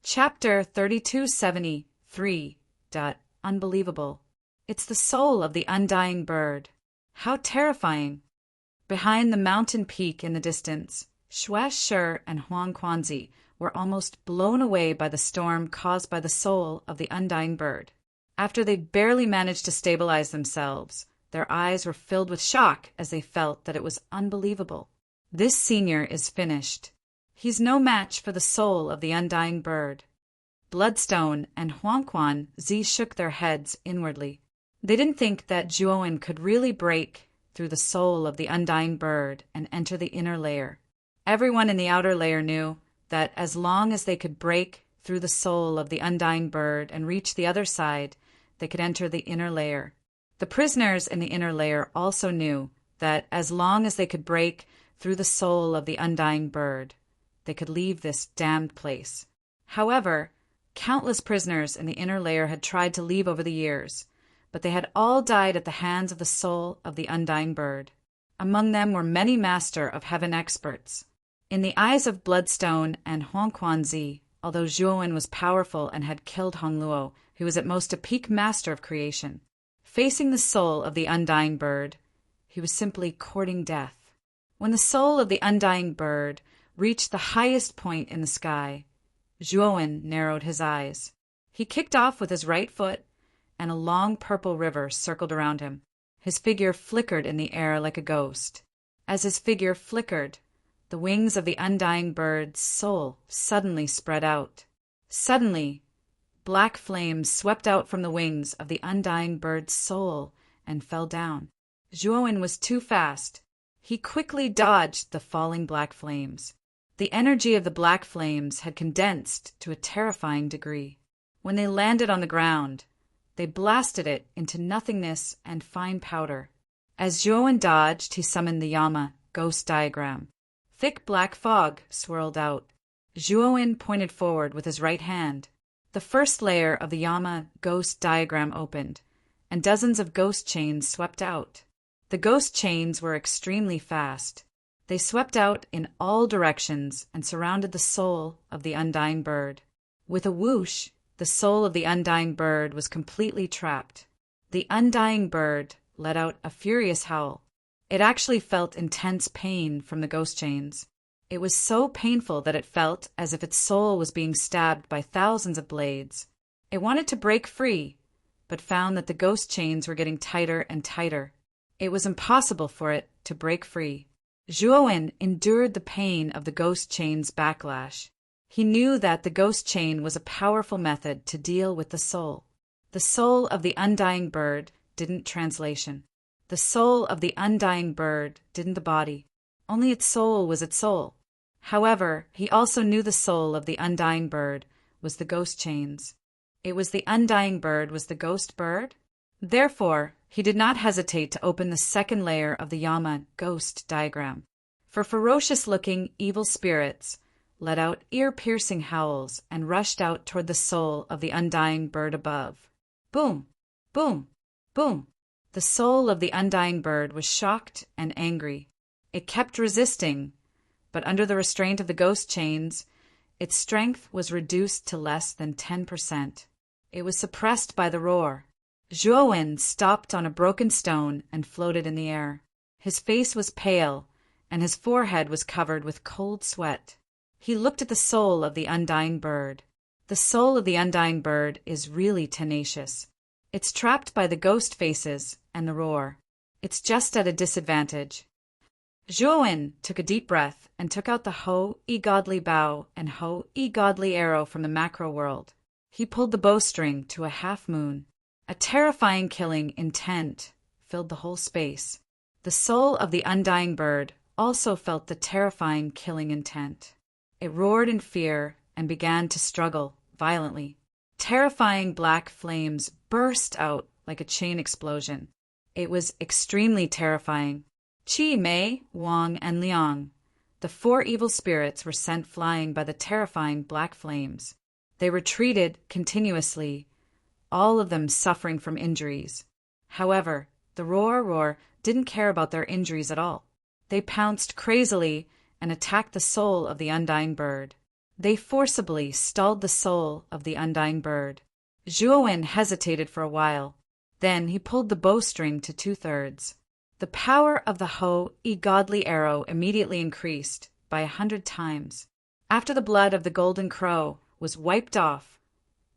Chapter 3273. Unbelievable. It's the soul of the undying bird. How terrifying. Behind the mountain peak in the distance, Shuai and Huang Quanzi were almost blown away by the storm caused by the soul of the undying bird. After they barely managed to stabilize themselves, their eyes were filled with shock as they felt that it was unbelievable. This senior is finished. He's no match for the soul of the undying bird. Bloodstone and Huangquan Zi shook their heads inwardly. They didn't think that Zhuowen could really break through the soul of the undying bird and enter the inner layer. Everyone in the outer layer knew that as long as they could break through the soul of the undying bird and reach the other side, they could enter the inner layer. The prisoners in the inner layer also knew that as long as they could break through the soul of the undying bird, they could leave this damned place. However, countless prisoners in the inner layer had tried to leave over the years, but they had all died at the hands of the soul of the undying bird. Among them were many Master of Heaven experts. In the eyes of Bloodstone and Huangquan Zi, although Zhuowen was powerful and had killed Hongluo, who was at most a peak master of creation, facing the soul of the undying bird, he was simply courting death. When the soul of the undying bird reached the highest point in the sky, Zhuowen narrowed his eyes. He kicked off with his right foot, and a long purple river circled around him. His figure flickered in the air like a ghost. As his figure flickered, the wings of the undying bird's soul suddenly spread out. Suddenly, black flames swept out from the wings of the undying bird's soul and fell down. Zhuowen was too fast. He quickly dodged the falling black flames. The energy of the black flames had condensed to a terrifying degree. When they landed on the ground, they blasted it into nothingness and fine powder. As Zhuowen dodged, he summoned the Yama ghost diagram. Thick black fog swirled out. Zhuowen pointed forward with his right hand. The first layer of the Yama ghost diagram opened, and dozens of ghost chains swept out. The ghost chains were extremely fast. They swept out in all directions and surrounded the soul of the undying bird. With a whoosh, the soul of the undying bird was completely trapped. The undying bird let out a furious howl. It actually felt intense pain from the ghost chains. It was so painful that it felt as if its soul was being stabbed by thousands of blades. It wanted to break free, but found that the ghost chains were getting tighter and tighter. It was impossible for it to break free. Zhuowen endured the pain of the ghost chain's backlash. He knew that the ghost chain was a powerful method to deal with the soul. The soul of the undying bird didn't translation. The soul of the undying bird didn't the body. Only its soul was its soul. However, he also knew the soul of the undying bird was the ghost chains. It was the undying bird was the ghost bird? Therefore, he did not hesitate to open the second layer of the Yama ghost diagram. For ferocious-looking evil spirits let out ear-piercing howls and rushed out toward the soul of the undying bird above. Boom! Boom! Boom! The soul of the undying bird was shocked and angry. It kept resisting, but under the restraint of the ghost chains, its strength was reduced to less than 10%. It was suppressed by the roar. Zhuowen stopped on a broken stone and floated in the air. His face was pale, and his forehead was covered with cold sweat. He looked at the soul of the undying bird. The soul of the undying bird is really tenacious. It's trapped by the ghost faces and the roar. It's just at a disadvantage. Zhuowen took a deep breath and took out the Ho-E godly bow and Ho-E godly arrow from the macro world. He pulled the bowstring to a half moon. A terrifying killing intent filled the whole space. The soul of the undying bird also felt the terrifying killing intent. It roared in fear and began to struggle violently. Terrifying black flames burst out like a chain explosion. It was extremely terrifying. Qi, Mei, Wang, and Liang, the four evil spirits, were sent flying by the terrifying black flames. They retreated continuously, all of them suffering from injuries. However, the roar didn't care about their injuries at all. They pounced crazily and attacked the soul of the undying bird. They forcibly stalled the soul of the undying bird. Zhuowen hesitated for a while. Then he pulled the bowstring to 2/3. The power of the Ho-I godly arrow immediately increased by 100 times. After the blood of the golden crow was wiped off,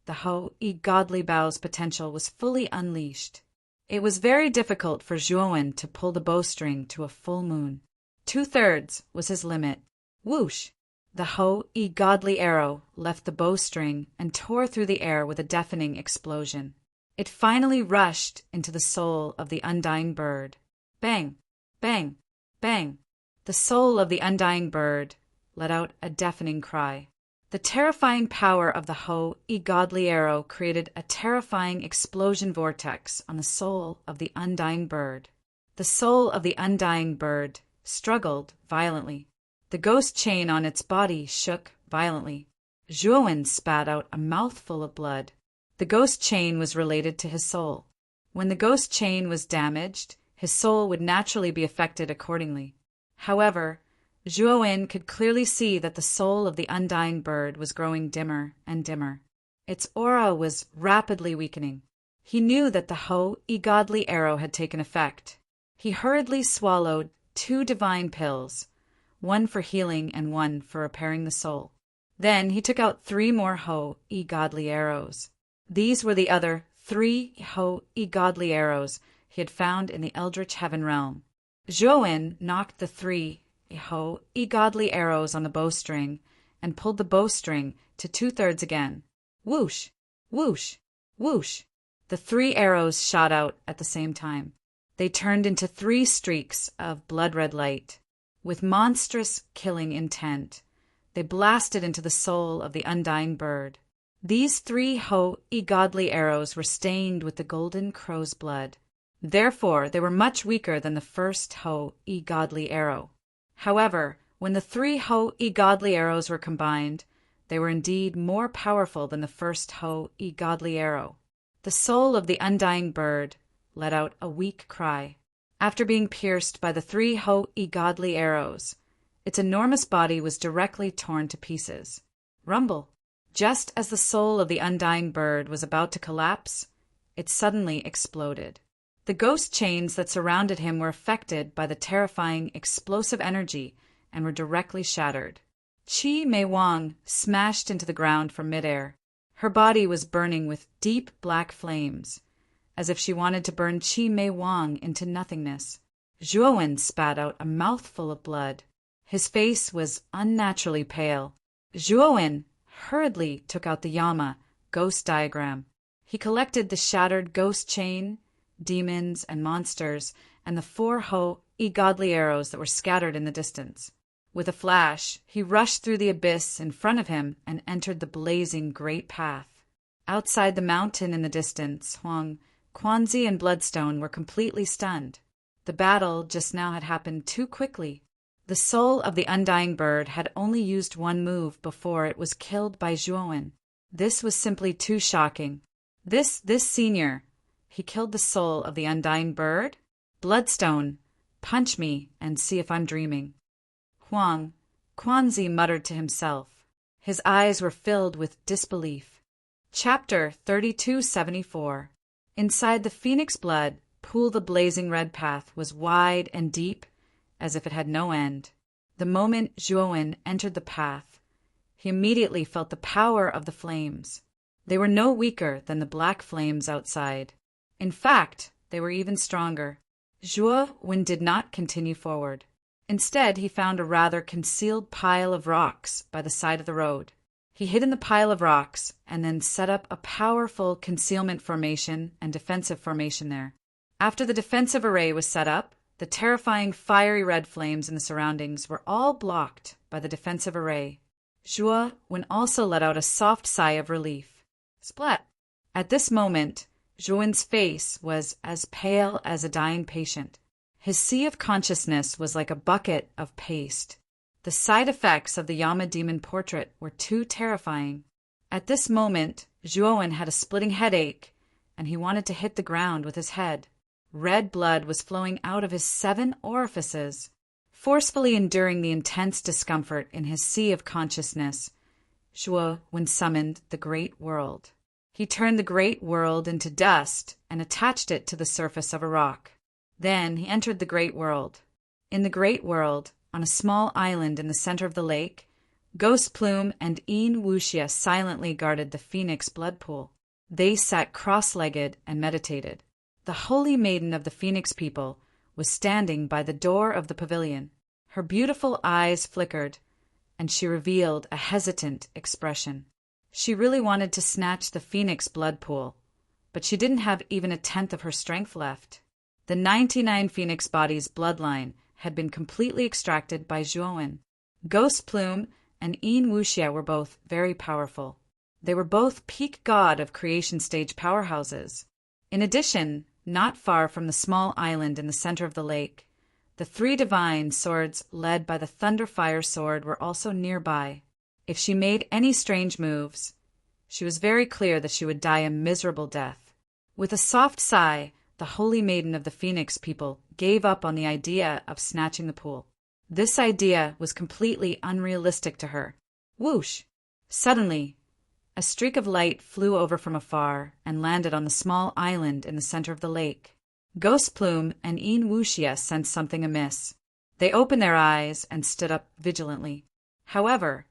the Ho-I godly bow's potential was fully unleashed. It was very difficult for Zhuowen to pull the bowstring to a full moon. 2/3 was his limit. Whoosh! The Ho-I godly arrow left the bowstring and tore through the air with a deafening explosion. It finally rushed into the soul of the undying bird. Bang! Bang! Bang! The soul of the undying bird let out a deafening cry. The terrifying power of the Ho-I godly arrow created a terrifying explosion vortex on the soul of the undying bird. The soul of the undying bird struggled violently. The ghost chain on its body shook violently. Zhuowen spat out a mouthful of blood. The ghost chain was related to his soul. When the ghost chain was damaged, his soul would naturally be affected accordingly. However, Zhuowen could clearly see that the soul of the undying bird was growing dimmer and dimmer. Its aura was rapidly weakening. He knew that the Ho-I godly arrow had taken effect. He hurriedly swallowed 2 divine pills, one for healing and one for repairing the soul. Then he took out 3 more Ho-I godly arrows. These were the other 3 Ho-I godly arrows he had found in the Eldritch Heaven realm. Zhuowen knocked the 3 Ho-I godly arrows on the bowstring and pulled the bowstring to 2/3 again. Whoosh! Whoosh! Whoosh! The 3 arrows shot out at the same time. They turned into 3 streaks of blood-red light. With monstrous killing intent, they blasted into the soul of the undying bird. These 3 Ho-I godly arrows were stained with the golden crow's blood. Therefore, they were much weaker than the first Ho-I godly arrow. However, when the 3 Ho-I godly arrows were combined, they were indeed more powerful than the first Ho-I godly arrow. The soul of the undying bird let out a weak cry. After being pierced by the 3 Ho-I godly arrows, its enormous body was directly torn to pieces. Rumble! Just as the soul of the undying bird was about to collapse, it suddenly exploded. The ghost chains that surrounded him were affected by the terrifying explosive energy and were directly shattered. Qi Mei Wang smashed into the ground from midair. Her body was burning with deep black flames, as if she wanted to burn Qi Mei Wang into nothingness. Zhuowen spat out a mouthful of blood. His face was unnaturally pale. Zhuowen hurriedly took out the Yama ghost diagram. He collected the shattered ghost chain, demons and monsters, and the 4 Ho-I godly arrows that were scattered in the distance. With a flash, he rushed through the abyss in front of him and entered the blazing great path. Outside the mountain in the distance, Huang, Quanzi, and Bloodstone were completely stunned. The battle just now had happened too quickly. The soul of the undying bird had only used 1 move before it was killed by Zhuowen. This was simply too shocking. This senior, he killed the soul of the undying bird? Bloodstone, punch me and see if I'm dreaming. Huang, Quanzi muttered to himself. His eyes were filled with disbelief. Chapter 3274. Inside the phoenix blood pool, the blazing red path was wide and deep, as if it had no end. The moment Zhuowen entered the path, he immediately felt the power of the flames. They were no weaker than the black flames outside. In fact, they were even stronger. Zhuowen did not continue forward. Instead, he found a rather concealed pile of rocks by the side of the road. He hid in the pile of rocks and then set up a powerful concealment formation and defensive formation there. After the defensive array was set up, the terrifying fiery red flames in the surroundings were all blocked by the defensive array. Zhuowen also let out a soft sigh of relief. Splat! At this moment, Zhuowen's face was as pale as a dying patient. His sea of consciousness was like a bucket of paste. The side effects of the Yama demon portrait were too terrifying. At this moment, Zhuowen had a splitting headache, and he wanted to hit the ground with his head. Red blood was flowing out of his 7 orifices. Forcefully enduring the intense discomfort in his sea of consciousness, Zhuo summoned the great world. He turned the great world into dust and attached it to the surface of a rock. Then he entered the great world. In the great world, on a small island in the center of the lake, Ghost Plume and Yin Wuxia silently guarded the phoenix blood pool. They sat cross-legged and meditated. The holy maiden of the phoenix people was standing by the door of the pavilion. Her beautiful eyes flickered, and she revealed a hesitant expression. She really wanted to snatch the phoenix blood pool, but she didn't have even a tenth of her strength left. The 99 phoenix bodies' bloodline had been completely extracted by Zhuo. Ghost Plume and Yin Wuxia were both very powerful. They were both peak god of creation stage powerhouses. In addition, not far from the small island in the center of the lake, the 3 divine swords led by the Thunderfire sword were also nearby. If she made any strange moves, she was very clear that she would die a miserable death. With a soft sigh, the holy maiden of the phoenix people gave up on the idea of snatching the pool. This idea was completely unrealistic to her. Whoosh! Suddenly, a streak of light flew over from afar and landed on the small island in the center of the lake. Ghost Plume and Yin Wuxia sensed something amiss. They opened their eyes and stood up vigilantly. However,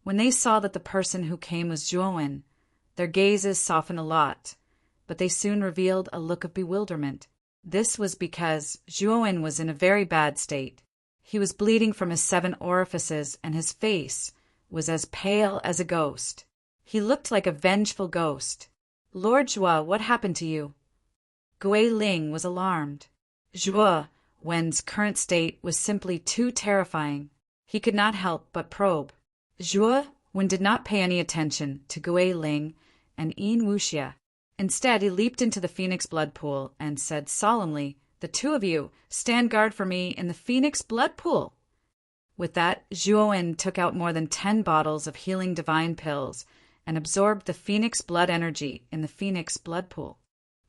when they saw that the person who came was Zhuo, their gazes softened a lot, but they soon revealed a look of bewilderment. This was because Zhuo was in a very bad state. He was bleeding from his 7 orifices, and his face was as pale as a ghost. He looked like a vengeful ghost. Lord Zhuo, what happened to you? Gui Ling was alarmed. Zhuo Wen's current state was simply too terrifying. He could not help but probe. Zhuo Wen did not pay any attention to Gui Ling and Yin Wuxia. Instead, he leaped into the phoenix blood pool and said solemnly, "The 2 of you, stand guard for me in the phoenix blood pool." With that, Zhuo took out more than 10 bottles of healing divine pills and absorbed the phoenix blood energy in the phoenix blood pool.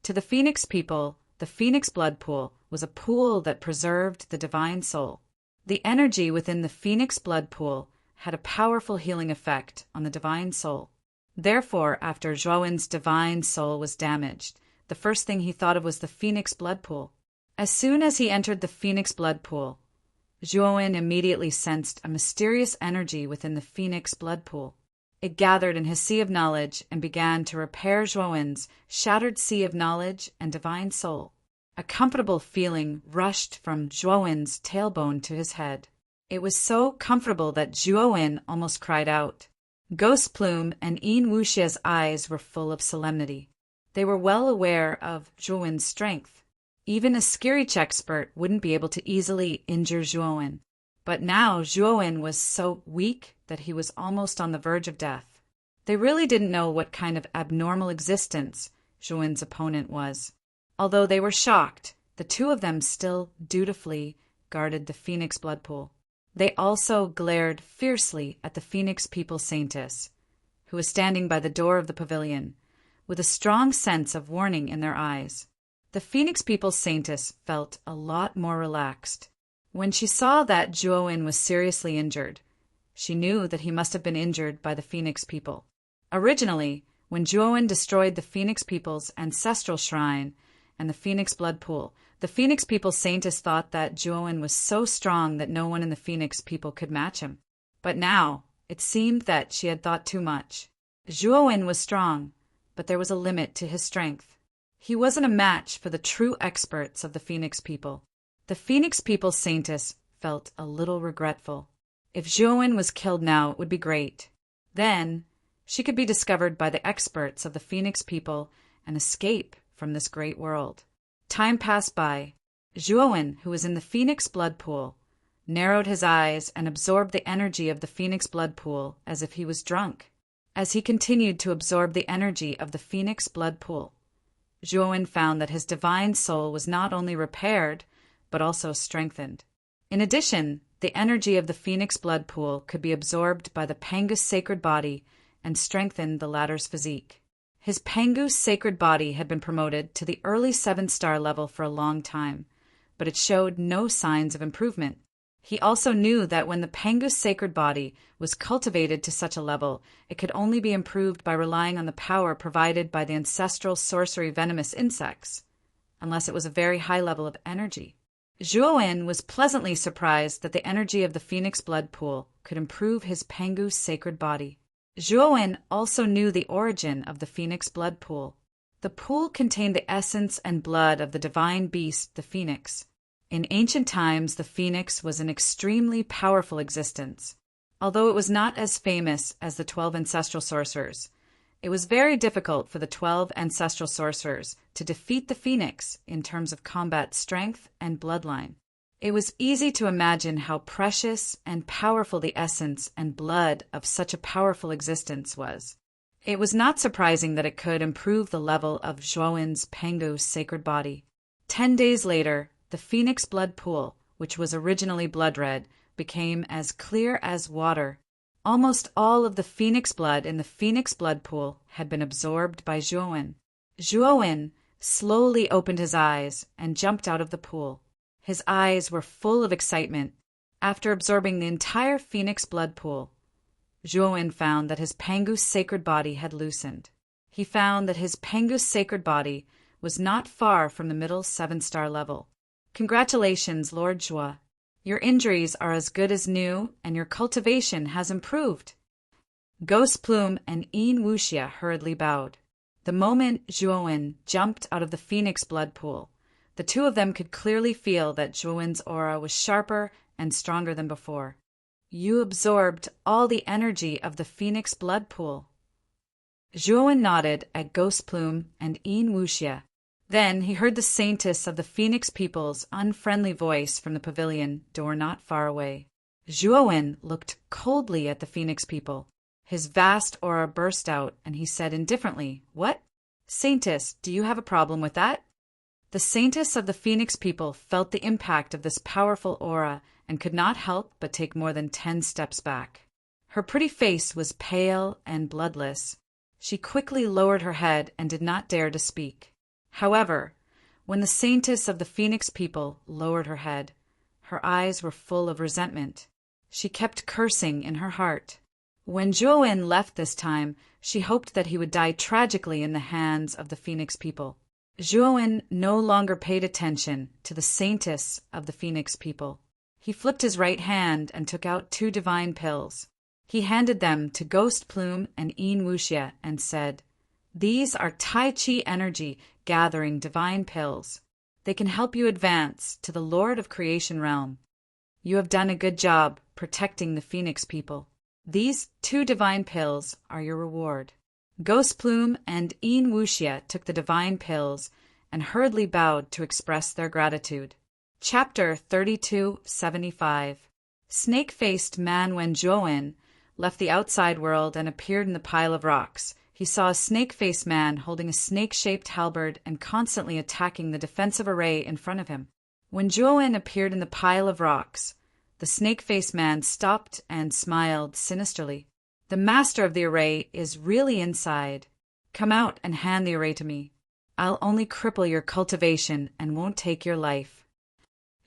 To the phoenix people, the phoenix blood pool was a pool that preserved the divine soul. The energy within the phoenix blood pool had a powerful healing effect on the divine soul. Therefore, after Zhuo's divine soul was damaged, the first thing he thought of was the phoenix blood pool. As soon as he entered the phoenix blood pool, Zhuo immediately sensed a mysterious energy within the phoenix blood pool. It gathered in his sea of knowledge and began to repair Zhuo's shattered sea of knowledge and divine soul. A comfortable feeling rushed from Zhuo's tailbone to his head. It was so comfortable that Zhuo almost cried out. Ghost Plume and Yin Wuxia's eyes were full of solemnity. They were well aware of Zhuo's strength. Even a Skirich expert wouldn't be able to easily injure Zhuo. But now Zhuo was so weak that he was almost on the verge of death. They really didn't know what kind of abnormal existence Zhuo's opponent was. Although they were shocked, the 2 of them still dutifully guarded the phoenix blood pool. They also glared fiercely at the phoenix people saintess, who was standing by the door of the pavilion, with a strong sense of warning in their eyes. The phoenix people saintess felt a lot more relaxed. When she saw that Zhuo was seriously injured, she knew that he must have been injured by the phoenix people. Originally, when Zhuo destroyed the phoenix people's ancestral shrine and the phoenix blood pool, the phoenix people saintess thought that Zhuo was so strong that no one in the phoenix people could match him. But now, it seemed that she had thought too much. Zhuo was strong, but there was a limit to his strength. He wasn't a match for the true experts of the phoenix people. The phoenix people saintess felt a little regretful. If Zhuo was killed now, it would be great. Then, she could be discovered by the experts of the phoenix people and escape from this great world. Time passed by. Zhuo, who was in the phoenix blood pool, narrowed his eyes and absorbed the energy of the phoenix blood pool as if he was drunk. As he continued to absorb the energy of the phoenix blood pool, Zhuo found that his divine soul was not only repaired, but also strengthened. In addition, the energy of the phoenix blood pool could be absorbed by the Pangus sacred body and strengthened the latter's physique. His Pangus sacred body had been promoted to the early 7-star level for a long time, but it showed no signs of improvement. He also knew that when the Pengu's sacred body was cultivated to such a level, it could only be improved by relying on the power provided by the ancestral sorcery venomous insects, unless it was a very high level of energy. Zhuowen was pleasantly surprised that the energy of the phoenix blood pool could improve his Pengu's sacred body. Zhuowen also knew the origin of the phoenix blood pool. The pool contained the essence and blood of the divine beast, the phoenix. In ancient times, the phoenix was an extremely powerful existence. Although it was not as famous as the 12 ancestral sorcerers, it was very difficult for the 12 ancestral sorcerers to defeat the phoenix in terms of combat strength and bloodline. It was easy to imagine how precious and powerful the essence and blood of such a powerful existence was. It was not surprising that it could improve the level of Zhuowen's Pengu's sacred body. 10 days later, the phoenix blood pool, which was originally blood red, became as clear as water. Almost all of the phoenix blood in the phoenix blood pool had been absorbed by Zhuowen. Zhuowen slowly opened his eyes and jumped out of the pool. His eyes were full of excitement. After absorbing the entire phoenix blood pool, Zhuowen found that his Pengu's sacred body had loosened. He found that his Pengu's sacred body was not far from the middle 7-star level. Congratulations, Lord Zhuo. Your injuries are as good as new, and your cultivation has improved. Ghost Plume and Yin Wuxia hurriedly bowed. The moment Zhuowen jumped out of the phoenix blood pool, the two of them could clearly feel that Zhuowen's aura was sharper and stronger than before. You absorbed all the energy of the phoenix blood pool. Zhuowen nodded at Ghost Plume and Yin Wuxia. Then he heard the saintess of the phoenix people's unfriendly voice from the pavilion door not far away. Zhuowen looked coldly at the phoenix people. His vast aura burst out, and he said indifferently, "What? Saintess, do you have a problem with that?" The saintess of the phoenix people felt the impact of this powerful aura and could not help but take more than 10 steps back. Her pretty face was pale and bloodless. She quickly lowered her head and did not dare to speak. However, when the saintess of the phoenix people lowered her head, her eyes were full of resentment. She kept cursing in her heart. When Zhuowen left this time, she hoped that he would die tragically in the hands of the phoenix people. Zhuowen no longer paid attention to the saintess of the phoenix people. He flipped his right hand and took out 2 divine pills. He handed them to Ghost Plume and Yin Wuxia and said, "These are Tai Chi energy gathering divine pills. They can help you advance to the Lord of Creation realm. You have done a good job protecting the phoenix people. These 2 divine pills are your reward." Ghost Plume and Yin Wuxia took the divine pills and hurriedly bowed to express their gratitude. Chapter 3275. Snake-faced man. When Zhuowen left the outside world and appeared in the pile of rocks, he saw a snake-faced man holding a snake-shaped halberd and constantly attacking the defensive array in front of him. When Zhuowen appeared in the pile of rocks, the snake-faced man stopped and smiled sinisterly. "The master of the array is really inside. Come out and hand the array to me. I'll only cripple your cultivation and won't take your life."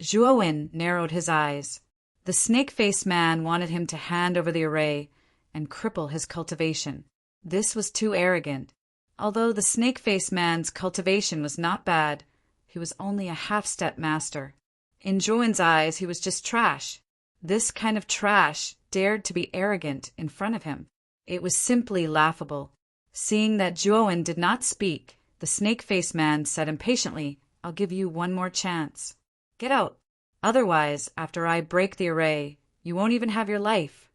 Zhuowen narrowed his eyes. The snake-faced man wanted him to hand over the array and cripple his cultivation. This was too arrogant. Although the snake-faced man's cultivation was not bad, he was only a half-step master. In Zhuowen's eyes, he was just trash. This kind of trash dared to be arrogant in front of him. It was simply laughable. Seeing that Zhuowen did not speak, the snake-faced man said impatiently, "I'll give you one more chance. Get out. Otherwise, after I break the array, you won't even have your life."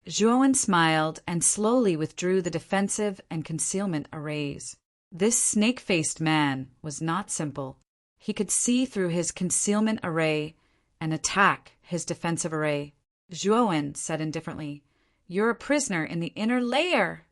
Zhuowen smiled and slowly withdrew the defensive and concealment arrays. This snake-faced man was not simple. He could see through his concealment array and attack his defensive array. Zhuowen said indifferently, "You're a prisoner in the inner layer.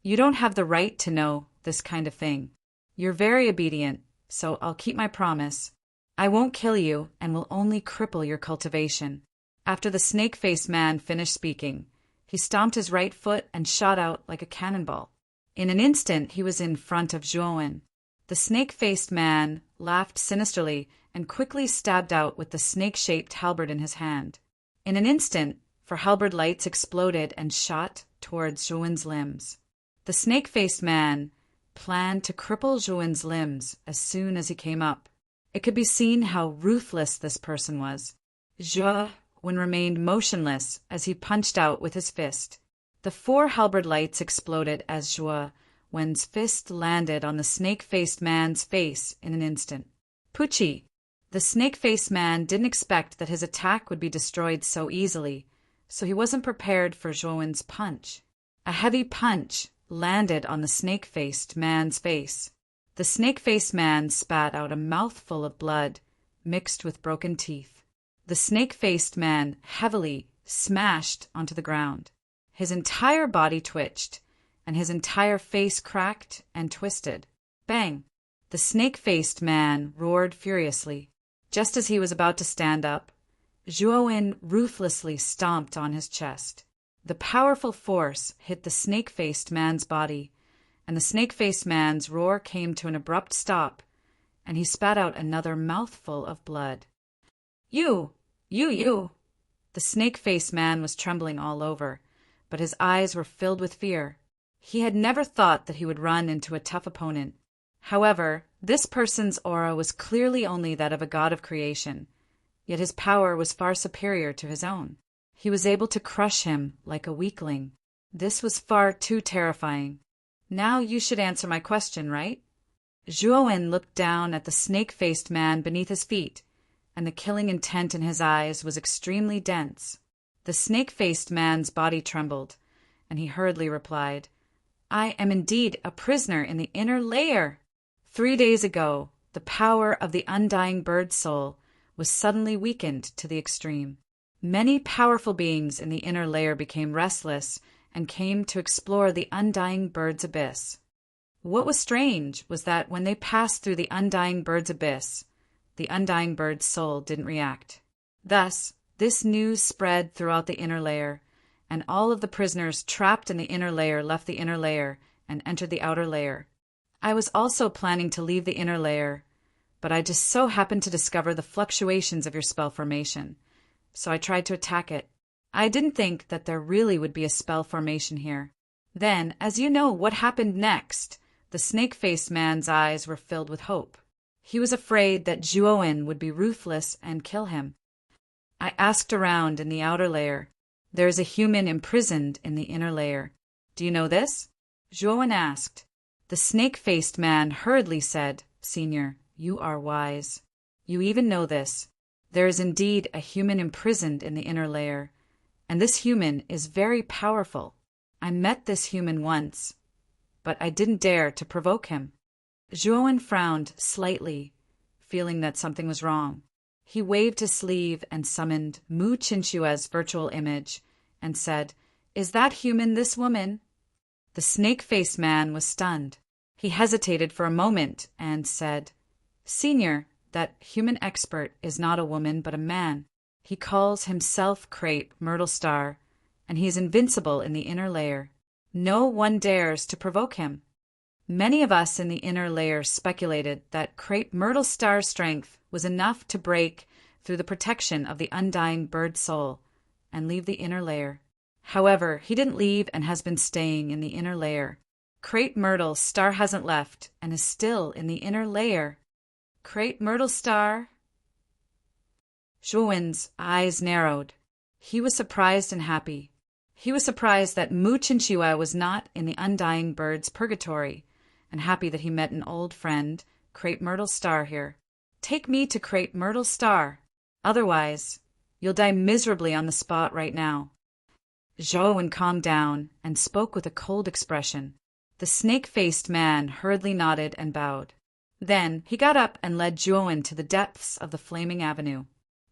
You don't have the right to know this kind of thing. You're very obedient, so I'll keep my promise. I won't kill you and will only cripple your cultivation." After the snake-faced man finished speaking, he stomped his right foot and shot out like a cannonball. In an instant, he was in front of Zhuowen. The snake-faced man laughed sinisterly and quickly stabbed out with the snake-shaped halberd in his hand. In an instant, for halberd lights exploded and shot towards Zhouwen's limbs. The snake-faced man planned to cripple Zhouwen's limbs as soon as he came up. It could be seen how ruthless this person was. Zhouwen remained motionless as he punched out with his fist. The 4 halberd lights exploded as Zhouwen's fist landed on the snake-faced man's face in an instant. Pucci! The snake-faced man didn't expect that his attack would be destroyed so easily, so he wasn't prepared for Zhouwen's punch. A heavy punch landed on the snake-faced man's face. The snake-faced man spat out a mouthful of blood mixed with broken teeth. The snake-faced man heavily smashed onto the ground. His entire body twitched, and his entire face cracked and twisted. Bang! The snake-faced man roared furiously. Just as he was about to stand up, Zhouwen ruthlessly stomped on his chest. The powerful force hit the snake-faced man's body, and the snake-faced man's roar came to an abrupt stop, and he spat out another mouthful of blood. You! The snake-faced man was trembling all over, but his eyes were filled with fear. He had never thought that he would run into a tough opponent. However, this person's aura was clearly only that of a god of creation, yet his power was far superior to his own. He was able to crush him like a weakling. This was far too terrifying. Now you should answer my question, right? Zhouwen looked down at the snake-faced man beneath his feet, and the killing intent in his eyes was extremely dense. The snake-faced man's body trembled, and he hurriedly replied, I am indeed a prisoner in the inner layer. 3 days ago, the power of the undying bird soul was suddenly weakened to the extreme. Many powerful beings in the inner layer became restless and came to explore the undying bird's abyss. What was strange was that when they passed through the undying bird's abyss, the undying bird's soul didn't react. Thus, this news spread throughout the inner layer, and all of the prisoners trapped in the inner layer left the inner layer and entered the outer layer. I was also planning to leave the inner layer, but I just so happened to discover the fluctuations of your spell formation, so I tried to attack it. I didn't think that there really would be a spell formation here. Then, as you know what happened next, the snake-faced man's eyes were filled with hope. He was afraid that Zhouwen would be ruthless and kill him. I asked around in the outer layer. There is a human imprisoned in the inner layer. Do you know this? Zhouwen asked. The snake-faced man hurriedly said, Senior, you are wise. You even know this. There is indeed a human imprisoned in the inner layer, and this human is very powerful. I met this human once, but I didn't dare to provoke him. Zhouwen frowned slightly, feeling that something was wrong. He waved his sleeve and summoned Mu Qinshua's virtual image and said, Is that human this woman? The snake-faced man was stunned. He hesitated for a moment and said, Senior, that human expert is not a woman but a man. He calls himself Crepe Myrtle Star, and he is invincible in the inner layer. No one dares to provoke him. Many of us in the inner layer speculated that Crepe Myrtle Star's strength was enough to break through the protection of the undying bird soul and leave the inner layer. However, he didn't leave and has been staying in the inner layer. Crepe Myrtle Star hasn't left and is still in the inner layer. Crepe Myrtle Star. Zhouwen's eyes narrowed. He was surprised and happy. He was surprised that Mu Qinshuo was not in the undying bird's purgatory, and happy that he met an old friend, Crepe Myrtle Star, here. Take me to Crepe Myrtle Star. Otherwise, you'll die miserably on the spot right now. Zhouwen calmed down and spoke with a cold expression. The snake-faced man hurriedly nodded and bowed. Then he got up and led Zhouwen to the depths of the flaming avenue.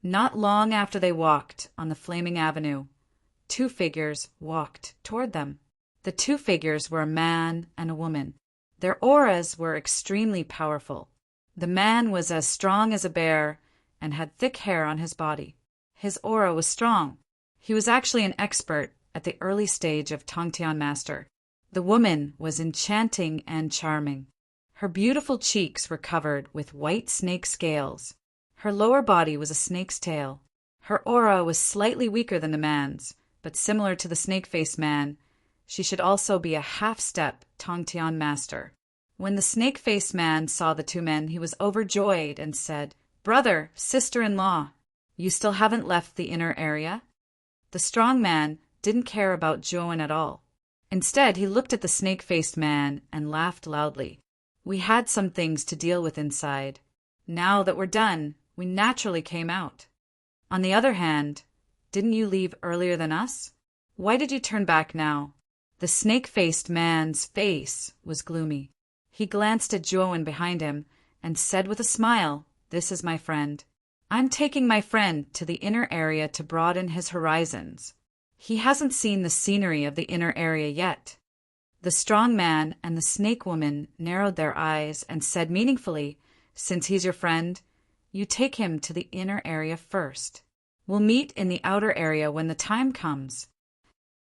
Not long after they walked on the flaming avenue, 2 figures walked toward them. The 2 figures were a man and a woman. Their auras were extremely powerful. The man was as strong as a bear and had thick hair on his body. His aura was strong. He was actually an expert at the early stage of Tongtian Master. The woman was enchanting and charming. Her beautiful cheeks were covered with white snake scales. Her lower body was a snake's tail. Her aura was slightly weaker than the man's, but similar to the snake-faced man, she should also be a half-step Tongtian master. When the snake-faced man saw the two men, he was overjoyed and said, "Brother, sister-in-law, you still haven't left the inner area?" The strong man didn't care about Zhuowen at all. Instead, he looked at the snake-faced man and laughed loudly. "We had some things to deal with inside. Now that we're done, we naturally came out. On the other hand, didn't you leave earlier than us? Why did you turn back now?" The snake-faced man's face was gloomy. He glanced at Zhuowen behind him and said with a smile, "This is my friend. I'm taking my friend to the inner area to broaden his horizons. He hasn't seen the scenery of the inner area yet." The strong man and the snake woman narrowed their eyes and said meaningfully, "Since he's your friend, you take him to the inner area first. We'll meet in the outer area when the time comes."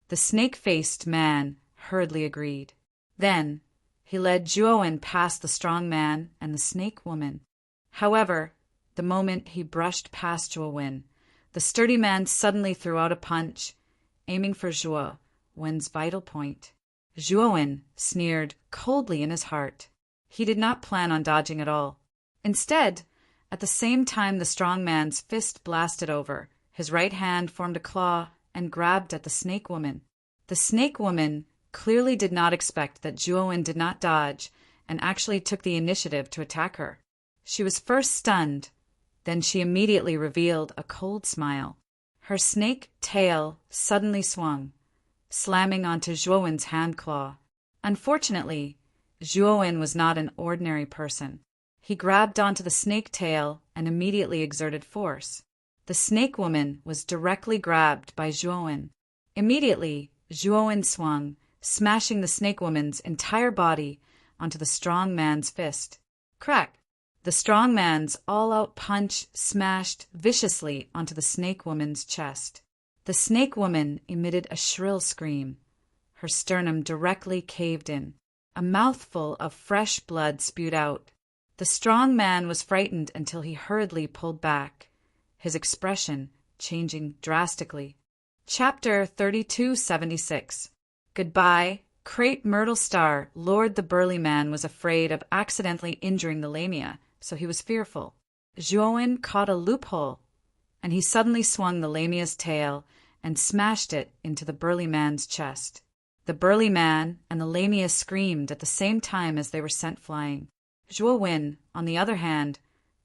The snake-faced man hurriedly agreed. Then he led Zhuowen past the strong man and the snake woman. However, the moment he brushed past Zhuowen, the sturdy man suddenly threw out a punch, aiming for Zhuowen's vital point. Zhuowen sneered coldly in his heart. He did not plan on dodging at all. Instead, at the same time the strong man's fist blasted over, his right hand formed a claw and grabbed at the snake woman. The snake woman clearly did not expect that Zhuowen did not dodge and actually took the initiative to attack her. She was first stunned, then she immediately revealed a cold smile. Her snake tail suddenly swung, slamming onto Zhuowen's hand claw. Unfortunately, Zhuowen was not an ordinary person. He grabbed onto the snake tail and immediately exerted force. The snake woman was directly grabbed by Zhuowen. Immediately, Zhuowen swung, smashing the snake woman's entire body onto the strong man's fist. Crack! The strong man's all-out punch smashed viciously onto the snake woman's chest. The snake woman emitted a shrill scream. Her sternum directly caved in. A mouthful of fresh blood spewed out. The strong man was frightened until he hurriedly pulled back, his expression changing drastically. Chapter 3276. Goodbye, Crepe Myrtle Star. Lord the burly man was afraid of accidentally injuring the lamia, so he was fearful. Zhuowen caught a loophole, and he suddenly swung the lamia's tail and smashed it into the burly man's chest. The burly man and the lamia screamed at the same time as they were sent flying. Zhuowen, on the other hand,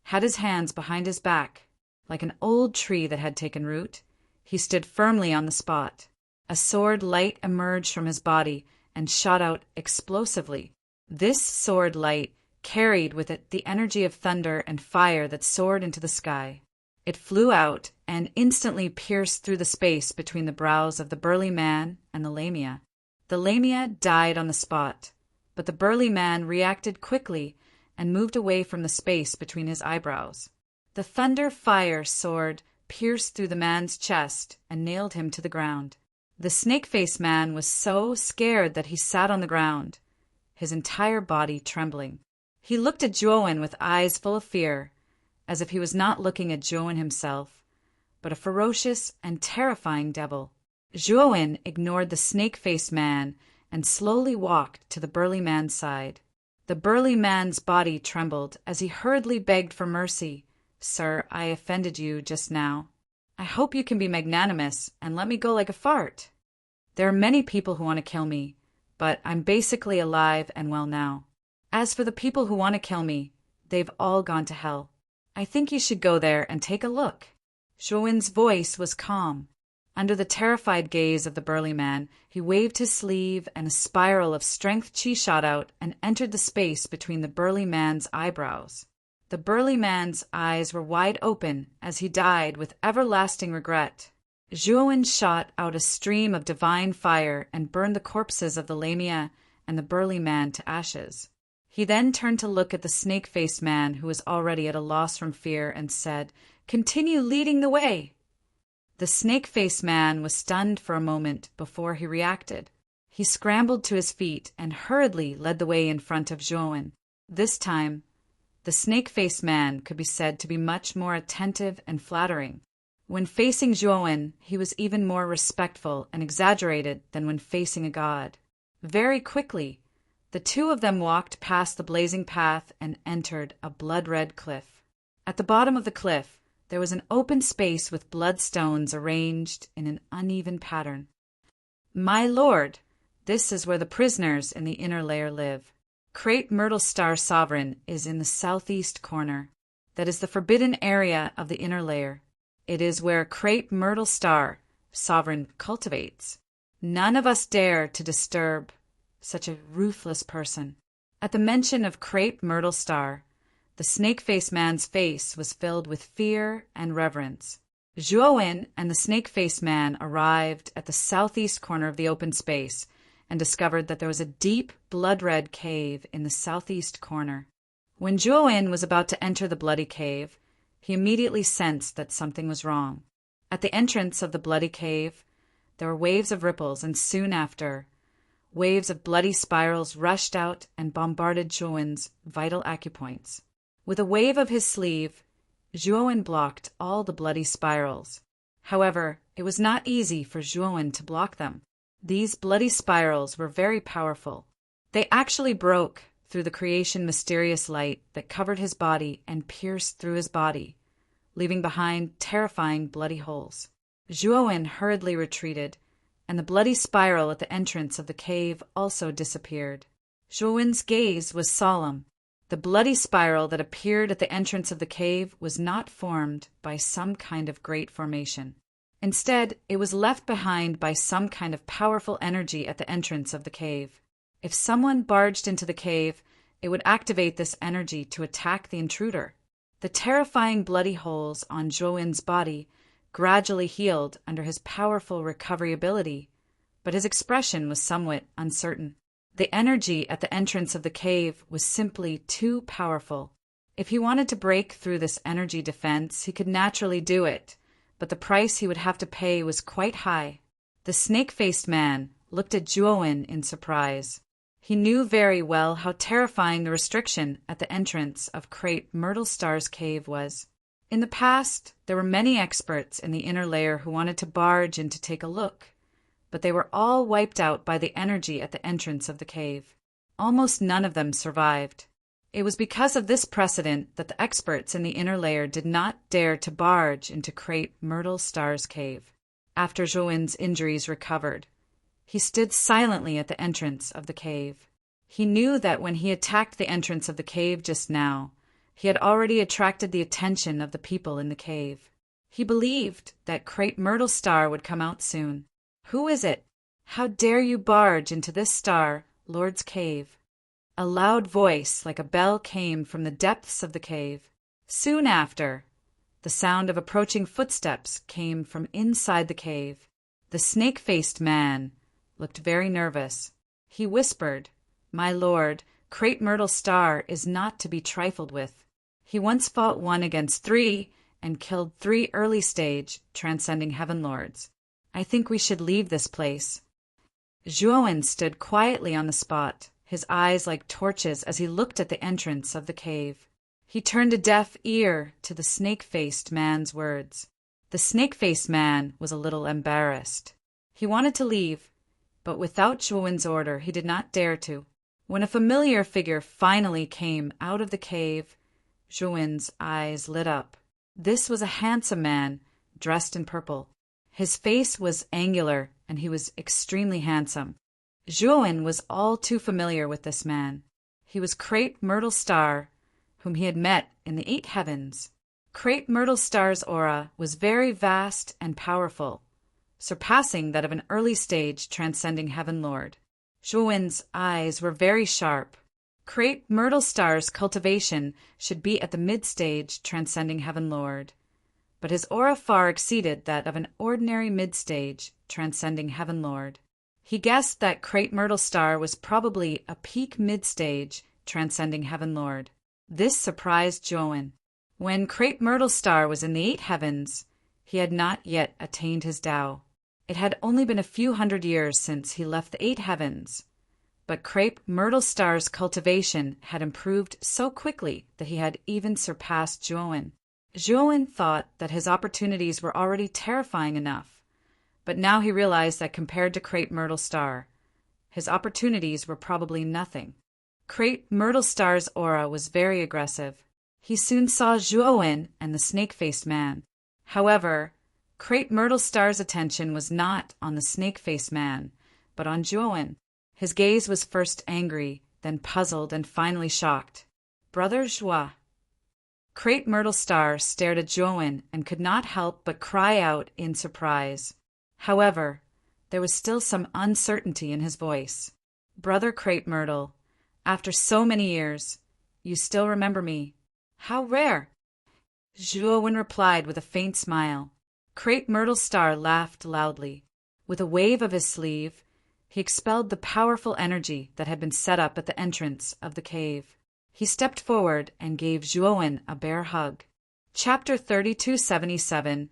had his hands behind his back. Like an old tree that had taken root, he stood firmly on the spot. A sword light emerged from his body and shot out explosively. This sword light carried with it the energy of thunder and fire that soared into the sky. It flew out and instantly pierced through the space between the brows of the burly man and the lamia. The lamia died on the spot, but the burly man reacted quickly and moved away from the space between his eyebrows. The thunder-fire sword pierced through the man's chest and nailed him to the ground. The snake-faced man was so scared that he sat on the ground, his entire body trembling. He looked at Zhuowen with eyes full of fear, as if he was not looking at Zhuowen himself, but a ferocious and terrifying devil. Zhuowen ignored the snake-faced man and slowly walked to the burly man's side. The burly man's body trembled as he hurriedly begged for mercy. "Sir, I offended you just now. I hope you can be magnanimous and let me go like a fart. There are many people who want to kill me, but I'm basically alive and well now. As for the people who want to kill me, they've all gone to hell. I think you should go there and take a look." Zhuowen's voice was calm. Under the terrified gaze of the burly man, he waved his sleeve and a spiral of strength chi shot out and entered the space between the burly man's eyebrows. The burly man's eyes were wide open as he died with everlasting regret. Zhuowen shot out a stream of divine fire and burned the corpses of the lamia and the burly man to ashes. He then turned to look at the snake-faced man who was already at a loss from fear and said, "Continue leading the way." The snake-faced man was stunned for a moment before he reacted. He scrambled to his feet and hurriedly led the way in front of Zhuowen. This time, the snake-faced man could be said to be much more attentive and flattering. When facing Zhuowen, he was even more respectful and exaggerated than when facing a god. Very quickly, the two of them walked past the blazing path and entered a blood-red cliff. At the bottom of the cliff, there was an open space with bloodstones arranged in an uneven pattern. "My lord, this is where the prisoners in the inner layer live. Crepe Myrtle Star Sovereign is in the southeast corner. That is the forbidden area of the inner layer. It is where Crepe Myrtle Star Sovereign cultivates. None of us dare to disturb such a ruthless person." At the mention of Crepe Myrtle Star, the snake-faced man's face was filled with fear and reverence. Zhuowen and the snake-faced man arrived at the southeast corner of the open space and discovered that there was a deep, blood-red cave in the southeast corner. When Zhuowen was about to enter the bloody cave, he immediately sensed that something was wrong. At the entrance of the bloody cave, there were waves of ripples, and soon after, waves of bloody spirals rushed out and bombarded Zhuowen's vital acupoints. With a wave of his sleeve, Zhuowen blocked all the bloody spirals. However, it was not easy for Zhuowen to block them. These bloody spirals were very powerful. They actually broke through the creation mysterious light that covered his body and pierced through his body, leaving behind terrifying bloody holes. Zhuowen hurriedly retreated, and the bloody spiral at the entrance of the cave also disappeared. Zhuowen's gaze was solemn. The bloody spiral that appeared at the entrance of the cave was not formed by some kind of great formation. Instead, it was left behind by some kind of powerful energy at the entrance of the cave. If someone barged into the cave, it would activate this energy to attack the intruder. The terrifying bloody holes on Zhuowen's body gradually healed under his powerful recovery ability, but his expression was somewhat uncertain. The energy at the entrance of the cave was simply too powerful. If he wanted to break through this energy defense, he could naturally do it, but the price he would have to pay was quite high. The snake-faced man looked at Zhuowen in surprise. He knew very well how terrifying the restriction at the entrance of Crepe Myrtle Star's cave was. In the past, there were many experts in the inner layer who wanted to barge in to take a look, but they were all wiped out by the energy at the entrance of the cave. Almost none of them survived. It was because of this precedent that the experts in the inner layer did not dare to barge into Crepe Myrtle Star's cave. After Zhuowen's injuries recovered, he stood silently at the entrance of the cave. He knew that when he attacked the entrance of the cave just now, he had already attracted the attention of the people in the cave. He believed that Crepe Myrtle Star would come out soon. "Who is it? How dare you barge into this Star Lord's cave?" A loud voice like a bell came from the depths of the cave. Soon after, the sound of approaching footsteps came from inside the cave. The snake-faced man looked very nervous. He whispered, "My lord, Crepe Myrtle Star is not to be trifled with. He once fought one against 3 and killed 3 early-stage transcending heaven lords. I think we should leave this place." Zhuowen stood quietly on the spot, his eyes like torches as he looked at the entrance of the cave. He turned a deaf ear to the snake-faced man's words. The snake-faced man was a little embarrassed. He wanted to leave, but without Zhuowen's order he did not dare to. When a familiar figure finally came out of the cave, Zhuowen's eyes lit up. This was a handsome man, dressed in purple. His face was angular, and he was extremely handsome. Zhuowen was all too familiar with this man. He was Crepe Myrtle Star, whom he had met in the 8 heavens. Crepe Myrtle Star's aura was very vast and powerful, surpassing that of an early-stage transcending heaven lord. Zhuowen's eyes were very sharp. Crepe Myrtle Star's cultivation should be at the mid-stage transcending heaven lord, but his aura far exceeded that of an ordinary mid-stage transcending heaven lord. He guessed that Crepe Myrtle Star was probably a peak mid-stage transcending heaven lord. This surprised Zhuowen. When Crepe Myrtle Star was in the 8 heavens, he had not yet attained his Tao. It had only been a few hundred years since he left the 8 heavens, But Crepe Myrtle Star's cultivation had improved so quickly that he had even surpassed Zhuowen. Zhuowen thought that his opportunities were already terrifying enough, but now he realized that compared to Crepe Myrtle Star, his opportunities were probably nothing. Crepe Myrtle Star's aura was very aggressive. He soon saw Zhuowen and the snake-faced man. However, Crepe Myrtle Star's attention was not on the snake-faced man, but on Zhuowen. His gaze was first angry, then puzzled, and finally shocked. "Brother Zhua." Crepe Myrtle Star stared at Zhuowen and could not help but cry out in surprise. However, there was still some uncertainty in his voice. "Brother Crepe Myrtle, after so many years, you still remember me. How rare!" Zhuowen replied with a faint smile. Crepe Myrtle Star laughed loudly. With a wave of his sleeve, he expelled the powerful energy that had been set up at the entrance of the cave. He stepped forward and gave Zhuowen a bear hug. Chapter 3277.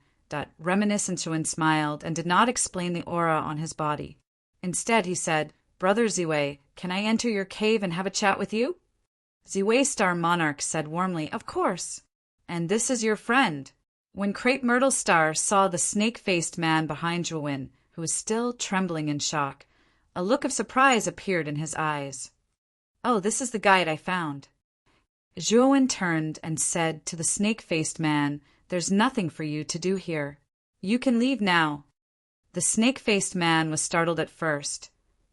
Reminiscent Zhuowen smiled and did not explain the aura on his body. Instead, he said, "Brother Ziwei, can I enter your cave and have a chat with you?" Ziwei Star Monarch said warmly, "Of course. And this is your friend." When Crepe Myrtle Star saw the snake-faced man behind Zhuowen, who was still trembling in shock, a look of surprise appeared in his eyes. "Oh, this is the guide I found." Zhuowen turned and said to the snake-faced man, "There's nothing for you to do here. You can leave now." The snake-faced man was startled at first,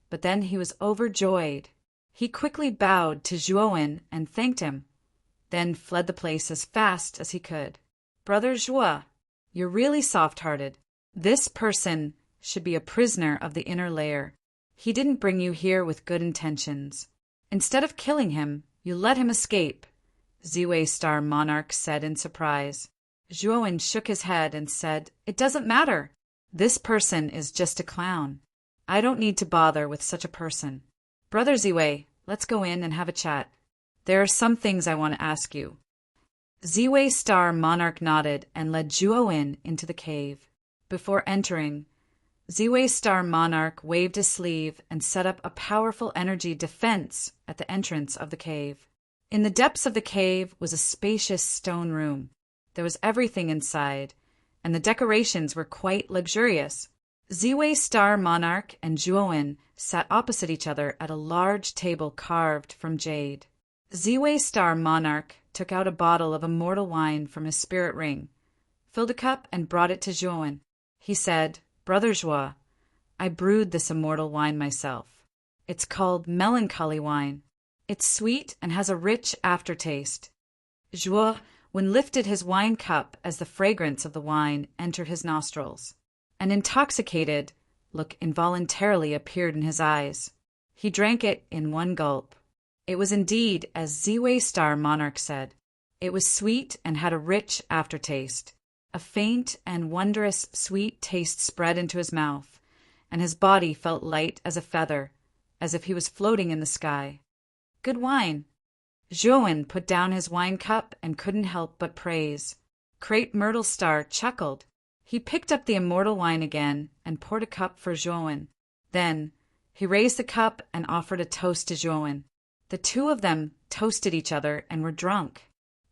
but then he was overjoyed. He quickly bowed to Zhuowen and thanked him, then fled the place as fast as he could. "Brother Zhua, you're really soft-hearted. This person should be a prisoner of the inner layer. He didn't bring you here with good intentions. Instead of killing him, you let him escape," Ziwei Star Monarch said in surprise. Zhuowen shook his head and said, "It doesn't matter. This person is just a clown. I don't need to bother with such a person. Brother Ziwei, let's go in and have a chat. There are some things I want to ask you." Ziwei Star Monarch nodded and led Zhuowen into the cave. Before entering, Ziwei Star Monarch waved his sleeve and set up a powerful energy defense at the entrance of the cave. In the depths of the cave was a spacious stone room. There was everything inside, and the decorations were quite luxurious. Ziwei Star Monarch and Zhuowen sat opposite each other at a large table carved from jade. Ziwei Star Monarch took out a bottle of immortal wine from his spirit ring, filled a cup, and brought it to Zhuowen. He said, "Brother Zhua, I brewed this immortal wine myself. It's called melancholy wine. It's sweet and has a rich aftertaste." Zhuowen lifted his wine cup as the fragrance of the wine entered his nostrils. An intoxicated look involuntarily appeared in his eyes. He drank it in one gulp. It was indeed as Ziwei Star Monarch said. It was sweet and had a rich aftertaste. A faint and wondrous sweet taste spread into his mouth, and his body felt light as a feather, as if he was floating in the sky. "Good wine." Zhuowen put down his wine cup and couldn't help but praise. Crepe Myrtle Star chuckled. He picked up the immortal wine again and poured a cup for Zhuowen. Then he raised the cup and offered a toast to Zhuowen. The two of them toasted each other and were drunk.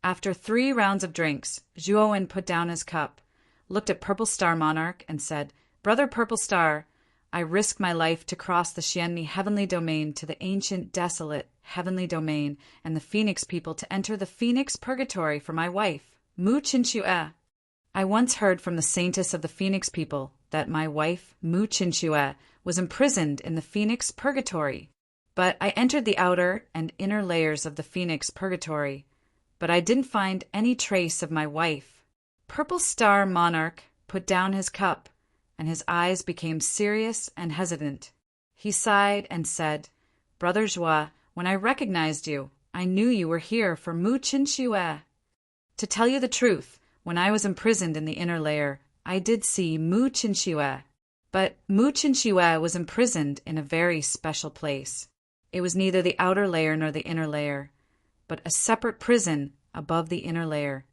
After 3 rounds of drinks, Zhuowen put down his cup, looked at Purple Star Monarch, and said, "Brother Purple Star, I risk my life to cross the Xianmi heavenly domain to the ancient desolate heavenly domain and the Phoenix people to enter the Phoenix purgatory for my wife, Mu Qinxue. I once heard from the saintess of the Phoenix people that my wife, Mu Qinxue, was imprisoned in the Phoenix purgatory. But I entered the outer and inner layers of the Phoenix purgatory, but I didn't find any trace of my wife." Purple Star Monarch put down his cup, and his eyes became serious and hesitant. He sighed and said, "Brother Zhua, when I recognized you, I knew you were here for Mu Qinxue. To tell you the truth, when I was imprisoned in the inner layer, I did see Mu Qinxue. But Mu Qinxue was imprisoned in a very special place. It was neither the outer layer nor the inner layer, but a separate prison above the inner layer.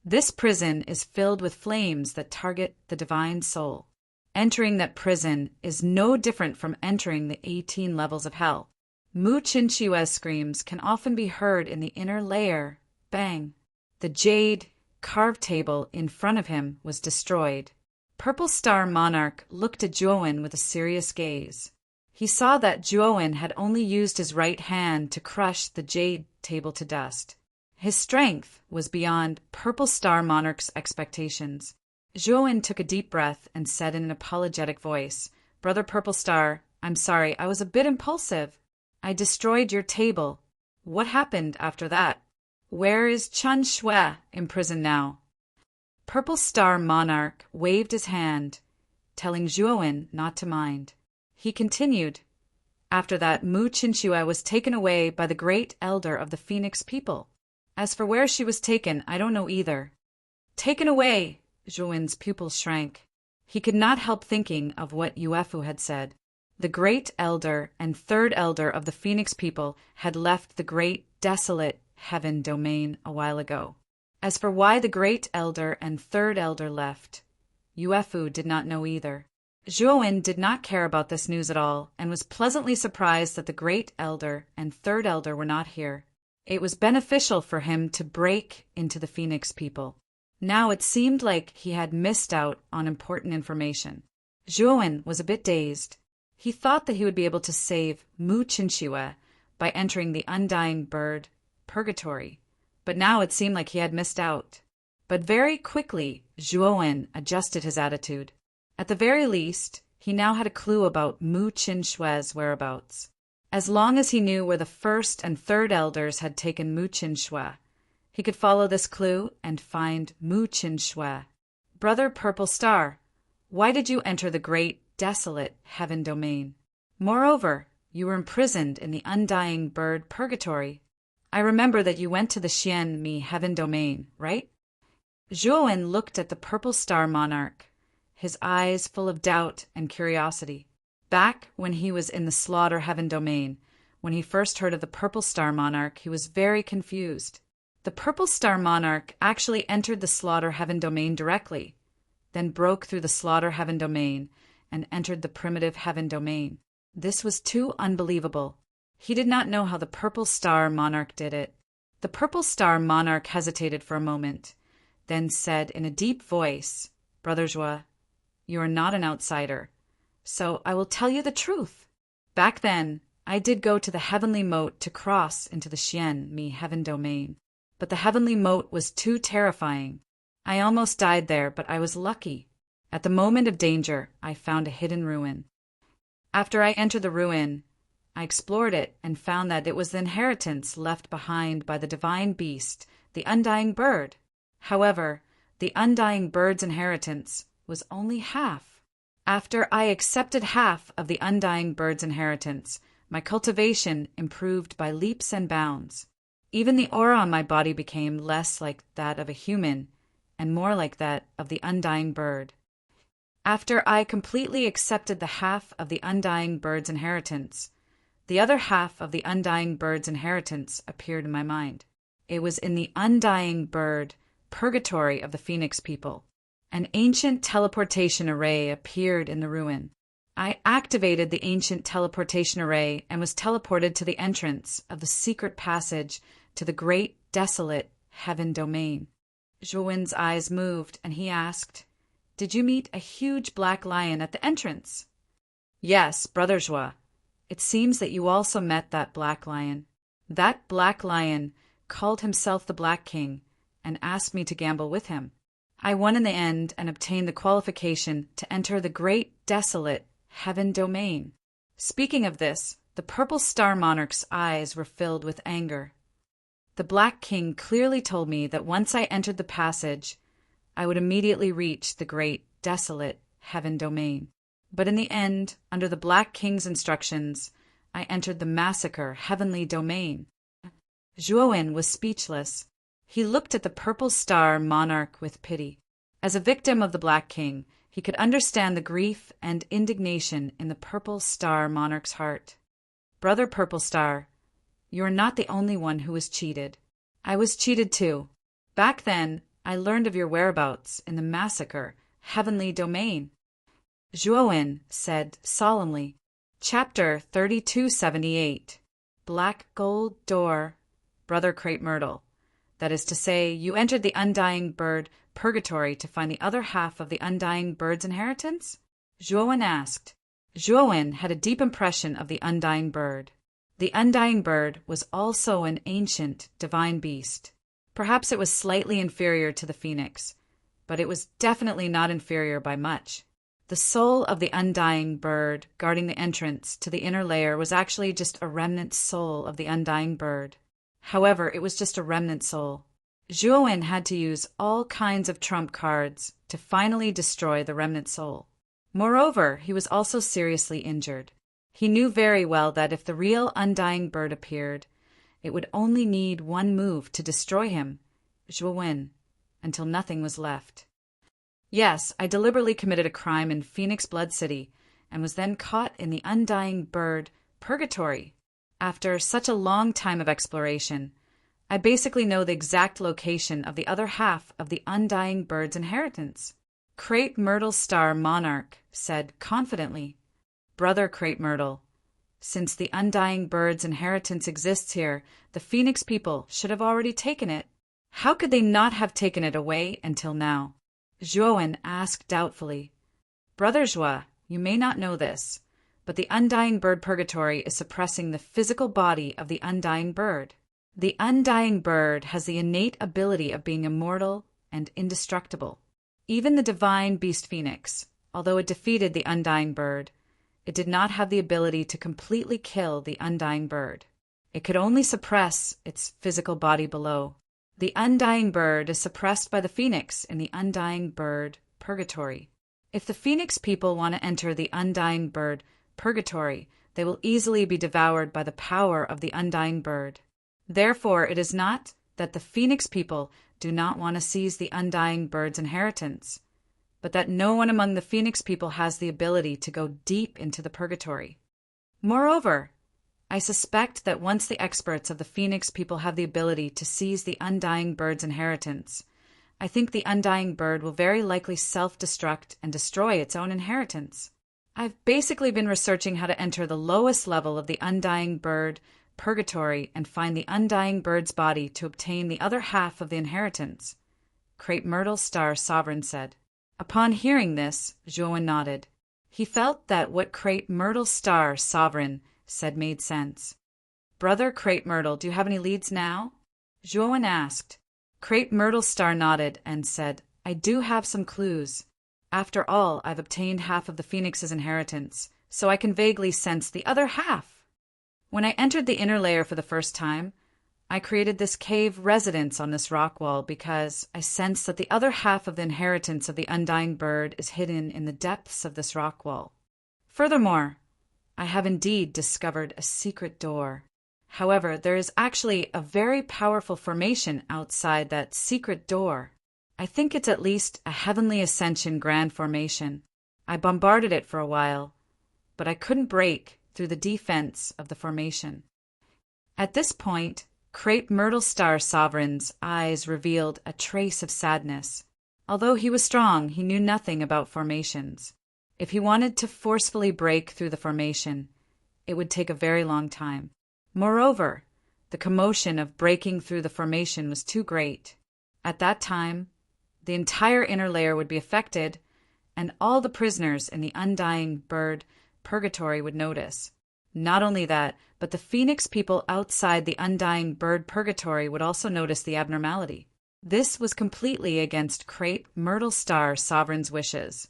This prison is filled with flames that target the divine soul. Entering that prison is no different from entering the 18 levels of hell. Mu Chinchua's screams can often be heard in the inner layer. Bang! The jade carved table in front of him was destroyed. Purple Star Monarch looked at Juowen with a serious gaze. He saw that Juowen had only used his right hand to crush the jade table to dust. His strength was beyond Purple Star Monarch's expectations. Juowen took a deep breath and said in an apologetic voice, "Brother Purple Star, I'm sorry, I was a bit impulsive. I destroyed your table. What happened after that? Where is Chun Shui imprisoned now?" Purple Star Monarch waved his hand, telling Juowen not to mind. He continued, "After that, Mu Chinchua was taken away by the great elder of the Phoenix people. As for where she was taken, I don't know either." "Taken away!" Juowen's pupils shrank. He could not help thinking of what Yuefu had said. The great elder and third elder of the Phoenix people had left the great desolate heaven domain a while ago. As for why the great elder and third elder left, Yuefu did not know either. Juowen did not care about this news at all and was pleasantly surprised that the great elder and third elder were not here. It was beneficial for him to break into the Phoenix people. Now it seemed like he had missed out on important information. Juowen was a bit dazed. He thought that he would be able to save Mu Chinchua by entering the undying bird purgatory, but now it seemed like he had missed out. But very quickly, Juowen adjusted his attitude. At the very least, he now had a clue about Mu Chinshua's whereabouts. As long as he knew where the first and third elders had taken Mu Chinshua, he could follow this clue and find Mu Chinshua. "Brother Purple Star, why did you enter the great, desolate heaven domain? Moreover, you were imprisoned in the undying bird purgatory. I remember that you went to the Xian Mi heaven domain, right?" Juowen looked at the Purple Star Monarch, his eyes full of doubt and curiosity. Back when he was in the Slaughter Heaven domain, when he first heard of the Purple Star Monarch, he was very confused. The Purple Star Monarch actually entered the Slaughter Heaven domain directly, then broke through the Slaughter Heaven domain and entered the Primitive Heaven domain. This was too unbelievable. He did not know how the Purple Star Monarch did it. The Purple Star Monarch hesitated for a moment, then said in a deep voice, "Brother Joie, you are not an outsider, so I will tell you the truth. Back then, I did go to the Heavenly Moat to cross into the Xian Mi Heaven domain, but the Heavenly Moat was too terrifying. I almost died there, but I was lucky. At the moment of danger, I found a hidden ruin. After I entered the ruin, I explored it and found that it was the inheritance left behind by the divine beast, the undying bird. However, the undying bird's inheritance was only half. After I accepted half of the undying bird's inheritance, my cultivation improved by leaps and bounds. Even the aura on my body became less like that of a human and more like that of the undying bird. After I completely accepted the half of the undying bird's inheritance, the other half of the undying bird's inheritance appeared in my mind. It was in the undying bird purgatory of the Phoenix people. An ancient teleportation array appeared in the ruin. I activated the ancient teleportation array and was teleported to the entrance of the secret passage to the great desolate heaven domain. Juowen's eyes moved and he asked, "Did you meet a huge black lion at the entrance?" "Yes, Brother Joie. It seems that you also met that black lion. That black lion called himself the Black King and asked me to gamble with him. I won in the end and obtained the qualification to enter the great desolate heaven domain." Speaking of this, the Purple Star Monarch's eyes were filled with anger. "The Black King clearly told me that once I entered the passage, I would immediately reach the great desolate heaven domain. But in the end, under the Black King's instructions, I entered the massacre heavenly domain." Juowen was speechless. He looked at the Purple Star Monarch with pity. As a victim of the Black King, he could understand the grief and indignation in the Purple Star Monarch's heart. "Brother Purple Star, you are not the only one who was cheated. I was cheated too. Back then, I learned of your whereabouts in the massacre heavenly domain." Juowen said solemnly, Chapter 3278. Black gold door, Brother Crepe Myrtle. That is to say, you entered the undying bird purgatory to find the other half of the undying bird's inheritance? Zhuowen asked. Zhuowen had a deep impression of the undying bird. The undying bird was also an ancient, divine beast. Perhaps it was slightly inferior to the phoenix, but it was definitely not inferior by much. The soul of the undying bird guarding the entrance to the inner layer was actually just a remnant soul of the undying bird. However, it was just a remnant soul. Zhuowen had to use all kinds of trump cards to finally destroy the remnant soul. Moreover, he was also seriously injured. He knew very well that if the real undying bird appeared, it would only need one move to destroy him, Zhuowen, until nothing was left. Yes, I deliberately committed a crime in Phoenix Blood City and was then caught in the undying bird purgatory. After such a long time of exploration, I basically know the exact location of the other half of the undying bird's inheritance. Crepe Myrtle Star Monarch said confidently, Brother Crepe Myrtle, since the undying bird's inheritance exists here, the Phoenix people should have already taken it. How could they not have taken it away until now? Zhuowen asked doubtfully. Brother Zhua, you may not know this, but the undying bird purgatory is suppressing the physical body of the undying bird. The undying bird has the innate ability of being immortal and indestructible. Even the divine beast phoenix, although it defeated the undying bird, it did not have the ability to completely kill the undying bird. It could only suppress its physical body below. The undying bird is suppressed by the phoenix in the undying bird purgatory. If the phoenix people want to enter the undying bird purgatory, they will easily be devoured by the power of the undying bird. Therefore, it is not that the phoenix people do not want to seize the undying bird's inheritance, but that no one among the phoenix people has the ability to go deep into the purgatory. Moreover, I suspect that once the experts of the phoenix people have the ability to seize the undying bird's inheritance, I think the undying bird will very likely self-destruct and destroy its own inheritance. I've basically been researching how to enter the lowest level of the undying bird purgatory and find the undying bird's body to obtain the other half of the inheritance, Crepe Myrtle Star Sovereign said. Upon hearing this, Zhuowen nodded. He felt that what Crepe Myrtle Star Sovereign said made sense. Brother Crepe Myrtle, do you have any leads now? Zhuowen asked. Crepe Myrtle Star nodded and said, I do have some clues. After all, I've obtained half of the phoenix's inheritance, so I can vaguely sense the other half. When I entered the inner layer for the first time, I created this cave residence on this rock wall because I sensed that the other half of the inheritance of the undying bird is hidden in the depths of this rock wall. Furthermore, I have indeed discovered a secret door. However, there is actually a very powerful formation outside that secret door. I think it's at least a Heavenly Ascension Grand Formation. I bombarded it for a while, but I couldn't break through the defense of the formation. At this point, Crepe Myrtle Star Sovereign's eyes revealed a trace of sadness. Although he was strong, he knew nothing about formations. If he wanted to forcefully break through the formation, it would take a very long time. Moreover, the commotion of breaking through the formation was too great. At that time, the entire inner layer would be affected, and all the prisoners in the undying bird purgatory would notice. Not only that, but the phoenix people outside the undying bird purgatory would also notice the abnormality. This was completely against Crepe Myrtle Star Sovereign's wishes.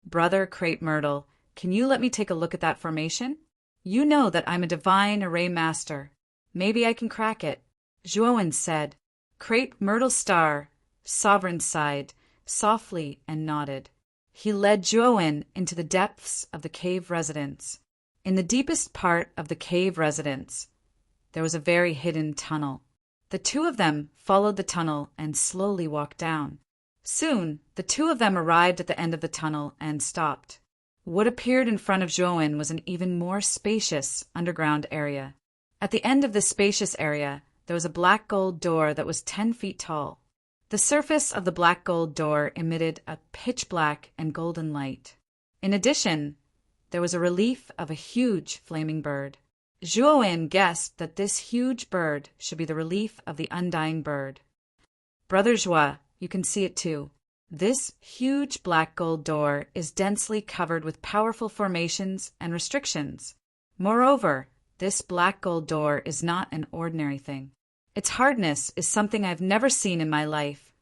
Brother Crepe Myrtle, can you let me take a look at that formation? You know that I'm a divine array master. Maybe I can crack it. Zhuowen said. Crepe Myrtle Star Sovereign sighed softly and nodded. He led Zhuowen into the depths of the cave residence. In the deepest part of the cave residence, there was a very hidden tunnel. The two of them followed the tunnel and slowly walked down. Soon, the two of them arrived at the end of the tunnel and stopped. What appeared in front of Zhuowen was an even more spacious underground area. At the end of this spacious area, there was a black gold door that was 10 feet tall. The surface of the black gold door emitted a pitch-black and golden light. In addition, there was a relief of a huge flaming bird. Zhuowen guessed that this huge bird should be the relief of the undying bird. Brother Zhua, you can see it too. This huge black gold door is densely covered with powerful formations and restrictions. Moreover, this black gold door is not an ordinary thing. Its hardness is something I've never seen in my life,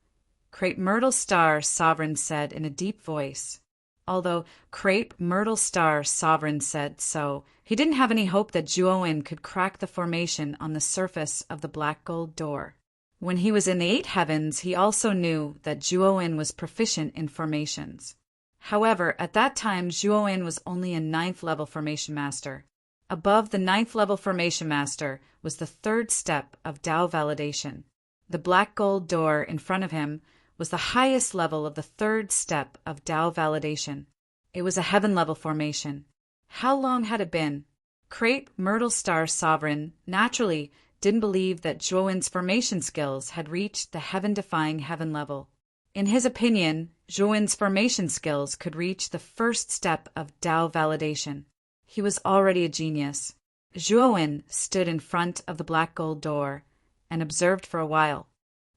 Crepe Myrtle Star Sovereign said in a deep voice. Although Crepe Myrtle Star Sovereign said so, he didn't have any hope that Zhuowen could crack the formation on the surface of the black gold door. When he was in the 8 heavens, he also knew that Zhuowen was proficient in formations. However, at that time, Zhuowen was only a 9th level formation master. Above the 9th level formation master was the 3rd step of Dao validation. The black gold door in front of him was the highest level of the 3rd step of Dao validation. It was a heaven level formation. How long had it been? Crepe Myrtle Star Sovereign naturally didn't believe that Zhuowen's formation skills had reached the heaven-defying heaven level. In his opinion, Zhuowen's formation skills could reach the 1st step of Dao validation. He was already a genius. Zhuowen stood in front of the black gold door and observed for a while.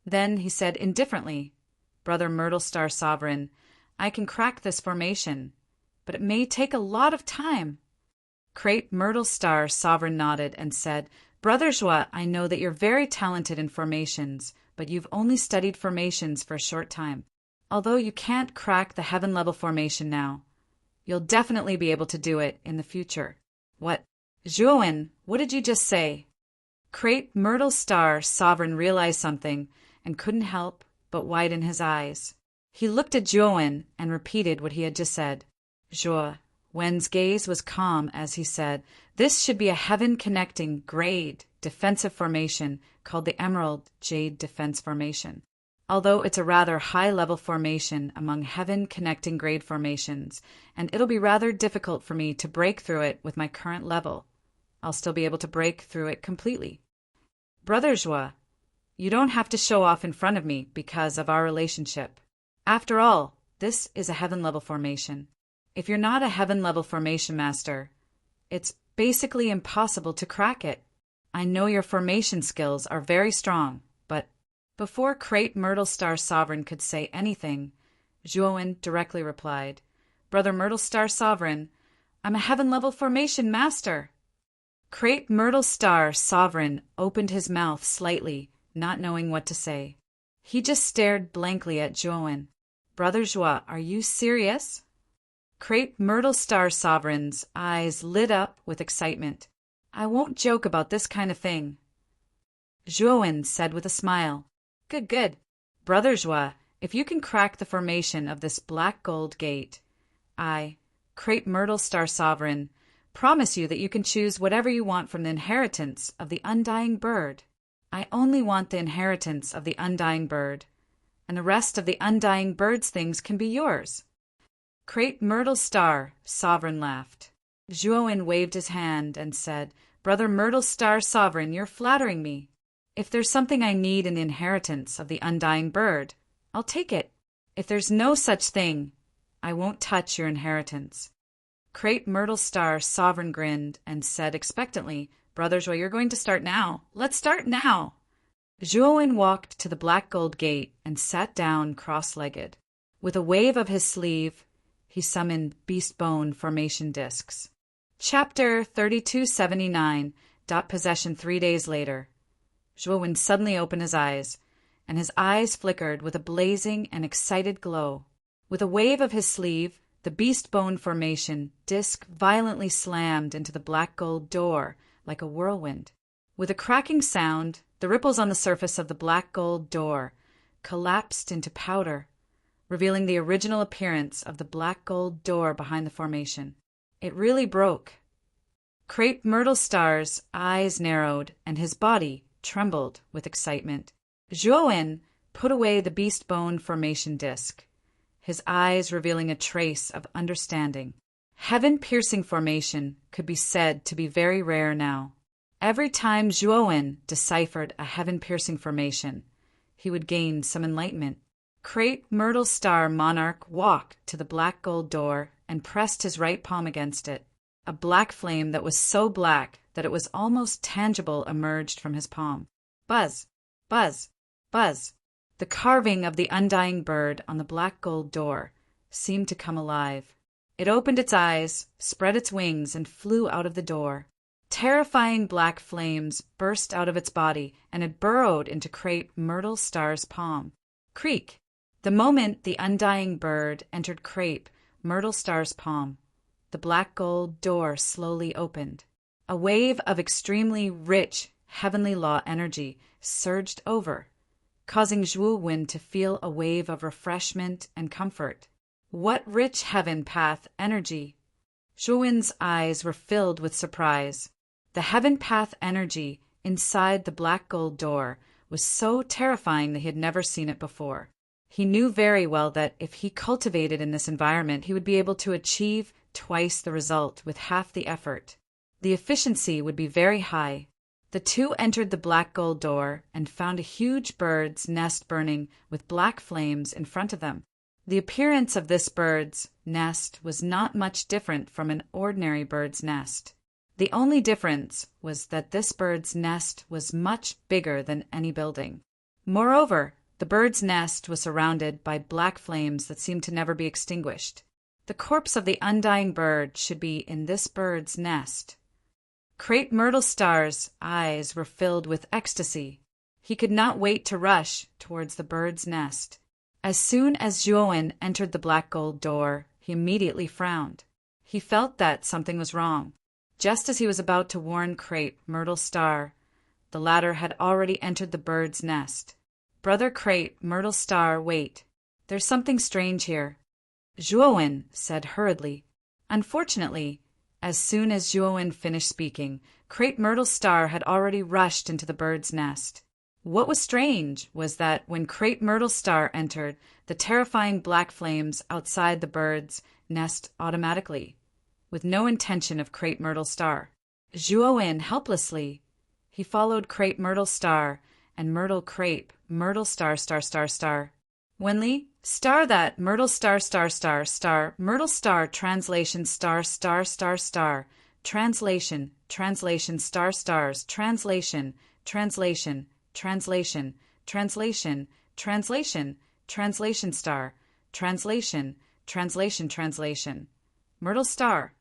Then he said indifferently, "Brother Myrtle Star Sovereign, I can crack this formation, but it may take a lot of time." Crepe Myrtle Star Sovereign nodded and said, "Brother Zhua, I know that you're very talented in formations, but you've only studied formations for a short time. Although you can't crack the heaven-level formation now, you'll definitely be able to do it in the future." "What? Zhuowen, what did you just say?" Crepe Myrtle Star Sovereign realized something and couldn't help but widen his eyes. He looked at Zhuowen and repeated what he had just said. Zhuowen's gaze was calm as he said, "This should be a heaven-connecting grade defensive formation called the Emerald Jade Defense Formation. Although it's a rather high-level formation among heaven-connecting grade formations, and it'll be rather difficult for me to break through it with my current level, I'll still be able to break through it completely. Brother Zhua, you don't have to show off in front of me because of our relationship. After all, this is a heaven-level formation. If you're not a heaven-level formation master, it's basically impossible to crack it. I know your formation skills are very strong, but..." Before Crepe Myrtle Star Sovereign could say anything, Zhuowen directly replied, "Brother Myrtle Star Sovereign, I'm a heaven-level formation master." Crepe Myrtle Star Sovereign opened his mouth slightly, not knowing what to say. He just stared blankly at Zhuowen. "Brother Zhua, are you serious?" Crepe Myrtle Star Sovereign's eyes lit up with excitement. "I won't joke about this kind of thing." Zhuowen said with a smile, Good, good. Brother Zhua, if you can crack the formation of this black gold gate, I, Crepe Myrtle Star Sovereign, promise you that you can choose whatever you want from the inheritance of the undying bird. I only want the inheritance of the undying bird, and the rest of the undying bird's things can be yours." Crepe Myrtle Star Sovereign laughed. Zhuowen waved his hand and said, "Brother Myrtle Star Sovereign, you're flattering me. If there's something I need in the inheritance of the undying bird, I'll take it. If there's no such thing, I won't touch your inheritance." Crepe Myrtle Star Sovereign grinned and said expectantly, "Brother Zhua, you're going to start now. Let's start now." Zhuowen walked to the black gold gate and sat down cross-legged. With a wave of his sleeve, he summoned beast bone formation discs. Chapter 3279. Possession 3 days later. Zhuowen suddenly opened his eyes, and his eyes flickered with a blazing and excited glow. With a wave of his sleeve, the beast bone formation disc violently slammed into the black gold door like a whirlwind. With a cracking sound, the ripples on the surface of the black gold door collapsed into powder, revealing the original appearance of the black gold door behind the formation. It really broke. Crepe Myrtle Star's eyes narrowed, and his body trembled with excitement. Zhuowen put away the beast bone formation disc, his eyes revealing a trace of understanding. Heaven-piercing formation could be said to be very rare now. Every time Zhuowen deciphered a heaven-piercing formation, he would gain some enlightenment. Crepe Myrtle Star Monarch walked to the black gold door and pressed his right palm against it. A black flame that was so black that it was almost tangible emerged from his palm. Buzz, buzz, buzz. The carving of the undying bird on the black gold door seemed to come alive. It opened its eyes, spread its wings, and flew out of the door. Terrifying black flames burst out of its body, and it burrowed into Crepe Myrtle Star's palm. Creak! The moment the undying bird entered Crepe Myrtle Star's palm, the black gold door slowly opened. A wave of extremely rich, heavenly law energy surged over, causing Zhuo-Wen to feel a wave of refreshment and comfort. What rich heaven path energy! Zhuo-Wen's eyes were filled with surprise. The heaven path energy inside the black gold door was so terrifying that he had never seen it before. He knew very well that if he cultivated in this environment, he would be able to achieve twice the result with half the effort. The efficiency would be very high. The two entered the black gold door and found a huge bird's nest burning with black flames in front of them. The appearance of this bird's nest was not much different from an ordinary bird's nest. The only difference was that this bird's nest was much bigger than any building. Moreover, the bird's nest was surrounded by black flames that seemed to never be extinguished. The corpse of the undying bird should be in this bird's nest. Crepe Myrtle Star's eyes were filled with ecstasy. He could not wait to rush towards the bird's nest. As soon as Zhuo-Wen entered the black gold door, he immediately frowned. He felt that something was wrong. Just as he was about to warn Crepe Myrtle Star, the latter had already entered the bird's nest. Brother Crepe Myrtle Star, wait. There's something strange here, Zhuo-Wen said hurriedly. Unfortunately, as soon as Zhuo-Wen finished speaking, Crepe Myrtle Star had already rushed into the bird's nest. What was strange was that when Crepe Myrtle Star entered, the terrifying black flames outside the bird's nest automatically, with no intention of Crepe Myrtle Star. Zhuo-Wen helplessly. He followed Crepe Myrtle Star and Myrtle Crepe Myrtle Star star. Wenli, star that Myrtle Star Myrtle Star translation star translation star stars translation star translation Myrtle Star.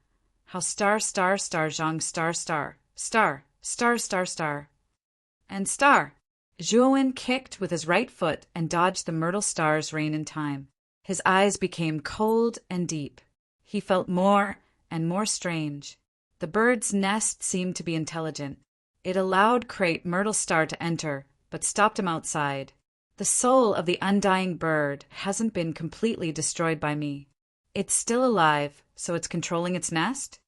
How star zhang star and star. Zhuo-Wen kicked with his right foot and dodged the Myrtle Star's rain in time. His eyes became cold and deep. He felt more and more strange. The bird's nest seemed to be intelligent. It allowed Crepe Myrtle Star to enter, but stopped him outside. The soul of the undying bird hasn't been completely destroyed by me. It's still alive, so it's controlling its nest?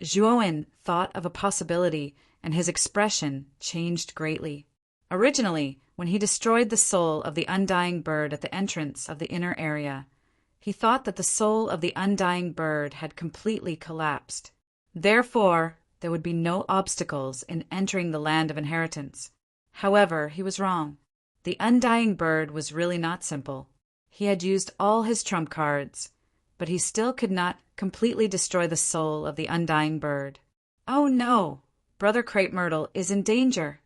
Zhuo-Wen thought of a possibility, and his expression changed greatly. Originally, when he destroyed the soul of the undying bird at the entrance of the inner area, he thought that the soul of the undying bird had completely collapsed. Therefore, there would be no obstacles in entering the land of inheritance. However, he was wrong. The undying bird was really not simple. He had used all his trump cards, but he still could not completely destroy the soul of the undying bird. Oh no! Brother Crepe Myrtle is in danger.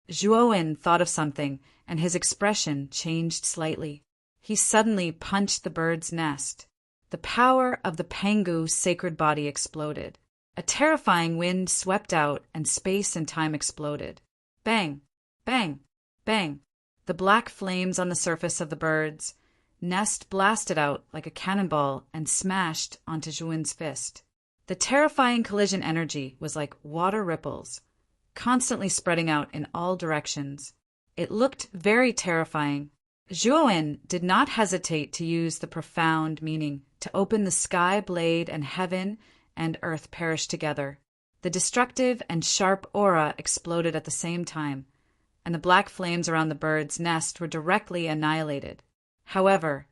Zhuo-Wen thought of something, and his expression changed slightly. He suddenly punched the bird's nest. The power of the Pangu's sacred body exploded. A terrifying wind swept out, and space and time exploded. Bang! Bang! Bang! The black flames on the surface of the bird's nest blasted out like a cannonball and smashed onto Zhuo-Wen's fist. The terrifying collision energy was like water ripples, constantly spreading out in all directions. It looked very terrifying. Zhuo-Wen did not hesitate to use the profound meaning to open the sky blade, and heaven and earth perished together. The destructive and sharp aura exploded at the same time, and the black flames around the bird's nest were directly annihilated. However,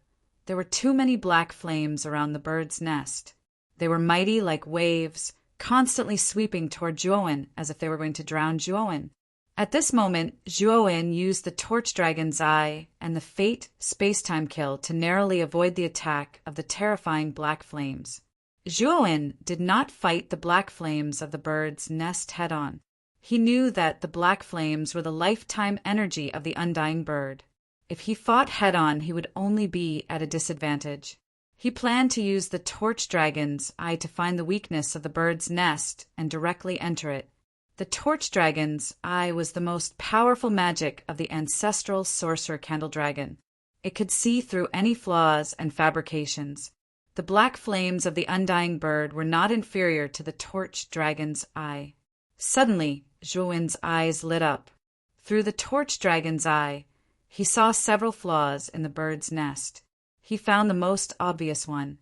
there were too many black flames around the bird's nest. They were mighty like waves, constantly sweeping toward Zhuo-Wen as if they were going to drown Zhuo-Wen. At this moment, Zhuo-Wen used the Torch Dragon's Eye and the Fate Space-Time Kill to narrowly avoid the attack of the terrifying black flames. Zhuowen did not fight the black flames of the bird's nest head-on. He knew that the black flames were the lifetime energy of the undying bird. If he fought head-on, he would only be at a disadvantage. He planned to use the torch dragon's eye to find the weakness of the bird's nest and directly enter it. The torch dragon's eye was the most powerful magic of the ancestral sorcerer candle dragon. It could see through any flaws and fabrications. The black flames of the undying bird were not inferior to the torch dragon's eye. Suddenly, Zhuowen's eyes lit up. Through the torch dragon's eye, he saw several flaws in the bird's nest. He found the most obvious one.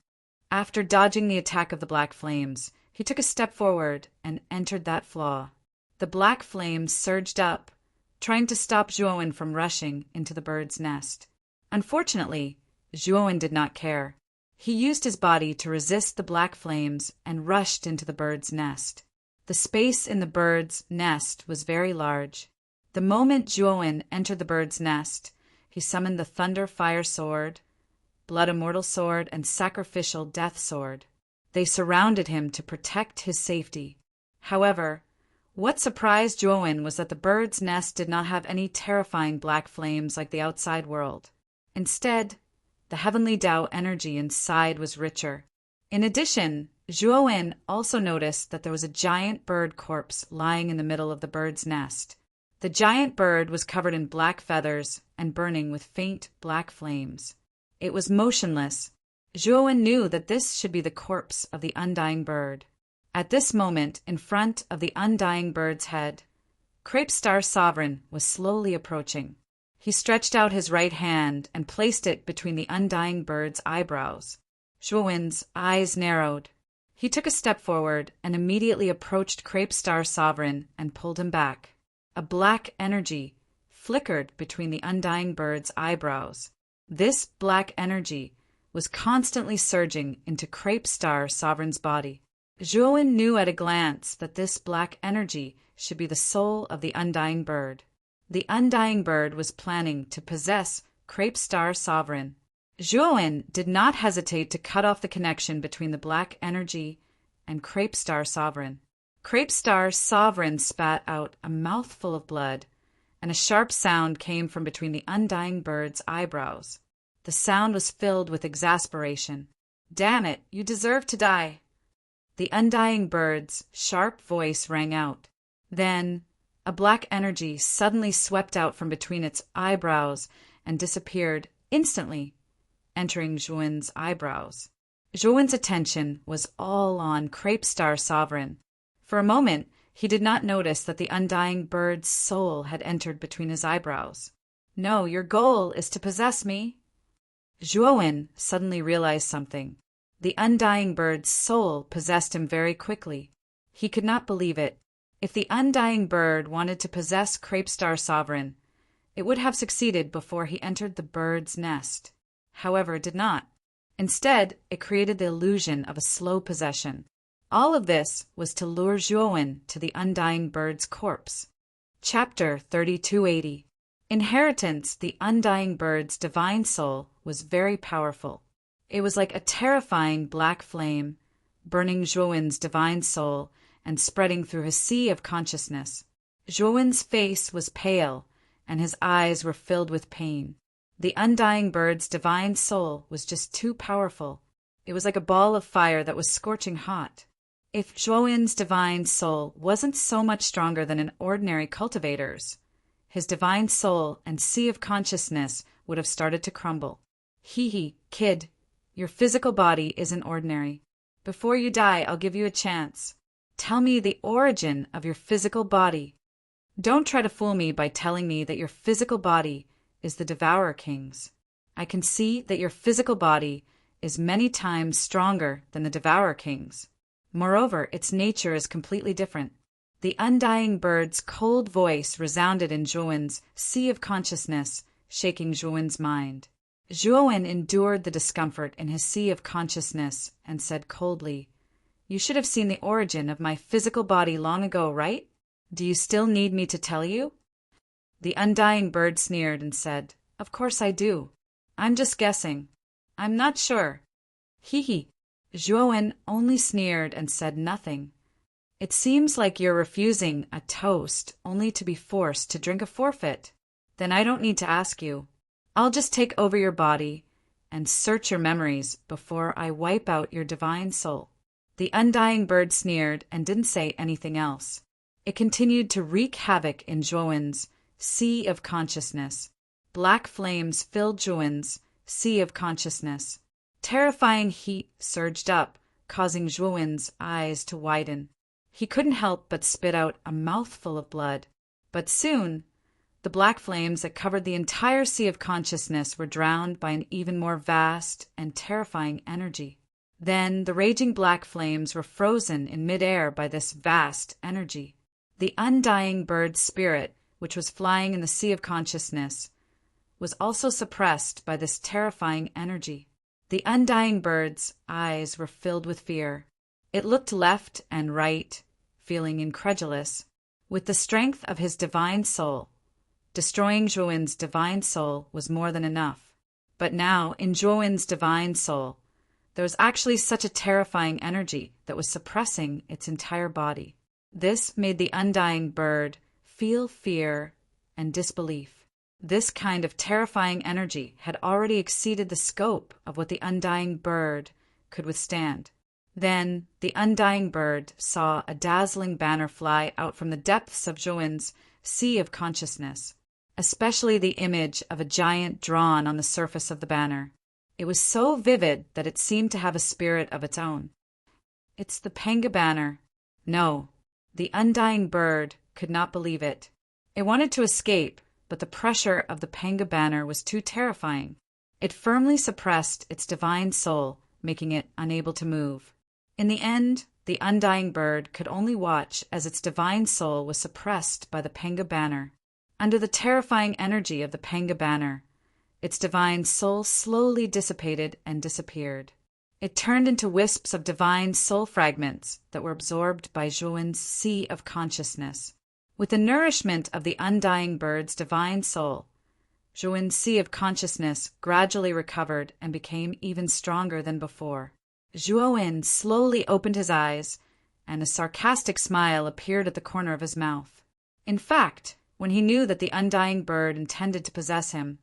After dodging the attack of the black flames, he took a step forward and entered that flaw. The black flames surged up, trying to stop Zhuowen from rushing into the bird's nest. Unfortunately, Zhuowen did not care. He used his body to resist the black flames and rushed into the bird's nest. The space in the bird's nest was very large. The moment Zhuowen entered the bird's nest, he summoned the Thunder Fire Sword, Blood Immortal Sword, and Sacrificial Death Sword. They surrounded him to protect his safety. However, what surprised Zhuowen was that the bird's nest did not have any terrifying black flames like the outside world. Instead, the heavenly Tao energy inside was richer. In addition, Zhuowen also noticed that there was a giant bird corpse lying in the middle of the bird's nest. The giant bird was covered in black feathers and burning with faint black flames. It was motionless. Zhuowen knew that this should be the corpse of the undying bird. At this moment, in front of the undying bird's head, Crepe Star Sovereign was slowly approaching. He stretched out his right hand and placed it between the undying bird's eyebrows. Zhuowen's eyes narrowed. He took a step forward and immediately approached Crepe Star Sovereign and pulled him back. A black energy flickered between the undying bird's eyebrows. This black energy was constantly surging into Crepe Star Sovereign's body. Zhuowen knew at a glance that this black energy should be the soul of the undying bird. The undying bird was planning to possess Crepe Star Sovereign. Zhuowen did not hesitate to cut off the connection between the black energy and Crepe Star Sovereign. Crepe Star Sovereign spat out a mouthful of blood, and a sharp sound came from between the undying bird's eyebrows. The sound was filled with exasperation. "Damn it, you deserve to die." The undying bird's sharp voice rang out. Then, a black energy suddenly swept out from between its eyebrows and disappeared instantly, entering Zhuowen's eyebrows. Zhuowen's attention was all on Crepe Star Sovereign. For a moment, he did not notice that the undying bird's soul had entered between his eyebrows. "No, your goal is to possess me." Zhuowen suddenly realized something. The undying bird's soul possessed him very quickly. He could not believe it. If the undying bird wanted to possess Crepe Star Sovereign, it would have succeeded before he entered the bird's nest. However, it did not. Instead, it created the illusion of a slow possession. All of this was to lure Zhuowen to the undying bird's corpse. Chapter 3280. Inheritance. The undying bird's divine soul was very powerful. It was like a terrifying black flame, burning Zhuowen's divine soul and spreading through his sea of consciousness. Zhuowen's face was pale, and his eyes were filled with pain. The undying bird's divine soul was just too powerful. It was like a ball of fire that was scorching hot. If Zhuowen's divine soul wasn't so much stronger than an ordinary cultivator's, his divine soul and sea of consciousness would have started to crumble. Hee, kid, your physical body isn't ordinary. Before you die, I'll give you a chance. Tell me the origin of your physical body. Don't try to fool me by telling me that your physical body is the Devourer King's. I can see that your physical body is many times stronger than the Devourer King's. Moreover, its nature is completely different. The undying bird's cold voice resounded in Zhuowen's sea of consciousness, shaking Zhuowen's mind. Zhuowen endured the discomfort in his sea of consciousness and said coldly, "You should have seen the origin of my physical body long ago, right? Do you still need me to tell you?" The undying bird sneered and said, "Of course I do. I'm just guessing. I'm not sure." Hee. Zhuowen only sneered and said nothing. It seems like you're refusing a toast only to be forced to drink a forfeit. Then I don't need to ask you. I'll just take over your body and search your memories before I wipe out your divine soul. The undying bird sneered and didn't say anything else. It continued to wreak havoc in Zhuowen's sea of consciousness. Black flames filled Zhuowen's sea of consciousness. Terrifying heat surged up, causing Zhuowen's eyes to widen. He couldn't help but spit out a mouthful of blood. But soon, the black flames that covered the entire sea of consciousness were drowned by an even more vast and terrifying energy. Then the raging black flames were frozen in midair by this vast energy. The undying bird's spirit, which was flying in the sea of consciousness, was also suppressed by this terrifying energy. The undying bird's eyes were filled with fear. It looked left and right, feeling incredulous. With the strength of his divine soul, destroying Zhuowen's divine soul was more than enough. But now, in Zhuowen's divine soul, there was actually such a terrifying energy that was suppressing its entire body. This made the undying bird feel fear and disbelief. This kind of terrifying energy had already exceeded the scope of what the undying bird could withstand. Then the undying bird saw a dazzling banner fly out from the depths of Zhuowen's sea of consciousness, especially the image of a giant drawn on the surface of the banner. It was so vivid that it seemed to have a spirit of its own. It's the Panga banner. No, the undying bird could not believe it. It wanted to escape, but the pressure of the Panga banner was too terrifying. It firmly suppressed its divine soul, making it unable to move. In the end, the undying bird could only watch as its divine soul was suppressed by the Panga banner. Under the terrifying energy of the Panga banner, its divine soul slowly dissipated and disappeared. It turned into wisps of divine soul fragments that were absorbed by Zhuowen's sea of consciousness. With the nourishment of the undying bird's divine soul, Zhuowen's sea of consciousness gradually recovered and became even stronger than before. Zhuowen slowly opened his eyes, and a sarcastic smile appeared at the corner of his mouth. In fact, when he knew that the undying bird intended to possess him,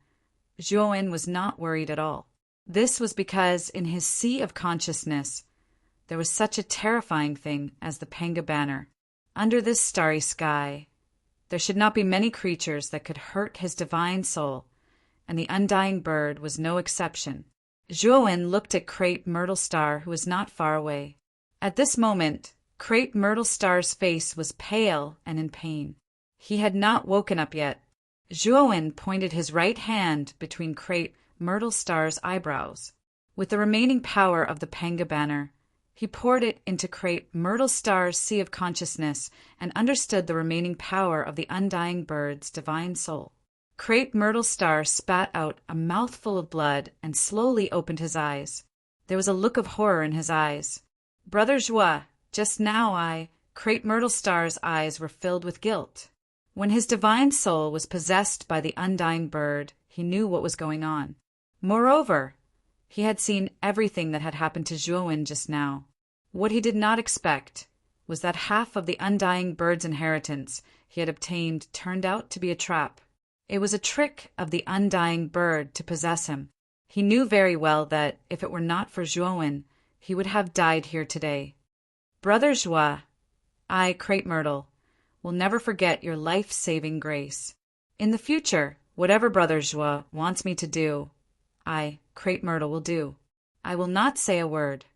Zhuowen was not worried at all. This was because in his sea of consciousness, there was such a terrifying thing as the Panga banner. Under this starry sky, there should not be many creatures that could hurt his divine soul, and the undying bird was no exception. Zhuowen looked at Crepe Myrtle Star, who was not far away. At this moment, Crepe Myrtle Star's face was pale and in pain. He had not woken up yet. Zhuowen pointed his right hand between Crepe Myrtle Star's eyebrows. With the remaining power of the Panga banner, he poured it into Crepe Myrtle Star's sea of consciousness and understood the remaining power of the undying bird's divine soul. Crepe Myrtle Star spat out a mouthful of blood and slowly opened his eyes. There was a look of horror in his eyes. Brother Zhua, just now Crepe Myrtle Star's eyes were filled with guilt. When his divine soul was possessed by the undying bird, he knew what was going on. Moreover, he had seen everything that had happened to Zhuowen just now. What he did not expect was that half of the undying bird's inheritance he had obtained turned out to be a trap. It was a trick of the undying bird to possess him. He knew very well that, if it were not for Zhuowen, he would have died here today. Brother Zhua, I, Crepe Myrtle, will never forget your life-saving grace. In the future, whatever Brother Zhua wants me to do, I, Crepe Myrtle, will do. I will not say a word.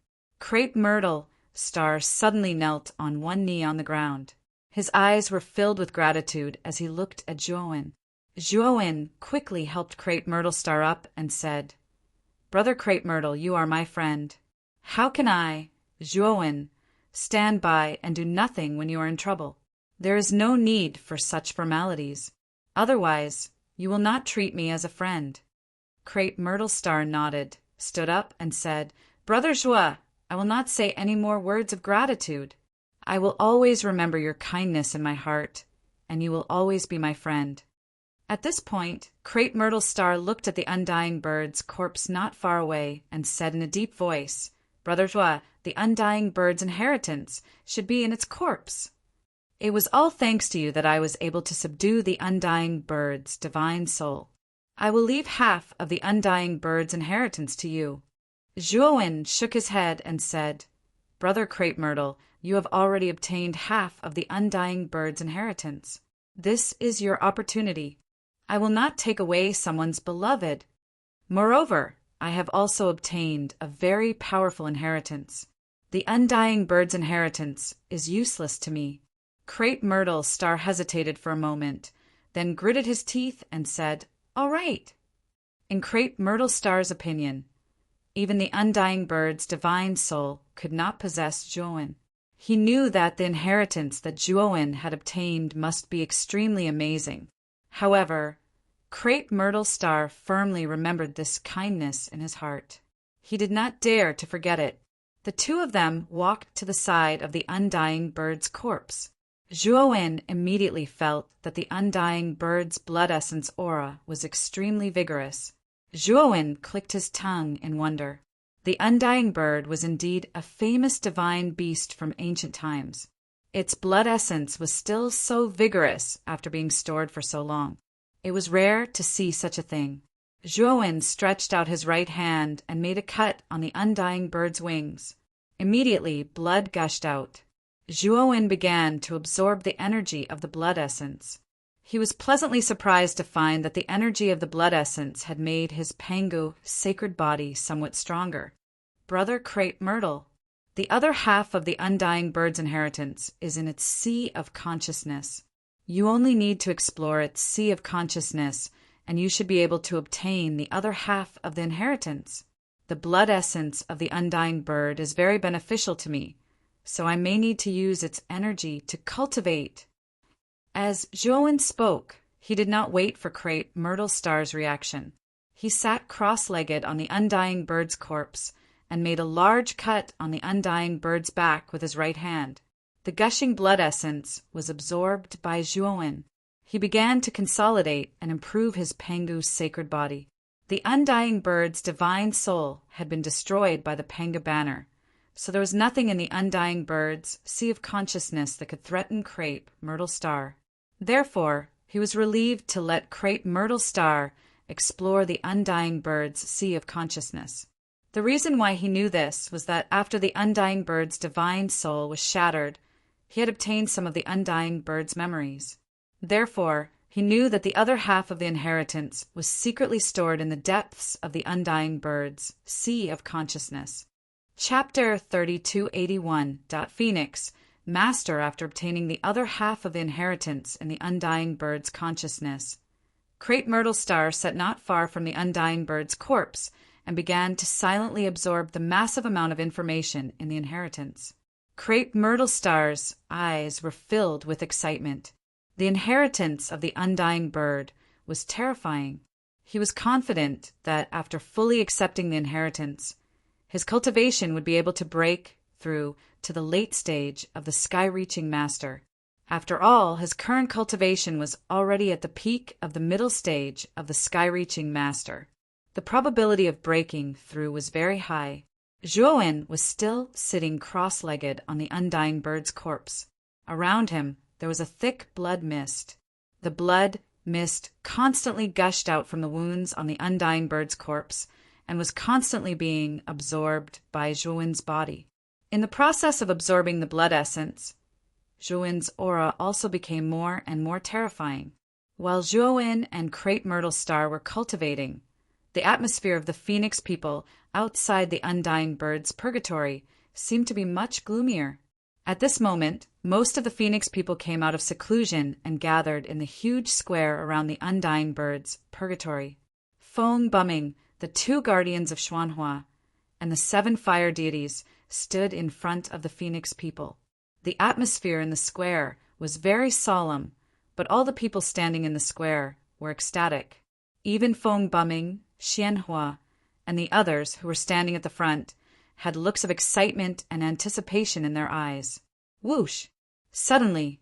Crepe Myrtle Star suddenly knelt on one knee on the ground. His eyes were filled with gratitude as he looked at Zhuowen. Zhuowen quickly helped Crepe Myrtle Star up and said, Brother Crepe Myrtle, you are my friend. How can I, Zhuowen, stand by and do nothing when you are in trouble? There is no need for such formalities. Otherwise, you will not treat me as a friend. Crepe Myrtle Star nodded, stood up, and said, Brother Zhua, I will not say any more words of gratitude. I will always remember your kindness in my heart, and you will always be my friend. At this point, Crepe Myrtle Star looked at the undying bird's corpse not far away and said in a deep voice, Brother Joie, the undying bird's inheritance should be in its corpse. It was all thanks to you that I was able to subdue the undying bird's divine soul. I will leave half of the undying bird's inheritance to you." Zhuowen shook his head and said, "Brother Crepe Myrtle, you have already obtained half of the undying bird's inheritance. This is your opportunity. I will not take away someone's beloved. Moreover, I have also obtained a very powerful inheritance. The undying bird's inheritance is useless to me." Crepe Myrtle Star hesitated for a moment, then gritted his teeth and said, "All right." In Crepe Myrtle Star's opinion, even the undying bird's divine soul could not possess Zhuowen. He knew that the inheritance that Zhuowen had obtained must be extremely amazing. However, Crepe Myrtle Star firmly remembered this kindness in his heart. He did not dare to forget it. The two of them walked to the side of the undying bird's corpse. Zhuowen immediately felt that the undying bird's blood essence aura was extremely vigorous. Zhuowen clicked his tongue in wonder. The undying bird was indeed a famous divine beast from ancient times. Its blood essence was still so vigorous after being stored for so long. It was rare to see such a thing. Zhuowen stretched out his right hand and made a cut on the undying bird's wings. Immediately, blood gushed out. Zhuowen began to absorb the energy of the blood essence. He was pleasantly surprised to find that the energy of the blood essence had made his Pangu sacred body somewhat stronger. Brother Crepe Myrtle, the other half of the undying bird's inheritance is in its sea of consciousness. You only need to explore its sea of consciousness, and you should be able to obtain the other half of the inheritance. The blood essence of the undying bird is very beneficial to me, so I may need to use its energy to cultivate. As Zhuowen spoke, he did not wait for Crepe Myrtle Star's reaction. He sat cross-legged on the undying bird's corpse and made a large cut on the undying bird's back with his right hand. The gushing blood essence was absorbed by Zhuowen. He began to consolidate and improve his Pangu sacred body. The undying bird's divine soul had been destroyed by the Panga banner, so there was nothing in the undying bird's sea of consciousness that could threaten Crepe Myrtle Star. Therefore, he was relieved to let Crepe Myrtle Star explore the undying bird's sea of consciousness. The reason why he knew this was that after the undying bird's divine soul was shattered, he had obtained some of the undying bird's memories. Therefore, he knew that the other half of the inheritance was secretly stored in the depths of the undying bird's sea of consciousness. Chapter 3281. Phoenix, master after obtaining the other half of the inheritance in the undying bird's consciousness. Crepe Myrtle Star sat not far from the undying bird's corpse and began to silently absorb the massive amount of information in the inheritance. Crepe Myrtle Star's eyes were filled with excitement. The inheritance of the undying bird was terrifying. He was confident that after fully accepting the inheritance, his cultivation would be able to break through to the late stage of the sky-reaching master. After all, his current cultivation was already at the peak of the middle stage of the sky-reaching master. The probability of breaking through was very high. Zhuowen was still sitting cross-legged on the undying bird's corpse. Around him, there was a thick blood mist. The blood mist constantly gushed out from the wounds on the undying bird's corpse and was constantly being absorbed by Zhuowen's body. In the process of absorbing the blood essence, Zhuowen's aura also became more and more terrifying. While Zhuowen and Crepe Myrtle Star were cultivating, the atmosphere of the Phoenix people outside the undying bird's purgatory seemed to be much gloomier. At this moment, most of the Phoenix people came out of seclusion and gathered in the huge square around the undying bird's purgatory. Feng Bumming, the two guardians of Xuanhua, and the 7 fire deities stood in front of the Phoenix people. The atmosphere in the square was very solemn, but all the people standing in the square were ecstatic. Even Feng Bumming, Xianhua, and the others who were standing at the front had looks of excitement and anticipation in their eyes. Whoosh! Suddenly,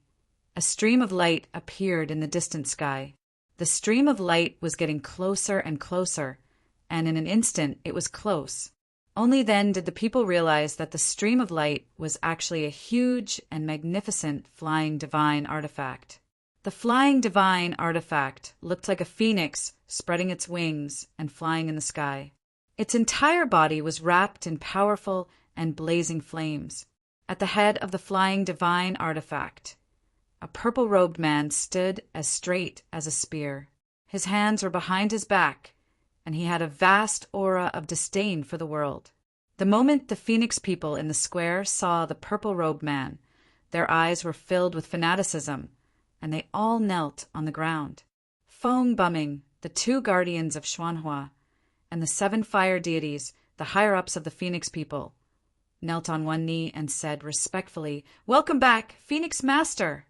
a stream of light appeared in the distant sky. The stream of light was getting closer and closer, and in an instant it was close. Only then did the people realize that the stream of light was actually a huge and magnificent flying divine artifact. The flying divine artifact looked like a phoenix spreading its wings and flying in the sky. Its entire body was wrapped in powerful and blazing flames. At the head of the flying divine artifact, a purple-robed man stood as straight as a spear. His hands were behind his back, and he had a vast aura of disdain for the world. The moment the Phoenix people in the square saw the purple-robed man, their eyes were filled with fanaticism, and they all knelt on the ground. Feng Buming, the two guardians of Xuanhua, and the 7 fire deities, the higher-ups of the Phoenix people, knelt on one knee and said respectfully, "Welcome back, Phoenix Master!"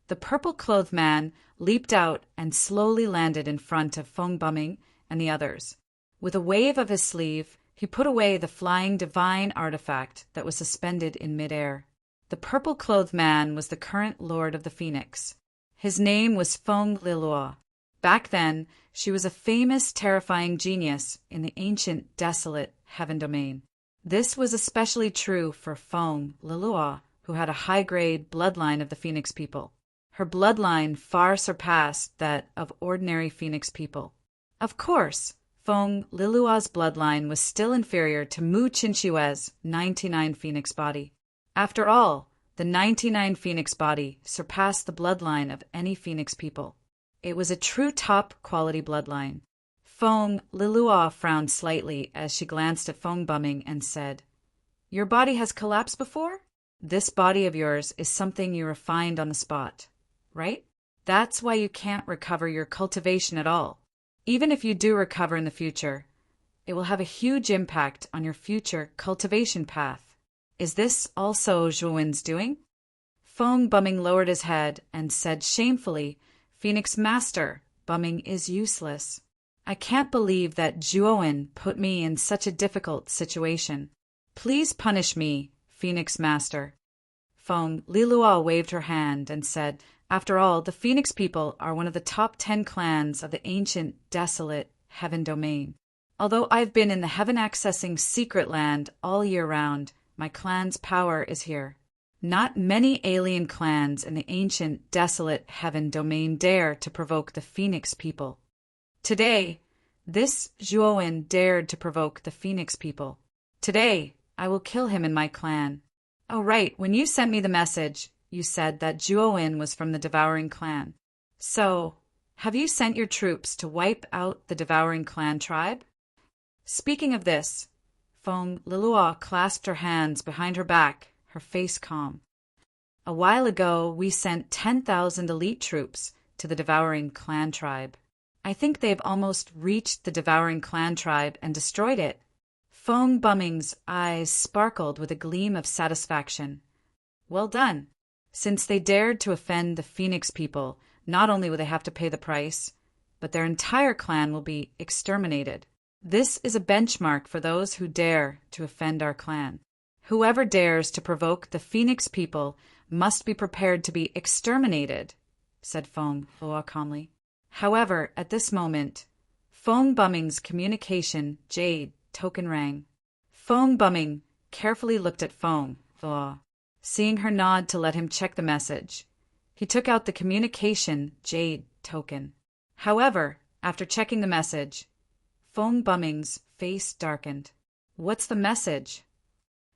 The purple-clothed man leaped out and slowly landed in front of Feng Buming and the others. With a wave of his sleeve, he put away the flying divine artifact that was suspended in midair. The purple-clothed man was the current Lord of the Phoenix. His name was Feng Liluo. Back then, she was a famous, terrifying genius in the ancient, desolate heaven domain. This was especially true for Feng Liluo, who had a high-grade bloodline of the Phoenix people. Her bloodline far surpassed that of ordinary Phoenix people. Of course, Feng Liluo's bloodline was still inferior to Mu Qinshue's 99 Phoenix body. After all, the 99 Phoenix body surpassed the bloodline of any Phoenix people. It was a true top-quality bloodline. Feng Liluo frowned slightly as she glanced at Feng Buming and said, "Your body has collapsed before? This body of yours is something you refined on the spot, right? That's why you can't recover your cultivation at all. Even if you do recover in the future, it will have a huge impact on your future cultivation path. Is this also Zhuowen's doing?" Feng Buming lowered his head and said shamefully, "Phoenix Master, Buming is useless. I can't believe that Zhuowen put me in such a difficult situation. Please punish me, Phoenix Master." Feng Liluo waved her hand and said, "After all, the Phoenix people are one of the top 10 clans of the ancient, desolate heaven domain. Although I've been in the heaven-accessing secret land all year round, my clan's power is here. Not many alien clans in the ancient, desolate heaven domain dare to provoke the Phoenix people. Today, this Zhuowen dared to provoke the Phoenix people. Today, I will kill him in my clan." "Oh, right, when you sent me the message, you said that Zhuowen was from the Devouring Clan. So, have you sent your troops to wipe out the Devouring Clan tribe?" Speaking of this, Feng Liluo clasped her hands behind her back, her face calm. "A while ago, we sent 10,000 elite troops to the Devouring Clan tribe. I think they've almost reached the Devouring Clan tribe and destroyed it." Feng Buming's eyes sparkled with a gleam of satisfaction. "Well done. Since they dared to offend the Phoenix people, not only will they have to pay the price, but their entire clan will be exterminated. This is a benchmark for those who dare to offend our clan. Whoever dares to provoke the Phoenix people must be prepared to be exterminated," said Feng Liluo calmly. However, at this moment, Feng Buming's communication jade token rang. Feng Buming carefully looked at Feng Liluo. Seeing her nod to let him check the message, he took out the communication jade token. However, after checking the message, Feng Buming's face darkened. "What's the message?"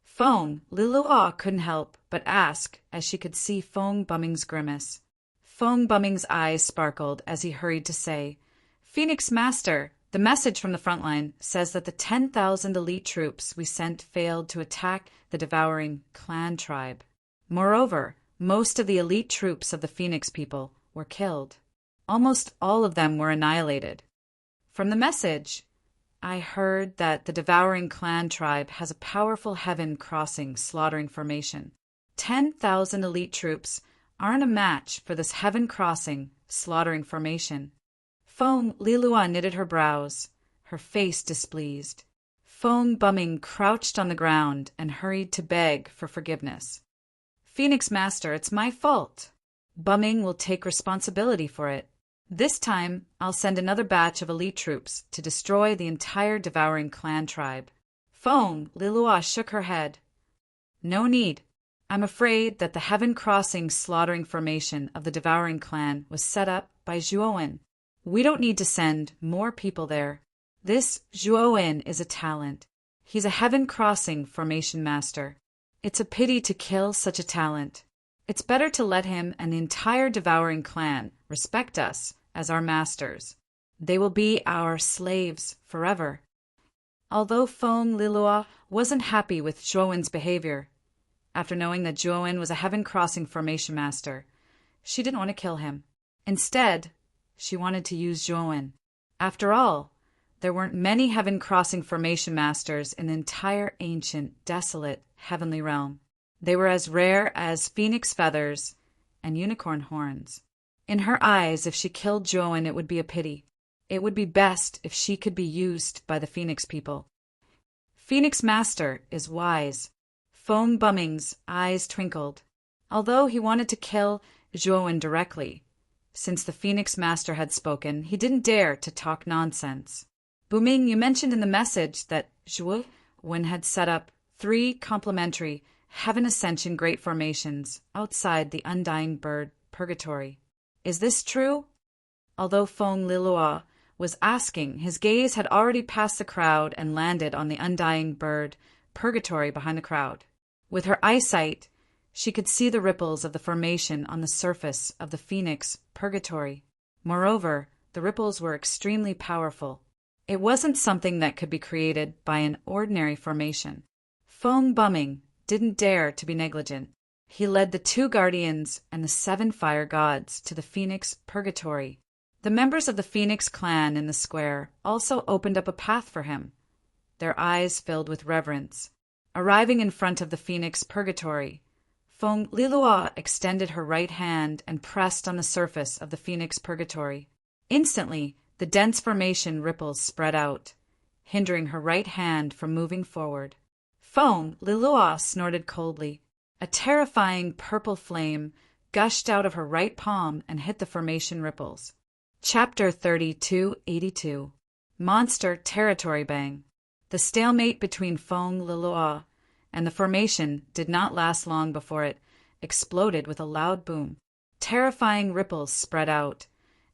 Feng Liluo couldn't help but ask as she could see Feng Buming's grimace. Feng Buming's eyes sparkled as he hurried to say, "Phoenix Master, the message from the front line says that the 10,000 elite troops we sent failed to attack the Devouring Clan tribe. Moreover, most of the elite troops of the Phoenix people were killed. Almost all of them were annihilated. From the message, I heard that the Devouring Clan tribe has a powerful heaven-crossing slaughtering formation. 10,000 elite troops aren't a match for this heaven-crossing slaughtering formation." Feng Liluo knitted her brows, her face displeased. Feng Buming crouched on the ground and hurried to beg for forgiveness. "Phoenix Master, it's my fault. Buming will take responsibility for it. This time, I'll send another batch of elite troops to destroy the entire Devouring Clan tribe." Feng Lilua shook her head. No need. I'm afraid that the heaven-crossing slaughtering formation of the devouring clan was set up by Zhuowen. We don't need to send more people there. This Zhuowen is a talent. He's a heaven-crossing formation master. It's a pity to kill such a talent. It's better to let him and the entire devouring clan respect us as our masters. They will be our slaves forever. Although Feng Lilua wasn't happy with Zhuowen's behavior, after knowing that Zhuowen was a heaven-crossing formation master, she didn't want to kill him. Instead, she wanted to use Zhuowen. After all, there weren't many heaven-crossing formation masters in the entire ancient, desolate, heavenly realm. They were as rare as phoenix feathers and unicorn horns. In her eyes, if she killed Zhuowen, it would be a pity. It would be best if she could be used by the Phoenix people. Phoenix Master is wise. Feng Buming's eyes twinkled. Although he wanted to kill Zhuowen directly, since the Phoenix Master had spoken, he didn't dare to talk nonsense. Buming, you mentioned in the message that Zhuowen had set up 3 complementary Heaven Ascension Great Formations outside the Undying Bird Purgatory. Is this true? Although Feng Lilua was asking, his gaze had already passed the crowd and landed on the Undying Bird Purgatory behind the crowd. With her eyesight, she could see the ripples of the formation on the surface of the Phoenix Purgatory. Moreover, the ripples were extremely powerful. It wasn't something that could be created by an ordinary formation. Feng Buming didn't dare to be negligent. He led the 2 guardians and the 7 fire gods to the Phoenix Purgatory. The members of the Phoenix clan in the square also opened up a path for him, their eyes filled with reverence. Arriving in front of the Phoenix Purgatory, Feng Lilua extended her right hand and pressed on the surface of the Phoenix Purgatory. Instantly, the dense formation ripples spread out, hindering her right hand from moving forward. Feng Lilua snorted coldly. A terrifying purple flame gushed out of her right palm and hit the formation ripples. Chapter 3282. Monster Territory Bang. The stalemate between Feng Lilua and the formation did not last long before it exploded with a loud boom. Terrifying ripples spread out,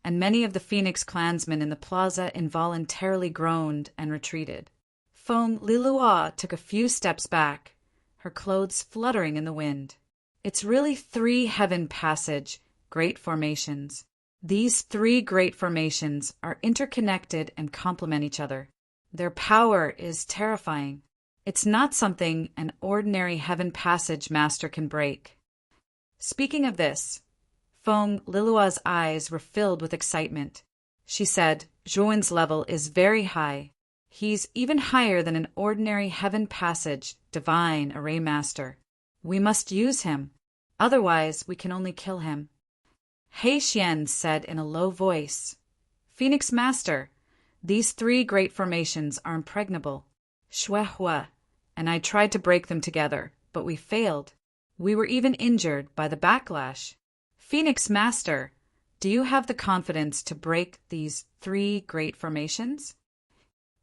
and many of the Phoenix clansmen in the plaza involuntarily groaned and retreated. Feng Lilua took a few steps back, her clothes fluttering in the wind. It's really 3 heaven passage great formations. These 3 great formations are interconnected and complement each other. Their power is terrifying. It's not something an ordinary heaven passage master can break. Speaking of this, Feng Lilua's eyes were filled with excitement. She said, Zhuowen's level is very high. He's even higher than an ordinary heaven passage divine array master. We must use him. Otherwise, we can only kill him. He Xian said in a low voice, Phoenix Master, these 3 great formations are impregnable. Shuehua and I tried to break them together, but we failed. We were even injured by the backlash. Phoenix Master, do you have the confidence to break these 3 great formations?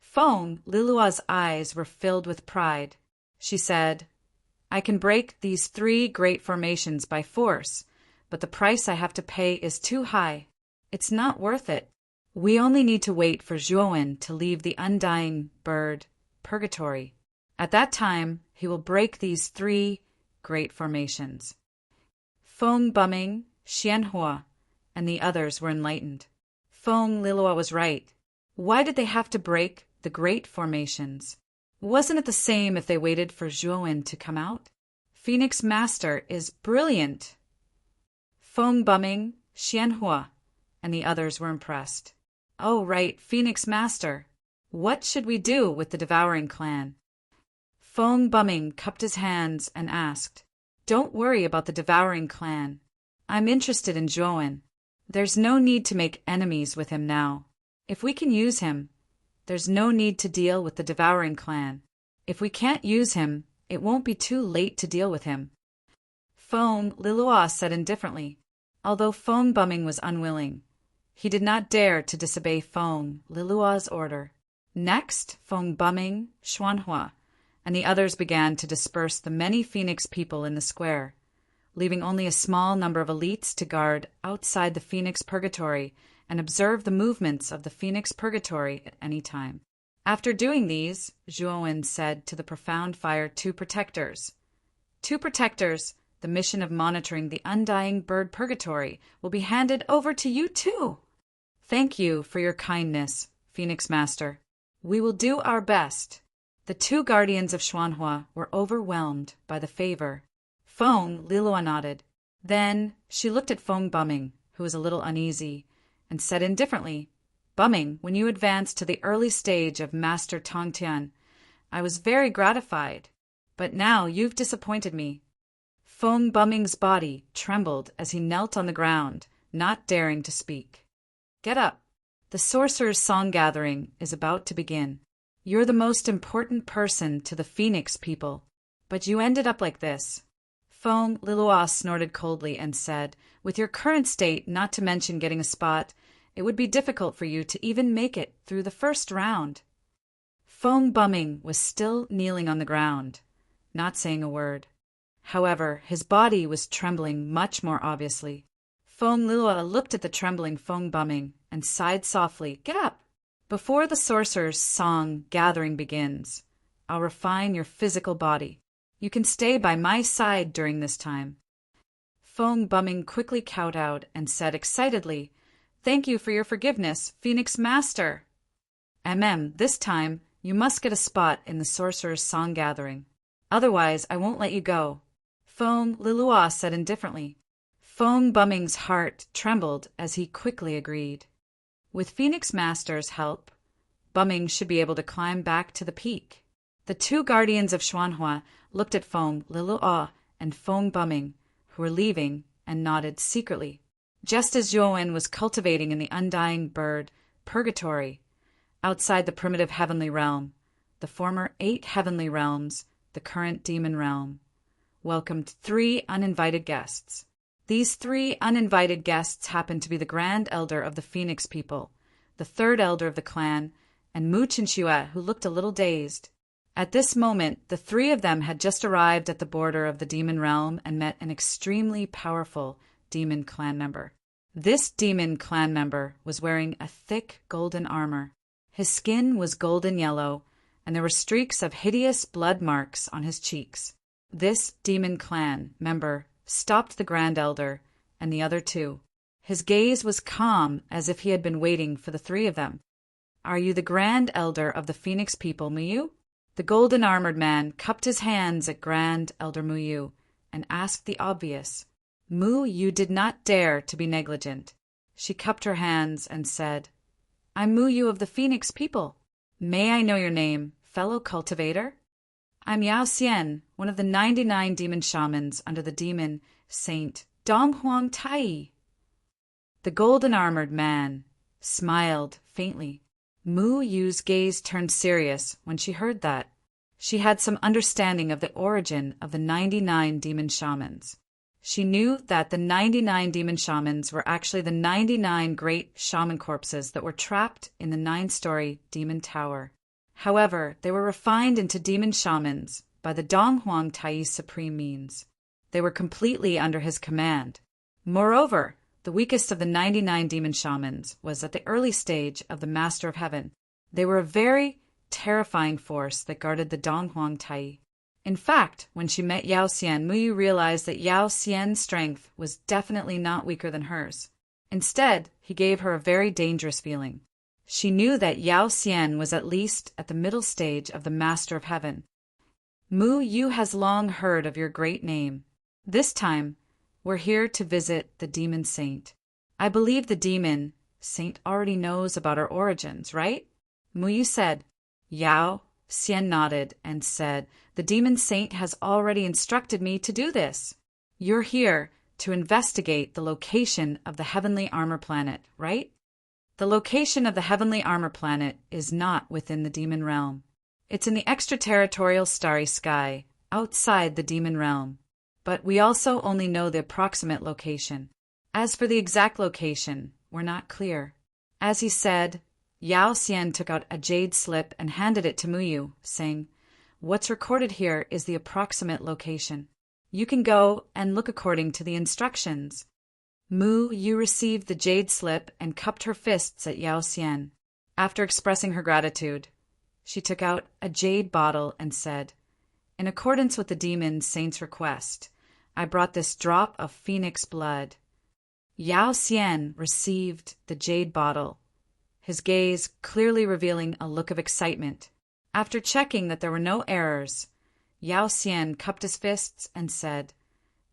Feng Lilua's eyes were filled with pride. She said, I can break these 3 great formations by force, but the price I have to pay is too high. It's not worth it. We only need to wait for Zhuowen to leave the Undying Bird Purgatory. At that time, he will break these 3 great formations. Feng Buming, Xianhua, and the others were enlightened. Feng Lilua was right. Why did they have to break the great formations? Wasn't it the same if they waited for Zhuowen to come out? Phoenix Master is brilliant. Feng Buming, Xianhua, and the others were impressed. Oh, right, Phoenix Master. What should we do with the devouring clan? Feng Buming cupped his hands and asked, Don't worry about the devouring clan. I'm interested in Zhuowen. There's no need to make enemies with him now. If we can use him, there's no need to deal with the devouring clan. If we can't use him, it won't be too late to deal with him. Feng Lilua said indifferently, although Feng Buming was unwilling. He did not dare to disobey Feng Lilua's order. Next, Feng Buming, Xuanhua, and the others began to disperse the many Phoenix people in the square, leaving only a small number of elites to guard outside the Phoenix Purgatory and observe the movements of the Phoenix Purgatory at any time. After doing these, Zhuowen said to the Profound Fire Two Protectors, the mission of monitoring the undying bird purgatory will be handed over to you too. Thank you for your kindness, Phoenix Master. We will do our best. The two guardians of Xuanhua were overwhelmed by the favor. Feng Lilua nodded. Then she looked at Feng Bumming, who was a little uneasy, and said indifferently, Bumming, when you advanced to the early stage of Master Tongtian, I was very gratified, but now you've disappointed me. Feng Bumming's body trembled as he knelt on the ground, not daring to speak. Get up. The sorcerer's song gathering is about to begin. You're the most important person to the Phoenix people, but you ended up like this. Feng Lilua snorted coldly and said, with your current state, not to mention getting a spot, it would be difficult for you to even make it through the first round. Feng Bumming was still kneeling on the ground, not saying a word. However, his body was trembling much more obviously. Feng Lilua looked at the trembling Feng Bumming and sighed softly, Get up! Before the sorcerer's song gathering begins, I'll refine your physical body. You can stay by my side during this time. Feng Bumming quickly kowtowed and said excitedly, Thank you for your forgiveness, Phoenix Master. This time, you must get a spot in the sorcerer's song gathering. Otherwise, I won't let you go. Feng Lilua said indifferently. Feng Bumming's heart trembled as he quickly agreed. With Phoenix Master's help, Bumming should be able to climb back to the peak. The two guardians of Xuanhua looked at Feng Lilua and Feng Bumming, who were leaving, and nodded secretly. Just as Zhuowen was cultivating in the undying bird, Purgatory, outside the primitive heavenly realm, the former 8 heavenly realms, the current demon realm, welcomed 3 uninvited guests. These 3 uninvited guests happened to be the Grand Elder of the Phoenix people, the 3rd Elder of the clan, and Mu Chinxue, who looked a little dazed. At this moment, the 3 of them had just arrived at the border of the demon realm and met an extremely powerful demon clan member. This demon clan member was wearing a thick golden armor. His skin was golden yellow, and there were streaks of hideous blood marks on his cheeks. This demon clan member stopped the Grand Elder and the other 2. His gaze was calm, as if he had been waiting for the 3 of them. Are you the Grand Elder of the Phoenix people, Muyu? The golden-armored man cupped his hands at Grand Elder Muyu and asked the obvious. Muyu did not dare to be negligent. She cupped her hands and said, I'm Muyu of the Phoenix people. May I know your name, fellow cultivator? I'm Yao Xian, one of the 99 demon shamans under the demon saint Donghuang Tai. The golden-armored man smiled faintly. Mu Yu's gaze turned serious when she heard that. She had some understanding of the origin of the 99 demon shamans. She knew that the 99 demon shamans were actually the 99 great shaman corpses that were trapped in the 9-story demon tower. However, they were refined into demon shamans by the Donghuang Tai's supreme means. They were completely under his command. Moreover, the weakest of the 99 demon shamans was at the early stage of the Master of Heaven. They were a very terrifying force that guarded the Donghuang Tai. In fact, when she met Yao Xian, Muyu realized that Yao Xian's strength was definitely not weaker than hers. Instead, he gave her a very dangerous feeling. She knew that Yao Xian was at least at the middle stage of the Master of Heaven. Mu Yu has long heard of your great name. This time, we're here to visit the demon saint. I believe the demon saint already knows about our origins, right? Mu Yu said. Yao Xian nodded and said, the demon saint has already instructed me to do this. You're here to investigate the location of the heavenly armor planet, right? The location of the heavenly armor planet is not within the demon realm. It's in the extraterritorial starry sky, outside the demon realm. But we also only know the approximate location. As for the exact location, we're not clear. As he said, Yao Xian took out a jade slip and handed it to Muyu, saying, What's recorded here is the approximate location. You can go and look according to the instructions. Mu Yu received the jade slip and cupped her fists at Yao Xian. After expressing her gratitude, she took out a jade bottle and said, "In accordance with the demon saint's request, I brought this drop of phoenix blood." Yao Xian received the jade bottle, his gaze clearly revealing a look of excitement. After checking that there were no errors, Yao Xian cupped his fists and said,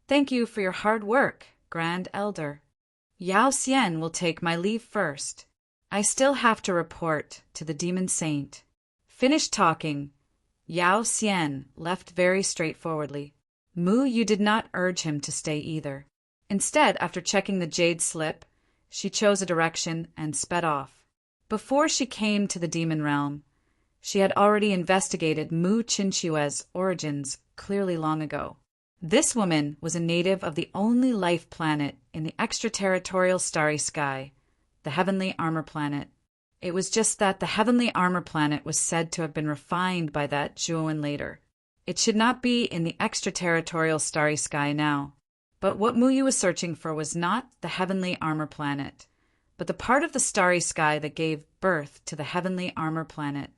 "Thank you for your hard work, Grand Elder. Yao Xian will take my leave first. I still have to report to the demon saint." Finished talking, Yao Xian left very straightforwardly. Mu Yu did not urge him to stay either. Instead, after checking the jade slip, she chose a direction and sped off. Before she came to the demon realm, she had already investigated Mu Qinshue's origins clearly long ago. This woman was a native of the only life planet in the extraterritorial starry sky, the Heavenly Armor Planet. It was just that the Heavenly Armor Planet was said to have been refined by that Zhuowen later. It should not be in the extraterritorial starry sky now. But what Muyu was searching for was not the Heavenly Armor Planet, but the part of the starry sky that gave birth to the Heavenly Armor Planet.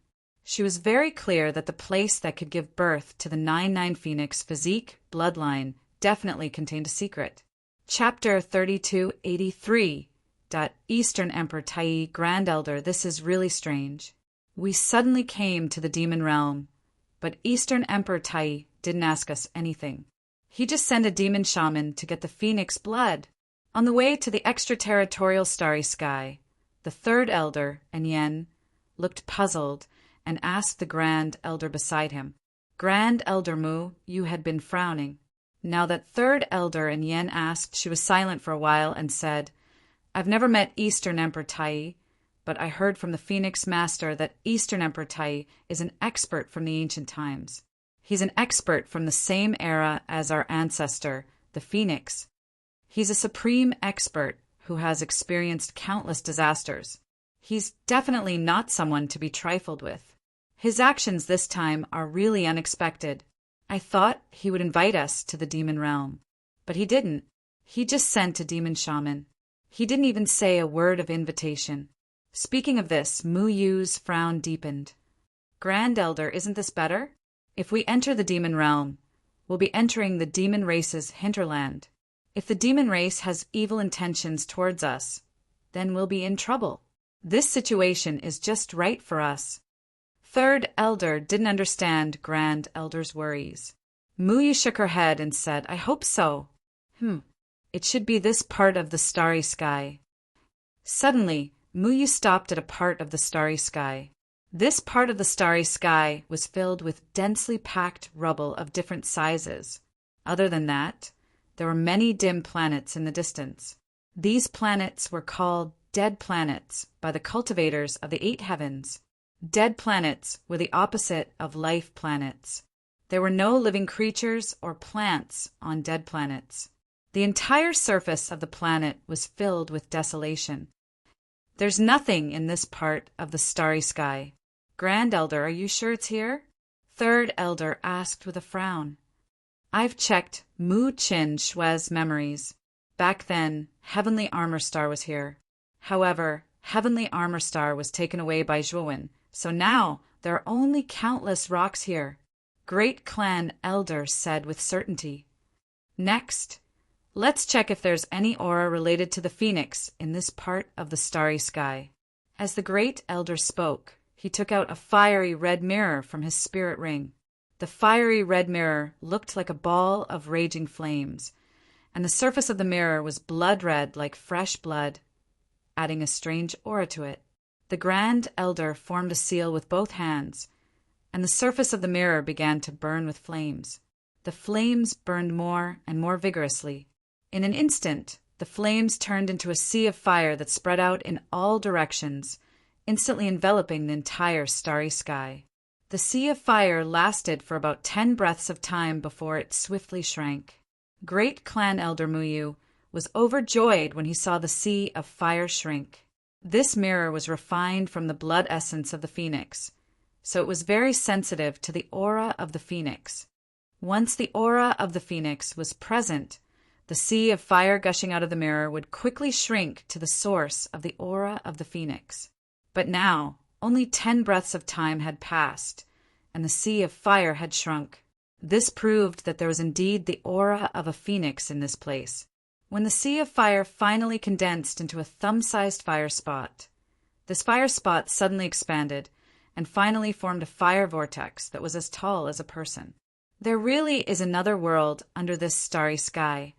She was very clear that the place that could give birth to the 9-9 Phoenix physique bloodline definitely contained a secret. Chapter 3283. Eastern Emperor Tai, Grand Elder, this is really strange. We suddenly came to the demon realm, but Eastern Emperor Tai didn't ask us anything. He just sent a demon shaman to get the phoenix blood. On the way to the extraterritorial starry sky, the third elder, and Yen, looked puzzled and asked the Grand Elder beside him. Grand Elder Mu, you had been frowning. Now that third elder and Yen asked, she was silent for a while and said, "I've never met Eastern Emperor Tai, but I heard from the Phoenix Master that Eastern Emperor Tai is an expert from the ancient times. He's an expert from the same era as our ancestor, the Phoenix. He's a supreme expert who has experienced countless disasters. He's definitely not someone to be trifled with. His actions this time are really unexpected. I thought he would invite us to the demon realm, but he didn't. He just sent a demon shaman. He didn't even say a word of invitation." Speaking of this, Mu Yu's frown deepened. "Grand Elder, isn't this better? If we enter the demon realm, we'll be entering the demon race's hinterland. If the demon race has evil intentions towards us, then we'll be in trouble. This situation is just right for us." Third Elder didn't understand Grand Elder's worries. Mu Yu shook her head and said, "I hope so. It should be this part of the starry sky." Suddenly, Mu Yu stopped at a part of the starry sky. This part of the starry sky was filled with densely packed rubble of different sizes. Other than that, there were many dim planets in the distance. These planets were called dead planets by the cultivators of the 8 heavens. Dead planets were the opposite of life planets. There were no living creatures or plants on dead planets. The entire surface of the planet was filled with desolation. "There's nothing in this part of the starry sky. Grand Elder, are you sure it's here?" Third Elder asked with a frown. "I've checked Mu Qinshue's memories. Back then, Heavenly Armor Star was here. However, Heavenly Armor Star was taken away by Zhuowen, so now there are only countless rocks here," Great Clan Elder said with certainty. "Next, let's check if there's any aura related to the Phoenix in this part of the starry sky." As the Great Elder spoke, he took out a fiery red mirror from his spirit ring. The fiery red mirror looked like a ball of raging flames, and the surface of the mirror was blood red like fresh blood, adding a strange aura to it. The Grand Elder formed a seal with both hands, and the surface of the mirror began to burn with flames. The flames burned more and more vigorously. In an instant, the flames turned into a sea of fire that spread out in all directions, instantly enveloping the entire starry sky. The sea of fire lasted for about 10 breaths of time before it swiftly shrank. Great Clan Elder Muyu was overjoyed when he saw the sea of fire shrink. This mirror was refined from the blood essence of the phoenix, so it was very sensitive to the aura of the phoenix. Once the aura of the phoenix was present, the sea of fire gushing out of the mirror would quickly shrink to the source of the aura of the phoenix. But now, only 10 breaths of time had passed, and the sea of fire had shrunk. This proved that there was indeed the aura of a phoenix in this place. When the sea of fire finally condensed into a thumb-sized fire spot, this fire spot suddenly expanded and finally formed a fire vortex that was as tall as a person. There really is another world under this starry sky.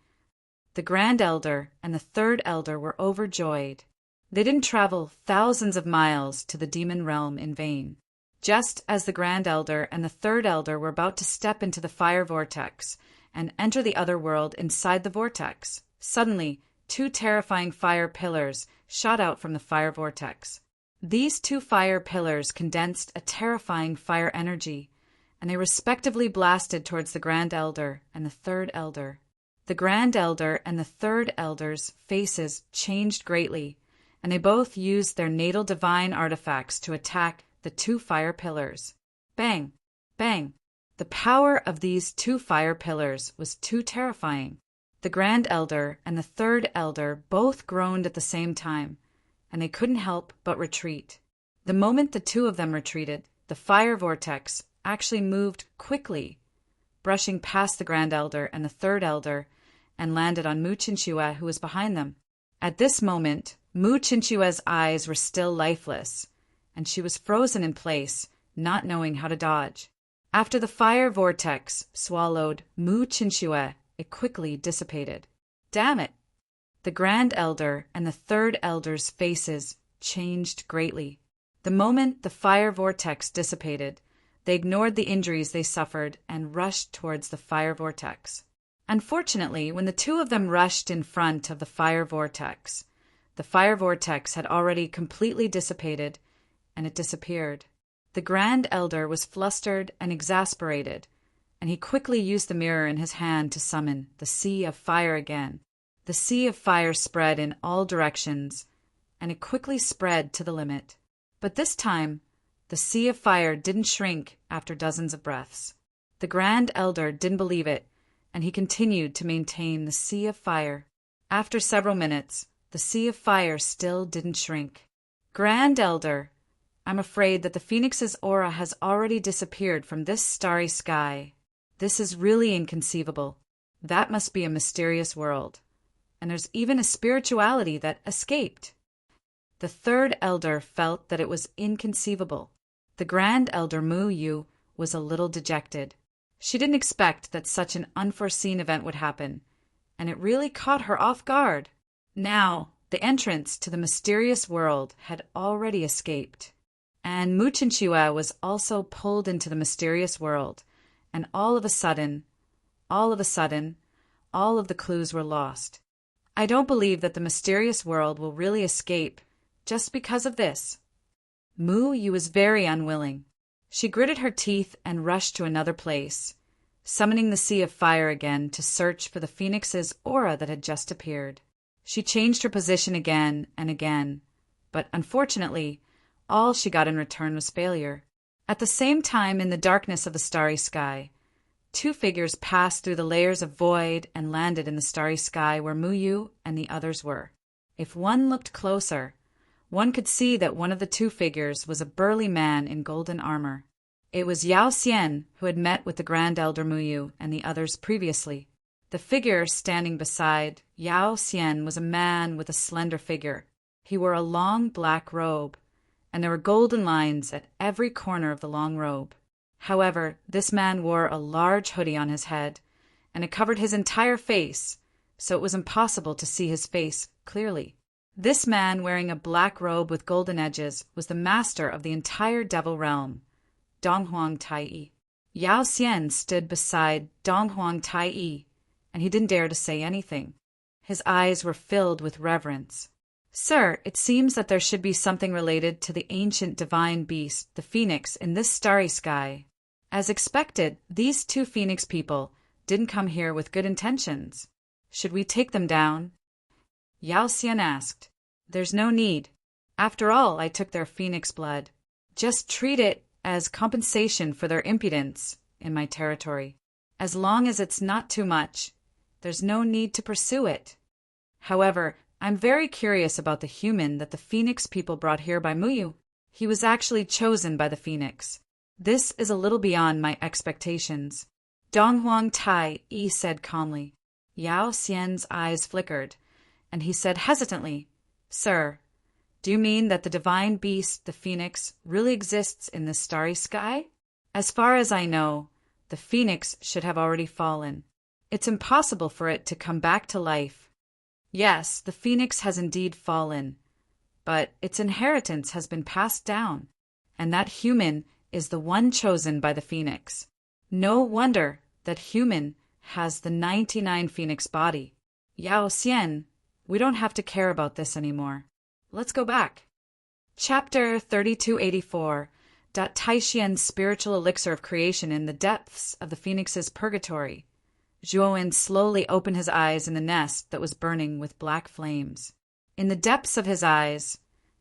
The Grand Elder and the Third Elder were overjoyed. They didn't travel thousands of miles to the demon realm in vain. Just as the Grand Elder and the Third Elder were about to step into the fire vortex and enter the other world inside the vortex, suddenly 2 terrifying fire pillars shot out from the fire vortex. These 2 fire pillars condensed a terrifying fire energy, and they respectively blasted towards the Grand Elder and the Third Elder. The Grand Elder and the Third Elder's faces changed greatly, and they both used their natal divine artifacts to attack the 2 fire pillars. Bang! Bang! The power of these 2 fire pillars was too terrifying. The Grand Elder and the Third Elder both groaned at the same time, and they couldn't help but retreat. The moment the 2 of them retreated, the fire vortex actually moved quickly, brushing past the Grand Elder and the Third Elder, and landed on Mu Chinchua, who was behind them. At this moment, Mu Chinchua's eyes were still lifeless, and she was frozen in place, not knowing how to dodge. After the fire vortex swallowed Mu Chinchua, it quickly dissipated. Damn it! The Grand Elder and the Third Elder's faces changed greatly. The moment the fire vortex dissipated, they ignored the injuries they suffered and rushed towards the fire vortex. Unfortunately, when the 2 of them rushed in front of the fire vortex had already completely dissipated, and it disappeared. The Grand Elder was flustered and exasperated, and he quickly used the mirror in his hand to summon the sea of fire again. The sea of fire spread in all directions, and it quickly spread to the limit. But this time, the sea of fire didn't shrink after dozens of breaths. The Grand Elder didn't believe it, and he continued to maintain the sea of fire. After several minutes, the sea of fire still didn't shrink. Grand Elder, I'm afraid that the Phoenix's aura has already disappeared from this starry sky. This is really inconceivable. That must be a mysterious world. And there's even a spirituality that escaped. The Third Elder felt that it was inconceivable. The Grand Elder Mu Yu was a little dejected. She didn't expect that such an unforeseen event would happen, and it really caught her off guard. Now, the entrance to the mysterious world had already escaped, and Mu Chinchua was also pulled into the mysterious world, and all of a sudden, all of the clues were lost. I don't believe that the mysterious world will really escape just because of this. Mu Yu was very unwilling. She gritted her teeth and rushed to another place, summoning the sea of fire again to search for the Phoenix's aura that had just appeared. She changed her position again and again, but unfortunately, all she got in return was failure. At the same time, in the darkness of the starry sky, 2 figures passed through the layers of void and landed in the starry sky where Mu Yu and the others were. If one looked closer, one could see that one of the 2 figures was a burly man in golden armor. It was Yao Xian, who had met with the Grand Elder Mu Yu and the others previously. The figure standing beside Yao Xian was a man with a slender figure. He wore a long black robe, and there were golden lines at every corner of the long robe. However, this man wore a large hoodie on his head, and it covered his entire face, so it was impossible to see his face clearly. This man, wearing a black robe with golden edges, was the master of the entire Devil Realm, Donghuang Tai. Yao Xian stood beside Donghuang Tai, and he didn't dare to say anything. His eyes were filled with reverence. Sir, it seems that there should be something related to the ancient divine beast, the phoenix, in this starry sky. As expected, these 2 phoenix people didn't come here with good intentions. Should we take them down? Yao Xian asked. There's no need. After all, I took their phoenix blood. Just treat it as compensation for their impudence in my territory. As long as it's not too much, there's no need to pursue it. However, I'm very curious about the human that the Phoenix people brought here by Muyu. He was actually chosen by the Phoenix. This is a little beyond my expectations. Donghuang Tai Yi said calmly. Yao Xian's eyes flickered, and he said hesitantly, Sir, do you mean that the divine beast, the Phoenix, really exists in this starry sky? As far as I know, the Phoenix should have already fallen. It's impossible for it to come back to life. Yes, the Phoenix has indeed fallen, but its inheritance has been passed down, and that human is the one chosen by the Phoenix. No wonder that human has the 99 Phoenix body. Yao Xian, we don't have to care about this anymore. Let's go back. Chapter 3284. Taixian's spiritual elixir of creation in the depths of the Phoenix's purgatory. Zhuowen slowly opened his eyes in the nest that was burning with black flames. In the depths of his eyes,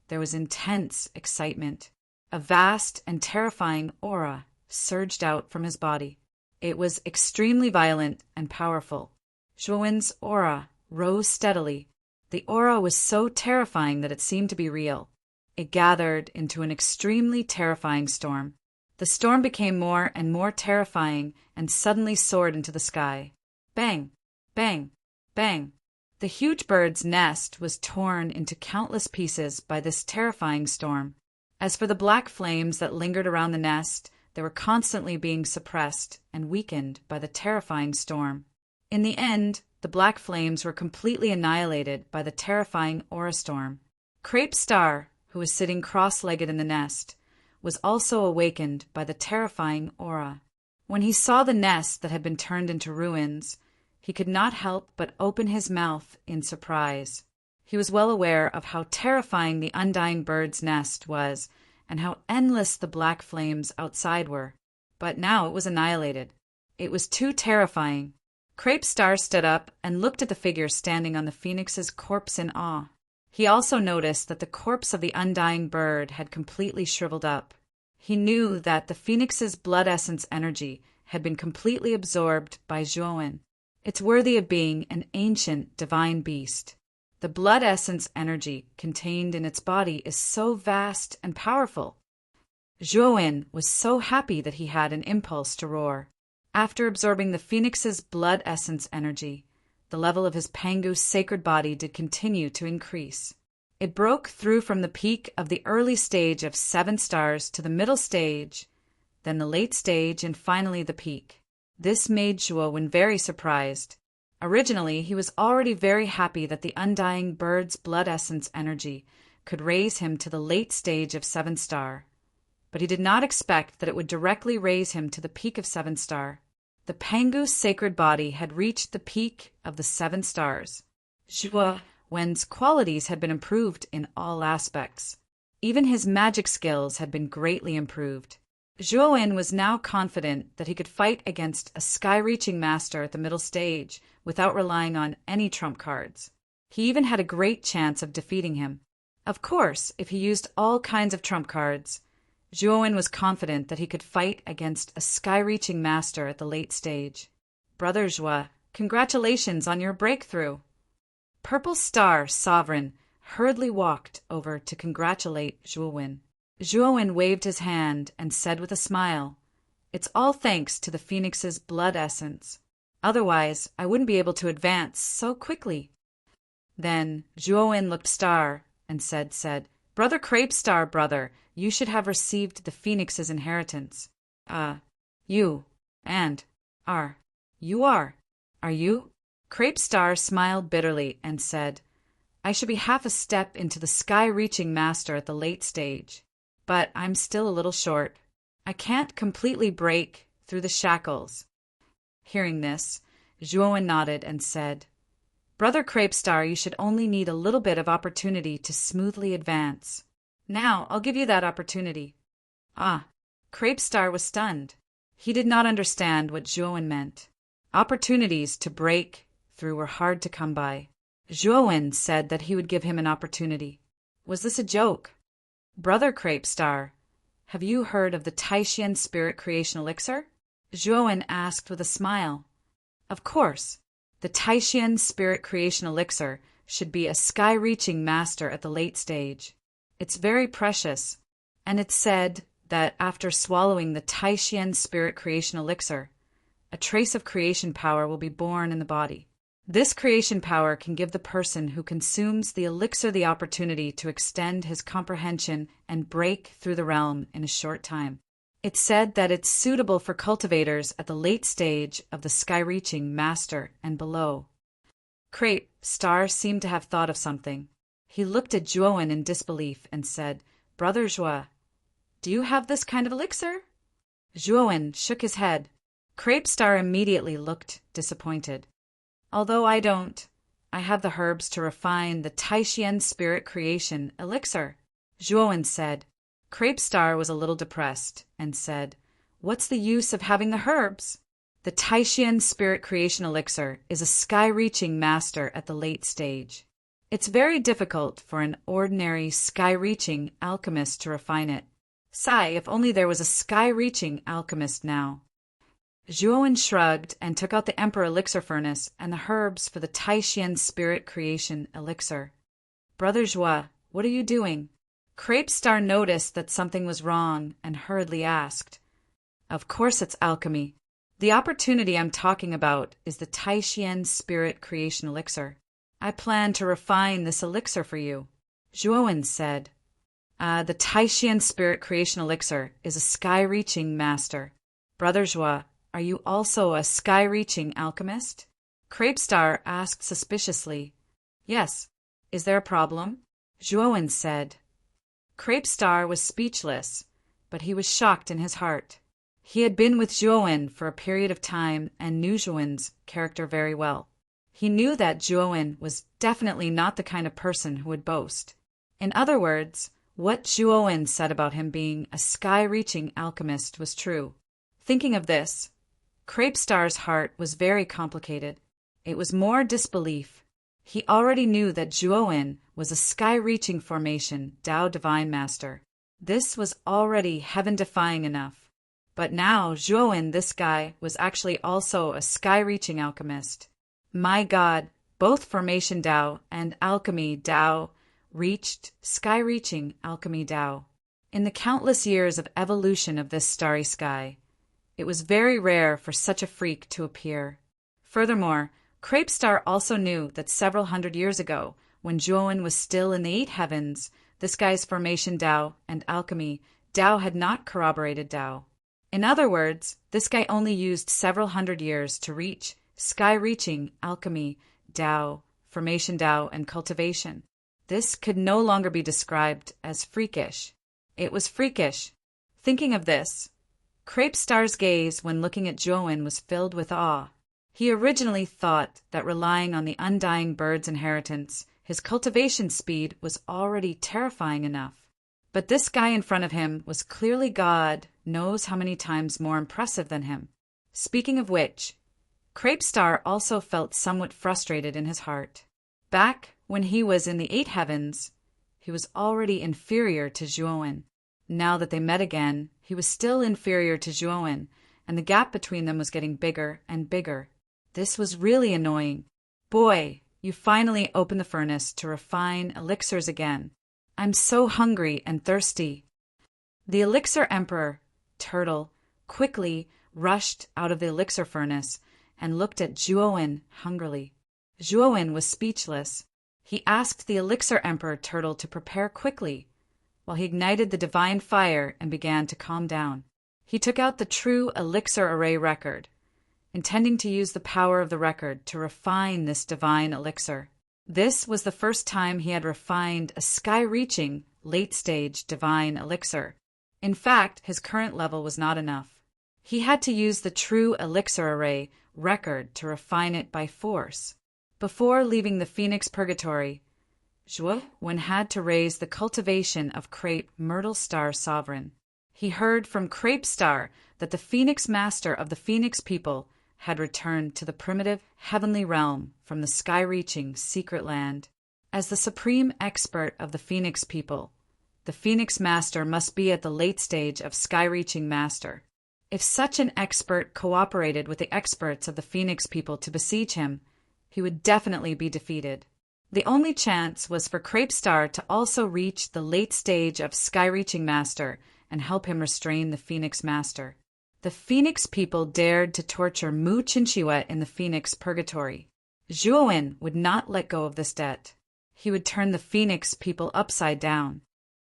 there was intense excitement. A vast and terrifying aura surged out from his body. It was extremely violent and powerful. Zhuowen's aura rose steadily. The aura was so terrifying that it seemed to be real. It gathered into an extremely terrifying storm. The storm became more and more terrifying and suddenly soared into the sky. Bang! Bang! Bang! The huge bird's nest was torn into countless pieces by this terrifying storm. As for the black flames that lingered around the nest, they were constantly being suppressed and weakened by the terrifying storm. In the end, the black flames were completely annihilated by the terrifying aura storm. Crepe Star, who was sitting cross-legged in the nest, was also awakened by the terrifying aura. When he saw the nest that had been turned into ruins, he could not help but open his mouth in surprise. He was well aware of how terrifying the undying bird's nest was and how endless the black flames outside were. But now it was annihilated. It was too terrifying. Crepe Star stood up and looked at the figure standing on the Phoenix's corpse in awe. He also noticed that the corpse of the undying bird had completely shriveled up. He knew that the Phoenix's blood essence energy had been completely absorbed by Zhuowen. It's worthy of being an ancient divine beast. The blood essence energy contained in its body is so vast and powerful. Zhuowen was so happy that he had an impulse to roar. After absorbing the Phoenix's blood essence energy, the level of his Pangu's sacred body did continue to increase. It broke through from the peak of the early stage of 7 stars to the middle stage, then the late stage, and finally the peak. This made Zhuowen very surprised. Originally, he was already very happy that the undying bird's blood essence energy could raise him to the late stage of 7 star, but he did not expect that it would directly raise him to the peak of 7 star. The Pangu's sacred body had reached the peak of the 7 stars. Zhuowen's qualities had been improved in all aspects. Even his magic skills had been greatly improved. Zhuowen was now confident that he could fight against a sky-reaching master at the middle stage without relying on any trump cards. He even had a great chance of defeating him. Of course, if he used all kinds of trump cards, Zhuowen was confident that he could fight against a sky-reaching master at the late stage. Brother Zhuo, congratulations on your breakthrough. Purple Star Sovereign hurriedly walked over to congratulate Zhuowen. Zhuowen waved his hand and said with a smile, It's all thanks to the Phoenix's blood essence. Otherwise, I wouldn't be able to advance so quickly. Then Zhuowen looked Star and said, Brother Crepe Star, brother, you should have received the Phoenix's inheritance. You are you? Crepe Star smiled bitterly and said, I should be half a step into the sky-reaching master at the late stage, but I'm still a little short. I can't completely break through the shackles. Hearing this, Zhuowen nodded and said, Brother Crepe Star, you should only need a little bit of opportunity to smoothly advance. Now I'll give you that opportunity. Crepe Star was stunned. He did not understand what Zhuowen meant. Opportunities to break through were hard to come by. Zhuowen said that he would give him an opportunity. Was this a joke? Brother Crepe Star, Have you heard of the Taishan Spirit Creation Elixir? Zhuowen asked with a smile. Of course. The Taishan Spirit Creation Elixir should be a sky-reaching master at the late stage. It's very precious, and it's said that after swallowing the Taishan Spirit Creation Elixir, a trace of creation power will be born in the body. This creation power can give the person who consumes the elixir the opportunity to extend his comprehension and break through the realm in a short time. It's said that it's suitable for cultivators at the late stage of the sky-reaching master and below. Crepe Star seemed to have thought of something. He looked at Zhuowen in disbelief and said, Brother Zhua, do you have this kind of elixir? Zhuowen shook his head. Crepe Star immediately looked disappointed. Although I don't, I have the herbs to refine the Taishan Spirit Creation Elixir, Zhuowen said. Crepe Star was a little depressed and said, What's the use of having the herbs? The Taishan Spirit Creation Elixir is a sky-reaching master at the late stage. It's very difficult for an ordinary sky-reaching alchemist to refine it. Sigh, if only there was a sky-reaching alchemist now. Zhuowen shrugged and took out the Emperor Elixir Furnace and the herbs for the Taishan Spirit Creation Elixir. Brother Zhua, what are you doing? Crepe Star noticed that something was wrong and hurriedly asked. Of course it's alchemy. The opportunity I'm talking about is the Taishan Spirit Creation Elixir. I plan to refine this elixir for you. Zhuowen said. The Taishan Spirit Creation Elixir is a sky-reaching master. Brother Zhua, are you also a sky-reaching alchemist? Crepe Star asked suspiciously. Yes. Is there a problem? Zhuowen said. Crepe Star was speechless, but he was shocked in his heart. He had been with Zhuowen for a period of time and knew Zhuowen's character very well. He knew that Zhuowen was definitely not the kind of person who would boast. In other words, what Zhuowen said about him being a sky-reaching alchemist was true. Thinking of this, Crepe Star's heart was very complicated. It was more disbelief. He already knew that Zhuowen was a sky-reaching formation Tao Divine Master. This was already heaven-defying enough. But now Zhuowen, this guy, was actually also a sky-reaching alchemist. My God, both Formation Tao and Alchemy Tao reached sky-reaching Alchemy Tao. In the countless years of evolution of this starry sky, it was very rare for such a freak to appear. Furthermore, Crepe Star also knew that several hundred years ago, when Zhuowen was still in the 8 heavens, this guy's Formation Tao and Alchemy Tao had not corroborated Tao. In other words, this guy only used several hundred years to reach sky-reaching Alchemy Tao, Formation Tao, and cultivation. This could no longer be described as freakish. It was freakish. Thinking of this, Crepe Star's gaze when looking at Zhuowen was filled with awe. He originally thought that relying on the undying bird's inheritance, his cultivation speed was already terrifying enough. But this guy in front of him was clearly God knows how many times more impressive than him. Speaking of which, Crepe Star also felt somewhat frustrated in his heart. Back when he was in the 8 heavens, he was already inferior to Zhuowen. Now that they met again, he was still inferior to Zhuowen, and the gap between them was getting bigger and bigger. This was really annoying. Boy, you finally opened the furnace to refine elixirs again. I'm so hungry and thirsty. The Elixir Emperor, Turtle, quickly rushed out of the elixir furnace and looked at Zhuowen hungrily. Zhuowen was speechless. He asked the Elixir Emperor Turtle to prepare quickly, while he ignited the divine fire and began to calm down. He took out the true elixir array record, intending to use the power of the record to refine this divine elixir. This was the first time he had refined a sky-reaching, late-stage divine elixir. In fact, his current level was not enough. He had to use the true elixir array record to refine it by force. Before leaving the Phoenix Purgatory, Zhuowen had to raise the cultivation of Crepe Myrtle Star Sovereign. He heard from Crepe Star that the Phoenix Master of the Phoenix people had returned to the primitive heavenly realm from the sky-reaching secret land. As the supreme expert of the Phoenix people, The Phoenix Master must be at the late stage of sky-reaching master. If such an expert cooperated with the experts of the Phoenix people to besiege him, he would definitely be defeated. The only chance was for Crepe Star to also reach the late stage of sky-reaching master and help him restrain the Phoenix Master. The Phoenix people dared to torture Mu Chinchua in the Phoenix Purgatory. Zhuowen would not let go of this debt. He would turn the Phoenix people upside down.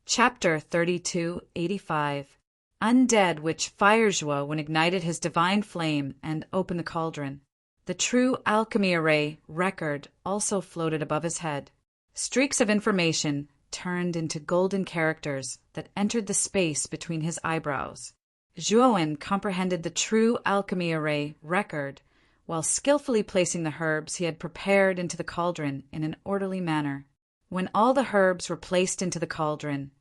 Chapter 3285. Undead, which fire Zhuo when ignited his divine flame and opened the cauldron. The true alchemy array record also floated above his head. Streaks of information turned into golden characters that entered the space between his eyebrows. Zhuowen comprehended the true alchemy array record while skillfully placing the herbs he had prepared into the cauldron in an orderly manner. When all the herbs were placed into the cauldron,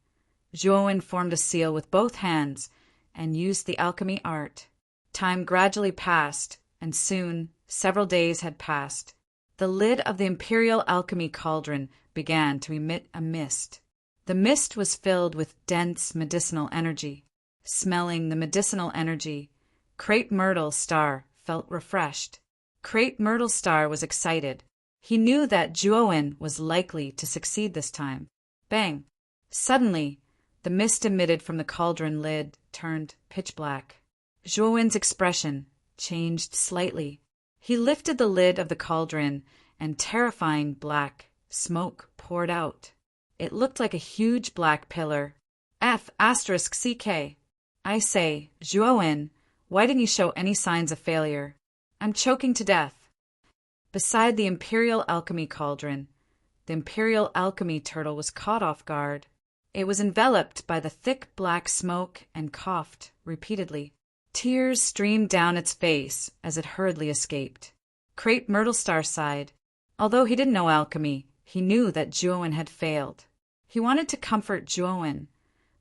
Zhuowen formed a seal with both hands and used the alchemy art. Time gradually passed, and soon several days had passed. The lid of the imperial alchemy cauldron began to emit a mist. The mist was filled with dense medicinal energy. Smelling the medicinal energy, Crepe Myrtle Star felt refreshed. Crepe Myrtle Star was excited. He knew that Zhuowen was likely to succeed this time. Bang! Suddenly, the mist emitted from the cauldron lid turned pitch black. Zhuowen's expression changed slightly. He lifted the lid of the cauldron, and terrifying black smoke poured out. It looked like a huge black pillar. F***CK. I say, Zhuowen, why didn't you show any signs of failure? I'm choking to death. Beside the Imperial Alchemy Cauldron, the Imperial Alchemy Turtle was caught off guard. It was enveloped by the thick black smoke and coughed repeatedly. Tears streamed down its face as it hurriedly escaped. Crepe Myrtle Star sighed. Although he didn't know alchemy, he knew that Zhuowen had failed. He wanted to comfort Zhuowen,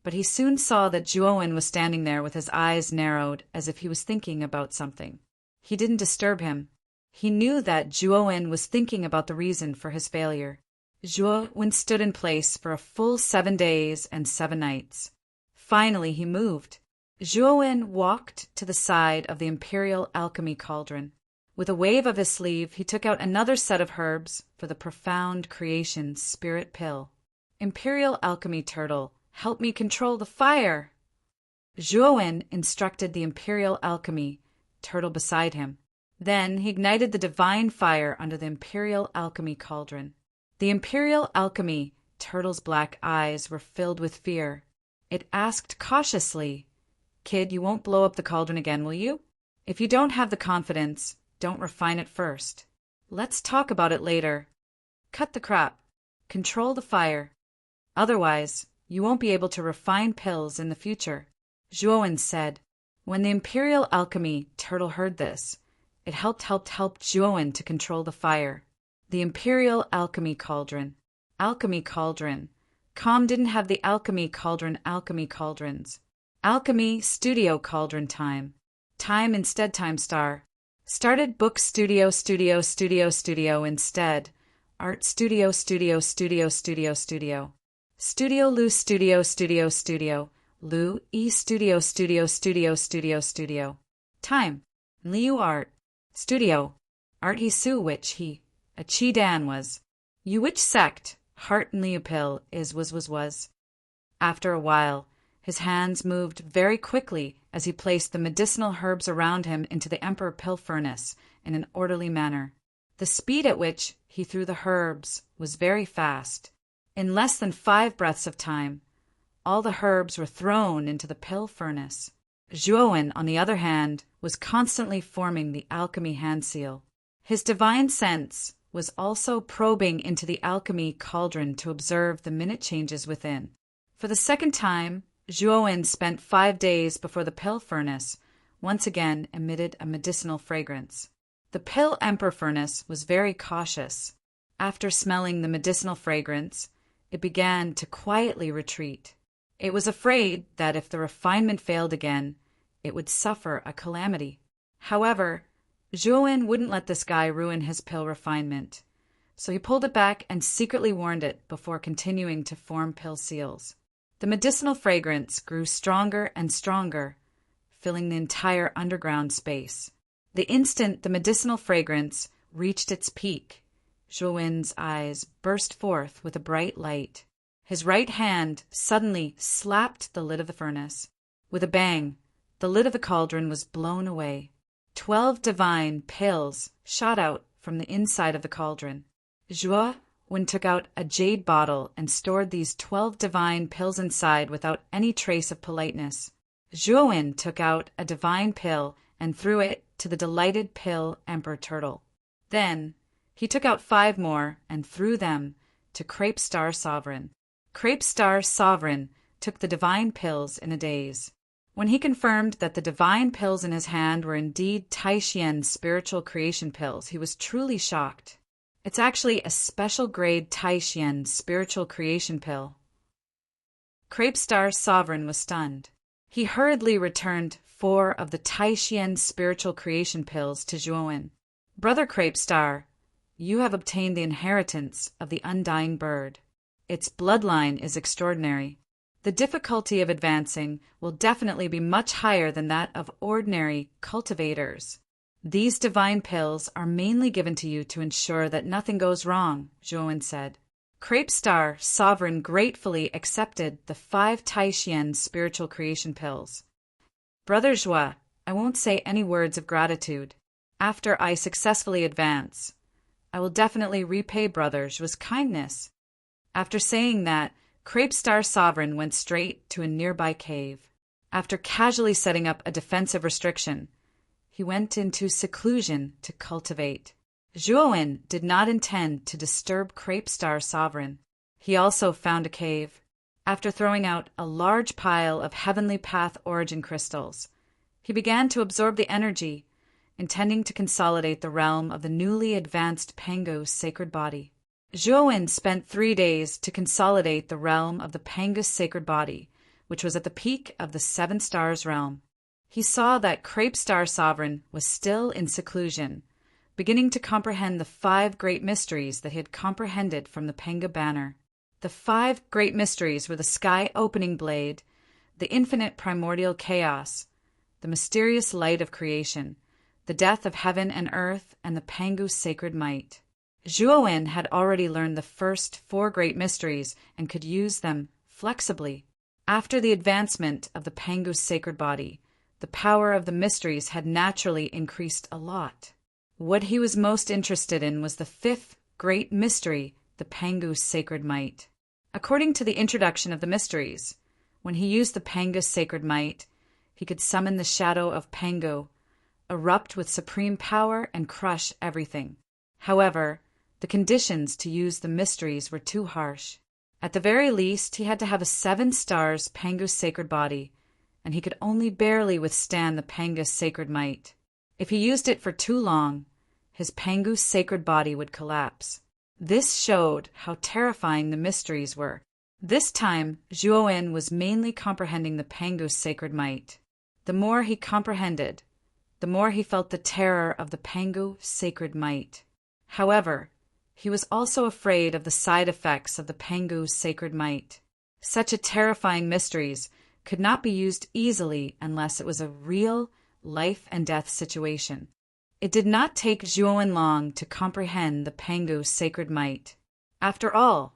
but he soon saw that Zhuowen was standing there with his eyes narrowed as if he was thinking about something. He didn't disturb him. He knew that Zhuowen was thinking about the reason for his failure. Zhuowen stood in place for a full 7 days and 7 nights. Finally he moved. Zhuowen walked to the side of the Imperial Alchemy Cauldron. With a wave of his sleeve, he took out another set of herbs for the Profound Creation Spirit Pill. Imperial Alchemy Turtle, help me control the fire! Zhuowen instructed the Imperial Alchemy Turtle beside him. Then he ignited the divine fire under the Imperial Alchemy Cauldron. The Imperial Alchemy Turtle's black eyes were filled with fear. It asked cautiously, "Kid, you won't blow up the cauldron again, will you? If you don't have the confidence, don't refine it first. Let's talk about it later. Cut the crap. Control the fire. Otherwise, you won't be able to refine pills in the future," Zhuowen said. When the Imperial Alchemy Turtle heard this, it helped Zhuowen to control the fire. The Imperial Alchemy Cauldron. Alchemy Cauldron. Com didn't have the Alchemy Cauldron alchemy cauldrons. Alchemy Studio Cauldron time. Time instead time star. Started book studio instead. Art studio. Studio Lu studio. Lu E studio. Time. Liu Art. Studio. Art he su which he. A Chi Dan was. You which sect. Heart and Liu Pill is was. After a while, his hands moved very quickly as he placed the medicinal herbs around him into the Emperor Pill Furnace in an orderly manner. The speed at which he threw the herbs was very fast. In less than 5 breaths of time, all the herbs were thrown into the Pill Furnace. Zhuowen, on the other hand, was constantly forming the alchemy hand seal. His divine sense was also probing into the alchemy cauldron to observe the minute changes within. For the second time, Zhuowen spent 5 days before the Pill Furnace once again emitted a medicinal fragrance. The Pill Emperor Furnace was very cautious. After smelling the medicinal fragrance, it began to quietly retreat. It was afraid that if the refinement failed again, it would suffer a calamity. However, Zhuowen wouldn't let this guy ruin his pill refinement, so he pulled it back and secretly warned it before continuing to form pill seals. The medicinal fragrance grew stronger and stronger, filling the entire underground space. The instant the medicinal fragrance reached its peak, Zhuowen's eyes burst forth with a bright light. His right hand suddenly slapped the lid of the furnace. With a bang, the lid of the cauldron was blown away. 12 divine pills shot out from the inside of the cauldron. Zhuowen took out a jade bottle and stored these 12 divine pills inside without any trace of politeness. Zhuowen took out a divine pill and threw it to the delighted pill Emperor Turtle. Then he took out 5 more and threw them to Crepe Star Sovereign. Crepe Star Sovereign took the divine pills in a daze. When he confirmed that the divine pills in his hand were indeed Taishian spiritual creation pills, he was truly shocked. It's actually a special grade Taishian spiritual creation pill. Crepe Star Sovereign was stunned. He hurriedly returned 4 of the Taishian spiritual creation pills to Zhuowen. Brother Crepe Star, you have obtained the inheritance of the undying bird. Its bloodline is extraordinary. The difficulty of advancing will definitely be much higher than that of ordinary cultivators. These divine pills are mainly given to you to ensure that nothing goes wrong, Zhuowen said. Crepe Star Sovereign gratefully accepted the 5 Taishian spiritual creation pills. Brother Zhuo, I won't say any words of gratitude. After I successfully advance, I will definitely repay Brother Zhuo's kindness. After saying that, Crepe Star Sovereign went straight to a nearby cave. After casually setting up a defensive restriction, he went into seclusion to cultivate. Zhuowen did not intend to disturb Crepe Star Sovereign. He also found a cave. After throwing out a large pile of Heavenly Path origin crystals, he began to absorb the energy, intending to consolidate the realm of the newly advanced Pango's sacred body. Zhuowen spent 3 days to consolidate the realm of the Panga's sacred body, which was at the peak of the 7 stars realm. He saw that Crepe Star Sovereign was still in seclusion, beginning to comprehend the 5 great mysteries that he had comprehended from the Panga banner. The 5 great mysteries were the sky-opening blade, the infinite primordial chaos, the mysterious light of creation, the death of heaven and earth, and the Pangu's sacred might. Zhuowen had already learned the first 4 great mysteries and could use them flexibly. After the advancement of the Pangu's sacred body, the power of the mysteries had naturally increased a lot. What he was most interested in was the 5th great mystery, the Pangu's sacred might. According to the introduction of the mysteries, when he used the Panga's sacred might, he could summon the shadow of Pango, erupt with supreme power, and crush everything. However, the conditions to use the mysteries were too harsh. At the very least, he had to have a 7 stars Panga's sacred body, and he could only barely withstand the Panga's sacred might. If he used it for too long, his Pangu's sacred body would collapse. This showed how terrifying the mysteries were. This time, Zhuowen was mainly comprehending the Pangu's sacred might. The more he comprehended, the more he felt the terror of the Pangu sacred might. However, he was also afraid of the side effects of the Pangu's sacred might. Such a terrifying mysteries could not be used easily unless it was a real life and death situation. It did not take Zhuowen long to comprehend the Pangu's sacred might. After all,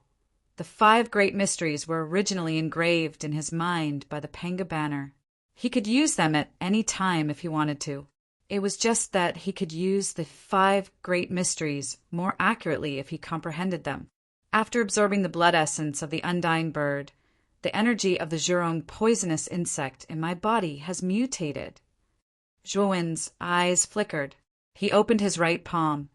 the 5 great mysteries were originally engraved in his mind by the Panga banner. He could use them at any time if he wanted to. It was just that he could use the 5 great mysteries more accurately if he comprehended them. After absorbing the blood essence of the undying bird, the energy of the Zhurong poisonous insect in my body has mutated. Zhuowen's eyes flickered. He opened his right palm,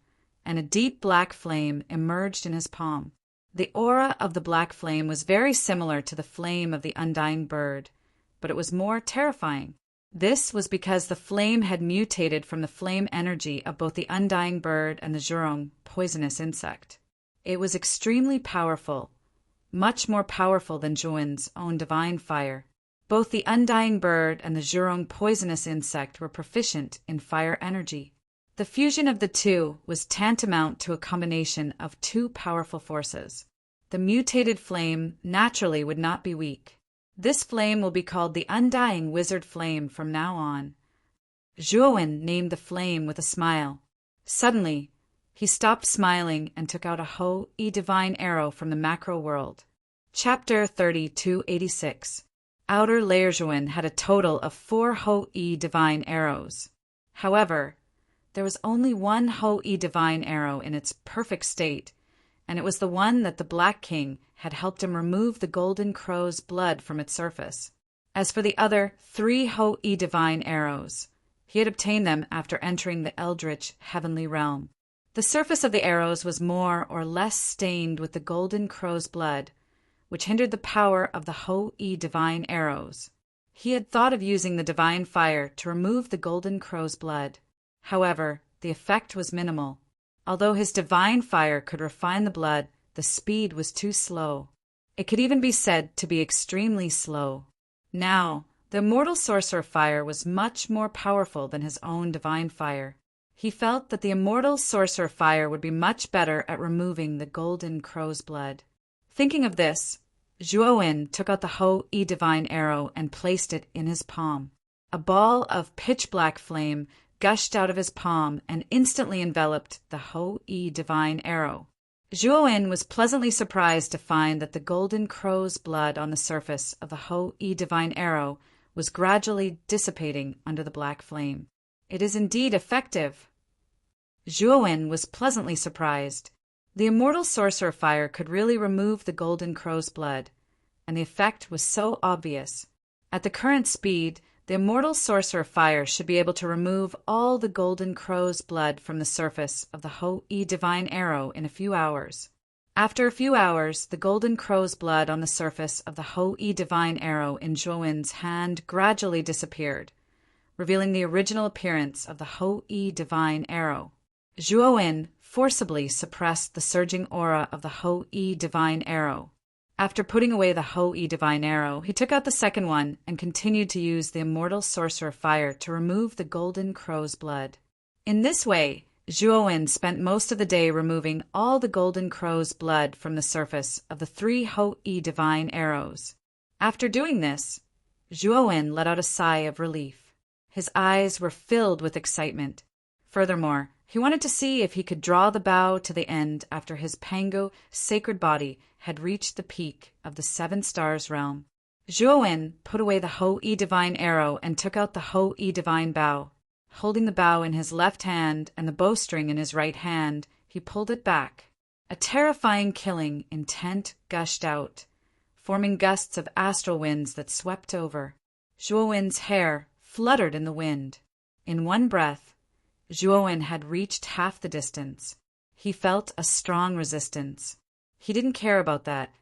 and a deep black flame emerged in his palm. The aura of the black flame was very similar to the flame of the undying bird, but it was more terrifying. This was because the flame had mutated from the flame energy of both the undying bird and the Zhurong poisonous insect. It was extremely powerful, much more powerful than Zhuowen's own divine fire. Both the undying bird and the Zhurong poisonous insect were proficient in fire energy. The fusion of the two was tantamount to a combination of 2 powerful forces. The mutated flame naturally would not be weak. This flame will be called the Undying Wizard Flame from now on. Zhuowen named the flame with a smile. Suddenly, he stopped smiling and took out a Ho-E divine arrow from the macro world. Chapter 3286. Outer Layer Zhuowen had a total of 4 Ho-E divine arrows. However, there was only one Ho-E divine arrow in its perfect state, and it was the one that the Black King had helped him remove the golden crow's blood from its surface. As for the other 3 Ho-E divine arrows, he had obtained them after entering the eldritch heavenly realm. The surface of the arrows was more or less stained with the golden crow's blood, which hindered the power of the Ho-E divine arrows. He had thought of using the divine fire to remove the golden crow's blood. However, the effect was minimal. Although his divine fire could refine the blood, the speed was too slow. It could even be said to be extremely slow. Now, the immortal sorcerer fire was much more powerful than his own divine fire. He felt that the immortal sorcerer fire would be much better at removing the golden crow's blood. Thinking of this, Zhuowen took out the Ho-E divine arrow and placed it in his palm. A ball of pitch-black flame gushed out of his palm and instantly enveloped the Ho-E divine arrow. Zhuowen was pleasantly surprised to find that the golden crow's blood on the surface of the Ho-E divine arrow was gradually dissipating under the black flame. It is indeed effective. Zhuowen was pleasantly surprised. The immortal sorcerer fire could really remove the golden crow's blood, and the effect was so obvious. At the current speed, the immortal sorcerer fire should be able to remove all the golden crow's blood from the surface of the Ho-E divine arrow in a few hours. After a few hours, the golden crow's blood on the surface of the Ho-E divine arrow in Zhuowen's hand gradually disappeared, revealing the original appearance of the Ho-E divine arrow. Zhuowen forcibly suppressed the surging aura of the Ho-E divine arrow. After putting away the Ho-E divine arrow, he took out the second one and continued to use the immortal sorcerer fire to remove the golden crow's blood. In this way, Zhuowen spent most of the day removing all the golden crow's blood from the surface of the 3 Ho-E divine arrows. After doing this, Zhuowen let out a sigh of relief. His eyes were filled with excitement. Furthermore, he wanted to see if he could draw the bow to the end after his Pango sacred body had reached the peak of the 7 stars realm. Zhuowen put away the Ho-E divine arrow and took out the Ho-E divine bow. Holding the bow in his left hand and the bowstring in his right hand, he pulled it back. A terrifying killing intent gushed out, forming gusts of astral winds that swept over. Zhuowen's hair fluttered in the wind. In one breath, Zhuowen had reached half the distance. He felt a strong resistance. He didn't care about that.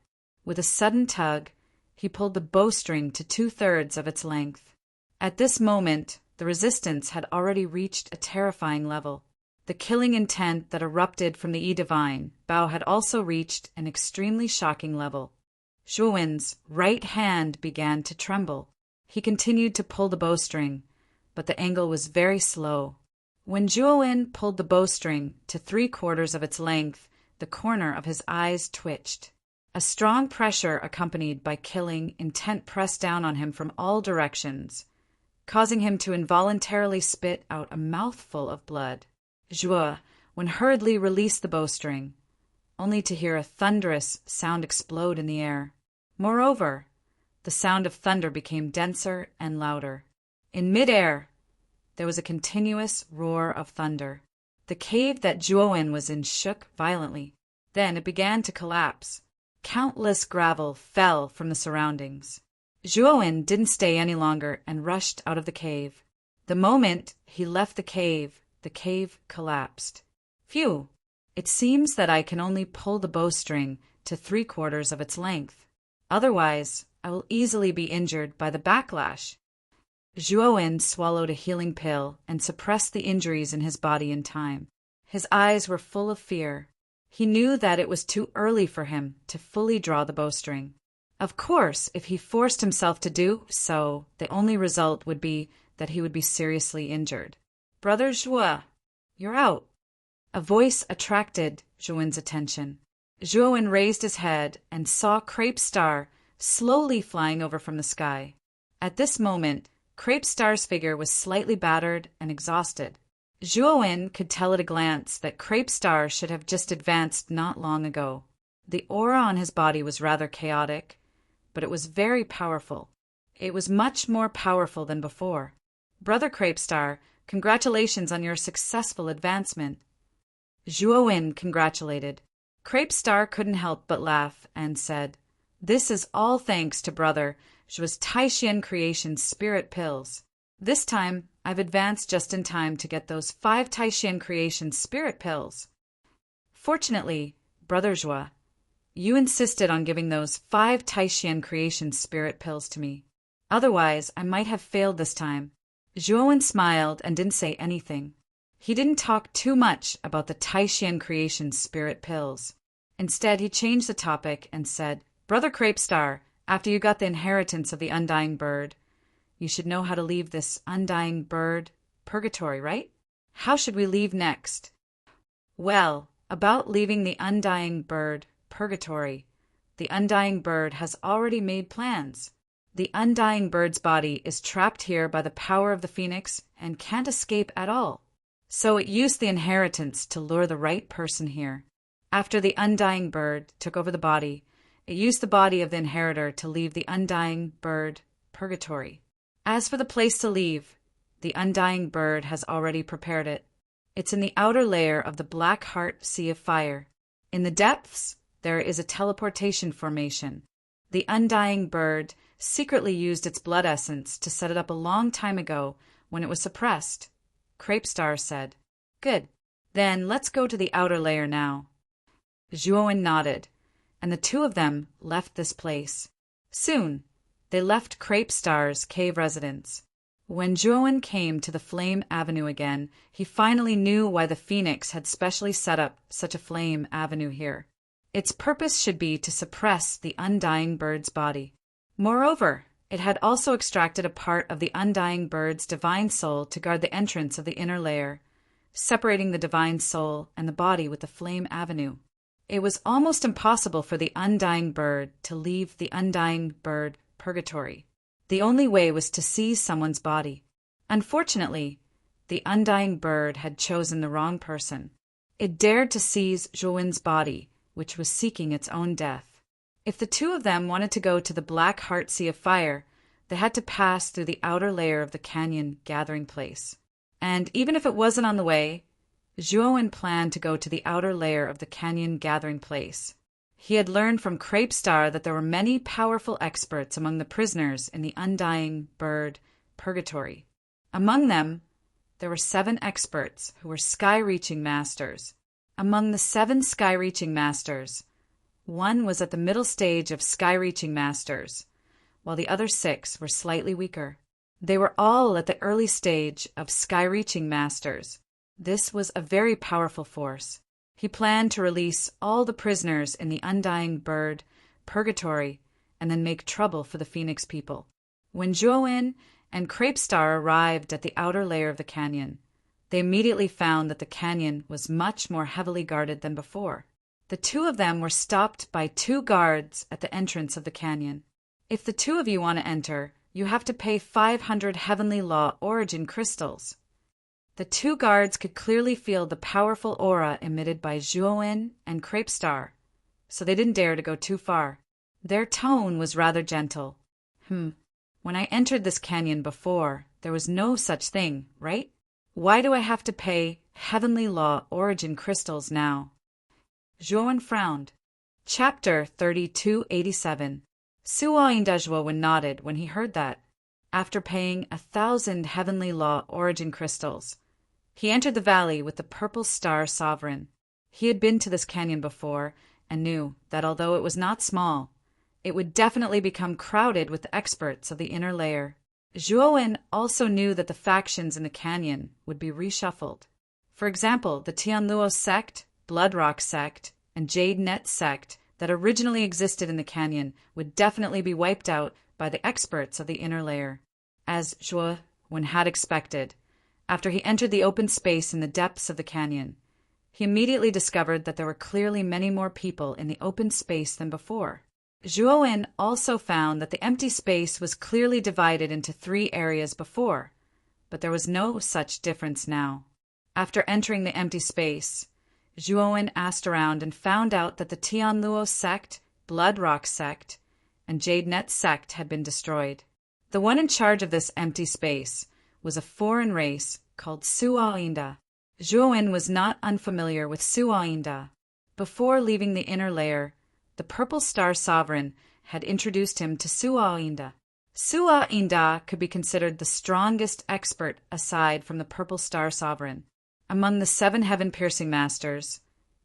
With a sudden tug, he pulled the bowstring to 2/3 of its length. At this moment, the resistance had already reached a terrifying level. The killing intent that erupted from the E-Divine bow had also reached an extremely shocking level. Zhuowen's right hand began to tremble. He continued to pull the bowstring, but the angle was very slow. When Zhuowen pulled the bowstring to 3/4 of its length, the corner of his eyes twitched. A strong pressure accompanied by killing intent pressed down on him from all directions, causing him to involuntarily spit out a mouthful of blood. Zhuowen hurriedly released the bowstring, only to hear a thunderous sound explode in the air. Moreover, the sound of thunder became denser and louder. In mid-air, there was a continuous roar of thunder. The cave that Zhuowen was in shook violently. Then it began to collapse. Countless gravel fell from the surroundings. Zhuowen didn't stay any longer and rushed out of the cave. The moment he left the cave collapsed. Phew! It seems that I can only pull the bowstring to 3/4 of its length. Otherwise, I will easily be injured by the backlash. Zhuowen swallowed a healing pill and suppressed the injuries in his body in time. His eyes were full of fear. He knew that it was too early for him to fully draw the bowstring. Of course, if he forced himself to do so, the only result would be that he would be seriously injured. "Brother Zhuo, you're out." A voice attracted Zhuowen's attention. Zhuowen raised his head and saw Crepe Star slowly flying over from the sky. At this moment, Crepe Star's figure was slightly battered and exhausted. Zhuowen could tell at a glance that Crepe Star should have just advanced not long ago. The aura on his body was rather chaotic, but it was very powerful. It was much more powerful than before. Brother Crepe Star, congratulations on your successful advancement. Zhuowen congratulated. Crepe Star couldn't help but laugh and said, "This is all thanks to Brother Zhuo's Taishian Creation Spirit Pills. This time, I've advanced just in time to get those 5 Taishian Creation Spirit Pills. Fortunately, Brother Zhuo, you insisted on giving those 5 Taishian Creation Spirit Pills to me. Otherwise, I might have failed this time." Zhuowen smiled and didn't say anything. He didn't talk too much about the Taishian Creation Spirit Pills. Instead, he changed the topic and said, "Brother Crepe Star, after you got the inheritance of the Undying Bird, you should know how to leave this Undying Bird purgatory, right? How should we leave next?" Well, about leaving the Undying Bird purgatory, the Undying Bird has already made plans. The Undying Bird's body is trapped here by the power of the Phoenix and can't escape at all. So it used the inheritance to lure the right person here. After the Undying Bird took over the body, it used the body of the inheritor to leave the Undying Bird purgatory. As for the place to leave, the Undying Bird has already prepared it. It's in the outer layer of the Black Heart Sea of Fire. In the depths, there is a teleportation formation. The Undying Bird secretly used its blood essence to set it up a long time ago when it was suppressed. Crepe Star said, "Good. Then let's go to the outer layer now." Zhuowen nodded, and the two of them left this place. Soon, they left Crepe Star's cave residence. When Zhuowen came to the Flame Avenue again, he finally knew why the Phoenix had specially set up such a flame avenue here. Its purpose should be to suppress the Undying Bird's body. Moreover, it had also extracted a part of the Undying Bird's divine soul to guard the entrance of the inner layer, separating the divine soul and the body with the Flame Avenue. It was almost impossible for the Undying Bird to leave the Undying Bird purgatory. The only way was to seize someone's body. Unfortunately, the Undying Bird had chosen the wrong person. It dared to seize Zhuowen's body, which was seeking its own death. If the two of them wanted to go to the Black Heart Sea of Fire, they had to pass through the outer layer of the canyon gathering place. And even if it wasn't on the way, Zhuowen planned to go to the outer layer of the canyon gathering place. He had learned from Crepe Star that there were many powerful experts among the prisoners in the Undying Bird purgatory. Among them, there were 7 experts who were sky-reaching masters. Among the 7 sky-reaching masters, 1 was at the middle stage of sky-reaching masters, while the other 6 were slightly weaker. They were all at the early stage of sky-reaching masters. This was a very powerful force. He planned to release all the prisoners in the Undying Bird purgatory and then make trouble for the Phoenix people. When Zhuowen and Crepe Star arrived at the outer layer of the canyon, they immediately found that the canyon was much more heavily guarded than before. The two of them were stopped by 2 guards at the entrance of the canyon. "If the 2 of you want to enter, you have to pay 500 Heavenly Law Origin crystals." The 2 guards could clearly feel the powerful aura emitted by Zhuowen and Crepe Star, so they didn't dare to go too far. Their tone was rather gentle. When I entered this canyon before, there was no such thing, right? Why do I have to pay Heavenly Law Origin crystals now?" Zhuowen frowned. Chapter 3287. Suo Inda Zhuowen nodded when he heard that. After paying 1,000 Heavenly Law Origin crystals, he entered the valley with the Purple Star Sovereign. He had been to this canyon before and knew that although it was not small, it would definitely become crowded with the experts of the inner layer. Zhuowen also knew that the factions in the canyon would be reshuffled. For example, the Tianluo sect, Blood Rock sect, and Jade Net sect that originally existed in the canyon would definitely be wiped out by the experts of the inner layer. As Zhuowen had expected, after he entered the open space in the depths of the canyon, he immediately discovered that there were clearly many more people in the open space than before. Zhuowen also found that the empty space was clearly divided into 3 areas before, but there was no such difference now. After entering the empty space, Zhuowen asked around and found out that the Tianluo sect, Blood Rock sect, and Jade Net sect had been destroyed. The one in charge of this empty space was a foreign race called Suainda. Zhuowen was not unfamiliar with Suainda. Before leaving the inner layer, the Purple Star Sovereign had introduced him to Suainda. Suainda could be considered the strongest expert aside from the Purple Star Sovereign. Among the 7 heaven-piercing masters,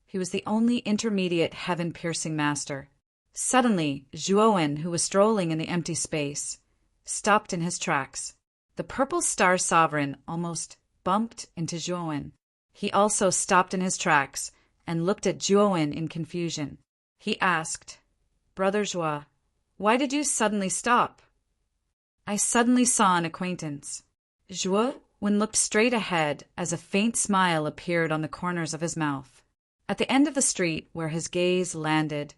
he was the only intermediate heaven-piercing master. Suddenly, Zhuowen, who was strolling in the empty space, stopped in his tracks. The Purple Star Sovereign almost bumped into Zhuowen. He also stopped in his tracks and looked at Zhuowen in confusion. He asked, "Brother Zhua, why did you suddenly stop?" "I suddenly saw an acquaintance." Zhuowen looked straight ahead as a faint smile appeared on the corners of his mouth. At the end of the street where his gaze landed,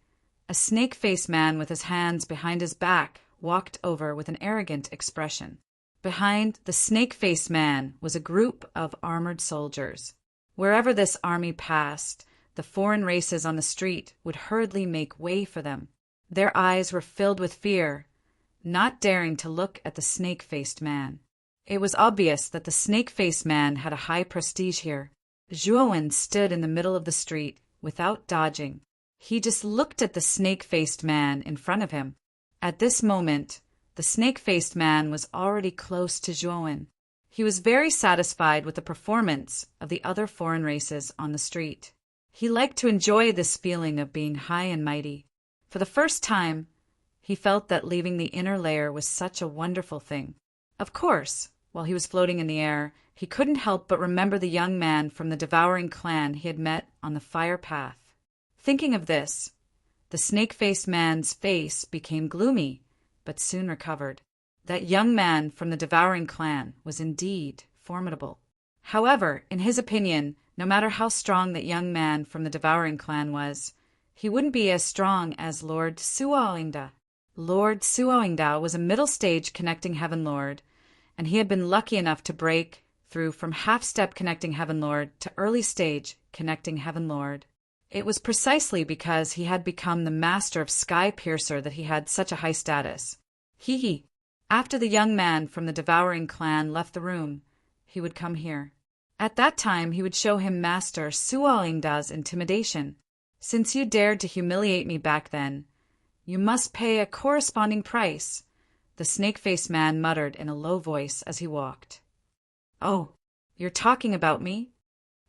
a snake-faced man with his hands behind his back walked over with an arrogant expression. Behind the snake-faced man was a group of armored soldiers. Wherever this army passed, the foreign races on the street would hurriedly make way for them. Their eyes were filled with fear, not daring to look at the snake-faced man. It was obvious that the snake-faced man had a high prestige here. Zhuowen stood in the middle of the street without dodging. He just looked at the snake-faced man in front of him. At this moment, the snake-faced man was already close to Zhuowen. He was very satisfied with the performance of the other foreign races on the street. He liked to enjoy this feeling of being high and mighty. For the first time, he felt that leaving the inner layer was such a wonderful thing. Of course, while he was floating in the air, he couldn't help but remember the young man from the devouring clan he had met on the fire path. Thinking of this, the snake-faced man's face became gloomy, but soon recovered. That young man from the devouring clan was indeed formidable. However, in his opinion, no matter how strong that young man from the devouring clan was, he wouldn't be as strong as Lord Suainda. Lord Suainda was a middle-stage connecting Heaven Lord, and he had been lucky enough to break through from half-step connecting Heaven Lord to early-stage connecting Heaven Lord. It was precisely because he had become the master of Sky Piercer that he had such a high status. After the young man from the devouring clan left the room, he would come here. At that time he would show him Master Suainda's intimidation. "Since you dared to humiliate me back then, you must pay a corresponding price," the snake-faced man muttered in a low voice as he walked. "Oh, you're talking about me?"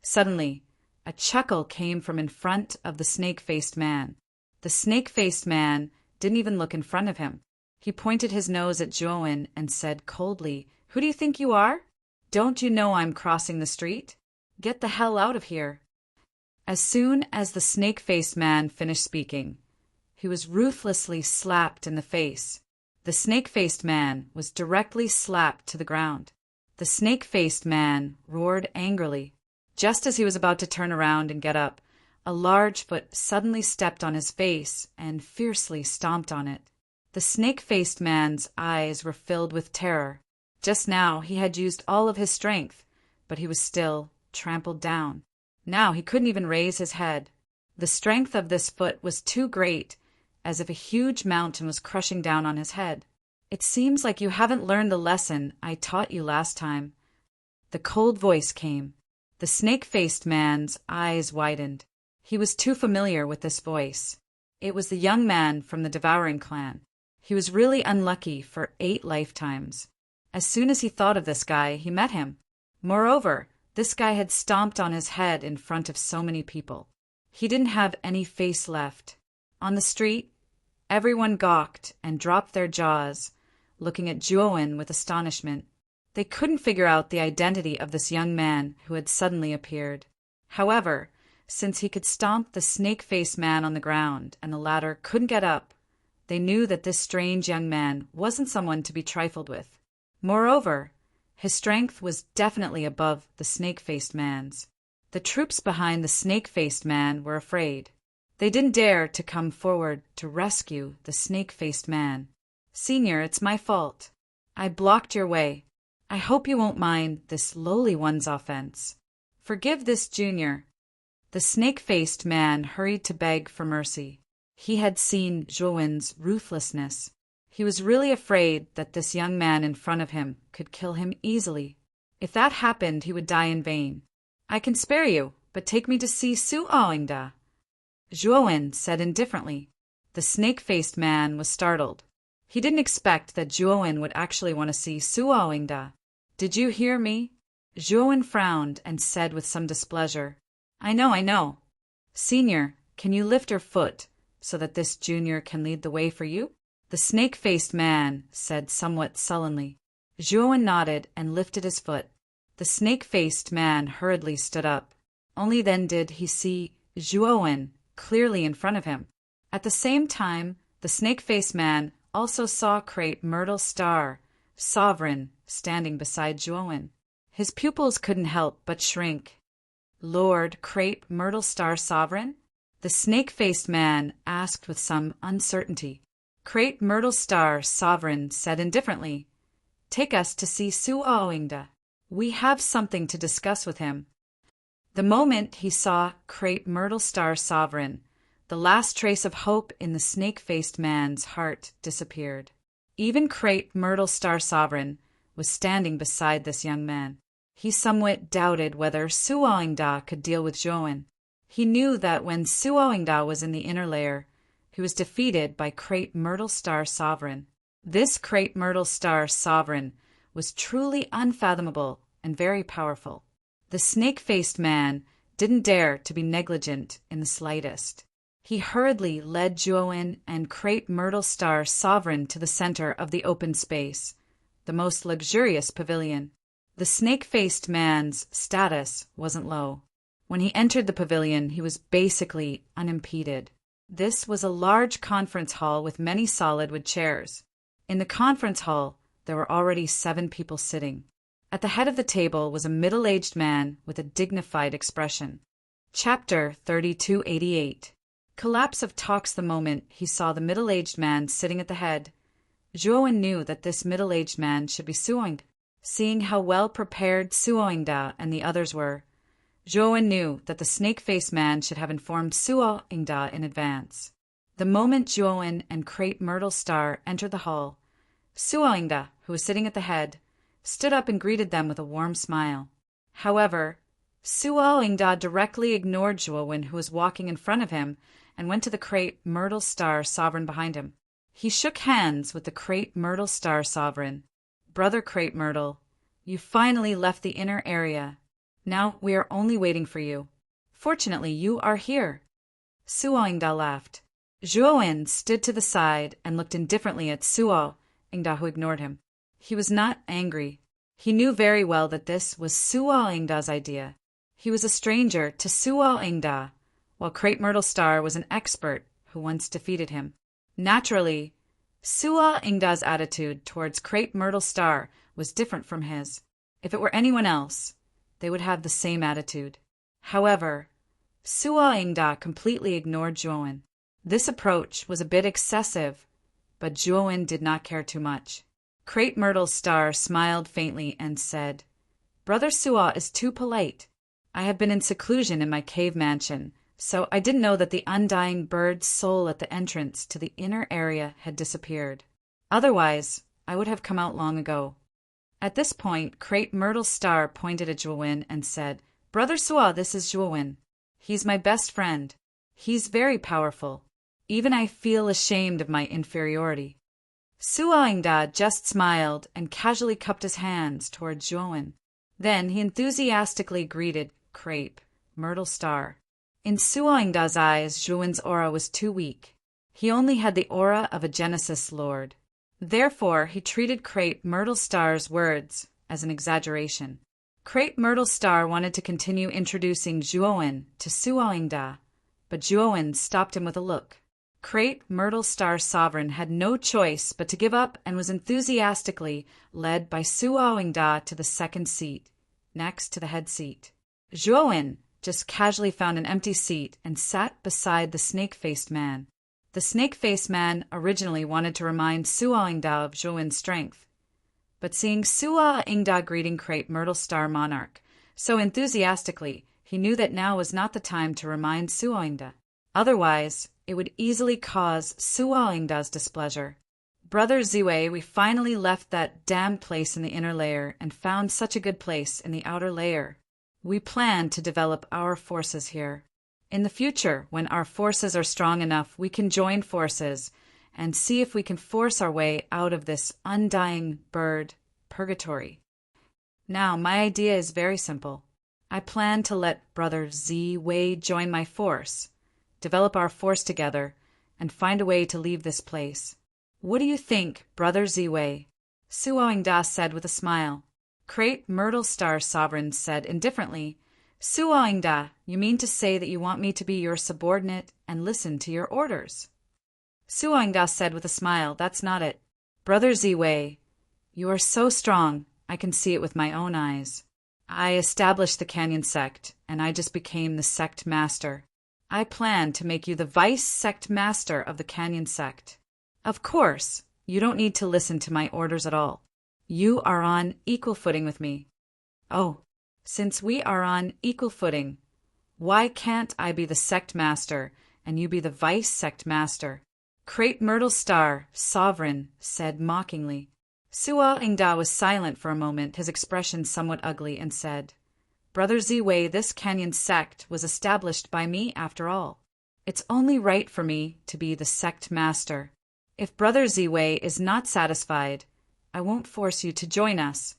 Suddenly, a chuckle came from in front of the snake-faced man. The snake-faced man didn't even look in front of him. He pointed his nose at Zhuowen and said coldly, "Who do you think you are? Don't you know I'm crossing the street? Get the hell out of here." As soon as the snake-faced man finished speaking, he was ruthlessly slapped in the face. The snake-faced man was directly slapped to the ground. The snake-faced man roared angrily. Just as he was about to turn around and get up, a large foot suddenly stepped on his face and fiercely stomped on it. The snake-faced man's eyes were filled with terror. Just now he had used all of his strength, but he was still trampled down. Now he couldn't even raise his head. The strength of this foot was too great, as if a huge mountain was crushing down on his head. "It seems like you haven't learned the lesson I taught you last time." The cold voice came. The snake-faced man's eyes widened. He was too familiar with this voice. It was the young man from the devouring clan. He was really unlucky for 8 lifetimes. As soon as he thought of this guy, he met him. Moreover, this guy had stomped on his head in front of so many people. He didn't have any face left. On the street, everyone gawked and dropped their jaws, looking at Zhuowen with astonishment. They couldn't figure out the identity of this young man who had suddenly appeared. However, since he could stomp the snake-faced man on the ground and the latter couldn't get up, they knew that this strange young man wasn't someone to be trifled with. Moreover, his strength was definitely above the snake-faced man's. The troops behind the snake-faced man were afraid. They didn't dare to come forward to rescue the snake-faced man. Senior, it's my fault. I blocked your way. I hope you won't mind this lowly one's offense. Forgive this junior. The snake-faced man hurried to beg for mercy. He had seen Zhuowen's ruthlessness. He was really afraid that this young man in front of him could kill him easily. If that happened, he would die in vain. I can spare you, but take me to see Su Aoingda. Zhuowen said indifferently. The snake-faced man was startled. He didn't expect that Zhuowen would actually want to see Su Aoingda. Did you hear me? Zhuowen frowned and said with some displeasure. I know. Senior, can you lift your foot so that this junior can lead the way for you? The snake-faced man said somewhat sullenly. Zhuowen nodded and lifted his foot. The snake-faced man hurriedly stood up. Only then did he see Zhuowen clearly in front of him. At the same time, the snake-faced man also saw Crepe Myrtle Star, Sovereign, standing beside Zhuowen. His pupils couldn't help but shrink. Lord Crepe Myrtle Star Sovereign? The snake-faced man asked with some uncertainty. Crepe Myrtle Star Sovereign said indifferently, Take us to see Su Aoingda. We have something to discuss with him. The moment he saw Crepe Myrtle Star Sovereign, the last trace of hope in the snake-faced man's heart disappeared. Even Crepe Myrtle Star Sovereign was standing beside this young man. He somewhat doubted whether Su Aoingda could deal with Zhuowen. He knew that when Su Aoingda was in the inner layer, he was defeated by Crepe Myrtle Star Sovereign. This Crepe Myrtle Star Sovereign was truly unfathomable and very powerful. The snake-faced man didn't dare to be negligent in the slightest. He hurriedly led Zhuowen and Crepe Myrtle Star Sovereign to the center of the open space, the most luxurious pavilion. The snake-faced man's status wasn't low. When he entered the pavilion, he was basically unimpeded. This was a large conference hall with many solid wood chairs. In the conference hall, there were already 7 people sitting. At the head of the table was a middle-aged man with a dignified expression. Chapter 3288. Collapse of talks the moment he saw the middle-aged man sitting at the head. Zhuowen knew that this middle-aged man should be Su Aoingda. Seeing how well prepared Su Aoingda and the others were, Zhuowen knew that the snake-faced man should have informed Su Aoingda in advance. The moment Zhuowen and Crepe Myrtle Star entered the hall, Su Aoingda, who was sitting at the head, stood up and greeted them with a warm smile. However, Su Aoingda directly ignored Zhuowen, who was walking in front of him, and went to the Crepe Myrtle Star Sovereign behind him. He shook hands with the Crepe Myrtle Star Sovereign. Brother Crepe Myrtle, you finally left the inner area. Now we are only waiting for you. Fortunately, you are here. Su Aoingda laughed. Zhuowen stood to the side and looked indifferently at Su Aoingda, who ignored him. He was not angry. He knew very well that this was Su Aoingda's idea. He was a stranger to Su Aoingda, while Crepe Myrtle Star was an expert who once defeated him. Naturally, Su Aoingda's attitude towards Crepe Myrtle Star was different from his. If it were anyone else, they would have the same attitude. However, Su Aoingda completely ignored Zhuowen. This approach was a bit excessive, but Zhuowen did not care too much. Crepe Myrtle Star smiled faintly and said, Brother Su'a is too polite. I have been in seclusion in my cave mansion, so I didn't know that the undying bird's soul at the entrance to the inner area had disappeared. Otherwise, I would have come out long ago. At this point, Crepe Myrtle Star pointed at Zhuowen and said, Brother Su'a, this is Zhuowen. He's my best friend. He's very powerful. Even I feel ashamed of my inferiority. Su Aoingda just smiled and casually cupped his hands toward Zhuowen. Then he enthusiastically greeted Crepe Myrtle Star. In Su Aoingda's eyes, Zhuowen's aura was too weak. He only had the aura of a Genesis Lord. Therefore, he treated Crepe Myrtle Star's words as an exaggeration. Crepe Myrtle Star wanted to continue introducing Zhuowen to Su Aoingda, but Zhuowen stopped him with a look. Crepe Myrtle Star Sovereign had no choice but to give up and was enthusiastically led by Su Aoingda to the second seat, next to the head seat. Zhuowen, just casually found an empty seat and sat beside the snake-faced man. The snake-faced man originally wanted to remind Suo Ingda of Zhouwen's strength, but seeing Suo Ingda greeting Crepe Myrtle Star Monarch so enthusiastically, he knew that now was not the time to remind Suo Ingda. Otherwise, it would easily cause Suo Ingda's displeasure. Brother Ziwei, we finally left that damned place in the inner layer and found such a good place in the outer layer. We plan to develop our forces here. In the future, when our forces are strong enough, we can join forces and see if we can force our way out of this undying bird purgatory. Now, my idea is very simple. I plan to let Brother Ziwei join my force, develop our force together, and find a way to leave this place. What do you think, Brother Ziwei? Suo Ingda said with a smile. Crepe Myrtle Star Sovereign said indifferently, Suo Ingda, you mean to say that you want me to be your subordinate and listen to your orders? Suo Ingda said with a smile, that's not it. Brother Ziwei, you are so strong, I can see it with my own eyes. I established the Canyon Sect, and I just became the sect master. I plan to make you the vice sect master of the Canyon Sect. Of course, you don't need to listen to my orders at all. You are on equal footing with me. Oh, since we are on equal footing, why can't I be the sect master and you be the vice sect master? Crepe Myrtle Star, Sovereign, said mockingly. Suo Ingda was silent for a moment, his expression somewhat ugly, and said, Brother Ziwei, this Canyon Sect was established by me after all. It's only right for me to be the sect master. If Brother Ziwei is not satisfied, I won't force you to join us.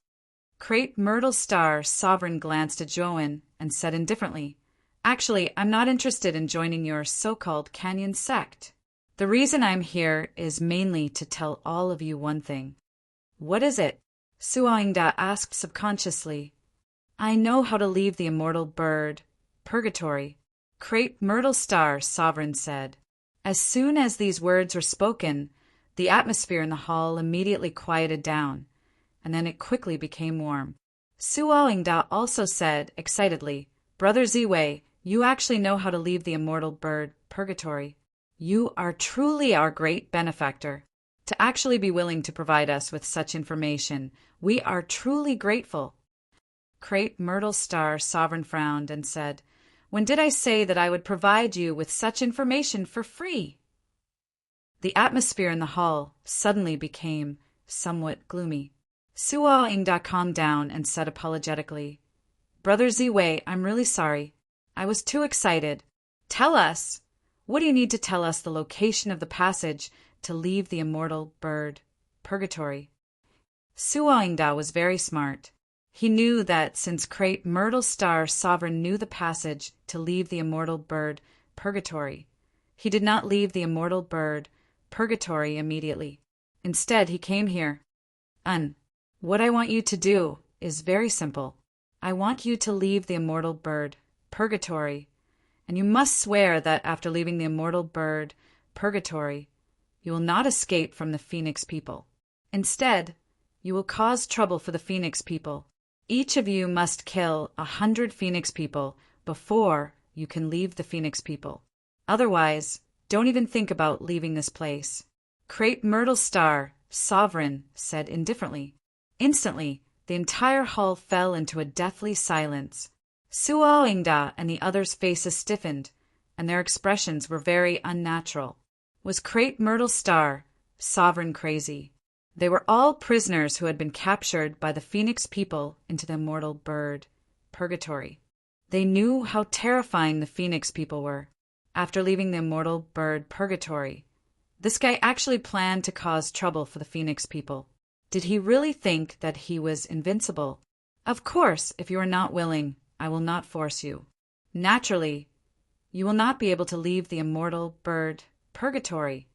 Crepe Myrtle Star Sovereign glanced at Zhouwen and said indifferently, Actually, I'm not interested in joining your so-called Canyon Sect. The reason I'm here is mainly to tell all of you one thing. What is it? Suo Ingda asked subconsciously. I know how to leave the immortal bird, purgatory. Crepe Myrtle Star Sovereign said. As soon as these words were spoken, the atmosphere in the hall immediately quieted down, and then it quickly became warm. Suo Ingda also said, excitedly, Brother Ziwei, you actually know how to leave the immortal bird, purgatory. You are truly our great benefactor. To actually be willing to provide us with such information, we are truly grateful. Crepe Myrtle Star Sovereign frowned and said, When did I say that I would provide you with such information for free? The atmosphere in the hall suddenly became somewhat gloomy. Suo Ingda calmed down and said apologetically, Brother Ziwei, I'm really sorry. I was too excited. Tell us! What do you need to tell us the location of the passage to leave the immortal bird, purgatory? Suo Ingda was very smart. He knew that since Crepe Myrtle Star Sovereign knew the passage to leave the immortal bird, purgatory, he did not leave the immortal bird, purgatory immediately. Instead, he came here. What I want you to do is very simple. I want you to leave the immortal bird, purgatory, and you must swear that after leaving the immortal bird, purgatory, you will not escape from the Phoenix people. Instead, you will cause trouble for the Phoenix people. Each of you must kill 100 Phoenix people before you can leave the Phoenix people. Otherwise, don't even think about leaving this place. Crepe Myrtle Star, Sovereign, said indifferently. Instantly, the entire hall fell into a deathly silence. Suo Ingda and the others' faces stiffened, and their expressions were very unnatural. Was Crepe Myrtle Star, Sovereign, crazy? They were all prisoners who had been captured by the Phoenix people into the immortal bird, purgatory. They knew how terrifying the Phoenix people were. After leaving the immortal bird, purgatory, this guy actually planned to cause trouble for the Phoenix people. Did he really think that he was invincible? Of course, if you are not willing, I will not force you. Naturally, you will not be able to leave the immortal bird, purgatory.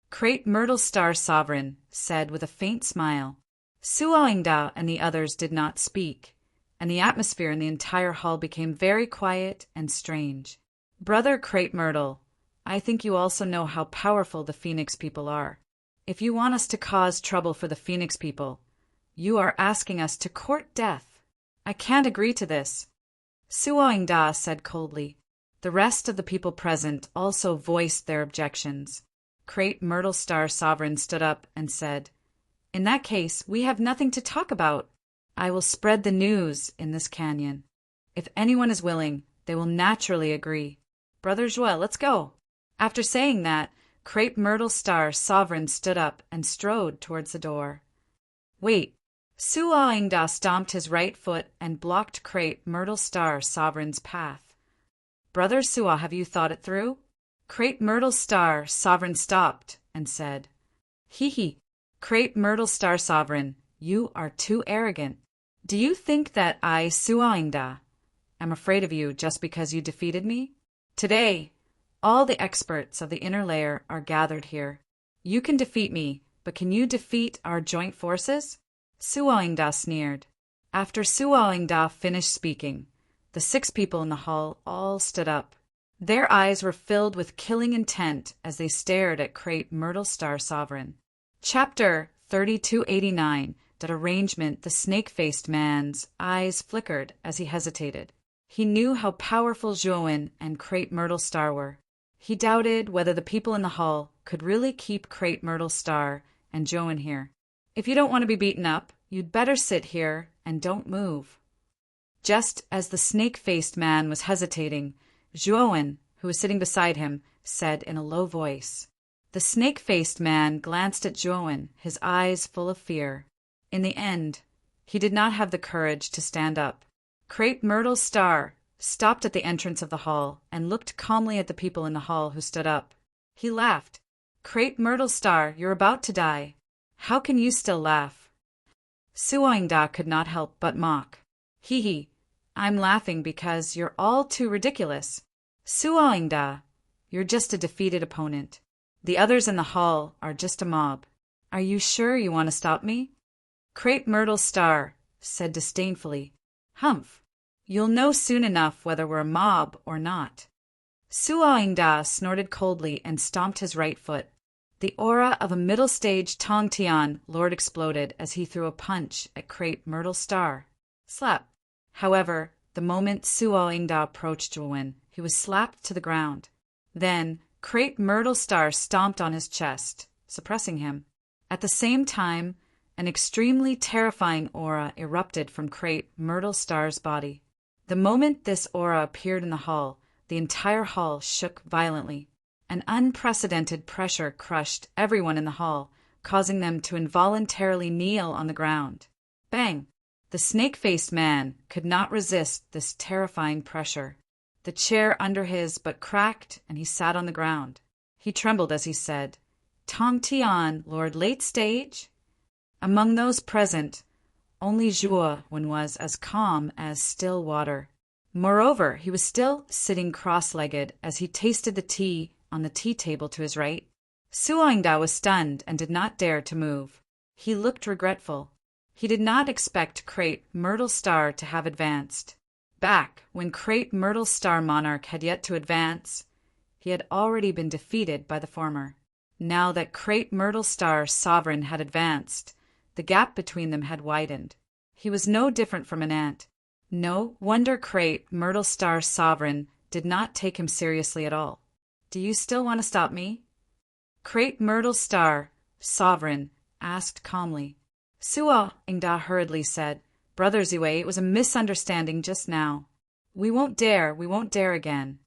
Crepe Myrtle Star Sovereign said with a faint smile. Suo Ingda and the others did not speak, and the atmosphere in the entire hall became very quiet and strange. Brother Crepe Myrtle, I think you also know how powerful the Phoenix people are. If you want us to cause trouble for the Phoenix people, you are asking us to court death. I can't agree to this. Suoingda said coldly. The rest of the people present also voiced their objections. Crate Myrtle Star Sovereign stood up and said, "In that case, we have nothing to talk about. I will spread the news in this canyon. If anyone is willing, they will naturally agree. Brother Joel, let's go." After saying that, Crate Myrtle Star Sovereign stood up and strode towards the door. "Wait." Suoingda stomped his right foot and blocked Crate Myrtle Star Sovereign's path. "Brother Suo, have you thought it through?" Crate Myrtle Star Sovereign stopped and said, "Hee. Crate Myrtle Star Sovereign, you are too arrogant. Do you think that I, Suoingda, am afraid of you just because you defeated me? Today, all the experts of the inner layer are gathered here. You can defeat me, but can you defeat our joint forces?" Suoingda sneered. After Suoingda finished speaking, the 6 people in the hall all stood up. Their eyes were filled with killing intent as they stared at Crate Myrtle Star Sovereign. Chapter 3289. That arrangement, the snake-faced man's eyes flickered as he hesitated. He knew how powerful Joan and Crate Myrtle Star were. He doubted whether the people in the hall could really keep Crate Myrtle Star and Joan here. "If you don't want to be beaten up, you'd better sit here and don't move." Just as the snake-faced man was hesitating, Joan, who was sitting beside him, said in a low voice. The snake-faced man glanced at Joan, his eyes full of fear. In the end, he did not have the courage to stand up. Crate Myrtle Star stopped at the entrance of the hall and looked calmly at the people in the hall who stood up. He laughed. "Crate Myrtle Star, you're about to die. How can you still laugh?" Suoingda could not help but mock. "Hee. I'm laughing because you're all too ridiculous. Suoingda, you're just a defeated opponent. The others in the hall are just a mob. Are you sure you want to stop me?" Crate Myrtle Star said disdainfully, "Humph. You'll know soon enough whether we're a mob or not." Suoingda snorted coldly and stomped his right foot. The aura of a middle-stage Tongtian Lord exploded as he threw a punch at Crate Myrtle Star. Slap. However, the moment Suoingda approached Joan, he was slapped to the ground. Then, Crate Myrtle Star stomped on his chest, suppressing him. At the same time, an extremely terrifying aura erupted from Crate Myrtle Star's body. The moment this aura appeared in the hall, the entire hall shook violently. An unprecedented pressure crushed everyone in the hall, causing them to involuntarily kneel on the ground. Bang! The snake-faced man could not resist this terrifying pressure. The chair under his but cracked, and he sat on the ground. He trembled as he said, "Tongtian, Lord Late Stage?" Among those present, only Joan was as calm as still water. Moreover, he was still sitting cross-legged as he tasted the tea on the tea table to his right. Suoingda was stunned and did not dare to move. He looked regretful. He did not expect Crate Myrtle Star to have advanced. Back when Crate Myrtle Star Monarch had yet to advance, he had already been defeated by the former. Now that Crate Myrtle Star Sovereign had advanced, the gap between them had widened. He was no different from an ant. No wonder Crate Myrtle Star Sovereign did not take him seriously at all. "Do you still want to stop me?" Crate Myrtle Star Sovereign asked calmly. Suoingda hurriedly said, "Brother Zue, it was a misunderstanding just now. We won't dare again."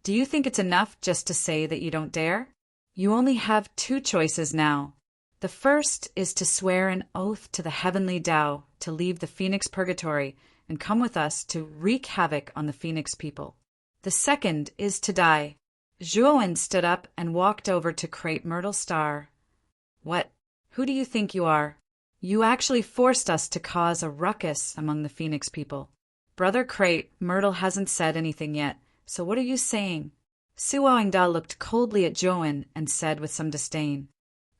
"Do you think it's enough just to say that you don't dare? You only have 2 choices now. The first is to swear an oath to the heavenly Tao to leave the Phoenix Purgatory and come with us to wreak havoc on the Phoenix people. The second is to die." Joan stood up and walked over to Crate Myrtle Star. "What? Who do you think you are? You actually forced us to cause a ruckus among the Phoenix people. Brother Crate Myrtle hasn't said anything yet, so what are you saying?" Suoingda looked coldly at Joan and said with some disdain.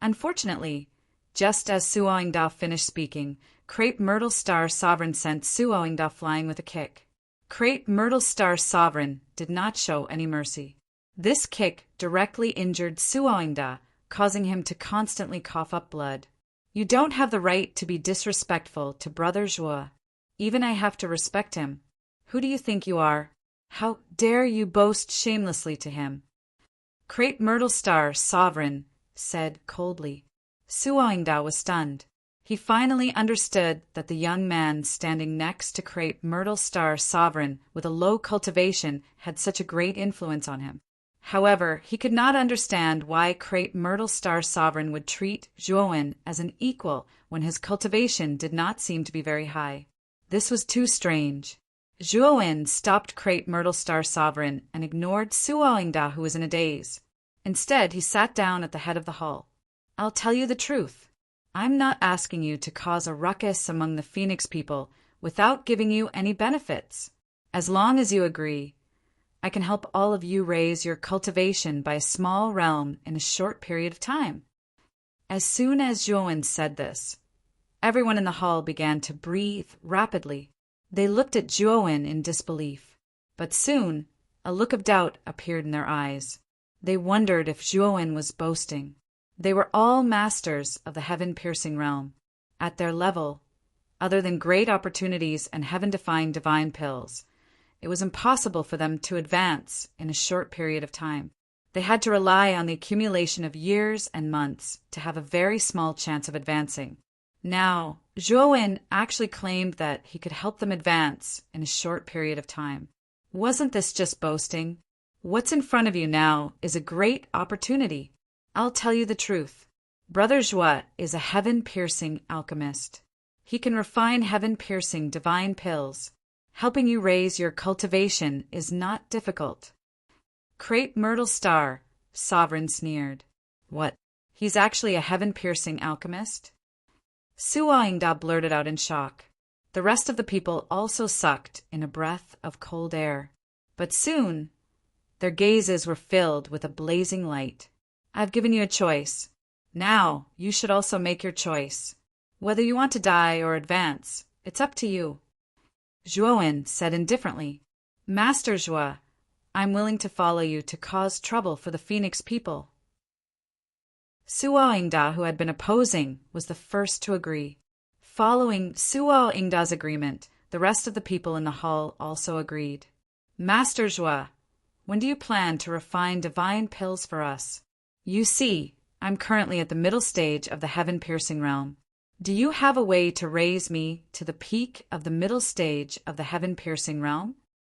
Unfortunately, just as Suoingda finished speaking, Crate Myrtle Star Sovereign sent Suoingda flying with a kick. Crate Myrtle Star Sovereign did not show any mercy. This kick directly injured Suoingda, causing him to constantly cough up blood. "You don't have the right to be disrespectful to Brother Joa. Even I have to respect him. Who do you think you are? How dare you boast shamelessly to him? Crepe Myrtle Star, sovereign, said coldly. Suoingda was stunned. He finally understood that the young man standing next to Crepe Myrtle Star Sovereign with a low cultivation had such a great influence on him. However, he could not understand why Crepe Myrtle Star Sovereign would treat Zhuowen as an equal when his cultivation did not seem to be very high. This was too strange. Zhuowen stopped Crepe Myrtle Star Sovereign and ignored Suoingda, who was in a daze. Instead, he sat down at the head of the hall. I'll tell you the truth. I'm not asking you to cause a ruckus among the Phoenix people without giving you any benefits. As long as you agree, I can help all of you raise your cultivation by a small realm in a short period of time. As soon as Zhuowen said this, everyone in the hall began to breathe rapidly. They looked at Zhuowen in disbelief, but soon a look of doubt appeared in their eyes. They wondered if Zhuowen was boasting. They were all masters of the heaven-piercing realm. At their level, other than great opportunities and heaven-defying divine pills, it was impossible for them to advance in a short period of time. They had to rely on the accumulation of years and months to have a very small chance of advancing. Now, Zhuowen actually claimed that he could help them advance in a short period of time. Wasn't this just boasting? What's in front of you now is a great opportunity. I'll tell you the truth. Brother Zhua is a heaven-piercing alchemist. He can refine heaven-piercing divine pills. Helping you raise your cultivation is not difficult. Crepe Myrtle Star, Sovereign sneered. What? He's actually a heaven-piercing alchemist? Suoingda blurted out in shock. The rest of the people also sucked in a breath of cold air. But soon, their gazes were filled with a blazing light. I've given you a choice. Now, you should also make your choice. Whether you want to die or advance, it's up to you. Zhuowen said indifferently, Master Zhua, I'm willing to follow you to cause trouble for the Phoenix people. Suoingda, who had been opposing, was the first to agree. Following Suoingda's agreement, the rest of the people in the hall also agreed. Master Zhua, when do you plan to refine divine pills for us? You see, I'm currently at the middle stage of the heaven-piercing realm. Do you have a way to raise me to the peak of the middle stage of the heaven-piercing realm?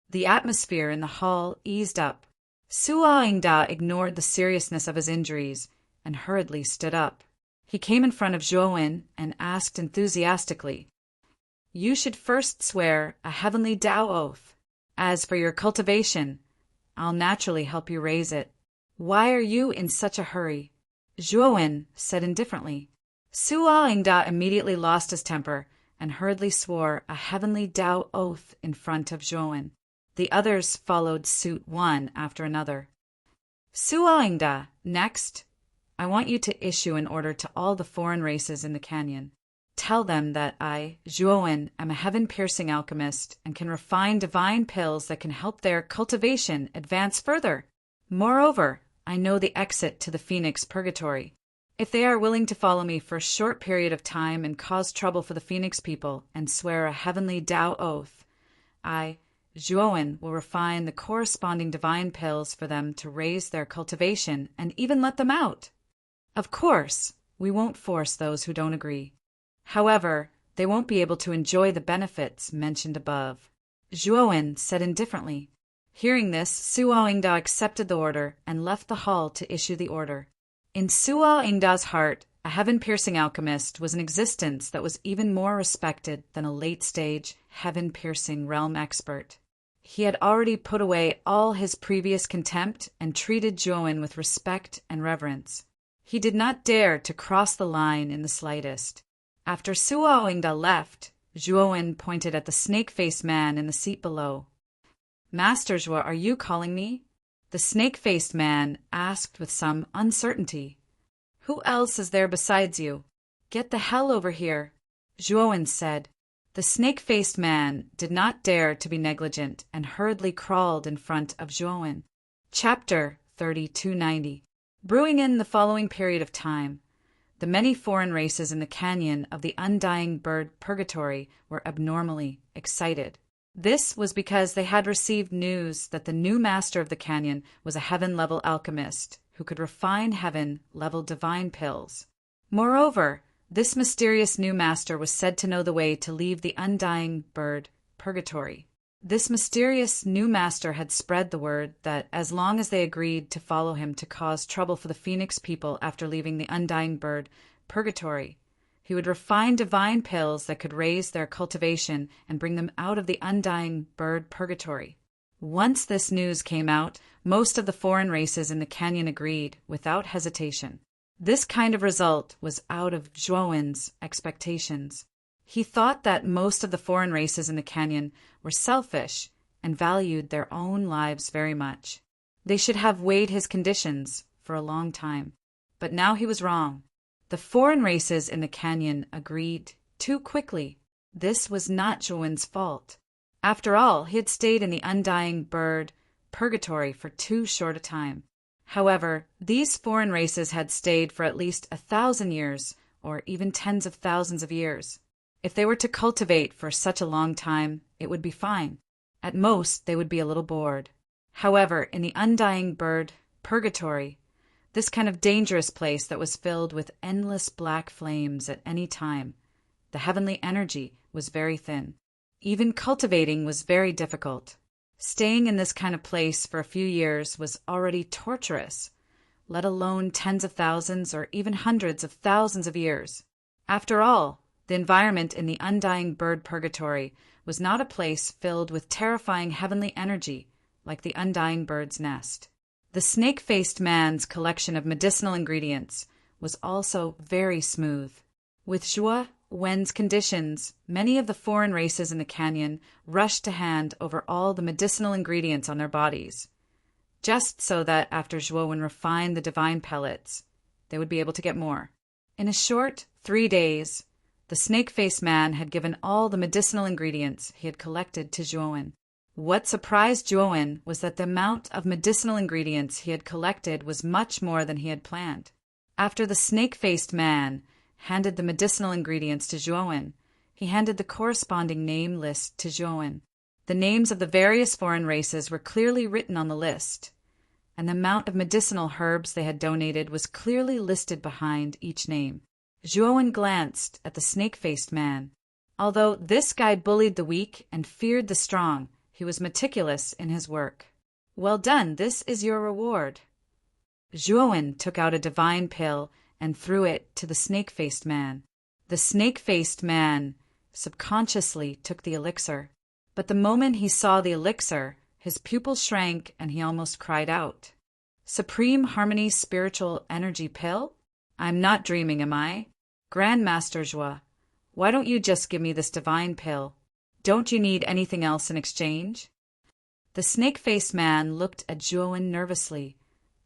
The atmosphere in the hall eased up. Suoingda ignored the seriousness of his injuries and hurriedly stood up. He came in front of Zhuowen and asked enthusiastically, You should first swear a heavenly Tao oath. As for your cultivation, I'll naturally help you raise it. Why are you in such a hurry? Zhuowen said indifferently. Suoingda immediately lost his temper and hurriedly swore a heavenly Tao oath in front of Zhuowen. The others followed suit one after another. Suoingda, next, I want you to issue an order to all the foreign races in the canyon. Tell them that I, Zhuowen, am a heaven-piercing alchemist and can refine divine pills that can help their cultivation advance further. Moreover, I know the exit to the Phoenix Purgatory. If they are willing to follow me for a short period of time and cause trouble for the Phoenix people and swear a heavenly Tao oath, I, Zhuowen, will refine the corresponding divine pills for them to raise their cultivation and even let them out. Of course, we won't force those who don't agree. However, they won't be able to enjoy the benefits mentioned above. Zhuowen said indifferently. Hearing this, Suoingda accepted the order and left the hall to issue the order. In Suoingda's heart, a heaven-piercing alchemist was an existence that was even more respected than a late-stage, heaven-piercing realm expert. He had already put away all his previous contempt and treated Zhuowen with respect and reverence. He did not dare to cross the line in the slightest. After Suoingda left, Zhuowen pointed at the snake-faced man in the seat below. Master Zhua, are you calling me? The snake-faced man asked with some uncertainty. Who else is there besides you? Get the hell over here, Zhuowen said. The snake-faced man did not dare to be negligent and hurriedly crawled in front of Zhuowen. Chapter 3290. Brewing in the following period of time, the many foreign races in the canyon of the undying bird purgatory were abnormally excited. This was because they had received news that the new master of the canyon was a heaven-level alchemist who could refine heaven-level divine pills. Moreover, this mysterious new master was said to know the way to leave the undying bird purgatory. This mysterious new master had spread the word that as long as they agreed to follow him to cause trouble for the Phoenix people after leaving the undying bird purgatory, he would refine divine pills that could raise their cultivation and bring them out of the undying bird purgatory. Once this news came out, most of the foreign races in the canyon agreed without hesitation. This kind of result was out of Zhuowen's expectations. He thought that most of the foreign races in the canyon were selfish and valued their own lives very much. They should have weighed his conditions for a long time. But now he was wrong. The foreign races in the canyon agreed too quickly. This was not Zhuowen's fault. After all, he had stayed in the undying bird purgatory for too short a time. However, these foreign races had stayed for at least 1,000 years, or even tens of thousands of years. If they were to cultivate for such a long time, it would be fine. At most, they would be a little bored. However, in the undying bird purgatory, this kind of dangerous place that was filled with endless black flames at any time, the heavenly energy was very thin. Even cultivating was very difficult. Staying in this kind of place for a few years was already torturous, let alone tens of thousands or even hundreds of thousands of years. After all, the environment in the undying bird purgatory was not a place filled with terrifying heavenly energy like the undying bird's nest. The snake-faced man's collection of medicinal ingredients was also very smooth. With Zhuo Wen's conditions, many of the foreign races in the canyon rushed to hand over all the medicinal ingredients on their bodies, just so that after Zhuo Wen refined the divine pellets, they would be able to get more. In a short 3 days, the snake-faced man had given all the medicinal ingredients he had collected to Zhuo Wen. What surprised Zhuo Wen was that the amount of medicinal ingredients he had collected was much more than he had planned. After the snake-faced man handed the medicinal ingredients to Zhuo Wen, he handed the corresponding name list to Zhuo Wen. The names of the various foreign races were clearly written on the list, and the amount of medicinal herbs they had donated was clearly listed behind each name. Zhuo Wen glanced at the snake-faced man. Although this guy bullied the weak and feared the strong, he was meticulous in his work. "Well done, this is your reward." Zhuo Wen took out a divine pill and threw it to the snake-faced man. The snake-faced man subconsciously took the elixir, but the moment he saw the elixir, his pupil shrank and he almost cried out. "Supreme Harmony Spiritual Energy Pill? I'm not dreaming, am I? Grandmaster Zhuo, why don't you just give me this divine pill? Don't you need anything else in exchange?" The snake-faced man looked at Zhuo Wen nervously,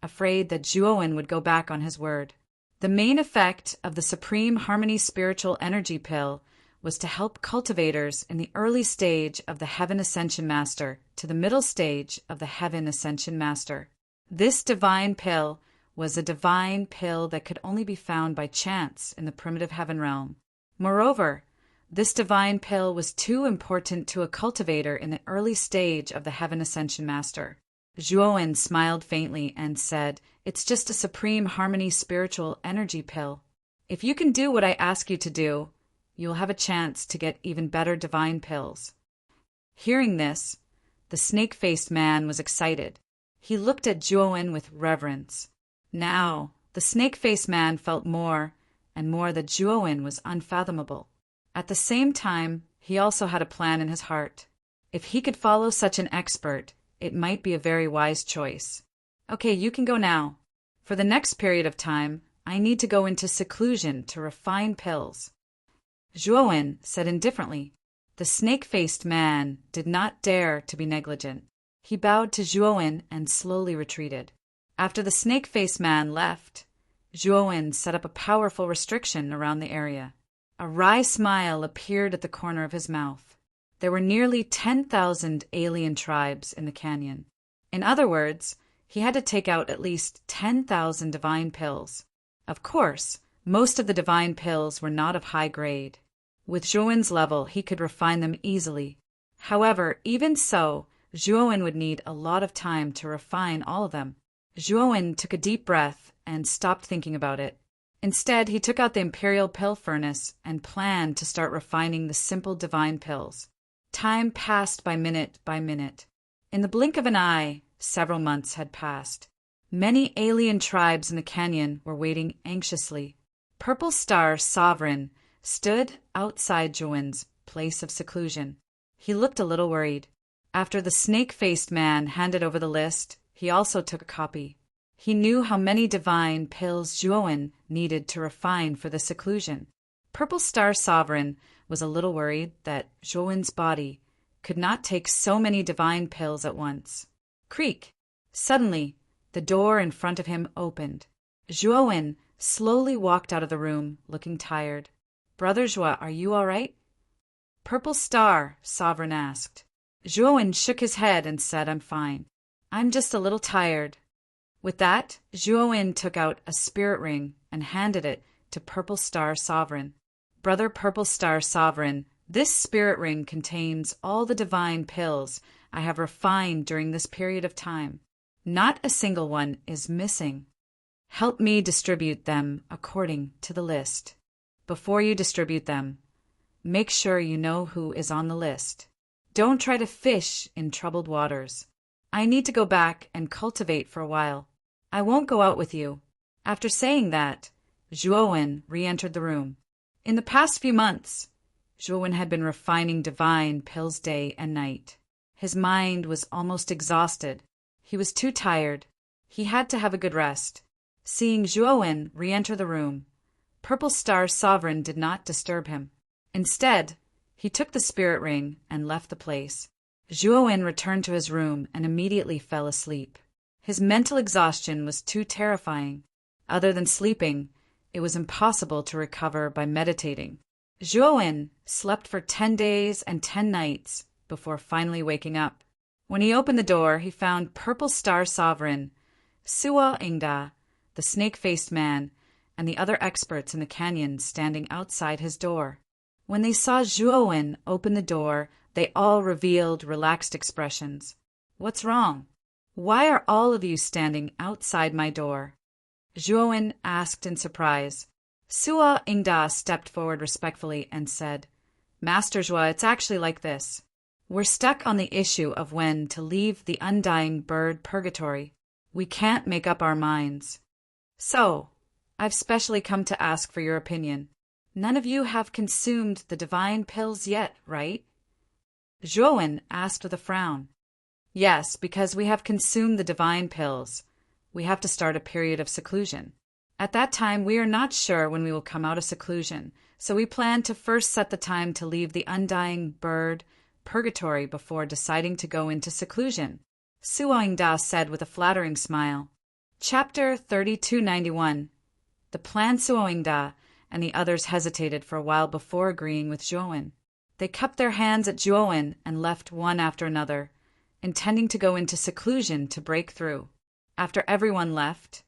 afraid that Zhuo Wen would go back on his word. The main effect of the Supreme Harmony Spiritual Energy Pill was to help cultivators in the early stage of the Heaven Ascension Master to the middle stage of the Heaven Ascension Master. This divine pill was a divine pill that could only be found by chance in the primitive heaven realm. Moreover, this divine pill was too important to a cultivator in the early stage of the Heaven Ascension Master. Zhuo Wen smiled faintly and said, "It's just a Supreme Harmony Spiritual Energy Pill. If you can do what I ask you to do, you'll have a chance to get even better divine pills." Hearing this, the snake-faced man was excited. He looked at Zhuo Wen with reverence. Now, the snake-faced man felt more and more that Zhuo Wen was unfathomable. At the same time, he also had a plan in his heart. If he could follow such an expert, it might be a very wise choice. "Okay, you can go now. For the next period of time, I need to go into seclusion to refine pills." Zhuo Wen said indifferently. The snake-faced man did not dare to be negligent. He bowed to Zhuo Wen and slowly retreated. After the snake-faced man left, Zhuo Wen set up a powerful restriction around the area. A wry smile appeared at the corner of his mouth. There were nearly 10,000 alien tribes in the canyon. In other words, he had to take out at least 10,000 divine pills. Of course, most of the divine pills were not of high grade. With Zhuo Wen's level, he could refine them easily. However, even so, Zhuowen would need a lot of time to refine all of them. Zhuowen took a deep breath and stopped thinking about it. Instead, he took out the imperial pill furnace and planned to start refining the simple divine pills. Time passed by minute by minute. In the blink of an eye, several months had passed. Many alien tribes in the canyon were waiting anxiously. Purple Star Sovereign stood outside Zhuowen's place of seclusion. He looked a little worried. After the snake-faced man handed over the list, he also took a copy. He knew how many divine pills Zhuowen needed to refine for the seclusion. Purple Star Sovereign was a little worried that Zhuowen's body could not take so many divine pills at once. Creak! Suddenly, the door in front of him opened. Zhuowen slowly walked out of the room, looking tired. "Brother Zhuo, are you all right?" Purple Star Sovereign asked. Zhuowen shook his head and said, "I'm fine. I'm just a little tired." With that, Zhuowen took out a spirit ring and handed it to Purple Star Sovereign. "Brother Purple Star Sovereign, this spirit ring contains all the divine pills I have refined during this period of time. Not a single one is missing. Help me distribute them according to the list. Before you distribute them, make sure you know who is on the list. Don't try to fish in troubled waters. I need to go back and cultivate for a while. I won't go out with you." After saying that, Zhuowen re-entered the room. In the past few months, Zhuowen had been refining divine pills day and night. His mind was almost exhausted. He was too tired. He had to have a good rest. Seeing Zhuowen re-enter the room, Purple Star Sovereign did not disturb him. Instead, he took the spirit ring and left the place. Zhuowen returned to his room and immediately fell asleep. His mental exhaustion was too terrifying. Other than sleeping, it was impossible to recover by meditating. Zhuowen slept for 10 days and 10 nights before finally waking up. When he opened the door, he found Purple Star Sovereign, Suo Ingda, the snake-faced man, and the other experts in the canyon standing outside his door. When they saw Zhuowen open the door, they all revealed relaxed expressions. "What's wrong? Why are all of you standing outside my door?" Zhuowen asked in surprise. Suo Ingda stepped forward respectfully and said, "Master Zhuo, it's actually like this. We're stuck on the issue of when to leave the undying bird purgatory. We can't make up our minds. So, I've specially come to ask for your opinion. None of you have consumed the divine pills yet, right?" Zhuowen asked with a frown. "Yes, because we have consumed the divine pills. We have to start a period of seclusion. At that time, we are not sure when we will come out of seclusion, so we plan to first set the time to leave the undying bird purgatory before deciding to go into seclusion," Suoingda said with a flattering smile. Chapter 3291. The Plan. Suoingda and the others hesitated for a while before agreeing with Zhuowen. They cupped their hands at Zhuowen and left one after another, intending to go into seclusion to break through. After everyone left,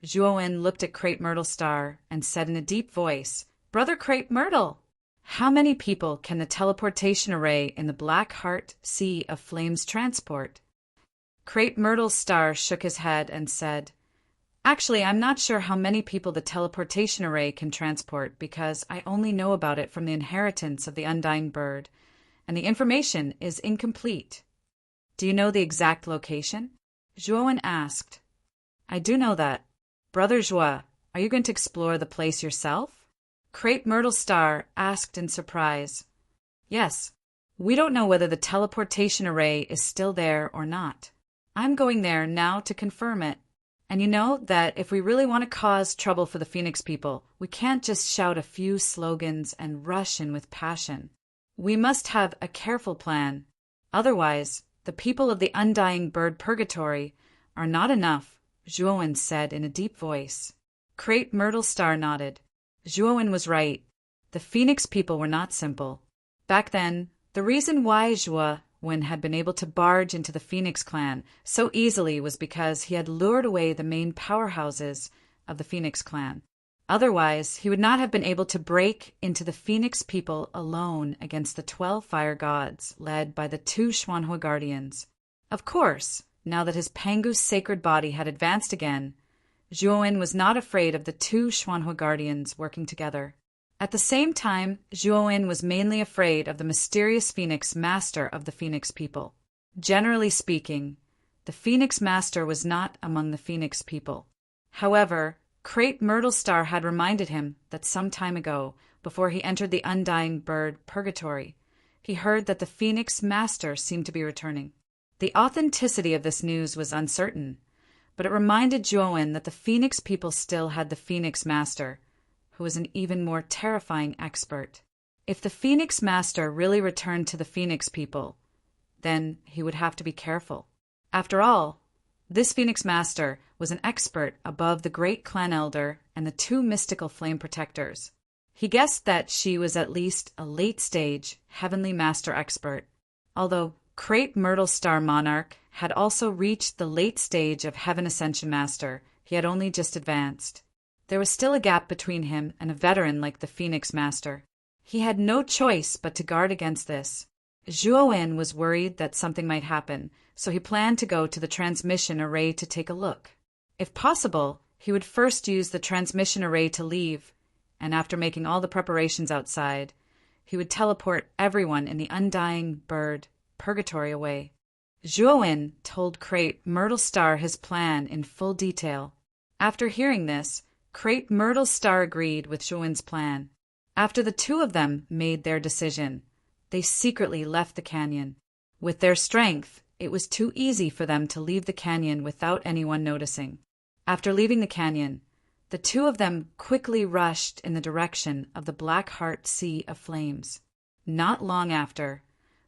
Zhuowen looked at Crepe Myrtle Star and said in a deep voice, "Brother Crepe Myrtle, how many people can the teleportation array in the Black Heart Sea of Flames transport?" Crepe Myrtle Star shook his head and said, "Actually, I'm not sure how many people the teleportation array can transport because I only know about it from the inheritance of the undying bird, and the information is incomplete." "Do you know the exact location?" Zhuowen asked. "I do know that. Brother Zhuo, are you going to explore the place yourself?" Crepe Myrtle Star asked in surprise. "Yes. We don't know whether the teleportation array is still there or not. I'm going there now to confirm it. And you know that if we really want to cause trouble for the Phoenix people, we can't just shout a few slogans and rush in with passion. We must have a careful plan. Otherwise, the people of the undying bird purgatory are not enough," Zhuowen said in a deep voice. Crepe Myrtle Star nodded. Zhuowen was right. The Phoenix people were not simple. Back then, the reason why Zhuowen had been able to barge into the Phoenix clan so easily was because he had lured away the main powerhouses of the Phoenix clan. Otherwise, he would not have been able to break into the Phoenix people alone against the 12 fire gods, led by the 2 Xuanhua guardians. Of course, now that his Pangu's sacred body had advanced again, Zhuowen was not afraid of the 2 Xuanhua guardians working together. At the same time, Zhuowen was mainly afraid of the mysterious Phoenix Master of the Phoenix people. Generally speaking, the Phoenix Master was not among the Phoenix people. However, Krayt Myrtlestar had reminded him that some time ago, before he entered the Undying Bird Purgatory, he heard that the Phoenix Master seemed to be returning. The authenticity of this news was uncertain, but it reminded Zhuowen that the Phoenix people still had the Phoenix Master, who was an even more terrifying expert. If the Phoenix Master really returned to the Phoenix people, then he would have to be careful. After all, this Phoenix Master was an expert above the great clan elder and the 2 mystical flame protectors. He guessed that she was at least a late-stage Heavenly Master expert, although Krayt Myrtlestar Monarch had also reached the late stage of Heaven Ascension Master. He had only just advanced. There was still a gap between him and a veteran like the Phoenix Master. He had no choice but to guard against this. Zhuowen was worried that something might happen, so he planned to go to the transmission array to take a look. If possible, he would first use the transmission array to leave, and after making all the preparations outside, he would teleport everyone in the Undying Bird Purgatory away. Zhuowen told Krayt Myrtlestar his plan in full detail. After hearing this, Krayt Myrtlestar agreed with Zhuowen's plan. After the 2 of them made their decision, they secretly left the canyon. With their strength, it was too easy for them to leave the canyon without anyone noticing. After leaving the canyon, the 2 of them quickly rushed in the direction of the Black Heart Sea of Flames. Not long after,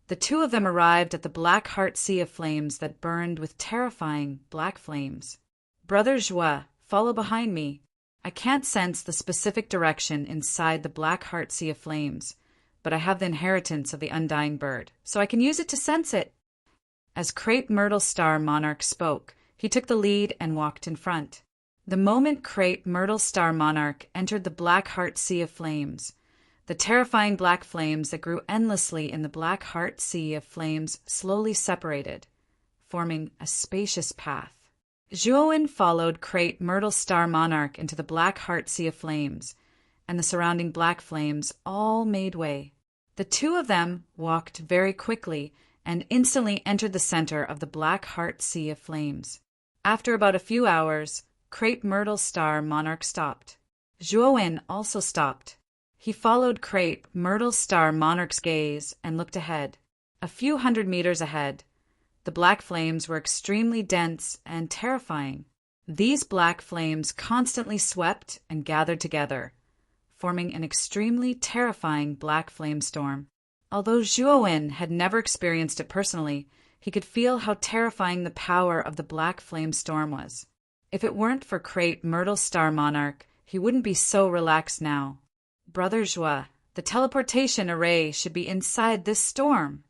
the 2 of them arrived at the Black Heart Sea of Flames that burned with terrifying black flames. Brother Joie, follow behind me. I can't sense the specific direction inside the Black Heart Sea of Flames, but I have the inheritance of the Undying Bird, so I can use it to sense it. As Krayt Myrtlestar Monarch spoke, he took the lead and walked in front. The moment Krayt Myrtlestar Monarch entered the Black Heart Sea of Flames, the terrifying black flames that grew endlessly in the Black Heart Sea of Flames slowly separated, forming a spacious path. Zhuowen followed Krayt Myrtlestar Monarch into the Black Heart Sea of Flames, and the surrounding black flames all made way. The 2 of them walked very quickly and instantly entered the center of the Black Heart Sea of Flames. After about a few hours, Krayt Myrtlestar Monarch stopped. Zhuowen also stopped. He followed Krayt Myrtlestar Monarch's gaze and looked ahead. A few hundred meters ahead, the black flames were extremely dense and terrifying. These black flames constantly swept and gathered together, forming an extremely terrifying black flame storm. Although Zhuowen had never experienced it personally, he could feel how terrifying the power of the black flame storm was. If it weren't for Krayt Myrtlestar Monarch, he wouldn't be so relaxed now. Brother Joie, the teleportation array should be inside this storm,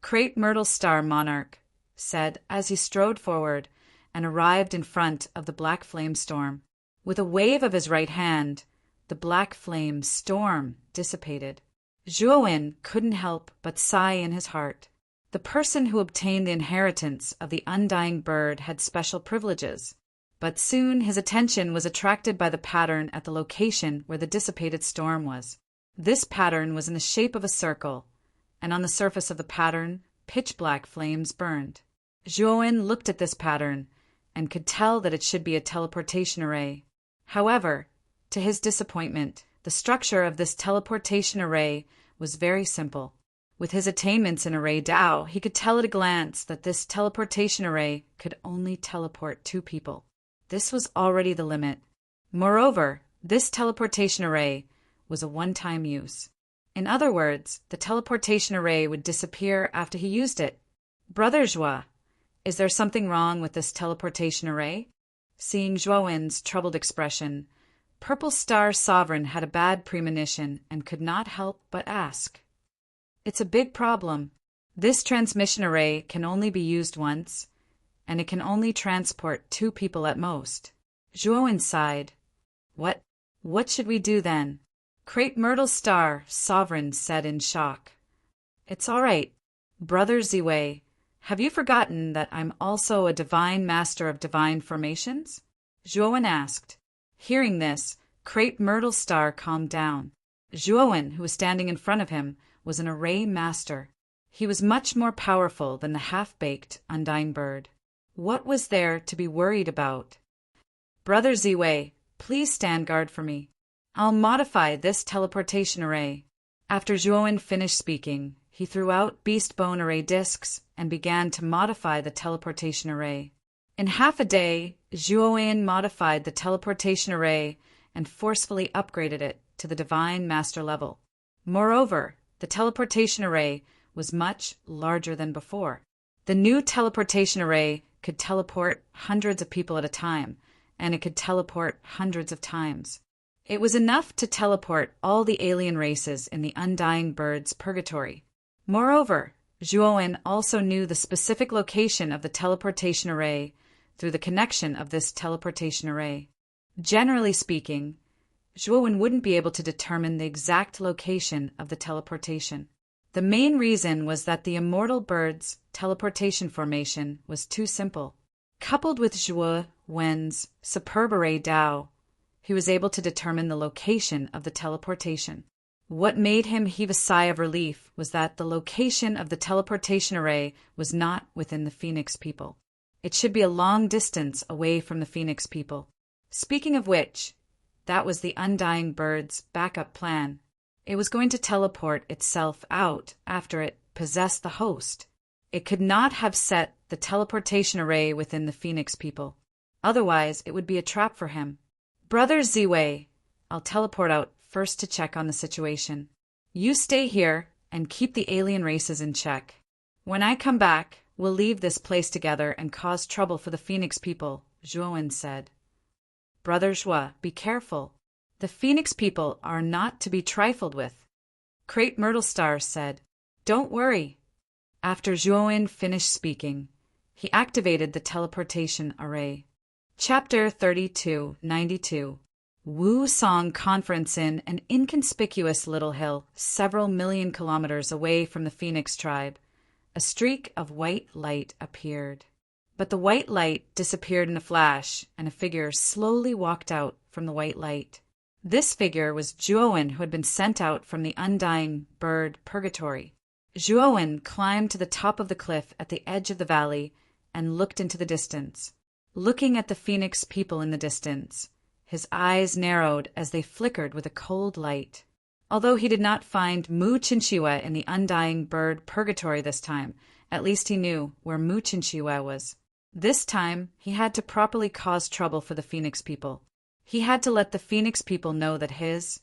Krayt Myrtlestar Monarch said as he strode forward and arrived in front of the black flame storm. With a wave of his right hand, the black flame storm dissipated. Zhuowen couldn't help but sigh in his heart. The person who obtained the inheritance of the Undying Bird had special privileges. But soon his attention was attracted by the pattern at the location where the dissipated storm was. This pattern was in the shape of a circle, and on the surface of the pattern, pitch-black flames burned. Zhuowen looked at this pattern and could tell that it should be a teleportation array. However, to his disappointment, the structure of this teleportation array was very simple. With his attainments in Array Dao, he could tell at a glance that this teleportation array could only teleport 2 people. This was already the limit. Moreover, this teleportation array was a one-time use. In other words, the teleportation array would disappear after he used it. Brother Joie, is there something wrong with this teleportation array? Seeing Zhuowen's troubled expression, Purple Star Sovereign had a bad premonition and could not help but ask. It's a big problem. This transmission array can only be used once, and it can only transport 2 people at most. Zhuowen sighed. What What should we do then? Crepe Myrtle Star, Sovereign said in shock. It's all right, Brother Ziwei. Have you forgotten that I'm also a divine master of divine formations? Zhuowen asked. Hearing this, Crepe Myrtle Star calmed down. Zhuowen, who was standing in front of him, was an array master. He was much more powerful than the half-baked Undying Bird. What was there to be worried about? Brother Ziwei, please stand guard for me. I'll modify this teleportation array. After Zhuowen finished speaking, he threw out beast bone array discs and began to modify the teleportation array. In half a day, Zhuowen modified the teleportation array and forcefully upgraded it to the divine master level. Moreover, the teleportation array was much larger than before. The new teleportation array could teleport hundreds of people at a time, and it could teleport hundreds of times. It was enough to teleport all the alien races in the Undying Bird's purgatory. Moreover, Zhuowen also knew the specific location of the teleportation array through the connection of this teleportation array. Generally speaking, Zhuowen wouldn't be able to determine the exact location of the teleportation. The main reason was that the immortal bird's teleportation formation was too simple. Coupled with Zhuowen's superb array Dao, he was able to determine the location of the teleportation. What made him heave a sigh of relief was that the location of the teleportation array was not within the Phoenix people. It should be a long distance away from the Phoenix people. Speaking of which, that was the Undying Bird's backup plan. It was going to teleport itself out after it possessed the host. It could not have set the teleportation array within the Phoenix people. Otherwise, it would be a trap for him. Brother Ziwei, I'll teleport out first to check on the situation. You stay here and keep the alien races in check. When I come back, we'll leave this place together and cause trouble for the Phoenix people, Zhuowen said. Brother Zhuo, be careful. The Phoenix people are not to be trifled with. Crepe Myrtle Star said. Don't worry. After Zhuowen finished speaking, he activated the teleportation array. Chapter 3292. Wu Song Conference in an inconspicuous little hill several million kilometers away from the Phoenix tribe. A streak of white light appeared. But the white light disappeared in a flash, and a figure slowly walked out from the white light. This figure was Zhuowen, who had been sent out from the Undying Bird purgatory. Zhuowen climbed to the top of the cliff at the edge of the valley and looked into the distance. Looking at the Phoenix people in the distance, his eyes narrowed as they flickered with a cold light. Although he did not find Mu Chinchihua in the Undying Bird purgatory this time, at least he knew where Mu Chinchihua was. This time, he had to properly cause trouble for the Phoenix people. He had to let the Phoenix people know that his,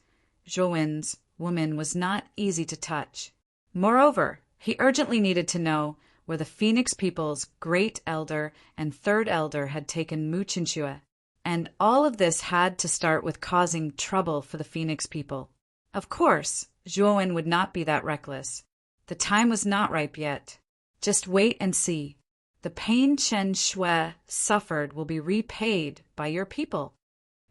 Zhuowen's, woman was not easy to touch. Moreover, he urgently needed to know where the Phoenix people's great elder and third elder had taken Mu Chinchihua. And all of this had to start with causing trouble for the Phoenix people. Of course, Zhuowen would not be that reckless. The time was not ripe yet. Just wait and see. The pain Chen Shui suffered will be repaid by your people.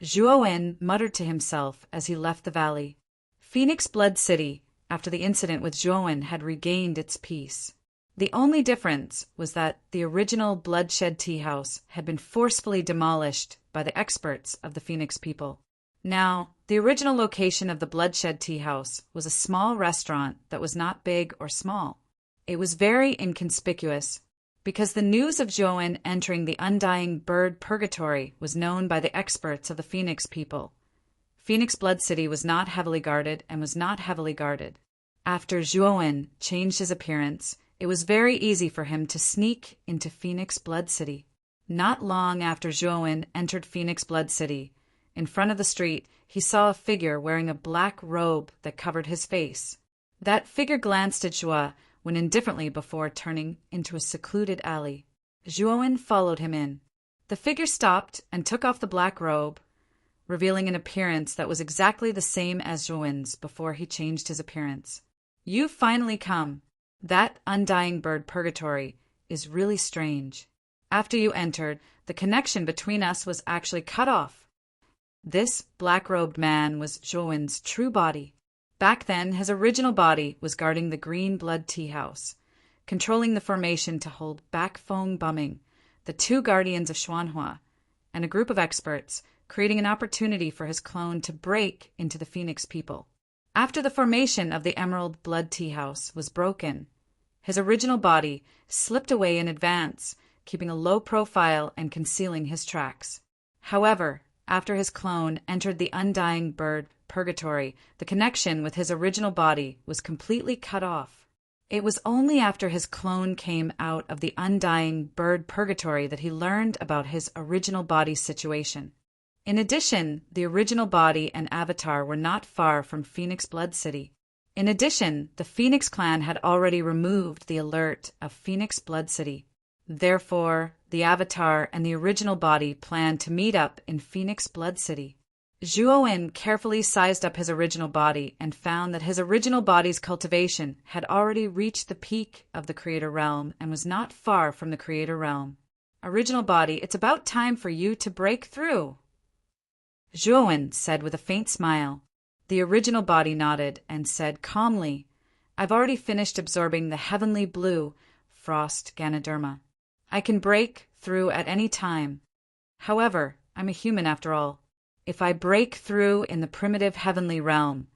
Zhuowen muttered to himself as he left the valley. Phoenix Blood City, after the incident with Zhuowen, had regained its peace. The only difference was that the original Bloodshed Tea House had been forcefully demolished by the experts of the Phoenix people. Now, the original location of the Bloodshed Tea House was a small restaurant that was not big or small. It was very inconspicuous, because the news of Zhuowen entering the Undying Bird purgatory was known by the experts of the Phoenix people. Phoenix Blood City was not heavily guarded and was not heavily guarded. After Zhuowen changed his appearance, it was very easy for him to sneak into Phoenix Blood City. Not long after Zhuowen entered Phoenix Blood City, in front of the street, he saw a figure wearing a black robe that covered his face. That figure glanced at Zhuo when indifferently before turning into a secluded alley. Zhuowen followed him in. The figure stopped and took off the black robe, revealing an appearance that was exactly the same as Zhuowen's before he changed his appearance. You've finally come. That Undying Bird purgatory is really strange. After you entered, the connection between us was actually cut off. This black-robed man was Zhuowen's true body. Back then, his original body was guarding the Green Blood Tea House, controlling the formation to hold back Feng Bumming, the two guardians of Xuanhua, and a group of experts, creating an opportunity for his clone to break into the Phoenix people. After the formation of the Emerald Blood Tea House was broken, his original body slipped away in advance, keeping a low profile and concealing his tracks. However, after his clone entered the Undying Bird Purgatory, the connection with his original body was completely cut off. It was only after his clone came out of the Undying Bird Purgatory that he learned about his original body's situation. In addition, the original body and avatar were not far from Phoenix Blood City. In addition, the Phoenix clan had already removed the alert of Phoenix Blood City. Therefore, the avatar and the original body planned to meet up in Phoenix Blood City. Zhuowen carefully sized up his original body and found that his original body's cultivation had already reached the peak of the Creator Realm and was not far from the Creator Realm. Original body, it's about time for you to break through, Zhuowen said with a faint smile. The original body nodded and said calmly, I've already finished absorbing the heavenly blue frost Ganoderma. I can break through at any time. However, I'm a human after all. If I break through in the primitive heavenly realm,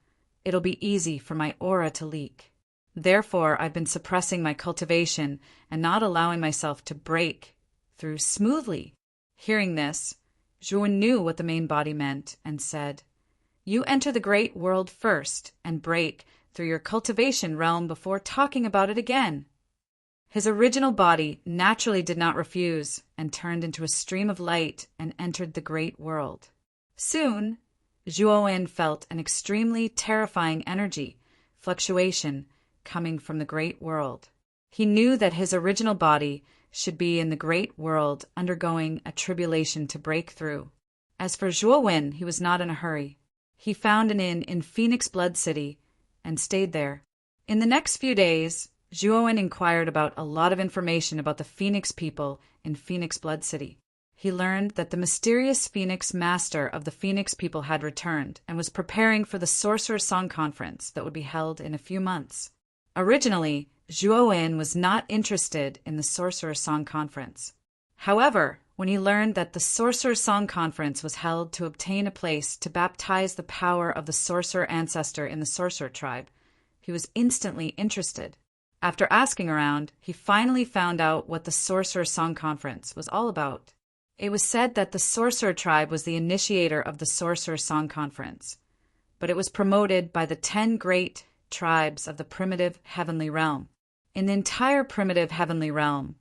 it'll be easy for my aura to leak. Therefore, I've been suppressing my cultivation and not allowing myself to break through smoothly. Hearing this, Zhuowen knew what the main body meant and said, You enter the great world first and break through your cultivation realm before talking about it again. His original body naturally did not refuse and turned into a stream of light and entered the great world. Soon, Zhuowen felt an extremely terrifying energy fluctuation coming from the great world. He knew that his original body should be in the great world undergoing a tribulation to break through. As for Zhuowen, he was not in a hurry. He found an inn in Phoenix Blood City and stayed there. In the next few days, Zhuowen inquired about a lot of information about the Phoenix people in Phoenix Blood City. He learned that the mysterious Phoenix master of the Phoenix people had returned and was preparing for the Sorcerer's Song Conference that would be held in a few months. Originally, Zhuowen was not interested in the Sorcerer's Song Conference. However, when he learned that the Sorcerer's Song Conference was held to obtain a place to baptize the power of the Sorcerer ancestor in the Sorcerer tribe, he was instantly interested. After asking around, he finally found out what the Sorcerer's Song Conference was all about. It was said that the Sorcerer tribe was the initiator of the Sorcerer's Song Conference, but it was promoted by the 10 great tribes of the primitive heavenly realm. In the entire primitive heavenly realm,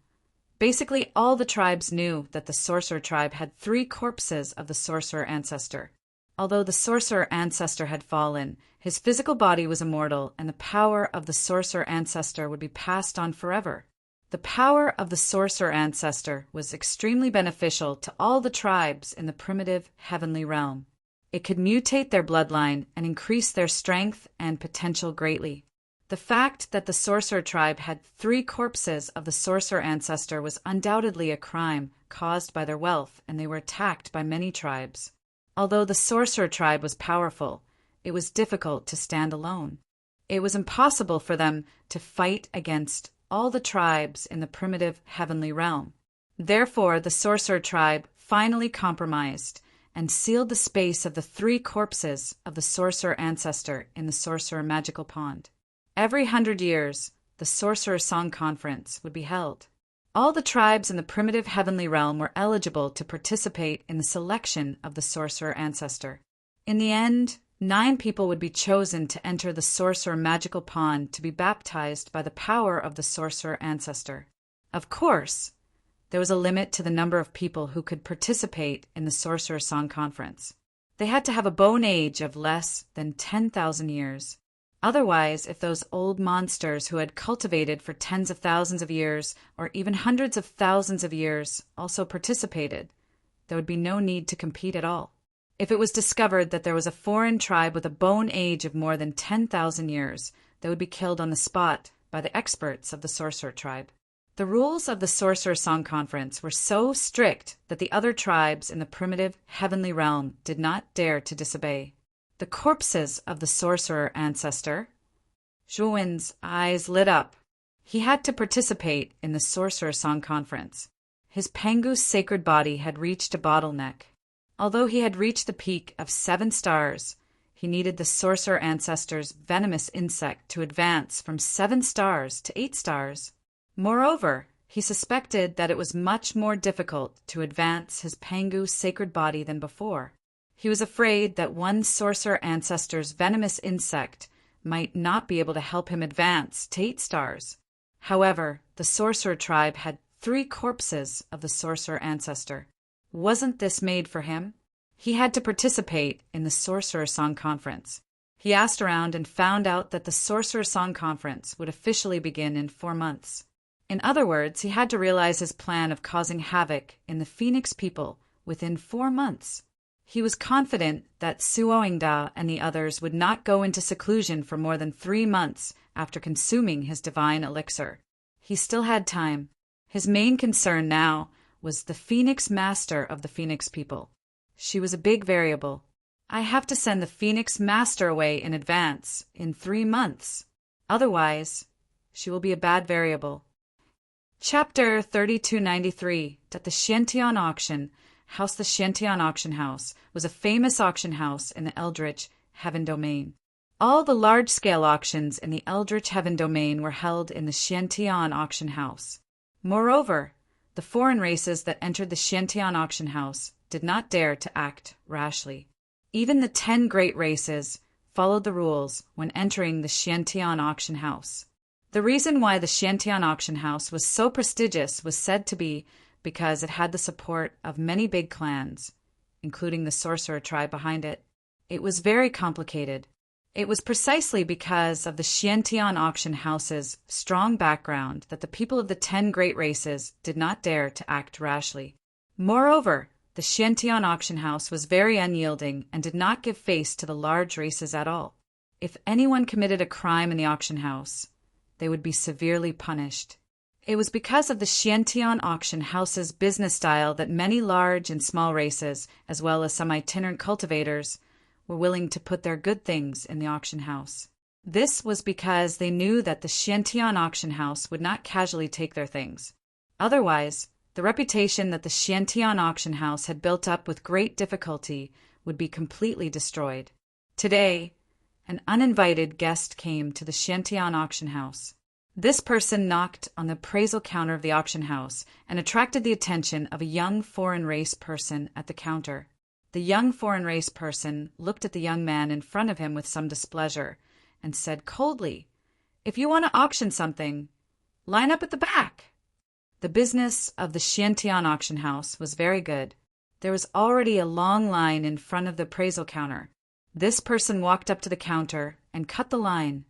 basically all the tribes knew that the Sorcerer tribe had 3 corpses of the Sorcerer ancestor. Although the Sorcerer ancestor had fallen, his physical body was immortal and the power of the Sorcerer ancestor would be passed on forever. The power of the Sorcerer ancestor was extremely beneficial to all the tribes in the primitive heavenly realm. It could mutate their bloodline and increase their strength and potential greatly. The fact that the Sorcerer tribe had 3 corpses of the Sorcerer ancestor was undoubtedly a crime caused by their wealth, and they were attacked by many tribes. Although the Sorcerer tribe was powerful, it was difficult to stand alone. It was impossible for them to fight against all the tribes in the primitive heavenly realm. Therefore, the Sorcerer tribe finally compromised and sealed the space of the 3 corpses of the Sorcerer ancestor in the Sorcerer magical pond. Every 100 years, the Sorcerer's Song Conference would be held. All the tribes in the primitive heavenly realm were eligible to participate in the selection of the Sorcerer ancestor. In the end, 9 people would be chosen to enter the Sorcerer magical pond to be baptized by the power of the Sorcerer ancestor. Of course, there was a limit to the number of people who could participate in the Sorcerer's Song Conference. They had to have a bone age of less than 10,000 years. Otherwise, if those old monsters who had cultivated for tens of thousands of years or even hundreds of thousands of years also participated, there would be no need to compete at all. If it was discovered that there was a foreign tribe with a bone age of more than 10,000 years, they would be killed on the spot by the experts of the Sorcerer tribe. The rules of the Sorcerer Song Conference were so strict that the other tribes in the primitive heavenly realm did not dare to disobey. The corpses of the sorcerer ancestor. Zhuin's eyes lit up. He had to participate in the Sorcerer Song Conference. His Pangu's sacred body had reached a bottleneck. Although he had reached the peak of 7 stars, he needed the sorcerer ancestor's venomous insect to advance from 7 stars to 8 stars. Moreover, he suspected that it was much more difficult to advance his Pangu sacred body than before. He was afraid that one sorcerer ancestor's venomous insect might not be able to help him advance to 8 stars. However, the sorcerer tribe had 3 corpses of the sorcerer ancestor. Wasn't this made for him? He had to participate in the Sorcerer Song Conference. He asked around and found out that the Sorcerer Song Conference would officially begin in 4 months. In other words, he had to realize his plan of causing havoc in the Phoenix people within 4 months. He was confident that Suoingda and the others would not go into seclusion for more than 3 months after consuming his divine elixir. He still had time. His main concern now was the Phoenix Master of the Phoenix people. She was a big variable. I have to send the Phoenix Master away in advance in 3 months. Otherwise, she will be a bad variable. Chapter 3293. At the Xiantian Auction House. The Xiantian Auction House was a famous auction house in the Eldritch Heaven Domain. All the large-scale auctions in the Eldritch Heaven Domain were held in the Xiantian Auction House. Moreover, the foreign races that entered the Xiantian Auction House did not dare to act rashly. Even the 10 great races followed the rules when entering the Xiantian Auction House. The reason why the Xiantian Auction House was so prestigious was said to be because it had the support of many big clans, including the sorcerer tribe behind it. It was very complicated. It was precisely because of the Xiantian Auction House's strong background that the people of the 10 great races did not dare to act rashly. Moreover, the Xiantian Auction House was very unyielding and did not give face to the large races at all. If anyone committed a crime in the auction house, they would be severely punished. It was because of the Xiantian Auction House's business style that many large and small races, as well as some itinerant cultivators, were willing to put their good things in the auction house. This was because they knew that the Xiantian Auction House would not casually take their things. Otherwise, the reputation that the Xiantian Auction House had built up with great difficulty would be completely destroyed. Today, an uninvited guest came to the Xiantian Auction House. This person knocked on the appraisal counter of the auction house and attracted the attention of a young foreign race person at the counter. The young foreign race person looked at the young man in front of him with some displeasure and said coldly, "If you want to auction something, line up at the back." The business of the Xiantian Auction House was very good. There was already a long line in front of the appraisal counter. This person walked up to the counter and cut the line,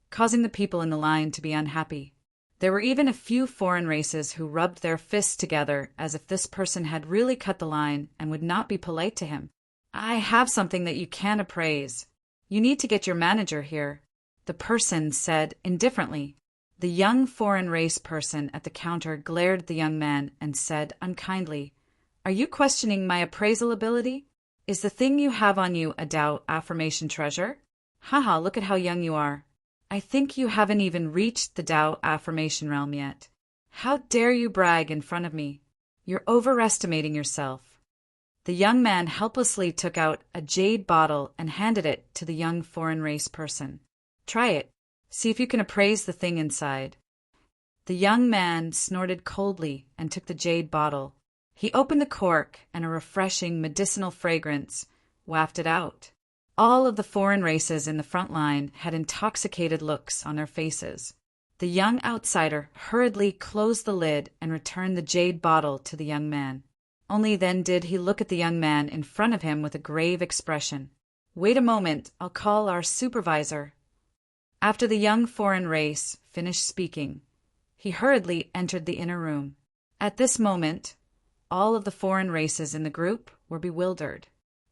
causing the people in the line to be unhappy. There were even a few foreign races who rubbed their fists together as if this person had really cut the line and would not be polite to him. "I have something that you can appraise. You need to get your manager here," the person said indifferently. The young foreign race person at the counter glared at the young man and said unkindly, "Are you questioning my appraisal ability? Is the thing you have on you a Tao affirmation treasure? Haha, look at how young you are. I think you haven't even reached the Tao affirmation realm yet. How dare you brag in front of me? You're overestimating yourself." The young man helplessly took out a jade bottle and handed it to the young foreign race person. "Try it. See if you can appraise the thing inside." The young man snorted coldly and took the jade bottle. He opened the cork and a refreshing medicinal fragrance wafted out. All of the foreign races in the front line had intoxicated looks on their faces. The young outsider hurriedly closed the lid and returned the jade bottle to the young man. Only then did he look at the young man in front of him with a grave expression. "Wait a moment, I'll call our supervisor." After the young foreign race finished speaking, he hurriedly entered the inner room. At this moment, all of the foreign races in the group were bewildered.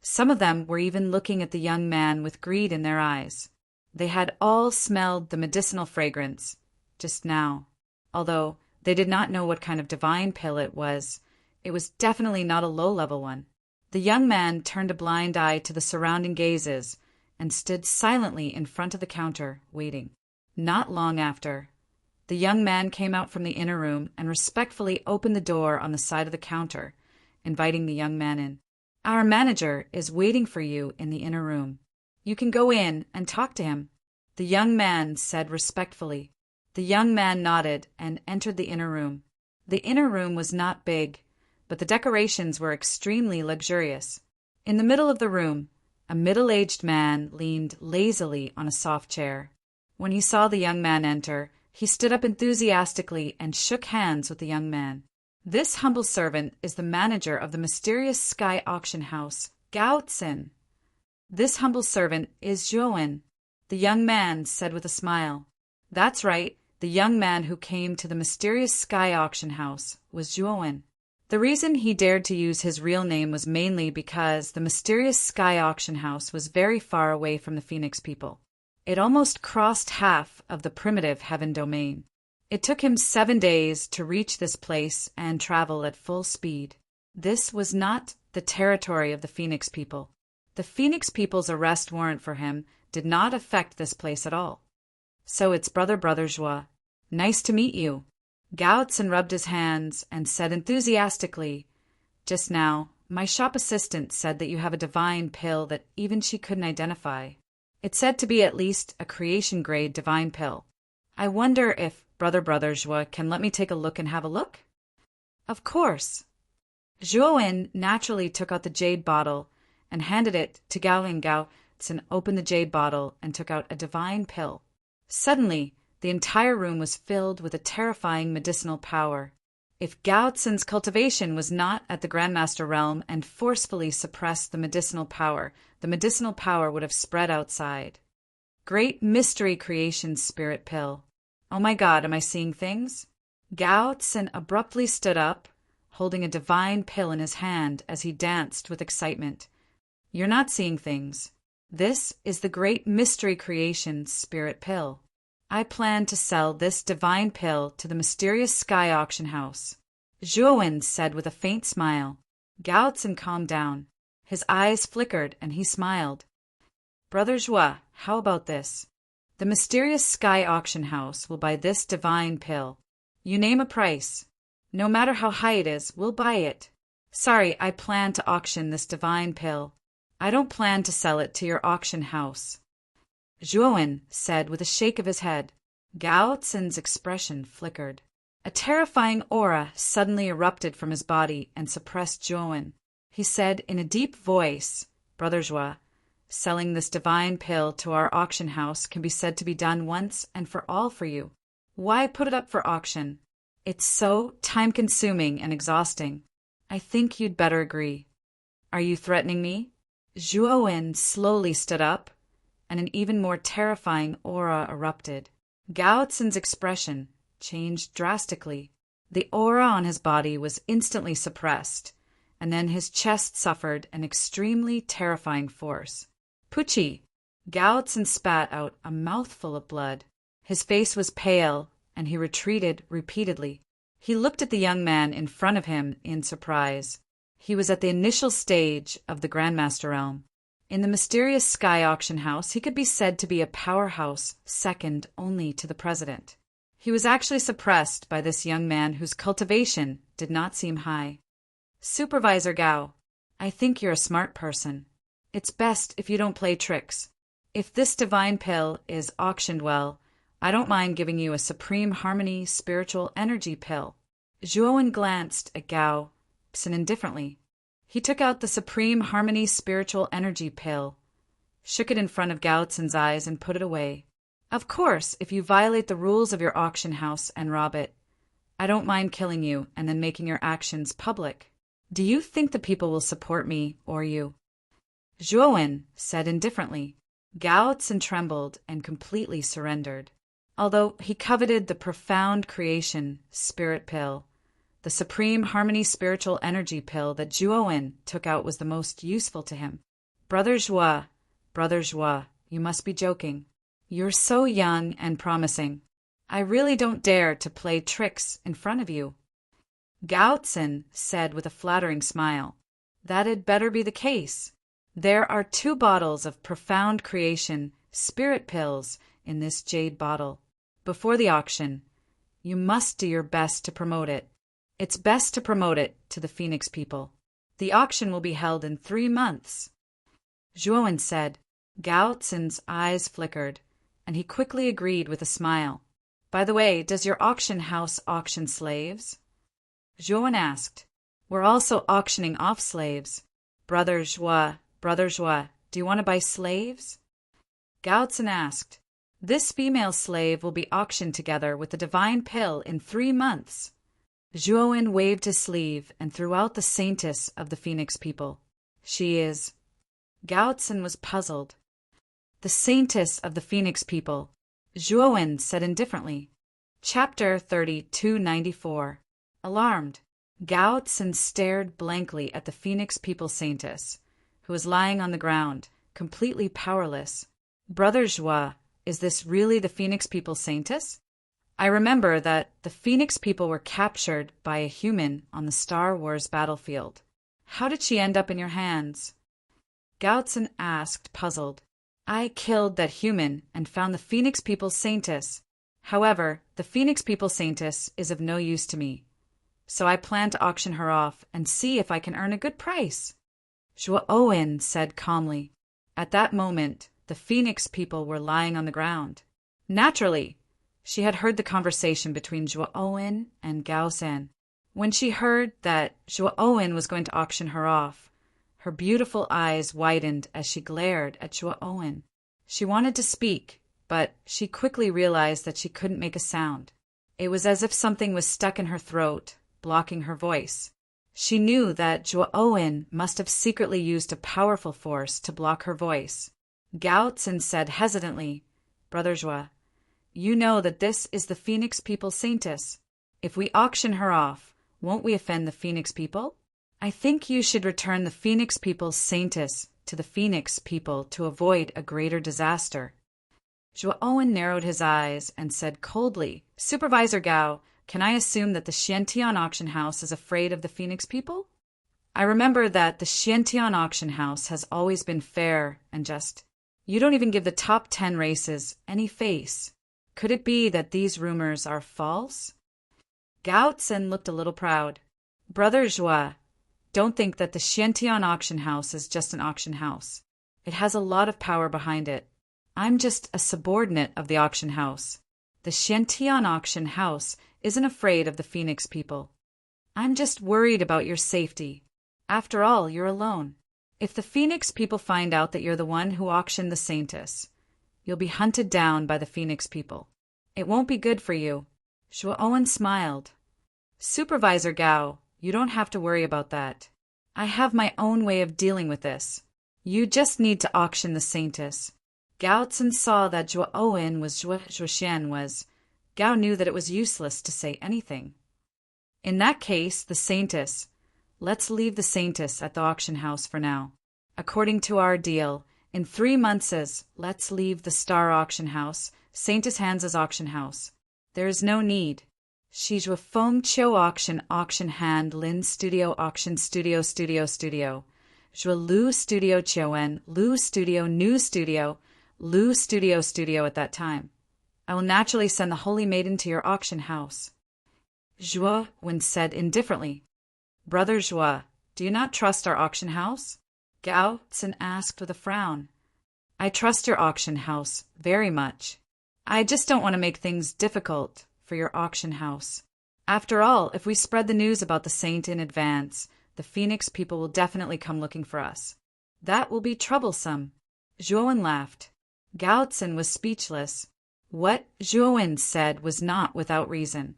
Some of them were even looking at the young man with greed in their eyes. They had all smelled the medicinal fragrance just now, although They did not know what kind of divine pill it was. It was definitely not a low-level one. The young man turned a blind eye to the surrounding gazes and stood silently in front of the counter, waiting. Not long after, the young man came out from the inner room and respectfully opened the door on the side of the counter, inviting the young man in. "Our manager is waiting for you in the inner room. You can go in and talk to him," the young man said respectfully. The young man nodded and entered the inner room. The inner room was not big, but the decorations were extremely luxurious. In the middle of the room, a middle-aged man leaned lazily on a soft chair. When he saw the young man enter, he stood up enthusiastically and shook hands with the young man. "This humble servant is the manager of the mysterious sky auction house, Gaotsin. This humble servant is Zhuowen," the young man said with a smile. That's right, the young man who came to the mysterious sky auction house was Zhuowen. The reason he dared to use his real name was mainly because the mysterious sky auction house was very far away from the Phoenix people. It almost crossed half of the primitive heaven domain. It took him 7 days to reach this place and travel at full speed. This was not the territory of the Phoenix people. The Phoenix people's arrest warrant for him did not affect this place at all. "So it's Brother Zhua. Nice to meet you." Gaotsin rubbed his hands and said enthusiastically, "Just now, my shop assistant said that you have a divine pill that even she couldn't identify. It's said to be at least a creation-grade divine pill. I wonder if Brother Zhua can let me take a look and have a look?" "Of course." Zhuowen naturally took out the jade bottle and handed it to Gao, and Gaotsin opened the jade bottle and took out a divine pill. Suddenly, the entire room was filled with a terrifying medicinal power. If Gaotsin's cultivation was not at the Grandmaster realm and forcefully suppressed the medicinal power would have spread outside. Great mystery creation spirit pill. Oh my God, am I seeing things? Gaotsin abruptly stood up, holding a divine pill in his hand as he danced with excitement. "You're not seeing things. This is the great mystery creation spirit pill. I plan to sell this divine pill to the mysterious sky auction house," Zhuowen said with a faint smile. Gaotsin calmed down. His eyes flickered and he smiled. "Brother Zhua, how about this? The mysterious sky auction house will buy this divine pill. You name a price. No matter how high it is, we'll buy it. Sorry, I plan to auction this divine pill. I don't plan to sell it to your auction house," Zhuowen said with a shake of his head. Gaotsin's expression flickered. A terrifying aura suddenly erupted from his body and suppressed Zhuowen. He said in a deep voice, "Brother Zhua, selling this divine pill to our auction house can be said to be done once and for all for you. Why put it up for auction? It's so time-consuming and exhausting. I think you'd better agree. Are you threatening me?" Zhuowen slowly stood up, and an even more terrifying aura erupted. Gaotsin's expression changed drastically. The aura on his body was instantly suppressed, and then his chest suffered an extremely terrifying force. "Pucci!" Gaotsin spat out a mouthful of blood. His face was pale, and he retreated repeatedly. He looked at the young man in front of him in surprise. He was at the initial stage of the Grandmaster realm. In the mysterious sky auction house, he could be said to be a powerhouse second only to the president. He was actually suppressed by this young man whose cultivation did not seem high. "Supervisor Gao, I think you're a smart person. It's best if you don't play tricks. If this divine pill is auctioned well, I don't mind giving you a Supreme Harmony Spiritual Energy pill." Zhuowen glanced at Gao indifferently. He took out the Supreme Harmony Spiritual Energy pill, shook it in front of Gaotsin's eyes, and put it away. "Of course, if you violate the rules of your auction house and rob it, I don't mind killing you and then making your actions public. Do you think the people will support me or you?" Zhuowen said indifferently. Gaotsin trembled and completely surrendered. Although he coveted the profound creation spirit pill, the Supreme Harmony Spiritual Energy pill that Zhuowen took out was the most useful to him. Brother Zhua, you must be joking. You're so young and promising. I really don't dare to play tricks in front of you. Gao Tsin said with a flattering smile. That'd better be the case. There are 2 bottles of profound creation spirit pills in this jade bottle. Before the auction, you must do your best to promote it. It's best to promote it to the Phoenix people. The auction will be held in 3 months. Zhuowen said. Gao Tsin's eyes flickered, and he quickly agreed with a smile. By the way, does your auction house auction slaves? Zhuowen asked. We're also auctioning off slaves. Brother Zhua, do you want to buy slaves? Gao Tsin asked. This female slave will be auctioned together with the divine pill in 3 months. Zhuowen waved his sleeve and threw out the saintess of the Phoenix people. She is. Gao Tsin was puzzled. The saintess of the Phoenix people, Zhuowen said indifferently. Chapter 3294. Alarmed, Gao Tsin stared blankly at the Phoenix people saintess, who was lying on the ground, completely powerless. Brother Zhua, is this really the Phoenix people saintess? I remember that the Phoenix people were captured by a human on the Star Wars battlefield. How did she end up in your hands? Gao Tsin asked, puzzled. I killed that human and found the Phoenix people saintess. However, the Phoenix people saintess is of no use to me. So I plan to auction her off and see if I can earn a good price. Zhuowen said calmly. At that moment, the Phoenix people were lying on the ground. Naturally, she had heard the conversation between Zhuowen and Gao Tsin. When she heard that Zhuowen was going to auction her off, her beautiful eyes widened as she glared at Zhuowen. She wanted to speak, but she quickly realized that she couldn't make a sound. It was as if something was stuck in her throat, blocking her voice. She knew that Zhuowen must have secretly used a powerful force to block her voice. Gao Tsin said hesitantly, Brother Zhua, you know that this is the Phoenix people saintess. If we auction her off, won't we offend the Phoenix people? I think you should return the Phoenix people's saintess to the Phoenix people to avoid a greater disaster. Zhuowen narrowed his eyes and said coldly, Supervisor Gao, can I assume that the Xiantian auction house is afraid of the Phoenix people? I remember that the Xiantian auction house has always been fair and just. You don't even give the top 10 races any face. Could it be that these rumors are false? Gao Tsin looked a little proud. Brother Zhua, don't think that the Xiantian auction house is just an auction house. It has a lot of power behind it. I'm just a subordinate of the auction house. The Xiantian auction house isn't afraid of the Phoenix people. I'm just worried about your safety. After all, you're alone. If the Phoenix people find out that you're the one who auctioned the saintess, you'll be hunted down by the Phoenix people. It won't be good for you. Zhuowen smiled. Supervisor Gao, you don't have to worry about that. I have my own way of dealing with this. You just need to auction the saintess. Gao Tsin saw that Zhuowen was Zhuoxian was. Gao knew that it was useless to say anything. In that case, the saintess. Let's leave the saintess at the auction house for now. According to our deal, in 3 months, let's leave the Star auction house, Saintess Han's auction house. There is no need. Shizhua Feng Qiu auction hand Lin studio auction studio. Zhua Lu studio Qiuwen, Lu studio new studio, Lu studio at that time. I will naturally send the Holy Maiden to your auction house. Zhuowen said indifferently. Brother Zhua, do you not trust our auction house? Gao Tsin asked with a frown. I trust your auction house very much. I just don't want to make things difficult for your auction house. After all, if we spread the news about the saint in advance, the Phoenix people will definitely come looking for us. That will be troublesome. Zhuowen laughed. Gao Tsin was speechless. What Zhuowen said was not without reason.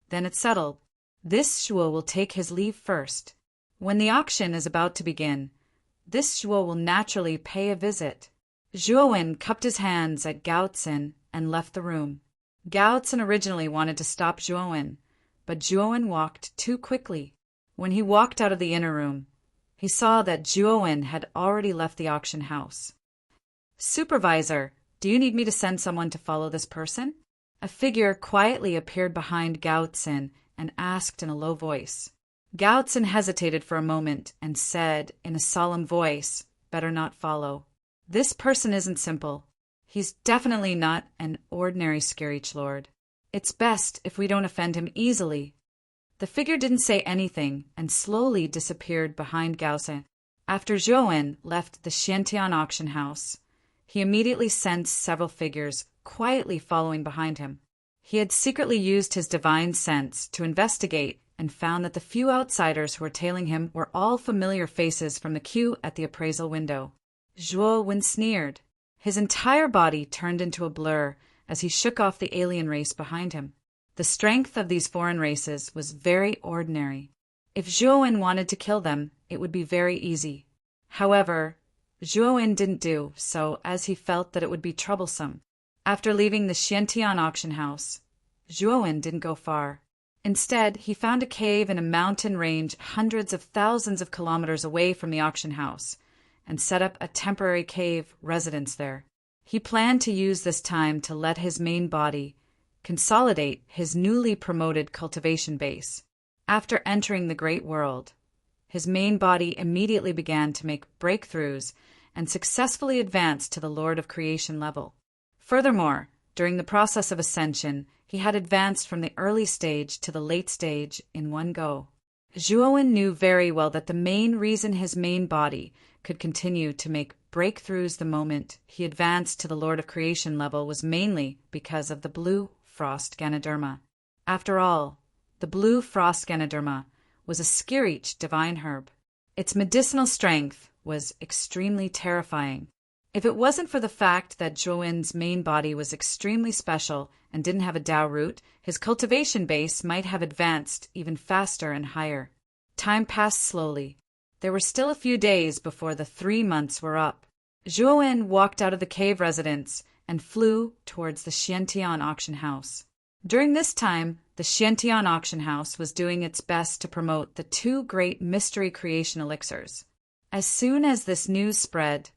Then it settled. This Zhuo will take his leave first. When the auction is about to begin, this Zhuo will naturally pay a visit. Zhuowen cupped his hands at Gao Tsin and left the room. Gao Tsin originally wanted to stop Zhuowen, but Zhuowen walked too quickly. When he walked out of the inner room, he saw that Zhuowen had already left the auction house. Supervisor, do you need me to send someone to follow this person? A figure quietly appeared behind Gao Tsin and asked in a low voice. Gao Tsin hesitated for a moment and said in a solemn voice, "Better not follow. This person isn't simple. He's definitely not an ordinary Skirich lord. It's best if we don't offend him easily." The figure didn't say anything and slowly disappeared behind Gao Tsin. After Zhou left the Xiantian auction house, he immediately sensed several figures quietly following behind him. He had secretly used his divine sense to investigate and found that the few outsiders who were tailing him were all familiar faces from the queue at the appraisal window. Zhou sneered. His entire body turned into a blur as he shook off the alien race behind him. The strength of these foreign races was very ordinary. If Zhou wanted to kill them, it would be very easy. However, Zhou didn't do so as he felt that it would be troublesome. After leaving the Xiantian auction house, Zhou didn't go far. Instead, he found a cave in a mountain range hundreds of thousands of kilometers away from the auction house and set up a temporary cave residence there. He planned to use this time to let his main body consolidate his newly promoted cultivation base. After entering the great world, his main body immediately began to make breakthroughs and successfully advanced to the Lord of Creation level. Furthermore, during the process of ascension, he had advanced from the early stage to the late stage in one go. Zhou knew very well that the main reason his main body could continue to make breakthroughs the moment he advanced to the Lord of Creation level was mainly because of the blue frost Ganoderma. After all, the blue frost Ganoderma was a Skirich divine herb. Its medicinal strength was extremely terrifying. If it wasn't for the fact that Zhou's main body was extremely special and didn't have a Dao root, his cultivation base might have advanced even faster and higher. Time passed slowly. There were still a few days before the 3 months were up. Zhou walked out of the cave residence and flew towards the Xiantian auction house. During this time, the Xiantian auction house was doing its best to promote the 2 great mystery creation elixirs. As soon as this news spread,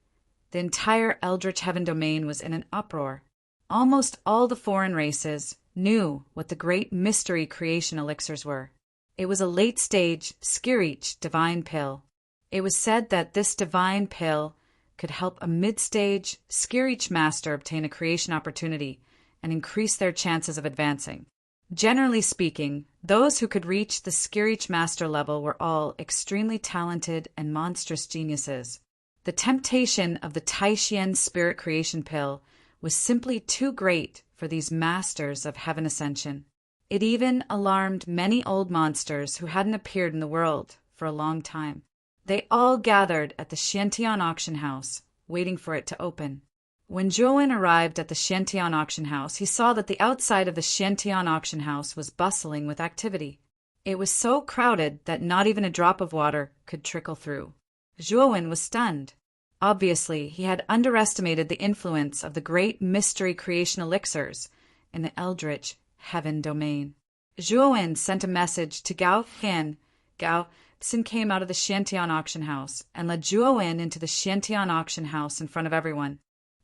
the entire Eldritch Heaven domain was in an uproar. Almost all the foreign races knew what the great mystery creation elixirs were. It was a late-stage Skirich divine pill. It was said that this divine pill could help a mid-stage Skirich master obtain a creation opportunity and increase their chances of advancing. Generally speaking, those who could reach the Skirich master level were all extremely talented and monstrous geniuses. The temptation of the Taishian spirit creation pill was simply too great for these masters of heaven ascension. It even alarmed many old monsters who hadn't appeared in the world for a long time. They all gathered at the Xiantian auction house, waiting for it to open. When Zhou arrived at the Xiantian auction house, he saw that the outside of the Xiantian auction house was bustling with activity. It was so crowded that not even a drop of water could trickle through. Zhou was stunned. Obviously, he had underestimated the influence of the great mystery creation elixirs in the Eldritch Heaven domain. Zhou sent a message to Gao Hin. Gao Xin came out of the Xiantian auction house and led Zhou into the Xiantian auction house in front of everyone.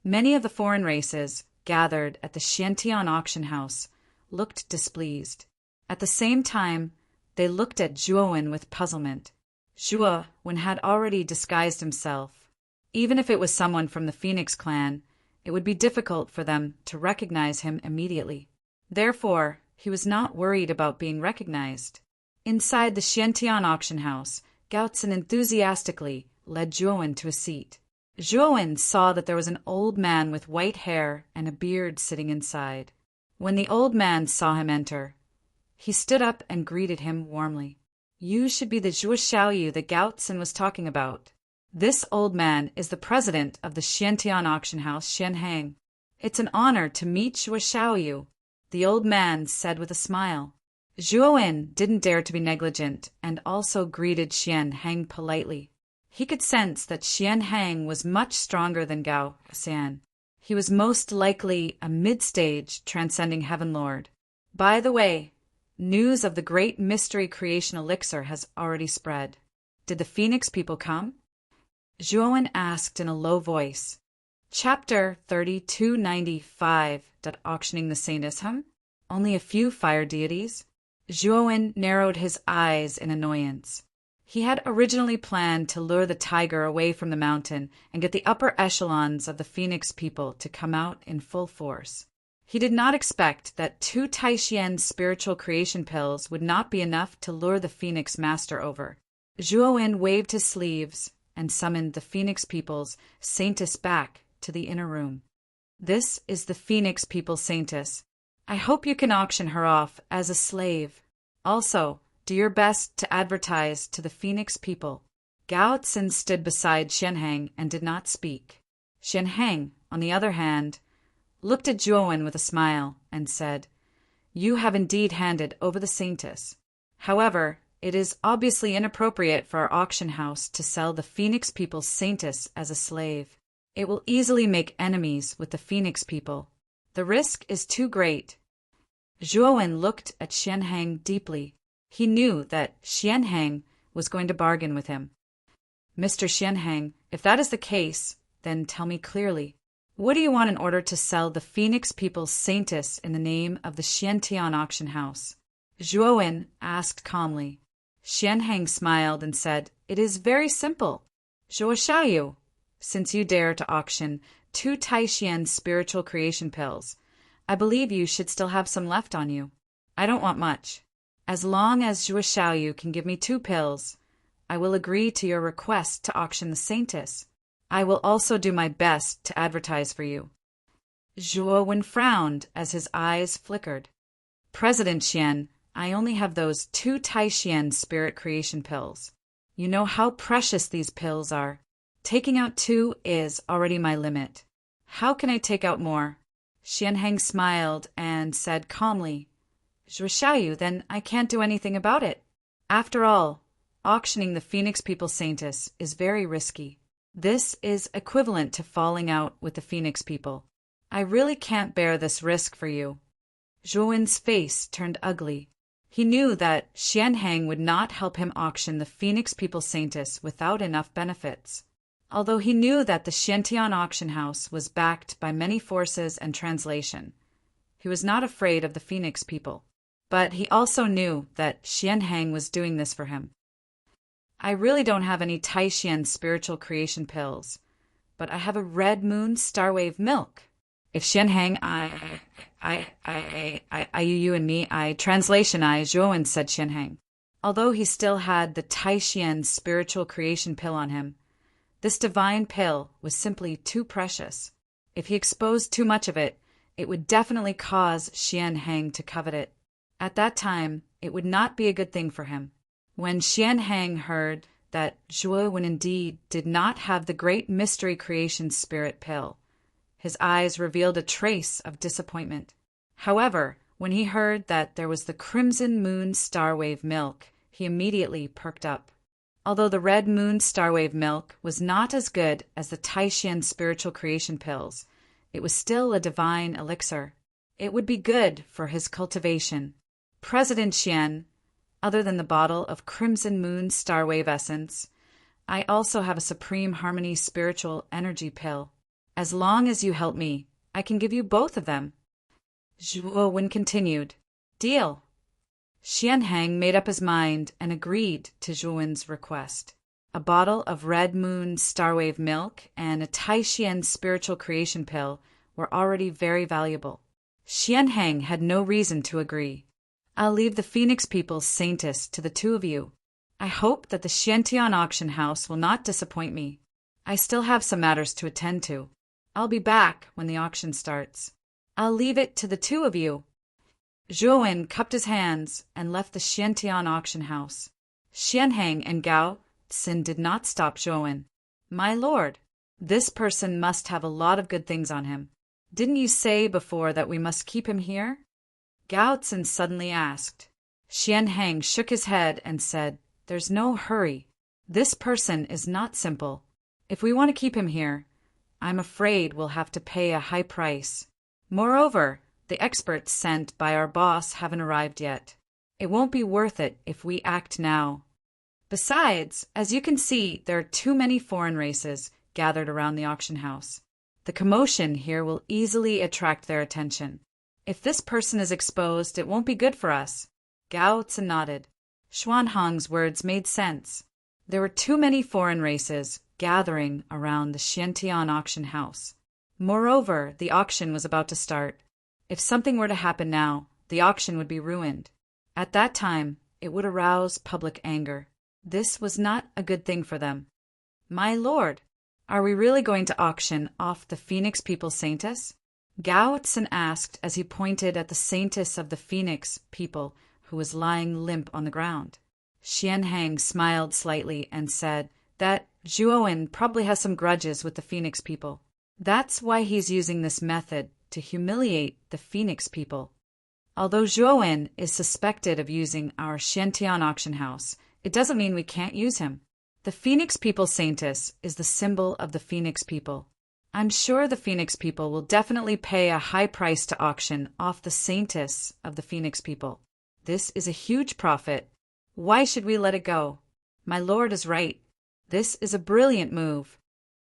Many of the foreign races gathered at the Xiantian auction house looked displeased. At the same time, they looked at Zhou with puzzlement. Zhou had already disguised himself. Even if it was someone from the Phoenix clan, it would be difficult for them to recognize him immediately. Therefore, he was not worried about being recognized. Inside the Xiantian auction house, Gao Tsin enthusiastically led Zhou to a seat. Zhou saw that there was an old man with white hair and a beard sitting inside. When the old man saw him enter, he stood up and greeted him warmly. "You should be the Zhuo Xiaoyu that Gao Tsin was talking about. This old man is the president of the Xiantian auction house, Xian Hang. It's an honor to meet Zhuo Xiaoyu," the old man said with a smile. Zhou didn't dare to be negligent and also greeted Xian Hang politely. He could sense that Xian Hang was much stronger than Gao Xian. He was most likely a mid-stage transcending heaven lord. By the way, news of the great mystery creation elixir has already spread. Did the Phoenix people come? Zhou asked in a low voice. Chapter 3295. Auctioning the Saints. Only a few fire deities. Zhuowen narrowed his eyes in annoyance. He had originally planned to lure the tiger away from the mountain and get the upper echelons of the Phoenix people to come out in full force. He did not expect that 2 Taishian spiritual creation pills would not be enough to lure the Phoenix master over. Zhuowen waved his sleeves and summoned the Phoenix people's Saintess back to the inner room. This is the Phoenix people's Saintess. I hope you can auction her off as a slave. Also, do your best to advertise to the Phoenix people. Gao Tsin stood beside Xianheng and did not speak. Xianheng, on the other hand, looked at Zhuowen with a smile and said, "You have indeed handed over the Saintess. However, it is obviously inappropriate for our auction house to sell the Phoenix people's Saintess as a slave. It will easily make enemies with the Phoenix people. The risk is too great." Zhuowen looked at Xianheng deeply. He knew that Xianheng was going to bargain with him. "Mr. Xianheng, if that is the case, then tell me clearly. What do you want in order to sell the Phoenix people's Saintess in the name of the Xiantian auction house?" Zhuowen asked calmly. Xianheng smiled and said, "It is very simple. Zhuoshayu, since you dare to auction 2 Taishian spiritual creation pills, I believe you should still have some left on you. I don't want much. As long as Zhuoshayu can give me 2 pills, I will agree to your request to auction the Saintess. I will also do my best to advertise for you." Zhuowen frowned as his eyes flickered. "President Xian, I only have those 2 Taishian spirit creation pills. You know how precious these pills are. Taking out 2 is already my limit. How can I take out more?" Xianheng smiled and said calmly, "Zhuoshayu, then I can't do anything about it. After all, auctioning the Phoenix people's Saintess is very risky. This is equivalent to falling out with the Phoenix people. I really can't bear this risk for you." Zhuowen's face turned ugly. He knew that Xianheng would not help him auction the Phoenix people's Saintess without enough benefits. Although he knew that the Xiantian auction house was backed by many forces and translation, he was not afraid of the Phoenix people. But he also knew that Xianheng was doing this for him. "I really don't have any Taishian spiritual creation pills, but I have a red moon starwave milk. If Xianheng, you and me, translation, Zhuowen said Xianheng. Although he still had the Taishian spiritual creation pill on him, this divine pill was simply too precious. If he exposed too much of it, it would definitely cause Xianheng to covet it. At that time, it would not be a good thing for him. When Xianheng heard that Zhuowen indeed did not have the great mystery creation spirit pill, his eyes revealed a trace of disappointment. However, when he heard that there was the crimson moon starwave milk, he immediately perked up. Although the red moon starwave milk was not as good as the Taishian spiritual creation pills, it was still a divine elixir. It would be good for his cultivation. "President Xian, other than the bottle of crimson moon starwave essence, I also have a supreme harmony spiritual energy pill. As long as you help me, I can give you both of them." Zhuowen continued, "Deal." Xianheng made up his mind and agreed to Zhuowen's request. A bottle of red moon starwave milk and a Taishian spiritual creation pill were already very valuable. Xianheng had no reason to agree. "I'll leave the Phoenix people's Saintess to the 2 of you. I hope that the Xiantian auction house will not disappoint me. I still have some matters to attend to. I'll be back when the auction starts. I'll leave it to the 2 of you." Zhuowen cupped his hands and left the Xiantian auction house. Xianheng and Gao Tsin did not stop Zhuowen. "My lord, this person must have a lot of good things on him. Didn't you say before that we must keep him here?" Gao Tsin suddenly asked. Xianheng shook his head and said, "There's no hurry. This person is not simple. If we want to keep him here, I'm afraid we'll have to pay a high price. Moreover, the experts sent by our boss haven't arrived yet. It won't be worth it if we act now. Besides, as you can see, there are too many foreign races gathered around the auction house. The commotion here will easily attract their attention. If this person is exposed, it won't be good for us. Gao Tse nodded. Xuanhang's words made sense. There were too many foreign races gathering around the Xiantian auction house. Moreover, the auction was about to start. If something were to happen now, the auction would be ruined. At that time, it would arouse public anger. This was not a good thing for them. My lord, are we really going to auction off the Phoenix People Saintess? Gao Tsen asked as he pointed at the Saintess of the Phoenix People who was lying limp on the ground. Xianhang smiled slightly and said that Zhuowen probably has some grudges with the Phoenix People. That's why he's using this method to humiliate the Phoenix People. Although Zhuowen is suspected of using our Xiantian auction house, it doesn't mean we can't use him. The Phoenix People Saintess is the symbol of the Phoenix People. I'm sure the Phoenix People will definitely pay a high price to auction off the Saintess of the Phoenix People. This is a huge profit. Why should we let it go? My lord is right. This is a brilliant move.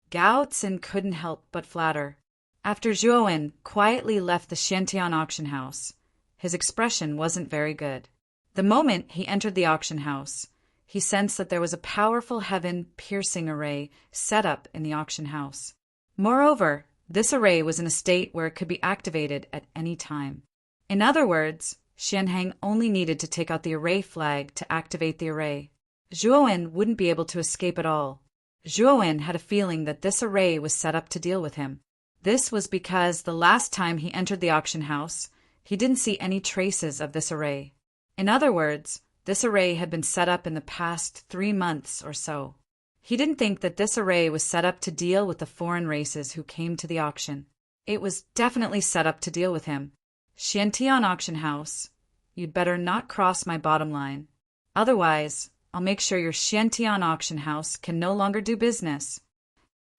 Gao Tsen couldn't help but flatter. After Zhuowen quietly left the Xiantian auction house, his expression wasn't very good. The moment he entered the auction house, he sensed that there was a powerful heaven-piercing array set up in the auction house. Moreover, this array was in a state where it could be activated at any time. In other words, Xianhang only needed to take out the array flag to activate the array. Zhuowen wouldn't be able to escape at all. Zhuowen had a feeling that this array was set up to deal with him. This was because the last time he entered the auction house, he didn't see any traces of this array. In other words, this array had been set up in the past 3 months or so. He didn't think that this array was set up to deal with the foreign races who came to the auction. It was definitely set up to deal with him. Xiantian auction house, you'd better not cross my bottom line. Otherwise, I'll make sure your Xiantian auction house can no longer do business.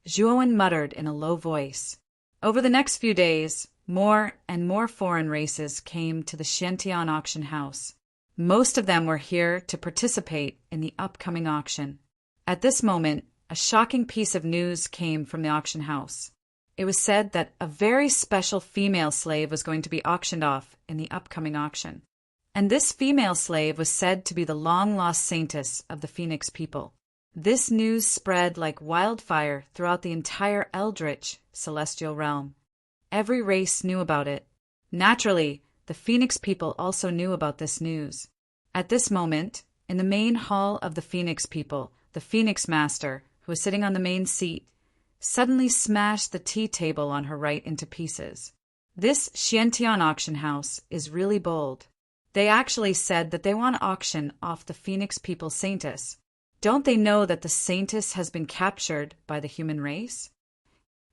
Zhuowen muttered in a low voice. Over the next few days, more and more foreign races came to the Xiantian auction house. Most of them were here to participate in the upcoming auction. At this moment, a shocking piece of news came from the auction house. It was said that a very special female slave was going to be auctioned off in the upcoming auction. And this female slave was said to be the long-lost saintess of the Phoenix People. This news spread like wildfire throughout the entire eldritch celestial realm. Every race knew about it. Naturally, the Phoenix People also knew about this news. At this moment, in the main hall of the Phoenix People, the Phoenix Master, who was sitting on the main seat, suddenly smashed the tea table on her right into pieces. This Xiantian auction house is really bold. They actually said that they want to auction off the Phoenix People Saintess. Don't they know that the Saintess has been captured by the human race?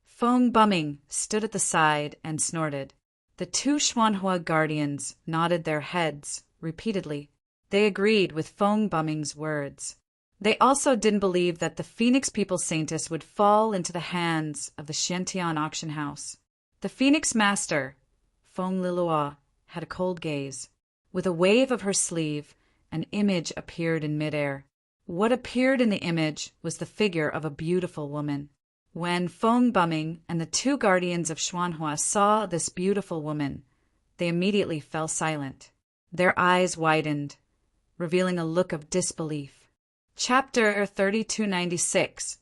Feng Bumming stood at the side and snorted. The 2 Xuanhua guardians nodded their heads repeatedly. They agreed with Feng Bumming's words. They also didn't believe that the Phoenix People Saintess would fall into the hands of the Xiantian auction house. The Phoenix Master, Feng Lilua, had a cold gaze. With a wave of her sleeve, an image appeared in midair. What appeared in the image was the figure of a beautiful woman. When Feng Bumming and the 2 guardians of Xuanhua saw this beautiful woman, they immediately fell silent. Their eyes widened, revealing a look of disbelief. Chapter 3296.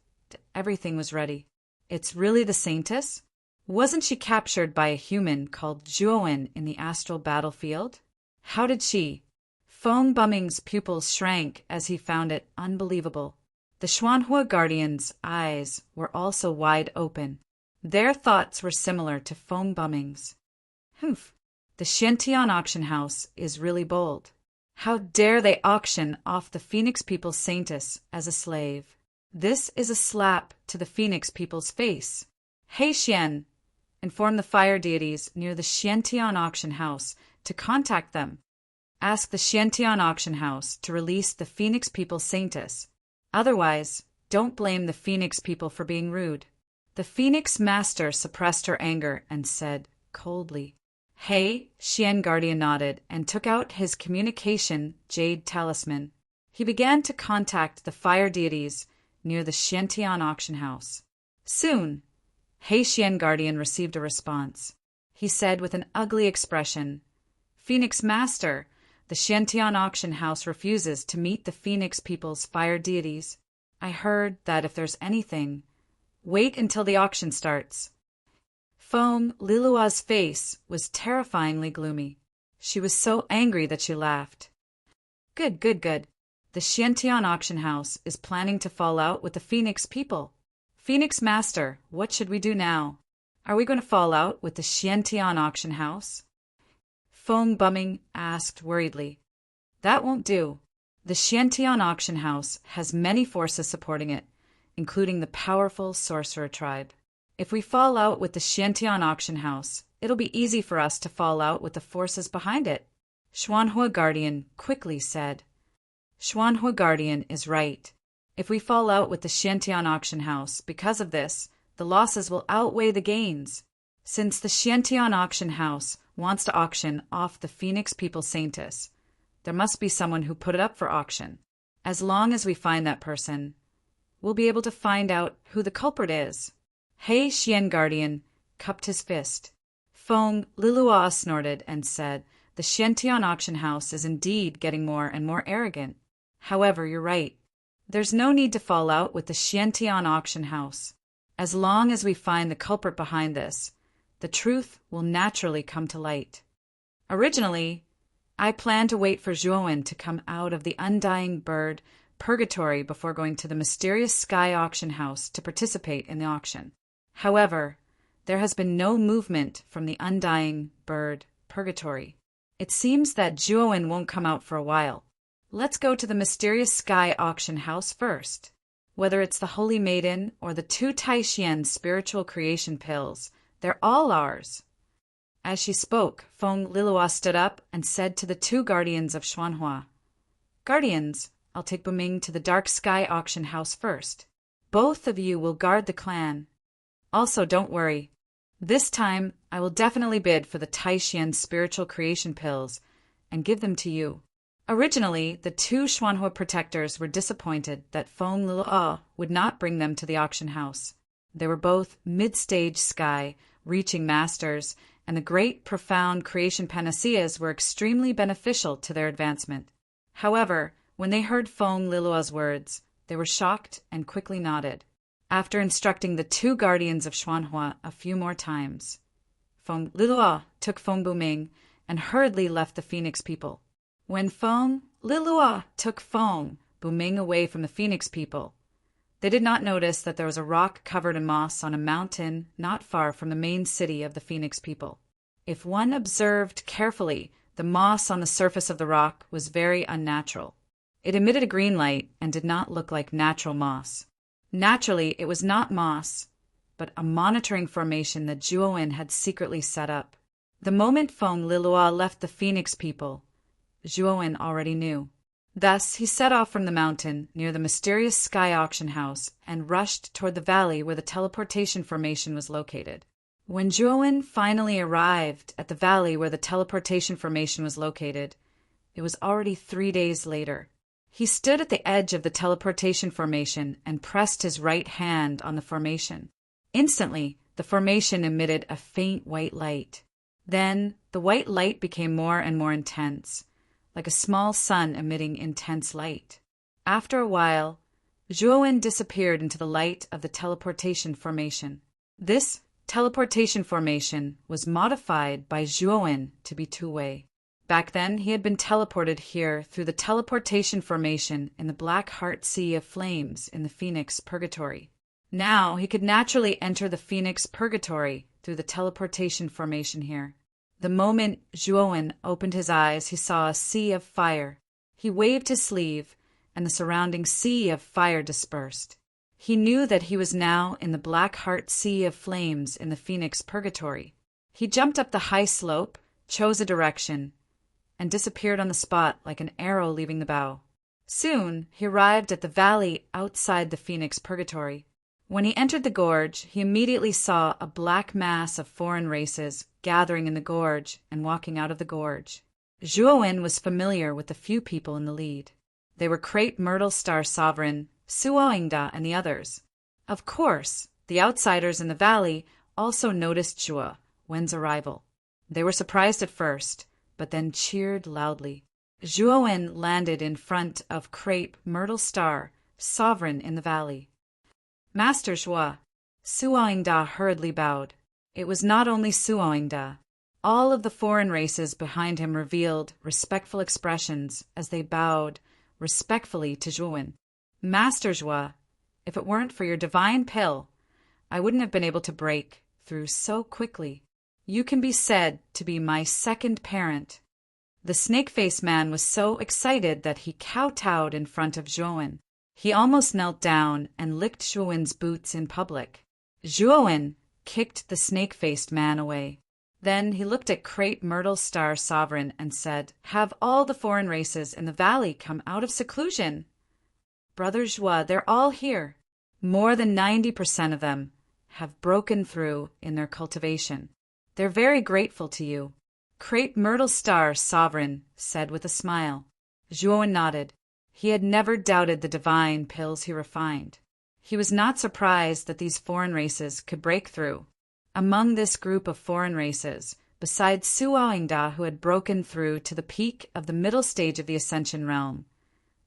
Everything was ready. It's really the Saintess? Wasn't she captured by a human called Zhuowen in the astral battlefield? How did she? Feng Bumming's pupils shrank as he found it unbelievable. The Xuanhua Guardians' eyes were also wide open. Their thoughts were similar to Feng Bumming's. Humph! The Xiantian auction house is really bold. How dare they auction off the Phoenix People Saintess as a slave? This is a slap to the Phoenix People's face. Hey Xian! Inform the fire deities near the Xiantian auction house to contact them. Ask the Xiantian auction house to release the Phoenix People Saintess. Otherwise, don't blame the Phoenix People for being rude. The Phoenix Master suppressed her anger and said coldly, Hey, Xian Guardian nodded and took out his communication jade talisman. He began to contact the fire deities near the Xiantian auction house. Soon, Haitian Guardian received a response. He said with an ugly expression, "Phoenix Master, the Xiantian auction house refuses to meet the Phoenix people's fire deities. I heard that if there's anything, wait until the auction starts." Feng Lilua's face was terrifyingly gloomy. She was so angry that she laughed. Good. The Xiantian auction house is planning to fall out with the Phoenix people. Phoenix Master, what should we do now? Are we going to fall out with the Xiantian auction house? Feng Bumming asked worriedly. That won't do. The Xiantian auction house has many forces supporting it, including the powerful sorcerer tribe. If we fall out with the Xiantian auction house, it'll be easy for us to fall out with the forces behind it, Xuanhua Guardian quickly said. Xuanhua Guardian is right. If we fall out with the Xiantian auction house because of this, the losses will outweigh the gains. Since the Xiantian auction house wants to auction off the Phoenix People Saintess, there must be someone who put it up for auction. As long as we find that person, we'll be able to find out who the culprit is. Haitian Guardian cupped his fist. Feng Lilua snorted and said, the Xiantian auction house is indeed getting more and more arrogant. However, you're right. There's no need to fall out with the Xiantian auction house. As long as we find the culprit behind this, the truth will naturally come to light. Originally, I planned to wait for Zhuowen to come out of the undying bird purgatory before going to the mysterious sky auction house to participate in the auction. However, there has been no movement from the undying bird purgatory. It seems that Zhuowen won't come out for a while. Let's go to the mysterious sky auction house first. Whether it's the Holy Maiden or the 2 Taishian spiritual creation pills, they're all ours. As she spoke, Feng Lilua stood up and said to the 2 guardians of Xuanhua, Guardians, I'll take Buming to the dark sky auction house first. Both of you will guard the clan. Also, don't worry. This time, I will definitely bid for the Taishian spiritual creation pills and give them to you. Originally, the 2 Xuanhua protectors were disappointed that Feng Lilua would not bring them to the auction house. They were both mid-stage sky, reaching masters, and the great, profound creation panaceas were extremely beneficial to their advancement. However, when they heard Feng Lilua's words, they were shocked and quickly nodded. After instructing the 2 guardians of Xuanhua a few more times, Feng Lilua took Feng Buming and hurriedly left the Phoenix people. When Feng Lilua took Feng Buming away from the Phoenix people, they did not notice that there was a rock covered in moss on a mountain not far from the main city of the Phoenix people. If one observed carefully, the moss on the surface of the rock was very unnatural. It emitted a green light and did not look like natural moss. Naturally, it was not moss, but a monitoring formation that Zhuowen had secretly set up. The moment Feng Lilua left the Phoenix people, Zhuowen already knew. Thus, he set off from the mountain near the mysterious sky auction house and rushed toward the valley where the teleportation formation was located. When Zhuowen finally arrived at the valley where the teleportation formation was located, it was already 3 days later. He stood at the edge of the teleportation formation and pressed his right hand on the formation. Instantly, the formation emitted a faint white light. Then, the white light became more and more intense, like a small sun emitting intense light. After a while, Zhuowen disappeared into the light of the teleportation formation. This teleportation formation was modified by Zhuowen to be 2-way. Back then, he had been teleported here through the teleportation formation in the Black Heart Sea of Flames in the Phoenix Purgatory. Now, he could naturally enter the Phoenix Purgatory through the teleportation formation here. The moment Zhuowen opened his eyes, he saw a sea of fire. He waved his sleeve, and the surrounding sea of fire dispersed. He knew that he was now in the Black Heart Sea of Flames in the Phoenix Purgatory. He jumped up the high slope, chose a direction, and disappeared on the spot like an arrow leaving the bow. Soon, he arrived at the valley outside the Phoenix Purgatory. When he entered the gorge, he immediately saw a black mass of foreign races gathering in the gorge and walking out of the gorge. Zhuowen was familiar with the few people in the lead. They were Crepe Myrtle Star Sovereign, Suoingda, and the others. Of course, The outsiders in the valley also noticed Wen's arrival. They were surprised at first, but then cheered loudly. Wen landed in front of Crepe Myrtle Star, sovereign in the valley. Master Suoingda hurriedly bowed. It was not only Suoingda. All of the foreign races behind him revealed respectful expressions as they bowed respectfully to Zhuowen. Master Zhua, if it weren't for your divine pill, I wouldn't have been able to break through so quickly. You can be said to be my second parent. The snake-faced man was so excited that he kowtowed in front of Zhuowen. He almost knelt down and licked Zhuowen's boots in public. Zhuowen kicked the snake-faced man away. Then he looked at Crepe Myrtle Star Sovereign and said, "Have all the foreign races in the valley come out of seclusion? Brother Zhua, they're all here. More than 90% of them have broken through in their cultivation. They're very grateful to you." Crepe Myrtle Star Sovereign said with a smile. Zhuowen nodded. He had never doubted the divine pills he refined. He was not surprised that these foreign races could break through. Among this group of foreign races, besides Suoingda, who had broken through to the peak of the middle stage of the Ascension realm,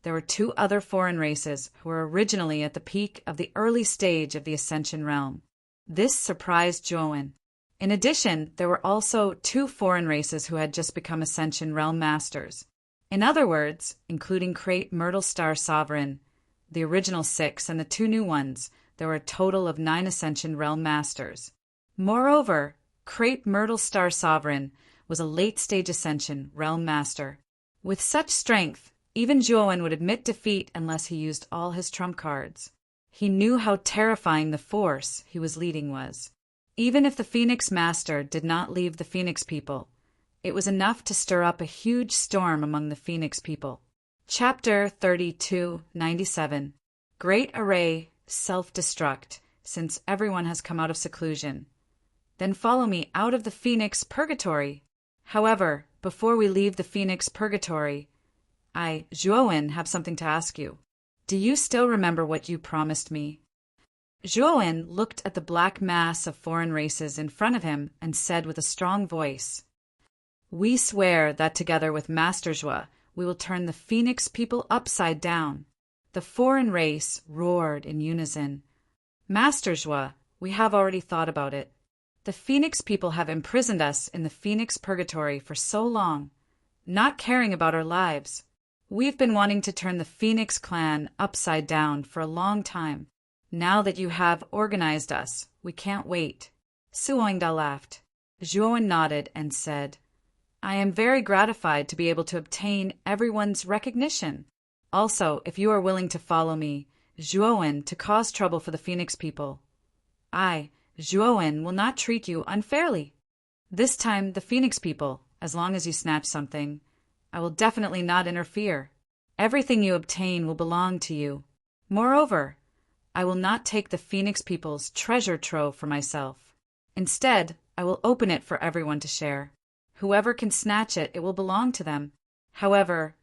there were 2 other foreign races who were originally at the peak of the early stage of the Ascension realm. This surprised Zhuowen. In addition, there were also 2 foreign races who had just become Ascension realm masters. In other words, including Crepe Myrtle Star Sovereign, the original 6 and the 2 new ones, there were a total of 9 Ascension realm masters. Moreover, Crepe Myrtle Star Sovereign was a late-stage Ascension realm master. With such strength, even Zhuowen would admit defeat unless he used all his trump cards. He knew how terrifying the force he was leading was. Even if the Phoenix Master did not leave the Phoenix people, it was enough to stir up a huge storm among the Phoenix people. Chapter 3297. Great Array Self-Destruct, since everyone has come out of seclusion. Then follow me out of the Phoenix Purgatory. However, before we leave the Phoenix Purgatory, I, Zhuowen, have something to ask you. Do you still remember what you promised me? Zhuowen looked at the black mass of foreign races in front of him and said with a strong voice, "We swear that together with Master Zhua, we will turn the Phoenix people upside down." The foreign race roared in unison. "Master Zhua, we have already thought about it. The Phoenix people have imprisoned us in the Phoenix Purgatory for so long, not caring about our lives. We've been wanting to turn the Phoenix clan upside down for a long time. Now that you have organized us, we can't wait." Suoingda laughed. Zhuowen nodded and said, "I am very gratified to be able to obtain everyone's recognition. Also, if you are willing to follow me, Zhuowen, to cause trouble for the Phoenix people, I, Zhuowen, will not treat you unfairly. This time, the Phoenix people, as long as you snatch something, I will definitely not interfere. Everything you obtain will belong to you. Moreover, I will not take the Phoenix people's treasure trove for myself. Instead, I will open it for everyone to share. Whoever can snatch it, it will belong to them. However,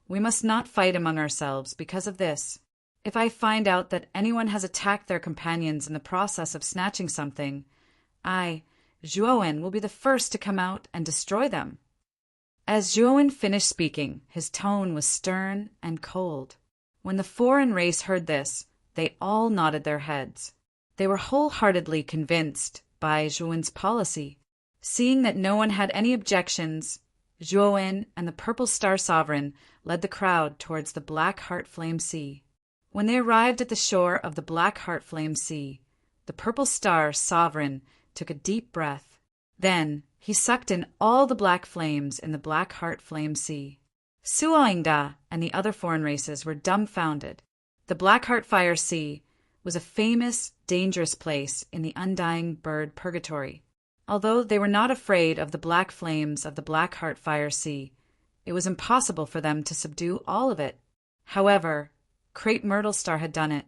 we must not fight among ourselves because of this. If I find out that anyone has attacked their companions in the process of snatching something, I, Zhuowen, will be the first to come out and destroy them." As Zhuowen finished speaking, his tone was stern and cold. When the foreign race heard this, they all nodded their heads. They were wholeheartedly convinced by Zhuowen's policy. Seeing that no one had any objections, Zhuowen and the Purple Star Sovereign led the crowd towards the Black Heart Flame Sea. When they arrived at the shore of the Black Heart Flame Sea, the Purple Star Sovereign took a deep breath. Then he sucked in all the black flames in the Black Heart Flame Sea. Suoingda and the other foreign races were dumbfounded. The Black Heart Fire Sea was a famous, dangerous place in the Undying Bird Purgatory. Although they were not afraid of the black flames of the Black Heart Fire Sea, it was impossible for them to subdue all of it. However, Crepe Myrtle Star had done it.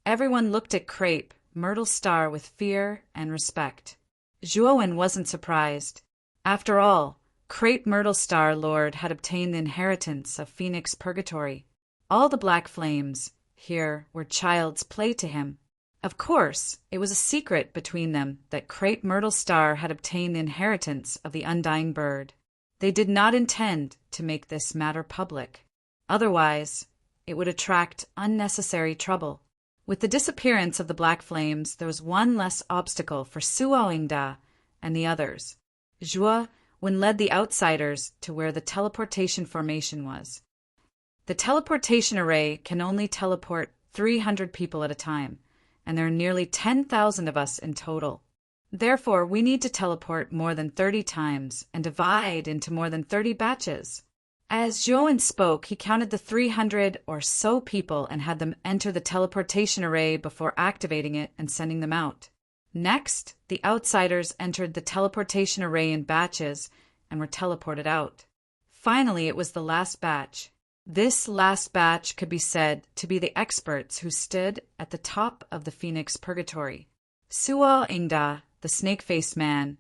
Everyone looked at Crepe Myrtle Star with fear and respect. Zhuowen wasn't surprised. After all, Crepe Myrtle Star Lord had obtained the inheritance of Phoenix Purgatory. All the black flames here were child's play to him. Of course, it was a secret between them that Crepe Myrtle Star had obtained the inheritance of the undying bird. They did not intend to make this matter public. Otherwise, it would attract unnecessary trouble. With the disappearance of the black flames, there was one less obstacle for Suoingda and the others. Zhuo Wen led the outsiders to where the teleportation formation was. The teleportation array can only teleport 300 people at a time, and there are nearly 10,000 of us in total. Therefore, we need to teleport more than 30 times and divide into more than 30 batches. As Zhuo spoke, he counted the 300 or so people and had them enter the teleportation array before activating it and sending them out. Next, the outsiders entered the teleportation array in batches and were teleported out. Finally, it was the last batch. This last batch could be said to be the experts who stood at the top of the Phoenix Purgatory. Suo Ingda, the snake-faced man,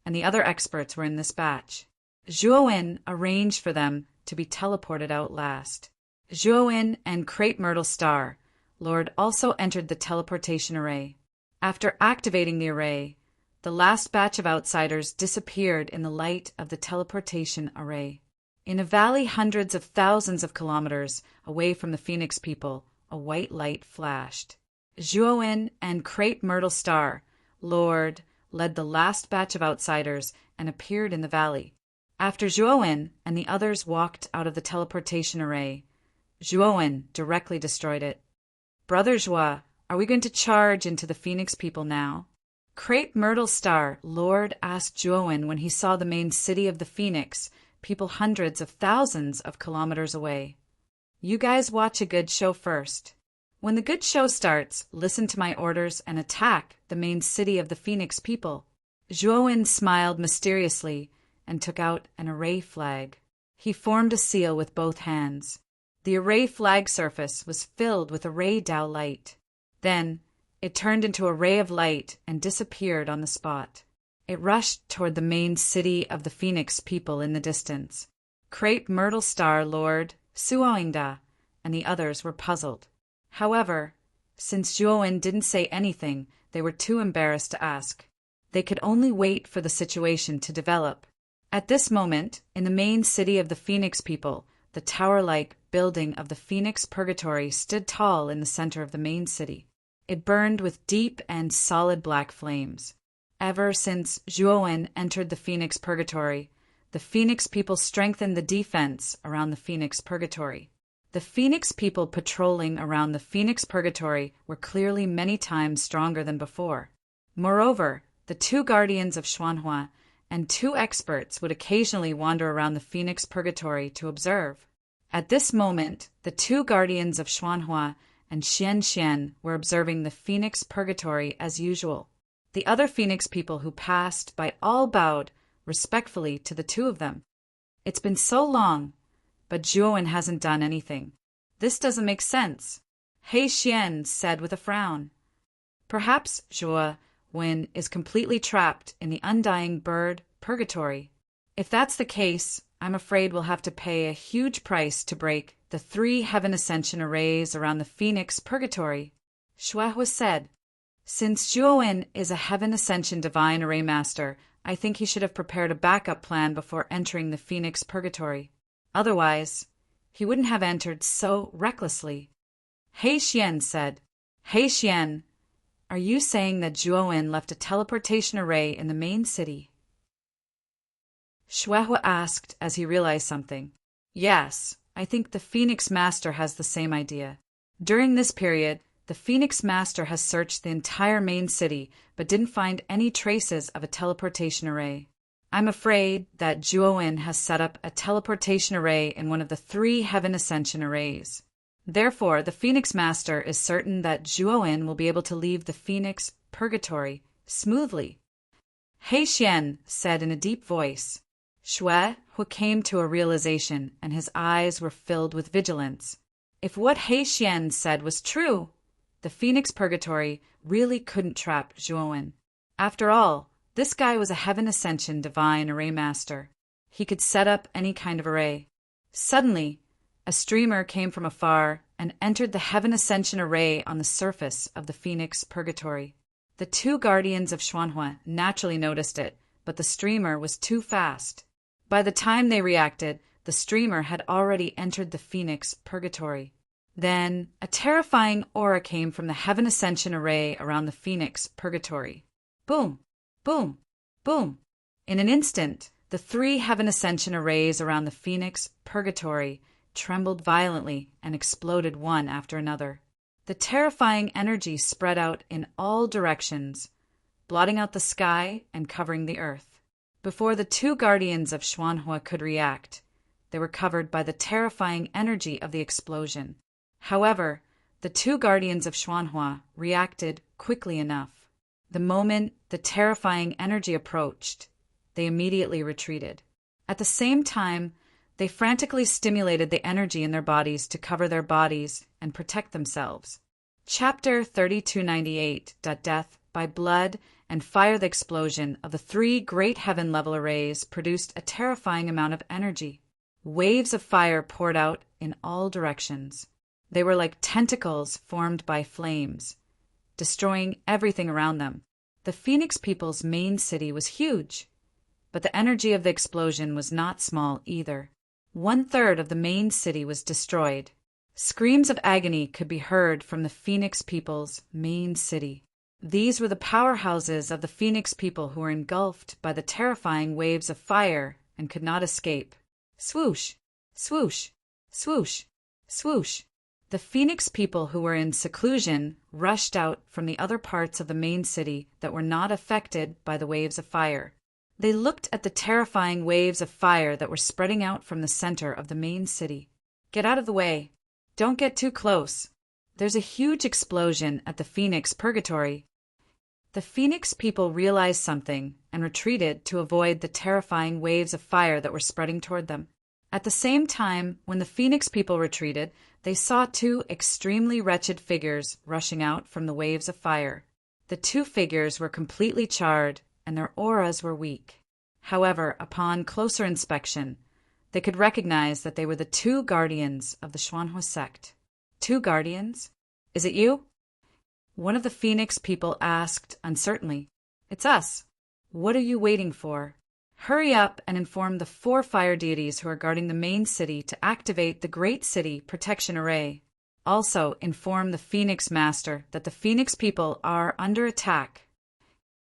and the other experts were in this batch. Zhuo Wen arranged for them to be teleported out last. Zhuo Wen and Crepe Myrtle Star Lord also entered the teleportation array. After activating the array, the last batch of outsiders disappeared in the light of the teleportation array. In a valley hundreds of thousands of kilometers away from the Phoenix people, a white light flashed. Zhuo Wen and Crepe Myrtle Star Lord led the last batch of outsiders and appeared in the valley. After Zhuo Wen and the others walked out of the teleportation array, Zhuo Wen directly destroyed it. Brother Zhuo, are we going to charge into the Phoenix people now? Crepe Myrtle Star Lord asked Zhuo Wen when he saw the main city of the Phoenix, people hundreds of thousands of kilometers away. You guys watch a good show first. When the good show starts, listen to my orders and attack the main city of the Phoenix people. Zhuo Wen smiled mysteriously and took out an array flag. He formed a seal with both hands. The array flag surface was filled with array Dao light. Then, it turned into a ray of light and disappeared on the spot. It rushed toward the main city of the Phoenix people in the distance. Crepe Myrtle Star Lord, Suoingda, and the others were puzzled. However, since Zhuo Wen didn't say anything, they were too embarrassed to ask. They could only wait for the situation to develop. At this moment, in the main city of the Phoenix people, the tower-like building of the Phoenix Purgatory stood tall in the center of the main city. It burned with deep and solid black flames. Ever since Zhuo Wen entered the Phoenix Purgatory, the Phoenix people strengthened the defense around the Phoenix Purgatory. The Phoenix people patrolling around the Phoenix Purgatory were clearly many times stronger than before. Moreover, the 2 guardians of Xuanhua and 2 experts would occasionally wander around the Phoenix Purgatory to observe. At this moment, the 2 guardians of Xuanhua and Xian were observing the Phoenix Purgatory as usual. The other Phoenix people who passed by all bowed respectfully to the 2 of them. It's been so long, but Zhuo Wen hasn't done anything. This doesn't make sense, He Xian said with a frown. Perhaps Zhuo Wen is completely trapped in the undying bird purgatory. If that's the case, I'm afraid we'll have to pay a huge price to break the 3 heaven ascension arrays around the Phoenix Purgatory. Shuahua said, Since Zhuo Wen is a heaven ascension divine array master, I think he should have prepared a backup plan before entering the Phoenix Purgatory. Otherwise, he wouldn't have entered so recklessly. He Xian said, He Xian, are you saying that Zhuo Wen left a teleportation array in the main city? Shuahua asked as he realized something. Yes, I think the Phoenix Master has the same idea. During this period, the Phoenix Master has searched the entire main city but didn't find any traces of a teleportation array. I'm afraid that Zhuo Wen has set up a teleportation array in one of the 3 heaven ascension arrays. Therefore, the Phoenix Master is certain that Zhuo Wen will be able to leave the Phoenix Purgatory smoothly. He Xian said in a deep voice. Shuahua came to a realization, and his eyes were filled with vigilance. If what He Xian said was true, the Phoenix Purgatory really couldn't trap Zhuo Wen. After all, this guy was a heaven ascension divine array master. He could set up any kind of array. Suddenly, a streamer came from afar and entered the Heaven Ascension array on the surface of the Phoenix Purgatory. The two guardians of Xuanhua naturally noticed it, but the streamer was too fast. By the time they reacted, the streamer had already entered the Phoenix Purgatory. Then, a terrifying aura came from the Heaven Ascension array around the Phoenix Purgatory. Boom! Boom! Boom! In an instant, the three Heaven Ascension arrays around the Phoenix Purgatory trembled violently and exploded one after another. The terrifying energy spread out in all directions, blotting out the sky and covering the earth. Before the two guardians of Xuanhua could react, they were covered by the terrifying energy of the explosion. However, the two guardians of Xuanhua reacted quickly enough. The moment the terrifying energy approached, they immediately retreated. At the same time, they frantically stimulated the energy in their bodies to cover their bodies and protect themselves. Chapter 3298. Death by blood and fire. The explosion of the three great heaven-level arrays produced a terrifying amount of energy. Waves of fire poured out in all directions. They were like tentacles formed by flames, destroying everything around them. The Phoenix people's main city was huge, but the energy of the explosion was not small either. 1/3 of the main city was destroyed. Screams of agony could be heard from the Phoenix people's main city. These were the powerhouses of the Phoenix people who were engulfed by the terrifying waves of fire and could not escape. Swoosh! Swoosh! Swoosh! Swoosh! The Phoenix people who were in seclusion rushed out from the other parts of the main city that were not affected by the waves of fire. They looked at the terrifying waves of fire that were spreading out from the center of the main city. Get out of the way. Don't get too close. There's a huge explosion at the Phoenix Purgatory. The Phoenix people realized something and retreated to avoid the terrifying waves of fire that were spreading toward them. At the same time, when the Phoenix people retreated, they saw two extremely wretched figures rushing out from the waves of fire. The two figures were completely charred, and their auras were weak. However, upon closer inspection, they could recognize that they were the two guardians of the Xuanhua sect. Two guardians? Is it you? One of the Phoenix people asked uncertainly. It's us. What are you waiting for? Hurry up and inform the 4 fire deities who are guarding the main city to activate the Great City Protection Array. Also, inform the Phoenix Master that the Phoenix people are under attack.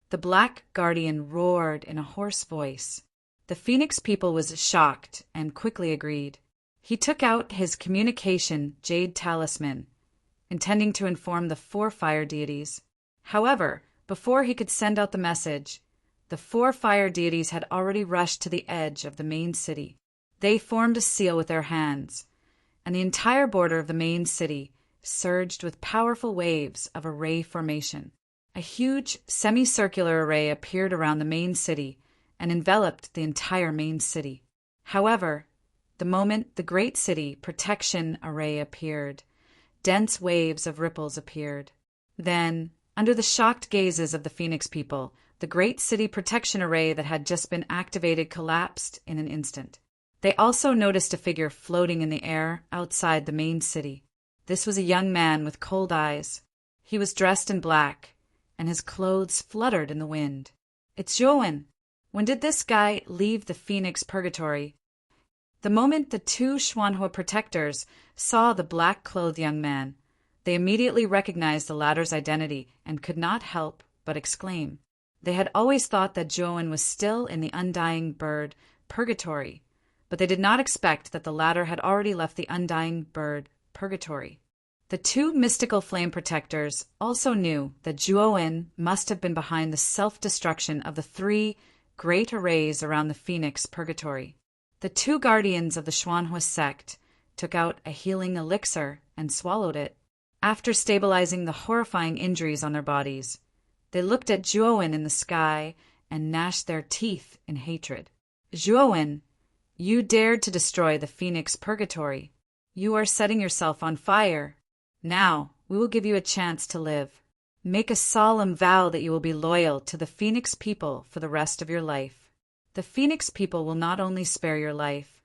The Black Guardian roared in a hoarse voice. The Phoenix people was shocked and quickly agreed. He took out his communication jade talisman, intending to inform the 4 fire deities. However, before he could send out the message, the 4 fire deities had already rushed to the edge of the main city. They formed a seal with their hands, and the entire border of the main city surged with powerful waves of array formation. A huge semicircular array appeared around the main city and enveloped the entire main city. However, the moment the Great City Protection Array appeared, dense waves of ripples appeared. Then, under the shocked gazes of the Phoenix people, the Great City Protection Array that had just been activated collapsed in an instant. They also noticed a figure floating in the air outside the main city. This was a young man with cold eyes. He was dressed in black, and his clothes fluttered in the wind. It's Zhuowen. When did this guy leave the Phoenix Purgatory? The moment the 2 Xuanhua protectors saw the black-clothed young man, they immediately recognized the latter's identity and could not help but exclaim. They had always thought that Zhuowen was still in the Undying Bird Purgatory, but they did not expect that the latter had already left the Undying Bird Purgatory. The 2 mystical flame protectors also knew that Zhuowen must have been behind the self-destruction of the 3 great arrays around the Phoenix Purgatory. The 2 guardians of the Xuanhua sect took out a healing elixir and swallowed it. After stabilizing the horrifying injuries on their bodies, they looked at Zhuowen in the sky and gnashed their teeth in hatred. Zhuowen, you dared to destroy the Phoenix Purgatory. You are setting yourself on fire. Now, we will give you a chance to live. Make a solemn vow that you will be loyal to the Phoenix people for the rest of your life. The Phoenix people will not only spare your life,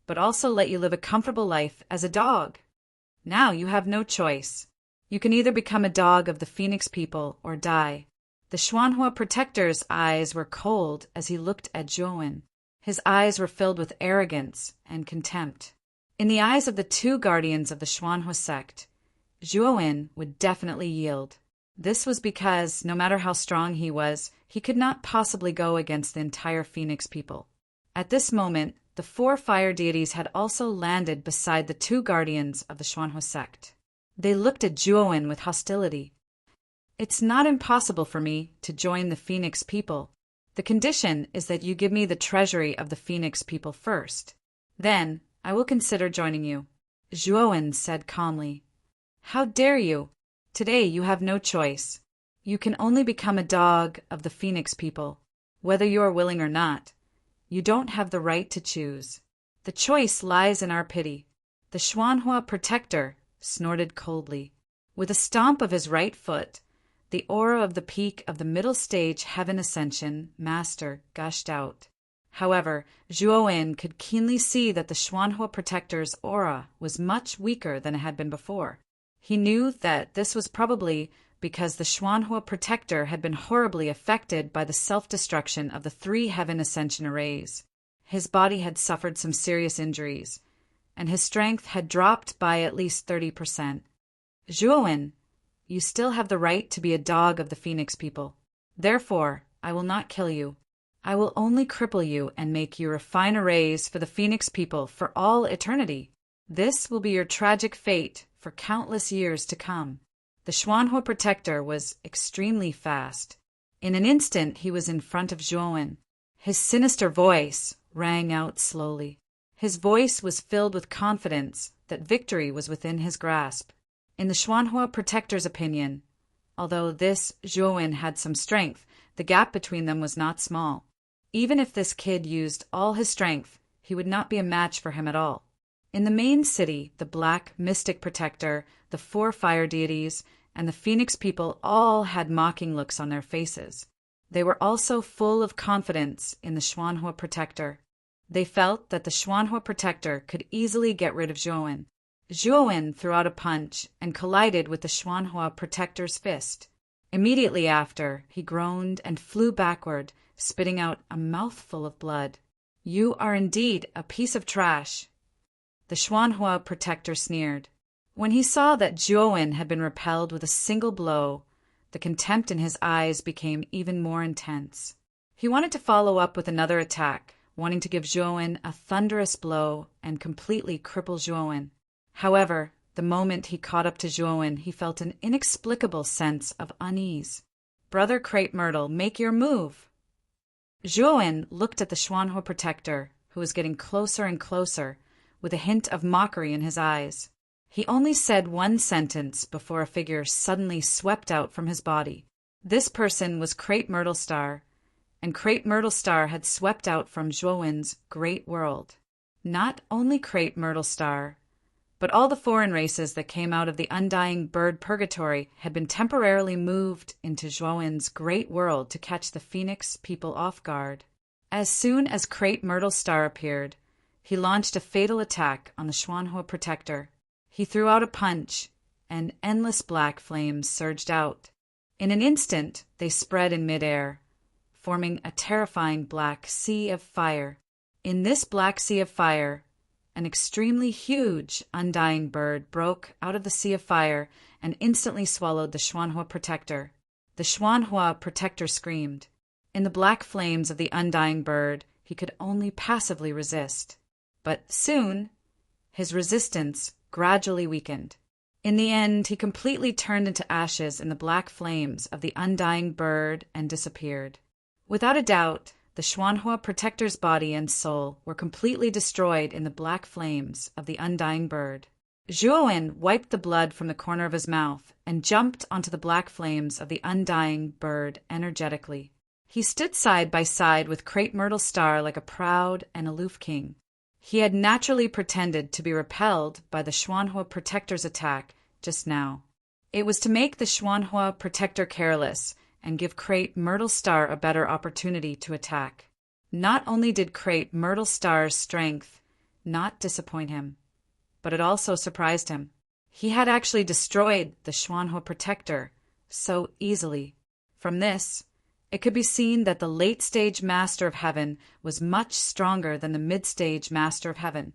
but also let you live a comfortable life as a dog. Now you have no choice. You can either become a dog of the Phoenix people or die. The Xuanhua protector's eyes were cold as he looked at Zhuowen. His eyes were filled with arrogance and contempt. In the eyes of the two guardians of the Xuanhua sect, Zhuowen would definitely yield. This was because, no matter how strong he was, he could not possibly go against the entire Phoenix people. At this moment, the 4 fire deities had also landed beside the two guardians of the Xuanhua sect. They looked at Zhuowen with hostility. It's not impossible for me to join the Phoenix people. The condition is that you give me the treasury of the Phoenix people first. Then I will consider joining you. Zhuowen said calmly. How dare you? Today you have no choice. You can only become a dog of the Phoenix people, whether you are willing or not. You don't have the right to choose. The choice lies in our pity. The Xuanhua protector snorted coldly. With a stomp of his right foot, the aura of the peak of the middle stage Heaven Ascension Master gushed out. However, Zhuowen could keenly see that the Xuanhua protector's aura was much weaker than it had been before. He knew that this was probably because the Xuanhua protector had been horribly affected by the self-destruction of the 3 Heaven Ascension arrays. His body had suffered some serious injuries, and his strength had dropped by at least 30%. Zhuowen, you still have the right to be a dog of the Phoenix people. Therefore, I will not kill you. I will only cripple you and make you refine arrays for the Phoenix people for all eternity. This will be your tragic fate for countless years to come. The Xuanhua protector was extremely fast. In an instant, he was in front of Zhuowen. His sinister voice rang out slowly. His voice was filled with confidence that victory was within his grasp. In the Xuanhua protector's opinion, although this Zhuowen had some strength, the gap between them was not small. Even if this kid used all his strength, he would not be a match for him at all. In the main city, the Black Mystic Protector, the 4 fire deities, and the Phoenix people all had mocking looks on their faces. They were also full of confidence in the Xuanhua protector. They felt that the Xuanhua protector could easily get rid of Zhuowen. Zhuowen threw out a punch and collided with the Xuanhua protector's fist. Immediately after, he groaned and flew backward, spitting out a mouthful of blood. You are indeed a piece of trash. The Xuanhua protector sneered. When he saw that Zhuowen had been repelled with a single blow, the contempt in his eyes became even more intense. He wanted to follow up with another attack, wanting to give Zhuowen a thunderous blow and completely cripple Zhuowen. However, the moment he caught up to Zhuowen, he felt an inexplicable sense of unease. Brother Crepe Myrtle, make your move! Zhuowen looked at the Xuanhua protector, who was getting closer and closer, with a hint of mockery in his eyes. He only said one sentence before a figure suddenly swept out from his body. This person was Crepe Myrtle Star, and Crepe Myrtle Star had swept out from Zhuowen's great world. Not only Crepe Myrtle Star, but all the foreign races that came out of the undying bird purgatory had been temporarily moved into Zhuowen's great world to catch the Phoenix people off guard. As soon as Crepe Myrtle Star appeared, he launched a fatal attack on the Xuanhua protector. He threw out a punch, and endless black flames surged out. In an instant, they spread in midair, forming a terrifying black sea of fire. In this black sea of fire, an extremely huge, undying bird broke out of the sea of fire and instantly swallowed the Xuanhua protector. The Xuanhua protector screamed. In the black flames of the undying bird, he could only passively resist. But soon, his resistance gradually weakened. In the end, he completely turned into ashes in the black flames of the undying bird and disappeared. Without a doubt, the Xuanhua protector's body and soul were completely destroyed in the black flames of the undying bird. Zhuowen wiped the blood from the corner of his mouth and jumped onto the black flames of the undying bird energetically. He stood side by side with Crepe Myrtle Star like a proud and aloof king. He had naturally pretended to be repelled by the Xuanhua protector's attack just now. It was to make the Xuanhua protector careless and give Crepe Myrtle Star a better opportunity to attack. Not only did Crepe Myrtle Star's strength not disappoint him, but it also surprised him. He had actually destroyed the Xuanhua protector so easily. From this, it could be seen that the late-stage Master of Heaven was much stronger than the mid-stage Master of Heaven.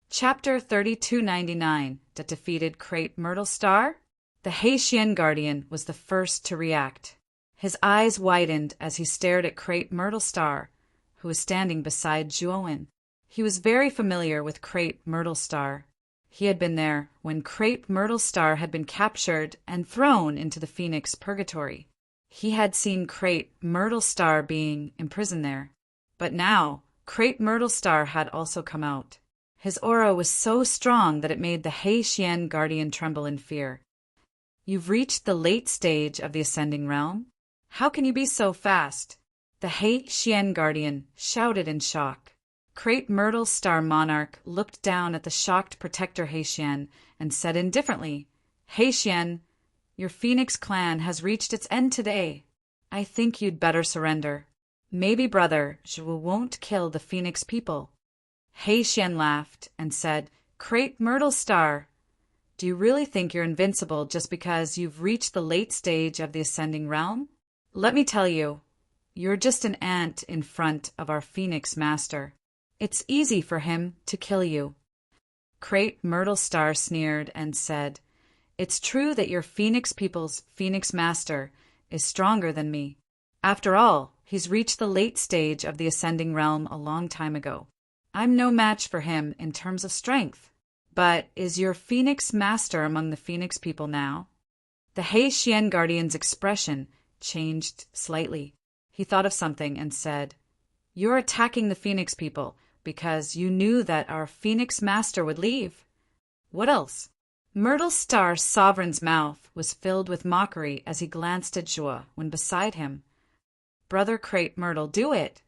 Chapter 3299 that defeated Krayt Myrtle Star? The Haitian Guardian was the first to react. His eyes widened as he stared at Krayt Myrtle Star, who was standing beside Zhuowen. He was very familiar with Krayt Myrtle Star. He had been there when Krayt Myrtle Star had been captured and thrown into the Phoenix Purgatory. He had seen Krayt Myrtle Star being imprisoned there. But now, Krayt Myrtle Star had also come out. His aura was so strong that it made the Haitian Guardian tremble in fear. You've reached the late stage of the Ascending Realm? How can you be so fast? The Haitian Guardian shouted in shock. Krayt Myrtle Star Monarch looked down at the shocked Protector Haitian and said indifferently, Haitian, your Phoenix clan has reached its end today. I think you'd better surrender. Maybe brother Zhuo won't kill the Phoenix people. Haitian laughed and said, Krayt Myrtle Star, do you really think you're invincible just because you've reached the late stage of the Ascending Realm? Let me tell you, you're just an ant in front of our Phoenix Master. It's easy for him to kill you. Krayt Myrtle Star sneered and said, It's true that your Phoenix people's Phoenix Master is stronger than me. After all, he's reached the late stage of the Ascending Realm a long time ago. I'm no match for him in terms of strength. But is your Phoenix Master among the Phoenix people now? The Haitian Guardian's expression changed slightly. He thought of something and said, You're attacking the Phoenix people because you knew that our Phoenix Master would leave. What else? Myrtle Star Sovereign's mouth was filled with mockery as he glanced at Zhuo when beside him. Brother Krayt Myrtle, do it.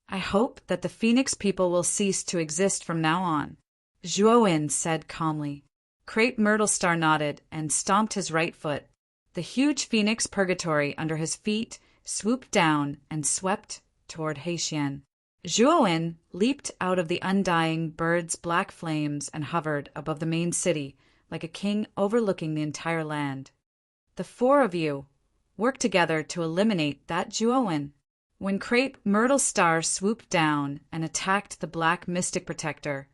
I hope that the Phoenix people will cease to exist from now on. Zhuowen said calmly. Krayt Myrtle Star nodded and stomped his right foot. The huge Phoenix Purgatory under his feet swooped down and swept toward Haitian. Zhuowen leaped out of the undying bird's black flames and hovered above the main city like a king overlooking the entire land. The four of you worked together to eliminate that Zhuowen. When Krayt Myrtle Star swooped down and attacked the Black Mystic Protector,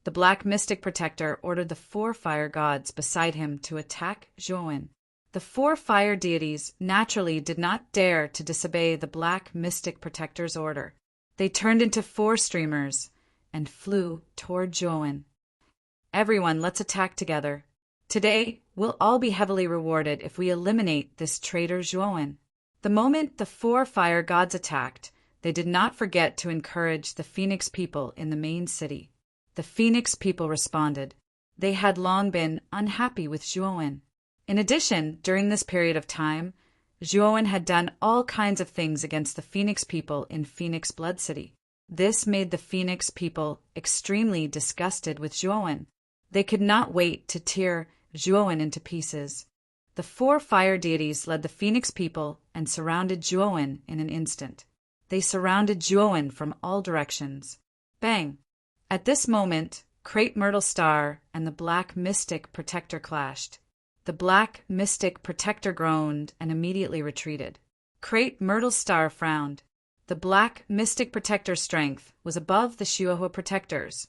the Black Mystic Protector ordered the four fire gods beside him to attack Zhuowen. The four fire deities naturally did not dare to disobey the Black Mystic Protector's order. They turned into four streamers and flew toward Zhuowen. Everyone, let's attack together. Today, we'll all be heavily rewarded if we eliminate this traitor Zhuowen. The moment the four fire gods attacked, they did not forget to encourage the Phoenix people in the main city. The Phoenix people responded. They had long been unhappy with Zhuowen. In addition, during this period of time, Zhuowen had done all kinds of things against the Phoenix people in Phoenix Blood City. This made the Phoenix people extremely disgusted with Zhuowen. They could not wait to tear Zhuowen into pieces. The four fire deities led the Phoenix people and surrounded Zhuowen in an instant. They surrounded Zhuowen from all directions. Bang! At this moment, Krayt Myrtle Star and the Black Mystic Protector clashed. The Black Mystic Protector groaned and immediately retreated. Krayt Myrtle Star frowned. The Black Mystic Protector's strength was above the Xuanhua Protector's,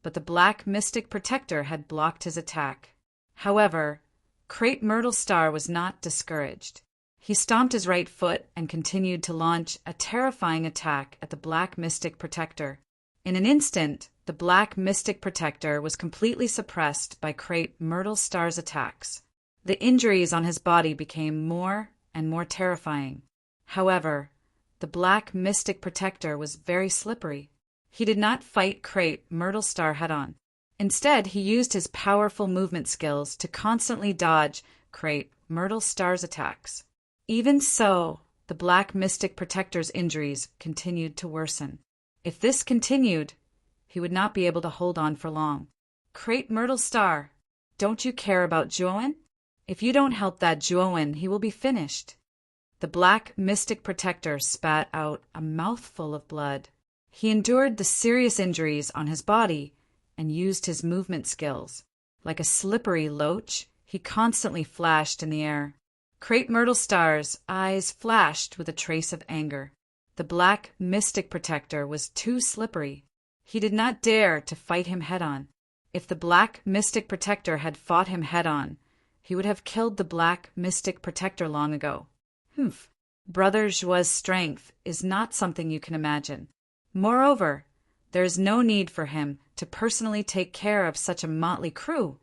but the Black Mystic Protector had blocked his attack. However, Krayt Myrtle Star was not discouraged. He stomped his right foot and continued to launch a terrifying attack at the Black Mystic Protector. In an instant, the Black Mystic Protector was completely suppressed by Krayt Myrtle Star's attacks. The injuries on his body became more and more terrifying. However, the Black Mystic Protector was very slippery. He did not fight Krayt Myrtle Star head-on. Instead, he used his powerful movement skills to constantly dodge Krayt Myrtle Star's attacks. Even so, the Black Mystic Protector's injuries continued to worsen. If this continued, he would not be able to hold on for long. Krayt Myrtle Star, don't you care about Zhuowen? If you don't help that Zhuowen, he will be finished. The Black Mystic Protector spat out a mouthful of blood. He endured the serious injuries on his body and used his movement skills. Like a slippery loach, He constantly flashed in the air. Crepe Myrtle Star's eyes flashed with a trace of anger. The black mystic protector was too slippery. He did not dare to fight him head-on. If the black mystic protector had fought him head-on, he would have killed the black mystic protector long ago. Humph. Brother Joua's strength is not something you can imagine. Moreover, there is no need for him to personally take care of such a motley crew.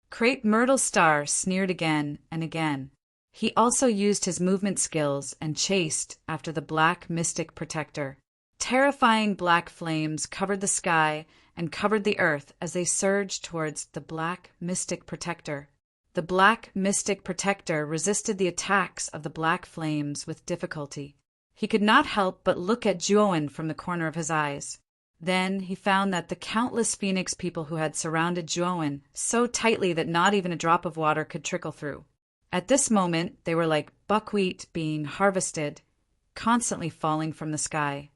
Crepe Myrtle Star sneered again and again. He also used his movement skills and chased after the black mystic protector. Terrifying black flames covered the sky and covered the earth as they surged towards the black mystic protector. The black mystic protector resisted the attacks of the black flames with difficulty. He could not help but look at Juowen from the corner of his eyes. Then he found that the countless Phoenix people who had surrounded Juowen so tightly that not even a drop of water could trickle through. At this moment, they were like buckwheat being harvested, constantly falling from the sky.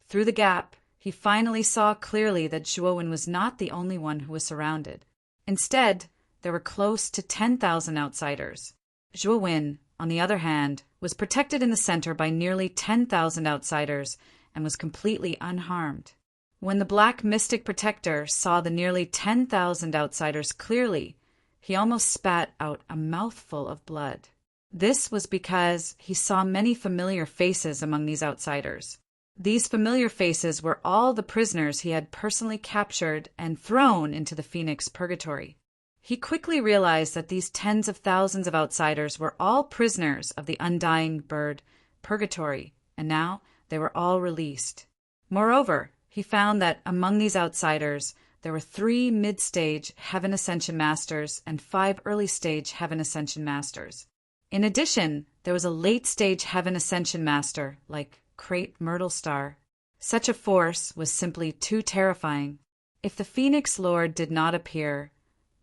Through the gap, he finally saw clearly that Juowen was not the only one who was surrounded. Instead, there were close to 10,000 outsiders. Juowen, on the other hand, was protected in the center by nearly 10,000 outsiders and was completely unharmed. When the black mystic protector saw the nearly 10,000 outsiders clearly, he almost spat out a mouthful of blood. This was because he saw many familiar faces among these outsiders. These familiar faces were all the prisoners he had personally captured and thrown into the Phoenix Purgatory. He quickly realized that these tens of thousands of outsiders were all prisoners of the undying bird Purgatory, and now they were all released. Moreover, he found that among these outsiders, there were 3 mid-stage Heaven Ascension Masters and 5 early-stage Heaven Ascension Masters. In addition, there was a late-stage Heaven Ascension Master, like Crepe Myrtle Star. Such a force was simply too terrifying. If the Phoenix Lord did not appear,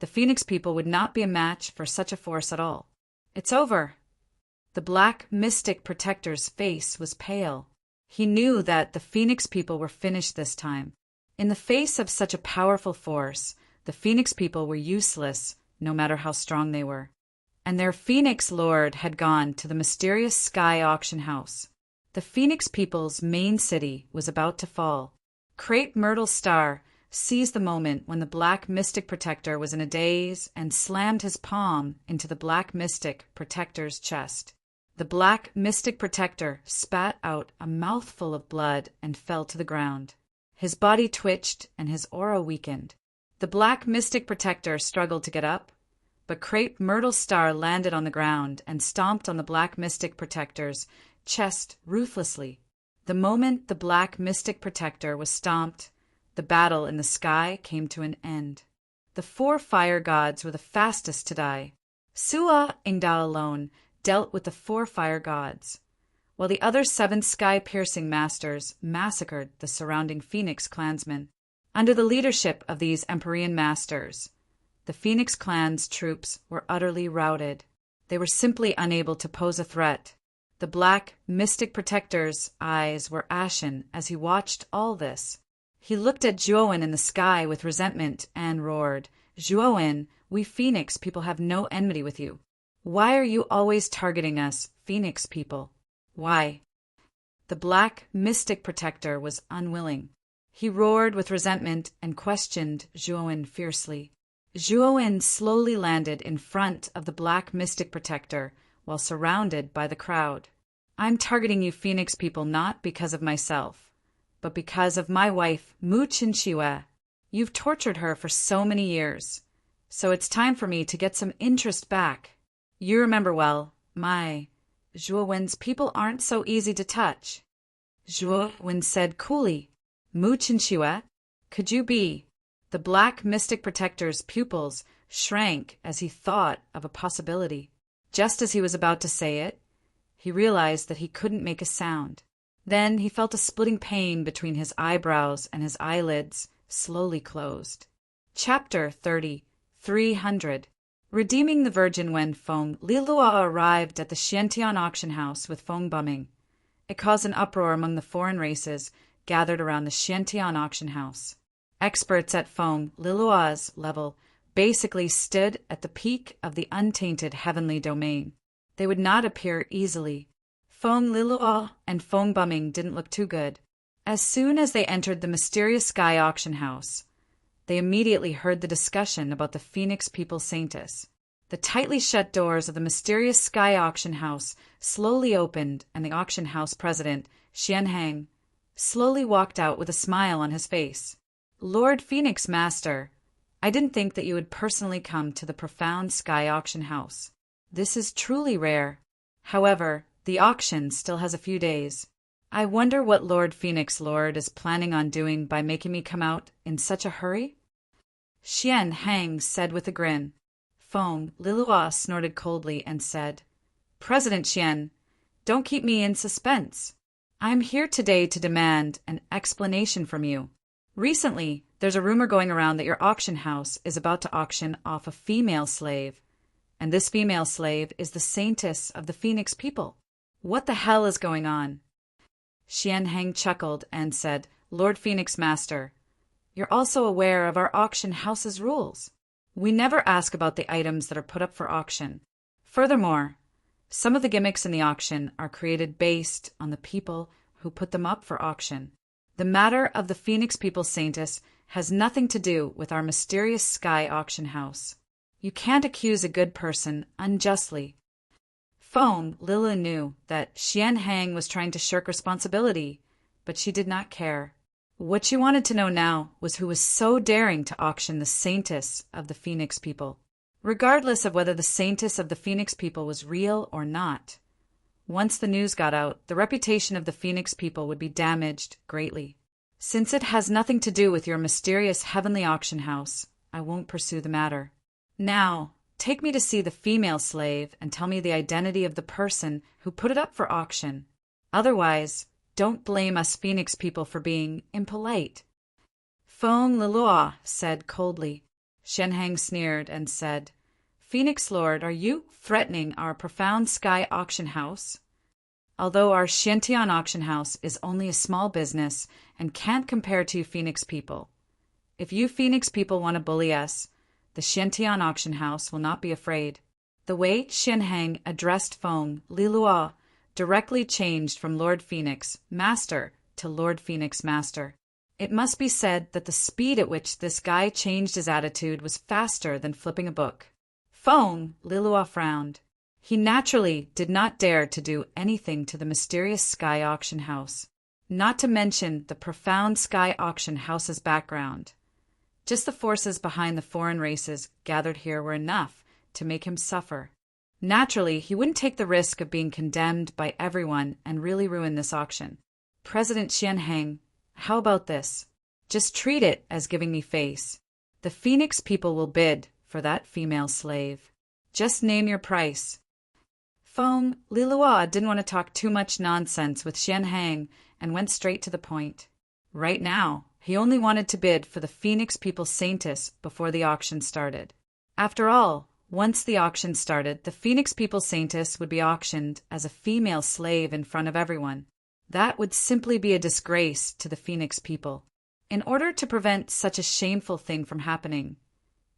the Phoenix people would not be a match for such a force at all. It's over. The black mystic protector's face was pale. He knew that the Phoenix people were finished this time. In the face of such a powerful force, the Phoenix people were useless, no matter how strong they were. And their Phoenix Lord had gone to the mysterious sky auction house. The Phoenix people's main city was about to fall. Crepe Myrtle Star seized the moment when the black mystic protector was in a daze and slammed his palm into the black mystic protector's chest. The black mystic protector spat out a mouthful of blood and fell to the ground. His body twitched and his aura weakened. The black mystic protector struggled to get up, but Crepe Myrtle Star landed on the ground and stomped on the black mystic protector's chest ruthlessly. The moment the black mystic protector was stomped, the battle in the sky came to an end. The 4 fire gods were the fastest to die. Sua Ingda alone dealt with the 4 fire gods, while the other 7 sky-piercing masters massacred the surrounding Phoenix clansmen. Under the leadership of these Empyrean masters, the Phoenix clan's troops were utterly routed. They were simply unable to pose a threat. The black mystic protector's eyes were ashen as he watched all this. He looked at Juowen in the sky with resentment and roared, "Juowen, we Phoenix people have no enmity with you. Why are you always targeting us, Phoenix people? Why?" The black mystic protector was unwilling. He roared with resentment and questioned Juowen fiercely. Juowen slowly landed in front of the black mystic protector while surrounded by the crowd. "I'm targeting you Phoenix people not because of myself, but because of my wife, Mu Chinchiwe. You've tortured her for so many years, so it's time for me to get some interest back. You remember well, my Juowen's people aren't so easy to touch." Juowen said coolly, "Mu Chinchiwe, could you be?" The black mystic protector's pupils shrank as he thought of a possibility. Just as he was about to say it, he realized that he couldn't make a sound. Then he felt a splitting pain between his eyebrows and his eyelids slowly closed. Chapter 30, 300. Redeeming the Virgin when Feng Lilua arrived at the Xiantian auction house with Feng bumming. It caused an uproar among the foreign races gathered around the Xiantian auction house. Experts at Feng Lilua's level basically stood at the peak of the untainted heavenly domain. They would not appear easily. Fong Lilua and Fong Bumming didn't look too good. As soon as they entered the mysterious sky auction house, they immediately heard the discussion about the Phoenix People Saintess. The tightly shut doors of the mysterious sky auction house slowly opened, and the auction house president, Xian Hang, slowly walked out with a smile on his face. Lord Phoenix Master, I didn't think that you would personally come to the profound sky auction house. This is truly rare. However, the auction still has a few days. I wonder what Lord Phoenix Lord is planning on doing by making me come out in such a hurry? Xian Hang said with a grin. Fong Lilua snorted coldly and said, President Xian, don't keep me in suspense. I'm here today to demand an explanation from you. Recently, there's a rumor going around that your auction house is about to auction off a female slave, and this female slave is the saintess of the Phoenix people. What the hell is going on? Xian Hang chuckled and said, Lord Phoenix Master, you're also aware of our auction house's rules. We never ask about the items that are put up for auction. Furthermore, some of the gimmicks in the auction are created based on the people who put them up for auction. The matter of the Phoenix People Saintess has nothing to do with our mysterious sky auction house. You can't accuse a good person unjustly. Fong Lila knew that Xian Hang was trying to shirk responsibility, but she did not care. What she wanted to know now was who was so daring to auction the saintess of the Phoenix People. Regardless of whether the saintess of the Phoenix People was real or not, once the news got out, the reputation of the Phoenix People would be damaged greatly. Since it has nothing to do with your mysterious heavenly auction house, I won't pursue the matter. Now, take me to see the female slave and tell me the identity of the person who put it up for auction. Otherwise, don't blame us Phoenix people for being impolite. Fong Lilua said coldly. Xian Hang sneered and said, Phoenix Lord, are you threatening our profound sky auction house? Although our Xiantian auction house is only a small business and can't compare to you Phoenix people, if you Phoenix people want to bully us, the Xiantian auction house will not be afraid. The way Xian Hang addressed Fong Lilua directly changed from Lord Phoenix Master to Lord Phoenix Master. It must be said that the speed at which this guy changed his attitude was faster than flipping a book. Fong Lilua frowned. He naturally did not dare to do anything to the mysterious sky auction house, not to mention the profound sky auction house's background. Just the forces behind the foreign races gathered here were enough to make him suffer. Naturally, he wouldn't take the risk of being condemned by everyone and really ruin this auction. President Xian Hang, how about this? Just treat it as giving me face. The Phoenix people will bid for that female slave. Just name your price. Fong Lilua didn't want to talk too much nonsense with Xian Hang and went straight to the point. Right now, he only wanted to bid for the Phoenix People Saintess before the auction started. After all, once the auction started, the Phoenix People Saintess would be auctioned as a female slave in front of everyone. That would simply be a disgrace to the Phoenix people. In order to prevent such a shameful thing from happening,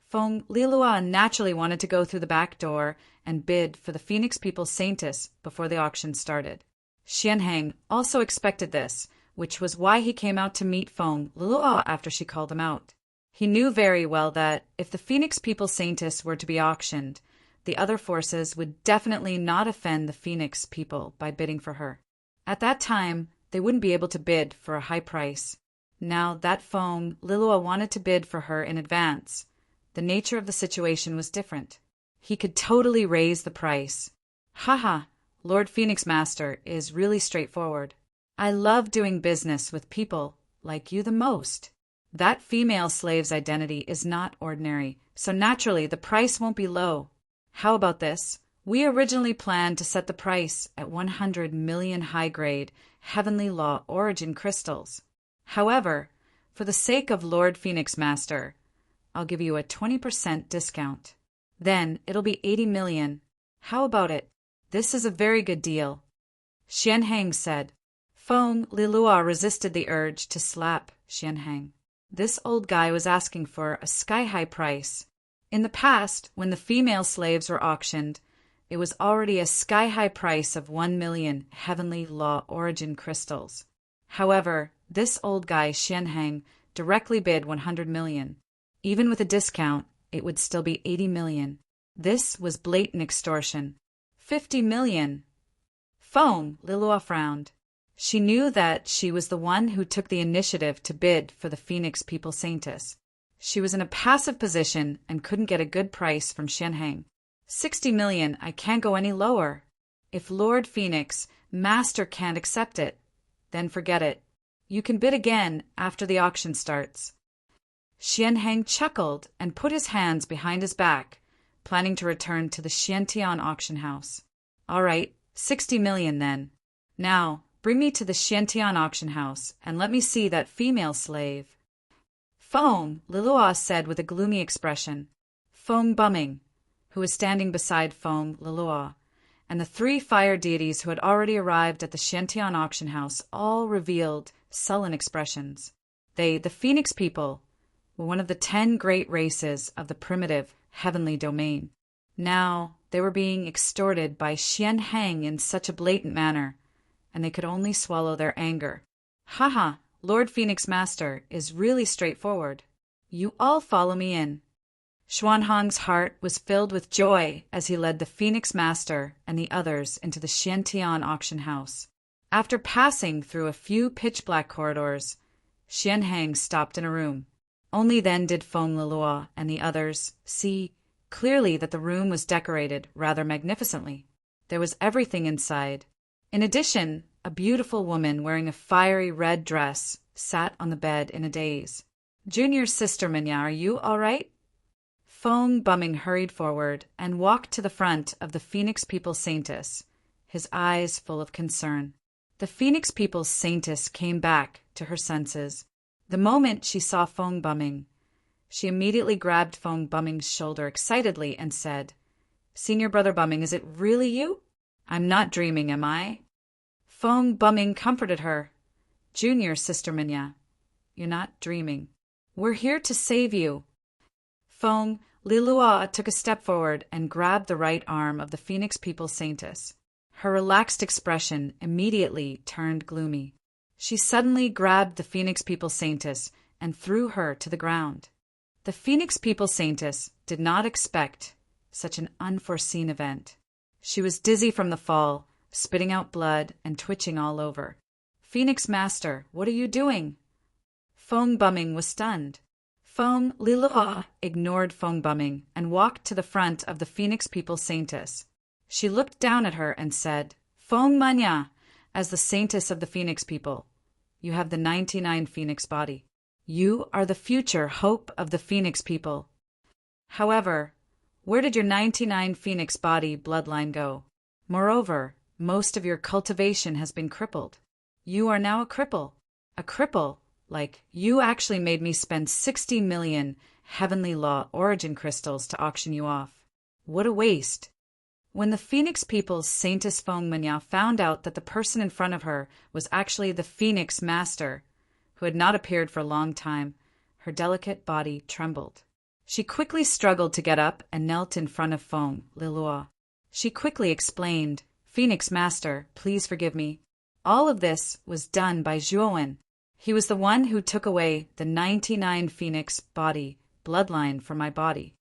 Fong Lilua naturally wanted to go through the back door and bid for the Phoenix People Saintess before the auction started. Xian Hang also expected this, which was why he came out to meet Fong Lilua after she called him out. He knew very well that if the Phoenix People Saintess were to be auctioned, the other forces would definitely not offend the Phoenix people by bidding for her. At that time, they wouldn't be able to bid for a high price. Now that Fong Lilua wanted to bid for her in advance, the nature of the situation was different. He could totally raise the price. Haha, Lord Phoenix Master is really straightforward. I love doing business with people like you the most. That female slave's identity is not ordinary, so naturally the price won't be low. How about this? We originally planned to set the price at 100 million high-grade, heavenly law origin crystals. However, for the sake of Lord Phoenix Master, I'll give you a 20% discount. Then it'll be 80 million. How about it? This is a very good deal. Xian Hang said. Fong Lilua resisted the urge to slap Xian Hang. This old guy was asking for a sky-high price. In the past, when the female slaves were auctioned, it was already a sky-high price of 1 million heavenly law origin crystals. However, this old guy Xianheng directly bid 100 million. Even with a discount, it would still be 80 million. This was blatant extortion. 50 million. Feng Lilua frowned. She knew that she was the one who took the initiative to bid for the Phoenix People Saintess. She was in a passive position and couldn't get a good price from Xianheng. 60 million, I can't go any lower. If Lord Phoenix, Master can't accept it, then forget it. You can bid again after the auction starts. Xianheng chuckled and put his hands behind his back, planning to return to the Xiantian auction house. All right, 60 million then. Now, bring me to the Xiantian auction house and let me see that female slave. Feng, Lilua said with a gloomy expression. Feng Bumming, who was standing beside Feng Lilua, and the 3 fire deities who had already arrived at the Xiantian auction house all revealed sullen expressions. They, the Phoenix people, were one of the 10 great races of the primitive heavenly domain. Now they were being extorted by Xianheng in such a blatant manner, and they could only swallow their anger. Haha, Lord Phoenix Master is really straightforward. You all follow me in. Xuanhang's heart was filled with joy as he led the Phoenix Master and the others into the Xiantian auction house. After passing through a few pitch-black corridors, Xianheng stopped in a room. Only then did Feng Lilua and the others see clearly that the room was decorated rather magnificently. There was everything inside. In addition, a beautiful woman wearing a fiery red dress sat on the bed in a daze. Junior Sister Minya, are you all right? Feng Bumming hurried forward and walked to the front of the Phoenix People Saintess, his eyes full of concern. The Phoenix People Saintess came back to her senses. The moment she saw Feng Bumming, she immediately grabbed Feng Bumming's shoulder excitedly and said, Senior Brother Bumming, is it really you? I'm not dreaming, am I? Feng Bumming comforted her. Junior Sister Minya, you're not dreaming. We're here to save you. Feng Lilua took a step forward and grabbed the right arm of the Phoenix People Saintess. Her relaxed expression immediately turned gloomy. She suddenly grabbed the Phoenix People Saintess and threw her to the ground. The Phoenix People Saintess did not expect such an unforeseen event. She was dizzy from the fall, spitting out blood and twitching all over. Phoenix Master, what are you doing? Feng Bumming was stunned. Feng Lilua ignored Feng Bumming and walked to the front of the Phoenix People Saintess. She looked down at her and said, Feng Manya, as the Saintess of the Phoenix People, you have the 99 Phoenix body. You are the future hope of the Phoenix People. However, where did your 99 Phoenix body bloodline go? Moreover, most of your cultivation has been crippled. You are now a cripple. A cripple, like you actually made me spend 60 million heavenly law origin crystals to auction you off. What a waste. When the Phoenix People's Saintess Feng Manya found out that the person in front of her was actually the Phoenix Master, who had not appeared for a long time, her delicate body trembled. She quickly struggled to get up and knelt in front of Feng Lilua. She quickly explained, Phoenix Master, please forgive me. All of this was done by Zhuowen. He was the one who took away the 99 Phoenix body bloodline from my body.